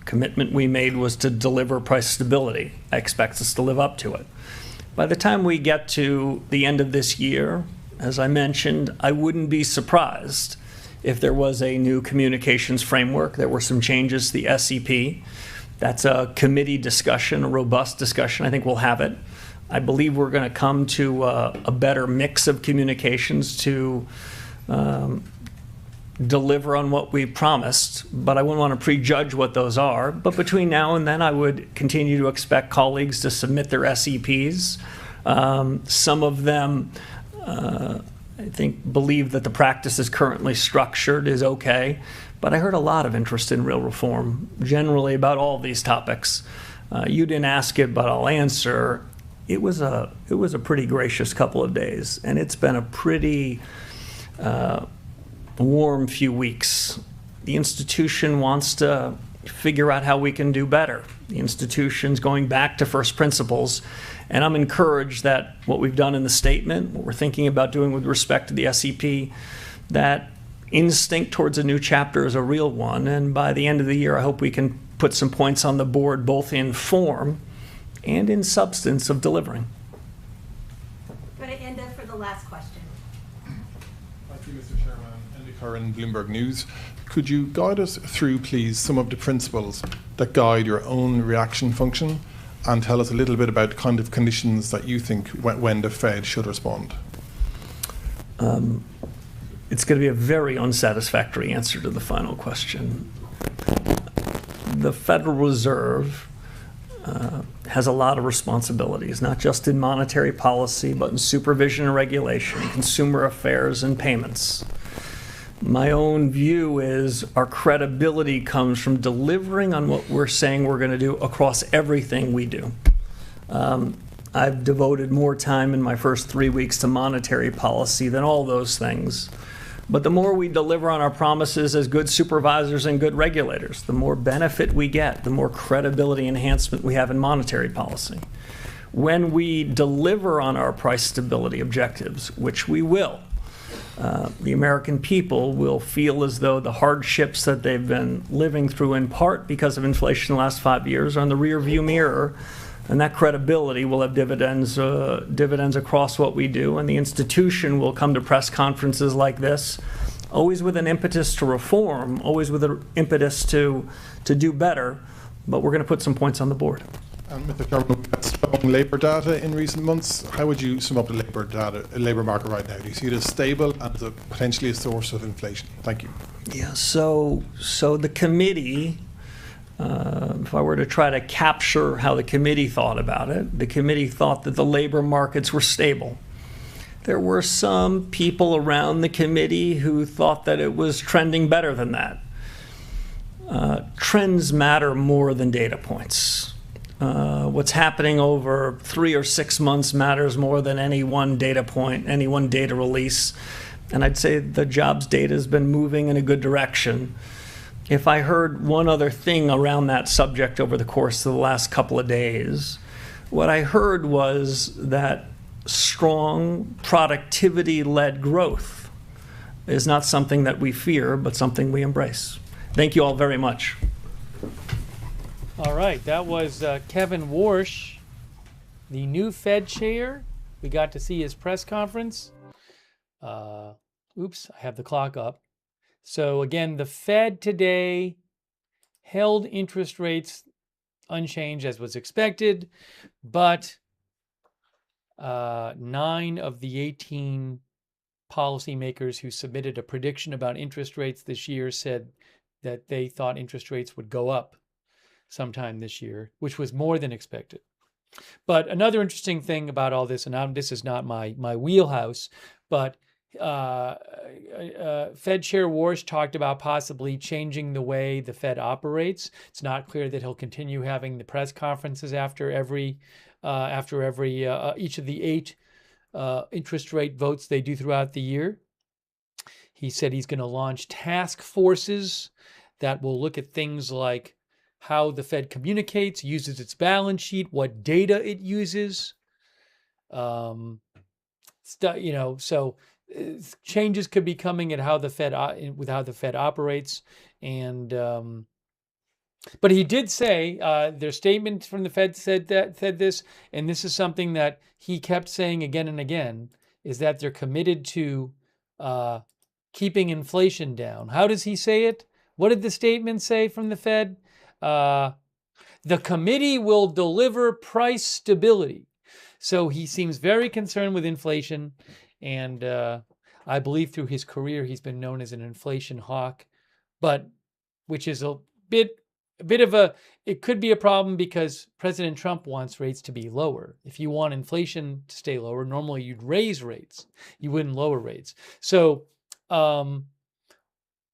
Commitment we made was to deliver price stability. I expect us to live up to it. By the time we get to the end of this year, as I mentioned, I wouldn't be surprised if there was a new communications framework. There were some changes to the SEP. That's a committee discussion, a robust discussion. I think we'll have it. I believe we're going to come to a better mix of communications to deliver on what we promised, but I wouldn't want to prejudge what those are. But between now and then, I would continue to expect colleagues to submit their SEPs. Some of them, I think, believe that the practice is currently structured is okay, but I heard a lot of interest in real reform, generally about all these topics. You didn't ask it, but I'll answer. It was a pretty gracious couple of days, and it's been a pretty warm few weeks. The institution wants to figure out how we can do better. The institution's going back to first principles, and I'm encouraged that what we've done in the statement, what we're thinking about doing with respect to the SEP, that instinct towards a new chapter is a real one, and by the end of the year I hope we can put some points on the board both in form and in substance of delivering. Go to Enda for the last question. Thank you, Mr. Chairman. Enda Curran, Bloomberg News. Could you guide us through, please, some of the principles that guide your own reaction function, and tell us a little bit about the kind of conditions that you think when the Fed should respond? It's going to be a very unsatisfactory answer to the final question. The Federal Reserve has a lot of responsibilities, not just in monetary policy, but in supervision and regulation, consumer affairs and payments. My own view is our credibility comes from delivering on what we're saying we're going to do across everything we do. I've devoted more time in my first 3 weeks to monetary policy than all those things. But the more we deliver on our promises as good supervisors and good regulators, the more benefit we get, the more credibility enhancement we have in monetary policy. When we deliver on our price stability objectives, which we will, the American people will feel as though the hardships that they've been living through, in part because of inflation in the last 5 years, are in the rearview mirror, and that credibility will have dividends across what we do, and the institution will come to press conferences like this, always with an impetus to reform, always with an impetus to do better, but we're going to put some points on the board. And Mr. Chairman, we've had strong labour data in recent months. How would you sum up the labour market right now? Do you see it as stable and as potentially a source of inflation? Thank you. Yeah, so the committee, if I were to try to capture how the committee thought about it, the committee thought that the labor markets were stable. There were some people around the committee who thought that it was trending better than that. Trends matter more than data points. What's happening over 3 or 6 months matters more than any one data point, any one data release. And I'd say the jobs data has been moving in a good direction. If I heard one other thing around that subject over the course of the last couple of days, what I heard was that strong productivity-led growth is not something that we fear, but something we embrace. Thank you all very much. All right, that was Kevin Warsh, the new Fed chair. We got to see his press conference. Oops, I have the clock up. So again, the Fed today held interest rates unchanged as was expected, but 9 of the 18 policymakers who submitted a prediction about interest rates this year said that they thought interest rates would go up sometime this year, which was more than expected. But another interesting thing about all this, and this is not my wheelhouse, but Fed Chair Warsh talked about possibly changing the way the Fed operates. It's not clear that he'll continue having the press conferences after every each of the 8 interest rate votes they do throughout the year. He said he's going to launch task forces that will look at things like how the Fed communicates, uses its balance sheet, what data it uses. So changes could be coming at how the Fed with how the Fed operates, and but he did say their statement from the Fed said this, and this is something that he kept saying again and again, is that they're committed to keeping inflation down. How does he say it? What did the statement say from the Fed? The committee will deliver price stability. So he seems very concerned with inflation, and I believe through his career he's been known as an inflation hawk, but which is a bit of a, it could be a problem because President Trump wants rates to be lower. If you want inflation to stay lower, normally you'd raise rates. You wouldn't lower rates. So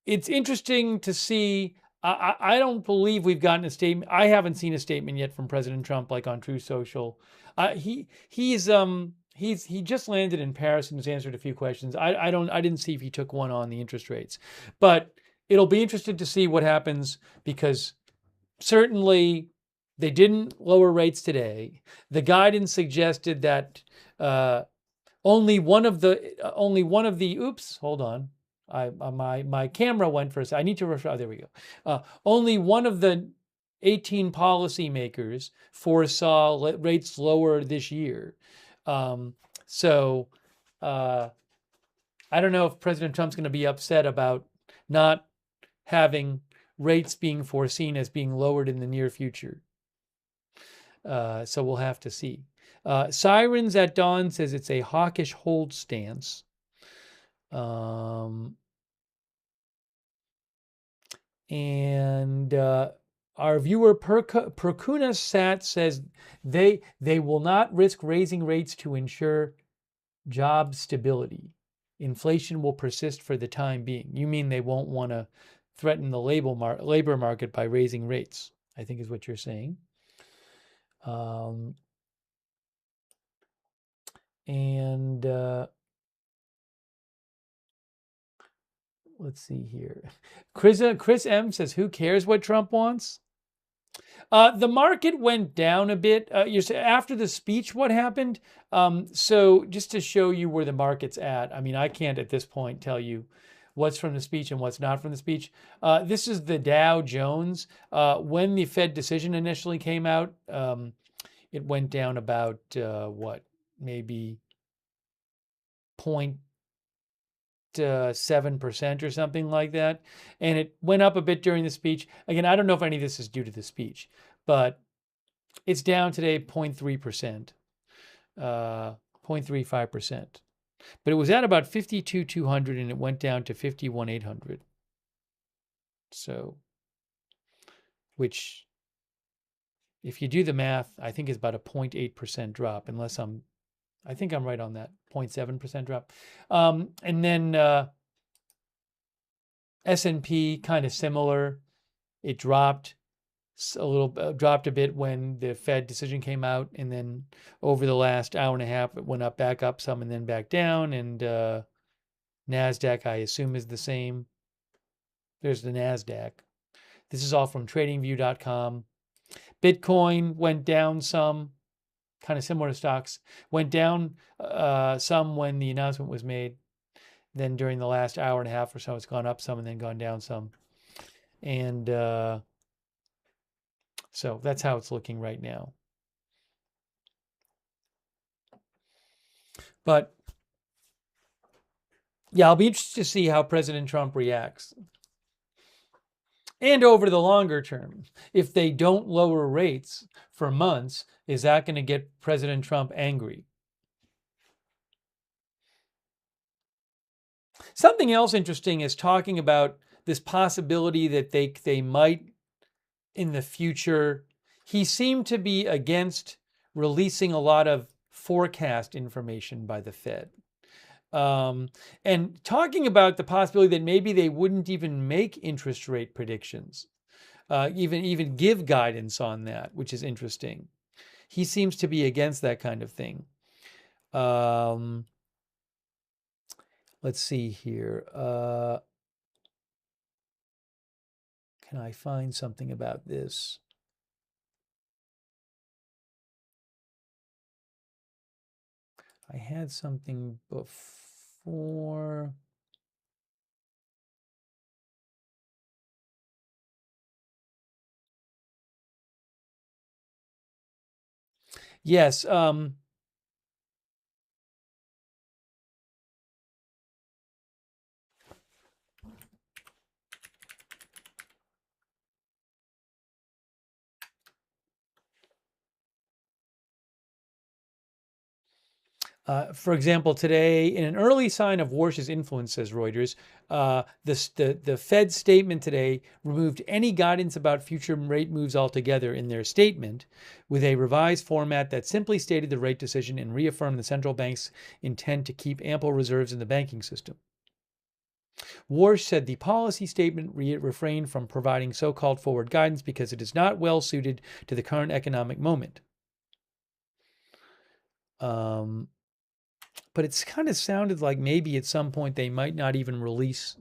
it's interesting to see. I don't believe we've gotten a statement. I haven't seen a statement yet from President Trump, like on True Social. He just landed in Paris and has answered a few questions. I didn't see if he took one on the interest rates, but it'll be interesting to see what happens, because certainly they didn't lower rates today. The guidance suggested that only one of the oops, hold on. My camera went for a second. I need to refresh. Oh, there we go. Only one of the 18 policymakers foresaw rates lower this year. So I don't know if President Trump's going to be upset about not having rates being foreseen as being lowered in the near future. So we'll have to see. Sirens at Dawn says it's a hawkish hold stance. And our viewer Perkuna Sat says they will not risk raising rates to ensure job stability. Inflation will persist for the time being. You mean they won't want to threaten the labor market by raising rates, I think is what you're saying. Let's see here. Chris M says, who cares what Trump wants? The market went down a bit. After the speech, what happened? So just to show you where the market's at, I mean, I can't at this point tell you what's from the speech and what's not from the speech. This is the Dow Jones. When the Fed decision initially came out, it went down about, maybe 0.7% or something like that. And it went up a bit during the speech. Again, I don't know if any of this is due to the speech, but it's down today 0.3%, 0.35%. But it was at about 52,200 and it went down to 51,800. So, which, if you do the math, I think is about a 0.8% drop, I think I'm right on that, 0.7% drop. And then S&P, kind of similar. It dropped dropped a bit when the Fed decision came out, and then over the last hour and a half, it went back up some and then back down. And NASDAQ, I assume, is the same. There's the NASDAQ. This is all from TradingView.com. Bitcoin went down some, kind of similar to stocks. Went down some when the announcement was made. Then during the last hour and a half or so, it's gone up some and then gone down some. And so that's how it's looking right now. But yeah, I'll be interested to see how President Trump reacts. And over the longer term, if they don't lower rates for months, is that going to get President Trump angry? Something else interesting is talking about this possibility that they might in the future. He seemed to be against releasing a lot of forecast information by the Fed. And talking about the possibility that maybe they wouldn't even make interest rate predictions, even give guidance on that, which is interesting. He seems to be against that kind of thing. Let's see here. Can I find something about this? I had something before. Yes. For example, today, in an early sign of Warsh's influence, says Reuters, the Fed statement today removed any guidance about future rate moves altogether in their statement, with a revised format that simply stated the rate decision and reaffirmed the central bank's intent to keep ample reserves in the banking system. Warsh said the policy statement refrained from providing so-called forward guidance because it is not well suited to the current economic moment. But it's kind of sounded like maybe at some point they might not even release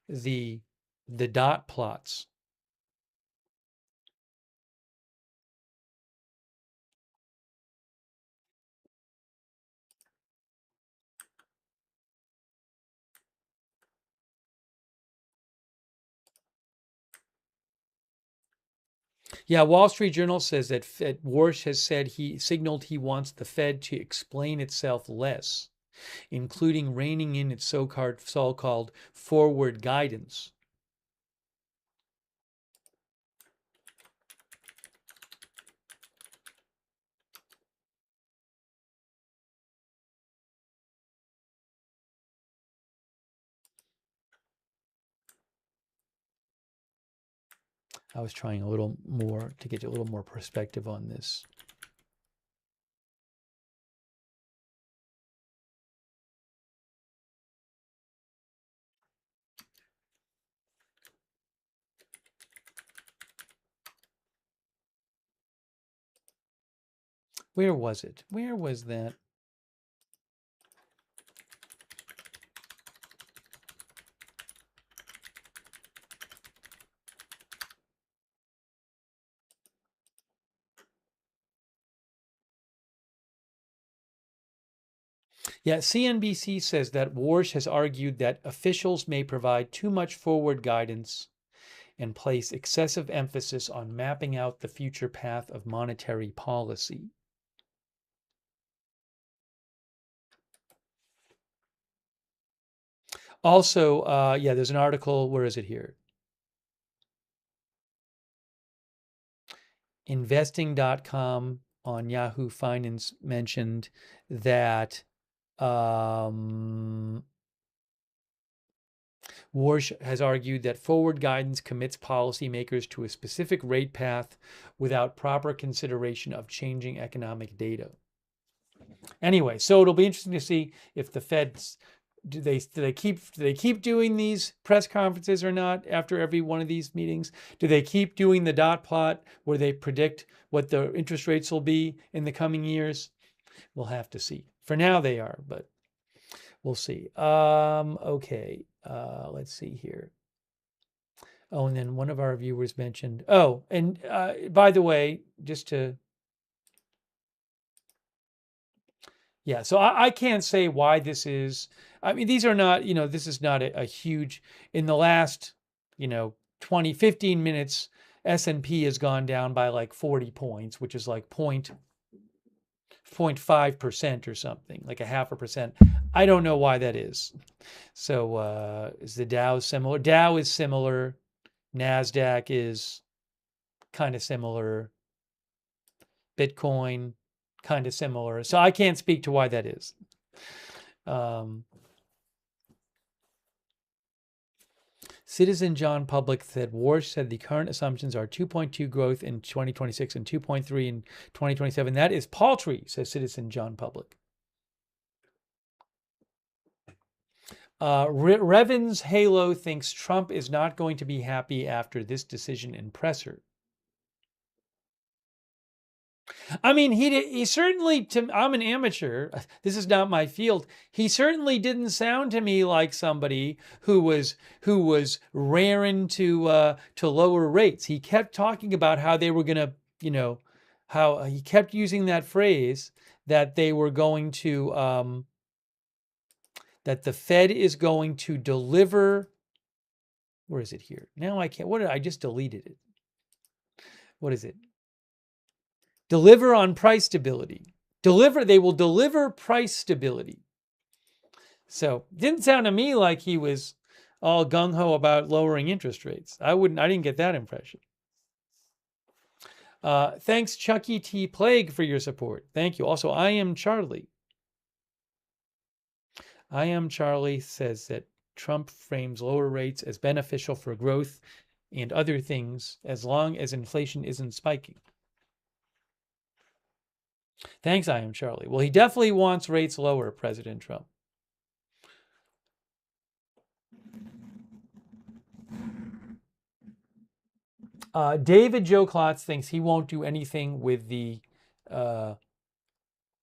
the dot plots. Yeah, Wall Street Journal says that Warsh has said he signaled he wants the Fed to explain itself less, including reining in its so-called forward guidance. I was trying a little more to get a little more perspective on this. Where was it? Where was that? Yeah, CNBC says that Warsh has argued that officials may provide too much forward guidance and place excessive emphasis on mapping out the future path of monetary policy. Also, yeah, there's an article, where is it here? Investing.com on Yahoo Finance mentioned that Warsh has argued that forward guidance commits policymakers to a specific rate path without proper consideration of changing economic data. Anyway, so it'll be interesting to see if the Feds do they keep doing these press conferences or not after every one of these meetings? Do they keep doing the dot plot where they predict what the interest rates will be in the coming years? We'll have to see. For now they are, but we'll see. Okay, let's see here. Oh, and then one of our viewers mentioned, oh, and by the way, just to, yeah, so I can't say why this is. I mean, these are not, this is not a huge, in the last, 15 minutes, S&P has gone down by like 40 points, which is like 0.5% or something, like a 0.5%. I don't know why that is. So is the Dow similar? Dow is similar. NASDAQ is kind of similar. Bitcoin, kind of similar. So I can't speak to why that is. Citizen John Public said, Warsh said the current assumptions are 2.2 growth in 2026 and 2.3 in 2027. That is paltry, says Citizen John Public. Revan's Halo thinks Trump is not going to be happy after this decision in presser. I mean, he certainly, I'm an amateur. This is not my field. He certainly didn't sound to me like somebody who was raring to lower rates. He kept talking about how they were going to, how he kept using that phrase that they were going to, that the Fed is going to deliver. Where is it here? Now I can't. I just deleted it. What is it? Deliver on price stability. They will deliver price stability. So it didn't sound to me like he was all gung-ho about lowering interest rates. I didn't get that impression. Thanks, Chucky T. Plague, for your support. Thank you. Also, I Am Charlie. I Am Charlie says that Trump frames lower rates as beneficial for growth and other things as long as inflation isn't spiking. Thanks, I Am Charlie. Well, he definitely wants rates lower, President Trump. David Joe Klotz thinks he won't do anything with the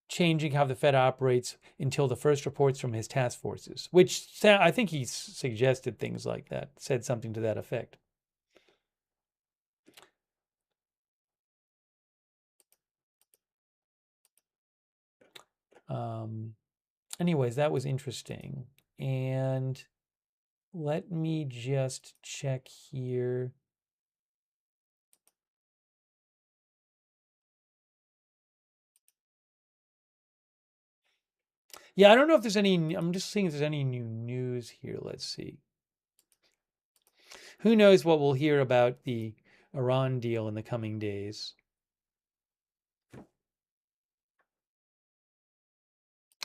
changing how the Fed operates until the first reports from his task forces, which I think he suggested things like that, said something to that effect. Anyways, that was interesting. And let me just check here. Yeah, I don't know if there's any, I'm just seeing if there's any new news here. Let's see. Who knows what we'll hear about the Iran deal in the coming days.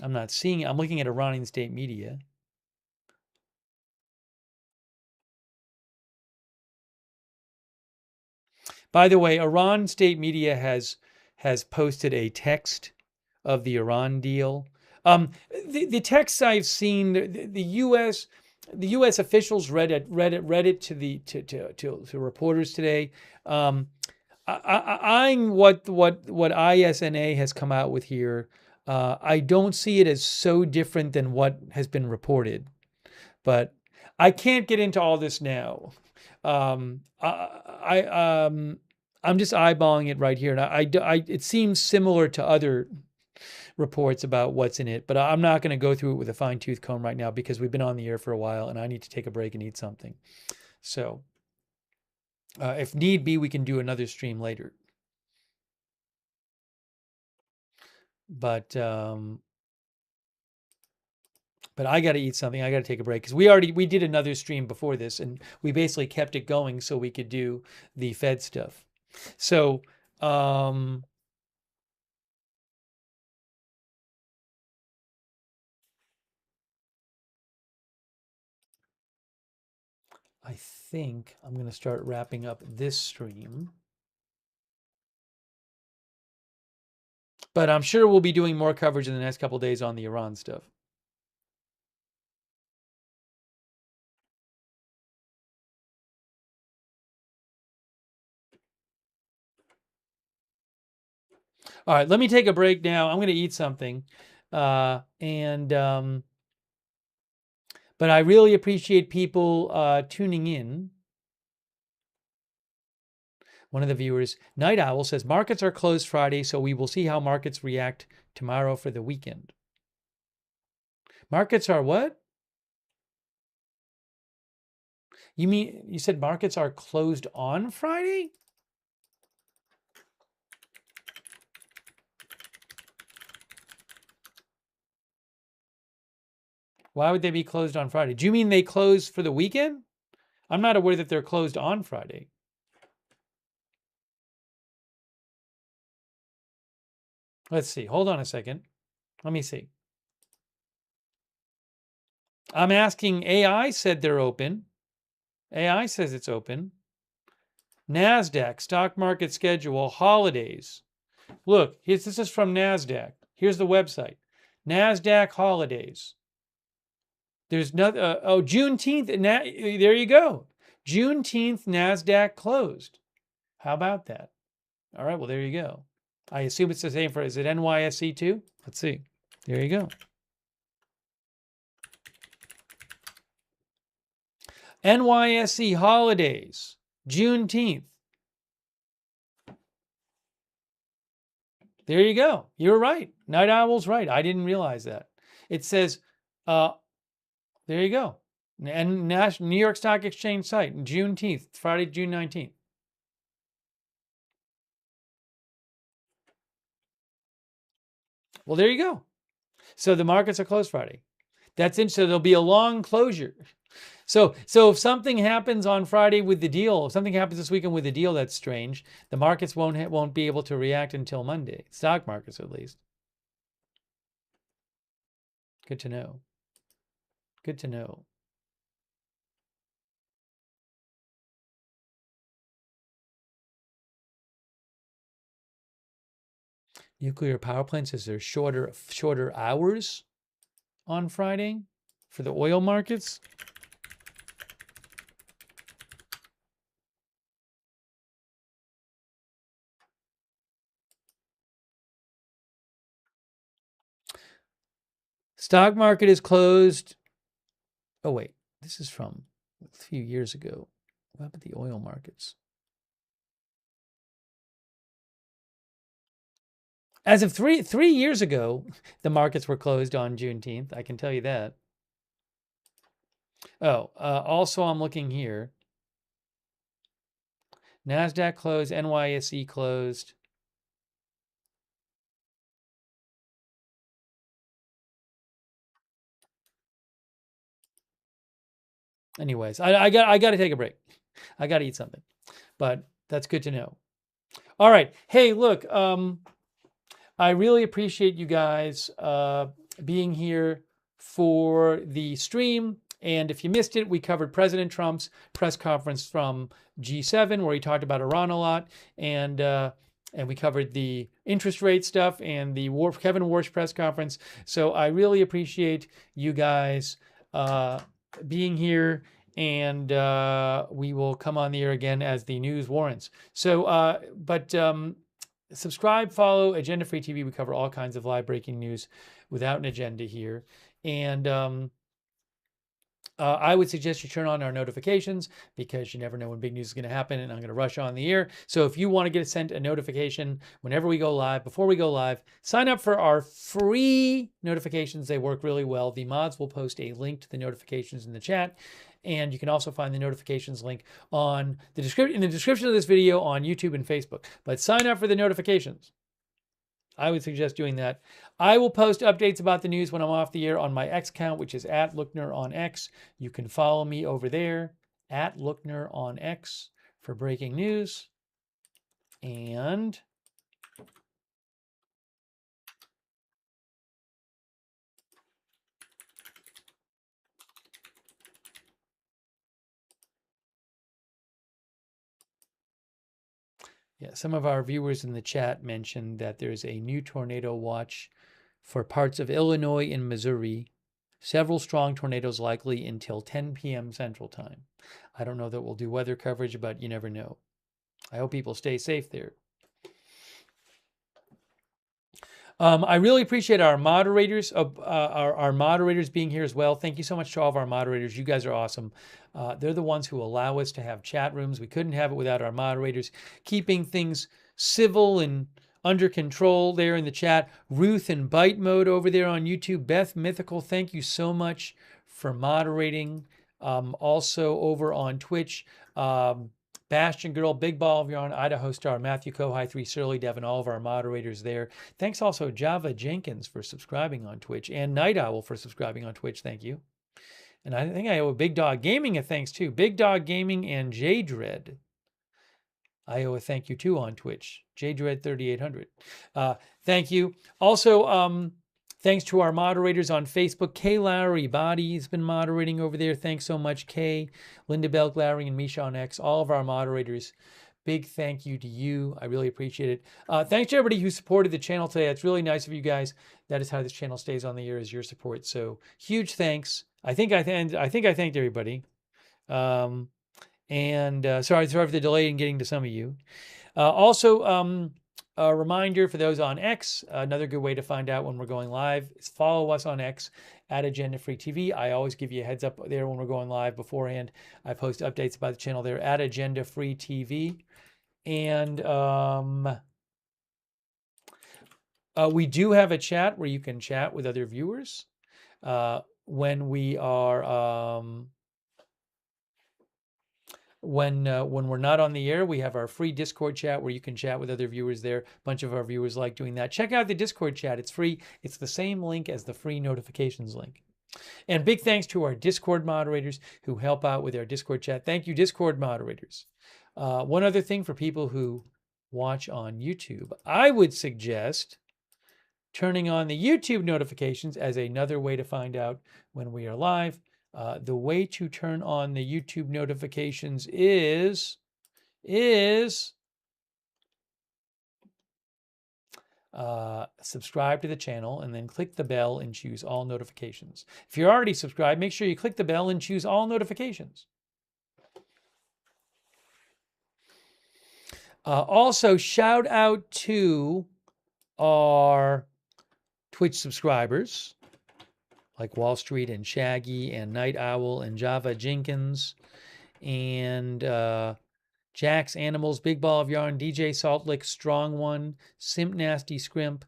I'm not seeing it. I'm looking at Iranian state media. By the way, Iran state media has posted a text of the Iran deal. The texts I've seen, the U.S. officials read it to reporters today. Eyeing what ISNA has come out with here, I don't see it as so different than what has been reported, but I can't get into all this now. I'm just eyeballing it right here, and it seems similar to other reports about what's in it. But I'm not going to go through it with a fine-tooth comb right now because we've been on the air for a while and I need to take a break and eat something. So if need be, we can do another stream later. But I got to eat something. I got to take a break because we did another stream before this and we basically kept it going so we could do the Fed stuff. So I think I'm going to start wrapping up this stream. But I'm sure we'll be doing more coverage in the next couple of days on the Iran stuff. All right, let me take a break now. I'm going to eat something. But I really appreciate people tuning in. One of the viewers, Night Owl, says, markets are closed Friday, so we will see how markets react tomorrow for the weekend. Markets are what? You mean, you said markets are closed on Friday? Why would they be closed on Friday? Do you mean they close for the weekend? I'm not aware that they're closed on Friday. Let's see. Hold on a second. Let me see. I'm asking, AI said they're open. AI says it's open. NASDAQ, stock market schedule, holidays. Look, this is from NASDAQ. Here's the website. NASDAQ holidays. There's no, Juneteenth. There you go. Juneteenth, NASDAQ closed. How about that? All right, well, there you go. I assume it's the same for, is it NYSE too? Let's see. There you go. NYSE holidays, Juneteenth. There you go. You're right. Night Owl's right. I didn't realize that. It says, there you go. And New York Stock Exchange site, Juneteenth, Friday, June 19th. Well, there you go. So the markets are closed Friday. That's it. So there'll be a long closure. So if something happens on Friday with the deal, if something happens this weekend with the deal that's strange, the markets won't be able to react until Monday. Stock markets, at least. Good to know. Good to know. Nuclear power plants says there's shorter hours on Friday for the oil markets. Stock market is closed. Oh, wait. This is from a few years ago. What about the oil markets? As of three years ago, the markets were closed on Juneteenth. I can tell you that. Oh, also I'm looking here. NASDAQ closed, NYSE closed. Anyways, I got to take a break. I got to eat something. But that's good to know. All right. Hey, look, I really appreciate you guys being here for the stream. And if you missed it, we covered President Trump's press conference from G7, where he talked about Iran a lot. And we covered the interest rate stuff and the Kevin Warsh press conference. So I really appreciate you guys being here. And we will come on the air again as the news warrants. So, subscribe, follow Agenda Free TV. We cover all kinds of live breaking news without an agenda here. And I would suggest you turn on our notifications because you never know when big news is going to happen and I'm going to rush on the air. So if you want to get sent a notification whenever we go live, before we go live, sign up for our free notifications. They work really well. The mods will post a link to the notifications in the chat. And you can also find the notifications link in the description of this video on YouTube and Facebook. But sign up for the notifications. I would suggest doing that. I will post updates about the news when I'm off the air on my X account, which is @Lookner on X. You can follow me over there, @Lookner on X, for breaking news. And yeah, some of our viewers in the chat mentioned that there's a new tornado watch for parts of Illinois and Missouri. Several strong tornadoes likely until 10 p.m. Central Time. I don't know that we'll do weather coverage, but you never know. I hope people stay safe there. I really appreciate our moderators, our moderators being here as well. Thank you so much to all of our moderators. You guys are awesome. They're the ones who allow us to have chat rooms. We couldn't have it without our moderators, keeping things civil and under control there in the chat. Ruth in bite mode over there on YouTube. Beth Mythical, thank you so much for moderating. Also over on Twitch, Bastion Girl, Big Ball of Yarn, Idaho Star, Matthew Kohai, 3 Surly Devin, all of our moderators there. Thanks also Java Jenkins for subscribing on Twitch, and Night Owl for subscribing on Twitch. Thank you. And I think I owe Big Dog Gaming a thanks too. Big Dog Gaming and J Dread, I owe a thank you too on Twitch. JDread 3800. Thank you. Also, thanks to our moderators on Facebook. Kay Lowry Body has been moderating over there. Thanks so much, Kay. Linda Belk, Lowry, and Misha on X. All of our moderators. Big thank you to you. I really appreciate it. Thanks to everybody who supported the channel today. It's really nice of you guys. That is how this channel stays on the air, is your support. So huge thanks. I think I thanked everybody. Sorry for the delay in getting to some of you. Also, a reminder for those on X, another good way to find out when we're going live is follow us on X @Agenda Free TV. I always give you a heads up there when we're going live beforehand. I post updates about the channel there @Agenda Free TV. And we do have a chat where you can chat with other viewers when we are when we're not on the air. We have our free Discord chat where you can chat with other viewers there. A bunch of our viewers like doing that. Check out the Discord chat. It's free. It's the same link as the free notifications link. And big thanks to our Discord moderators who help out with our Discord chat. Thank you, Discord moderators. One other thing for people who watch on YouTube, I would suggest turning on the YouTube notifications as another way to find out when we are live. The way to turn on the YouTube notifications is subscribe to the channel and then click the bell and choose all notifications. If you're already subscribed, make sure you click the bell and choose all notifications. Also, shout out to our Twitch subscribers like Wall Street and Shaggy and Night Owl and Java Jenkins and Jack's Animals, Big Ball of Yarn, DJ Saltlick, Strong One, Simp Nasty Scrimp,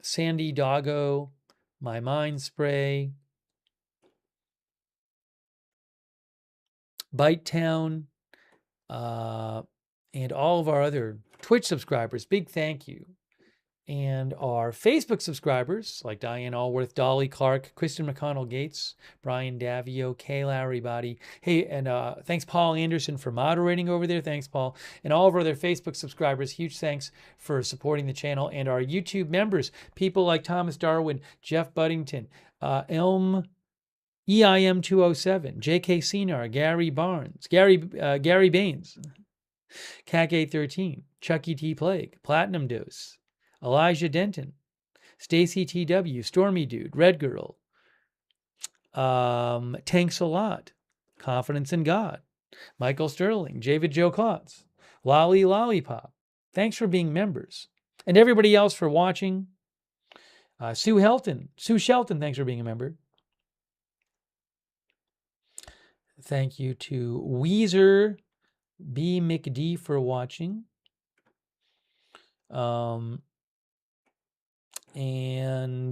Sandy Doggo, My Mind Spray, Bite Town, and all of our other Twitch subscribers. Big thank you. And our Facebook subscribers, like Diane Allworth, Dolly Clark, Kristen McConnell Gates, Brian Davio, Kay Lowry Body. Hey, and thanks Paul Anderson for moderating over there. Thanks, Paul. And all of our other Facebook subscribers, huge thanks for supporting the channel. And our YouTube members, people like Thomas Darwin, Jeff Buddington, EIM 207, J.K. Senar, Gary Barnes, Gary Baines, CAC 813, Chucky T. Plague, Platinum Dose, Elijah Denton, Stacy TW, Stormy Dude, Red Girl, Tanks a Lot, Confidence in God, Michael Sterling, David Joe Klotz, Lolly Lollipop. Thanks for being members. And everybody else for watching. Sue Shelton, thanks for being a member. Thank you to Weezer B. McD for watching. And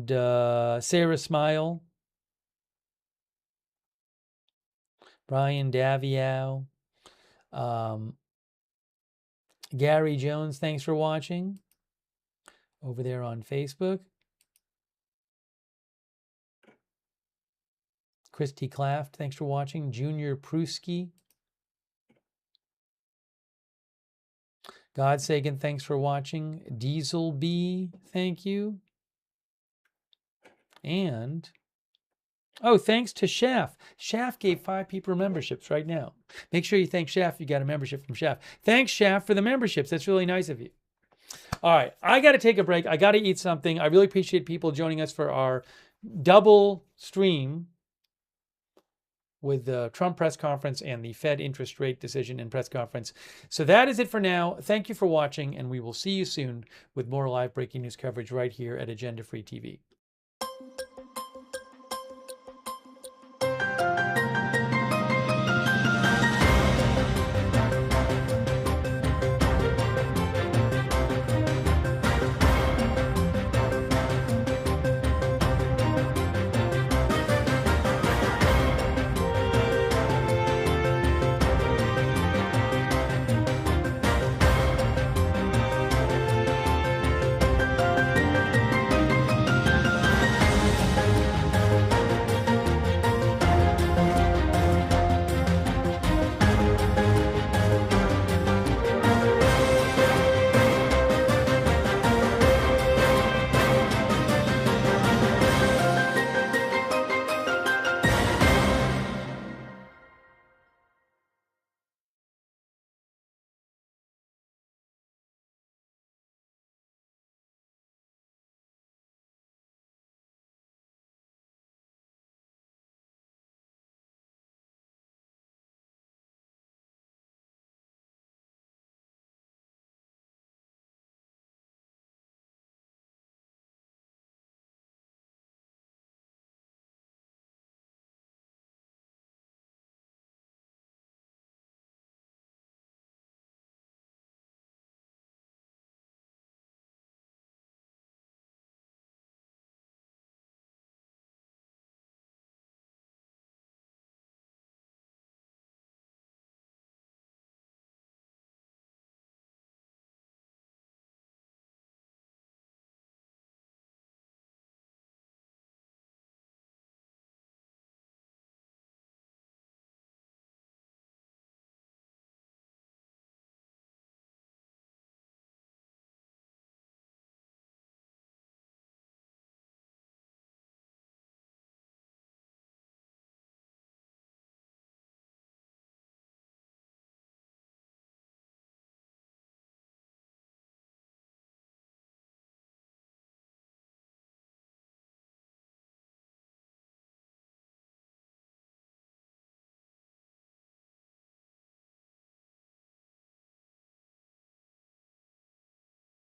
Sarah Smile. Brian Daviow. Gary Jones, thanks for watching. Over there on Facebook. Christy Claft, thanks for watching. Junior Pruski. Godsagan, thanks for watching. Diesel B, thank you. And, oh, thanks to Shaft. Shaft gave 5 people memberships right now. Make sure you thank Shaft if you got a membership from Shaft. Thanks, Shaft, for the memberships. That's really nice of you. All right, I got to take a break. I got to eat something. I really appreciate people joining us for our double stream with the Trump press conference and the Fed interest rate decision and press conference. So that is it for now. Thank you for watching, and we will see you soon with more live breaking news coverage right here at Agenda Free TV.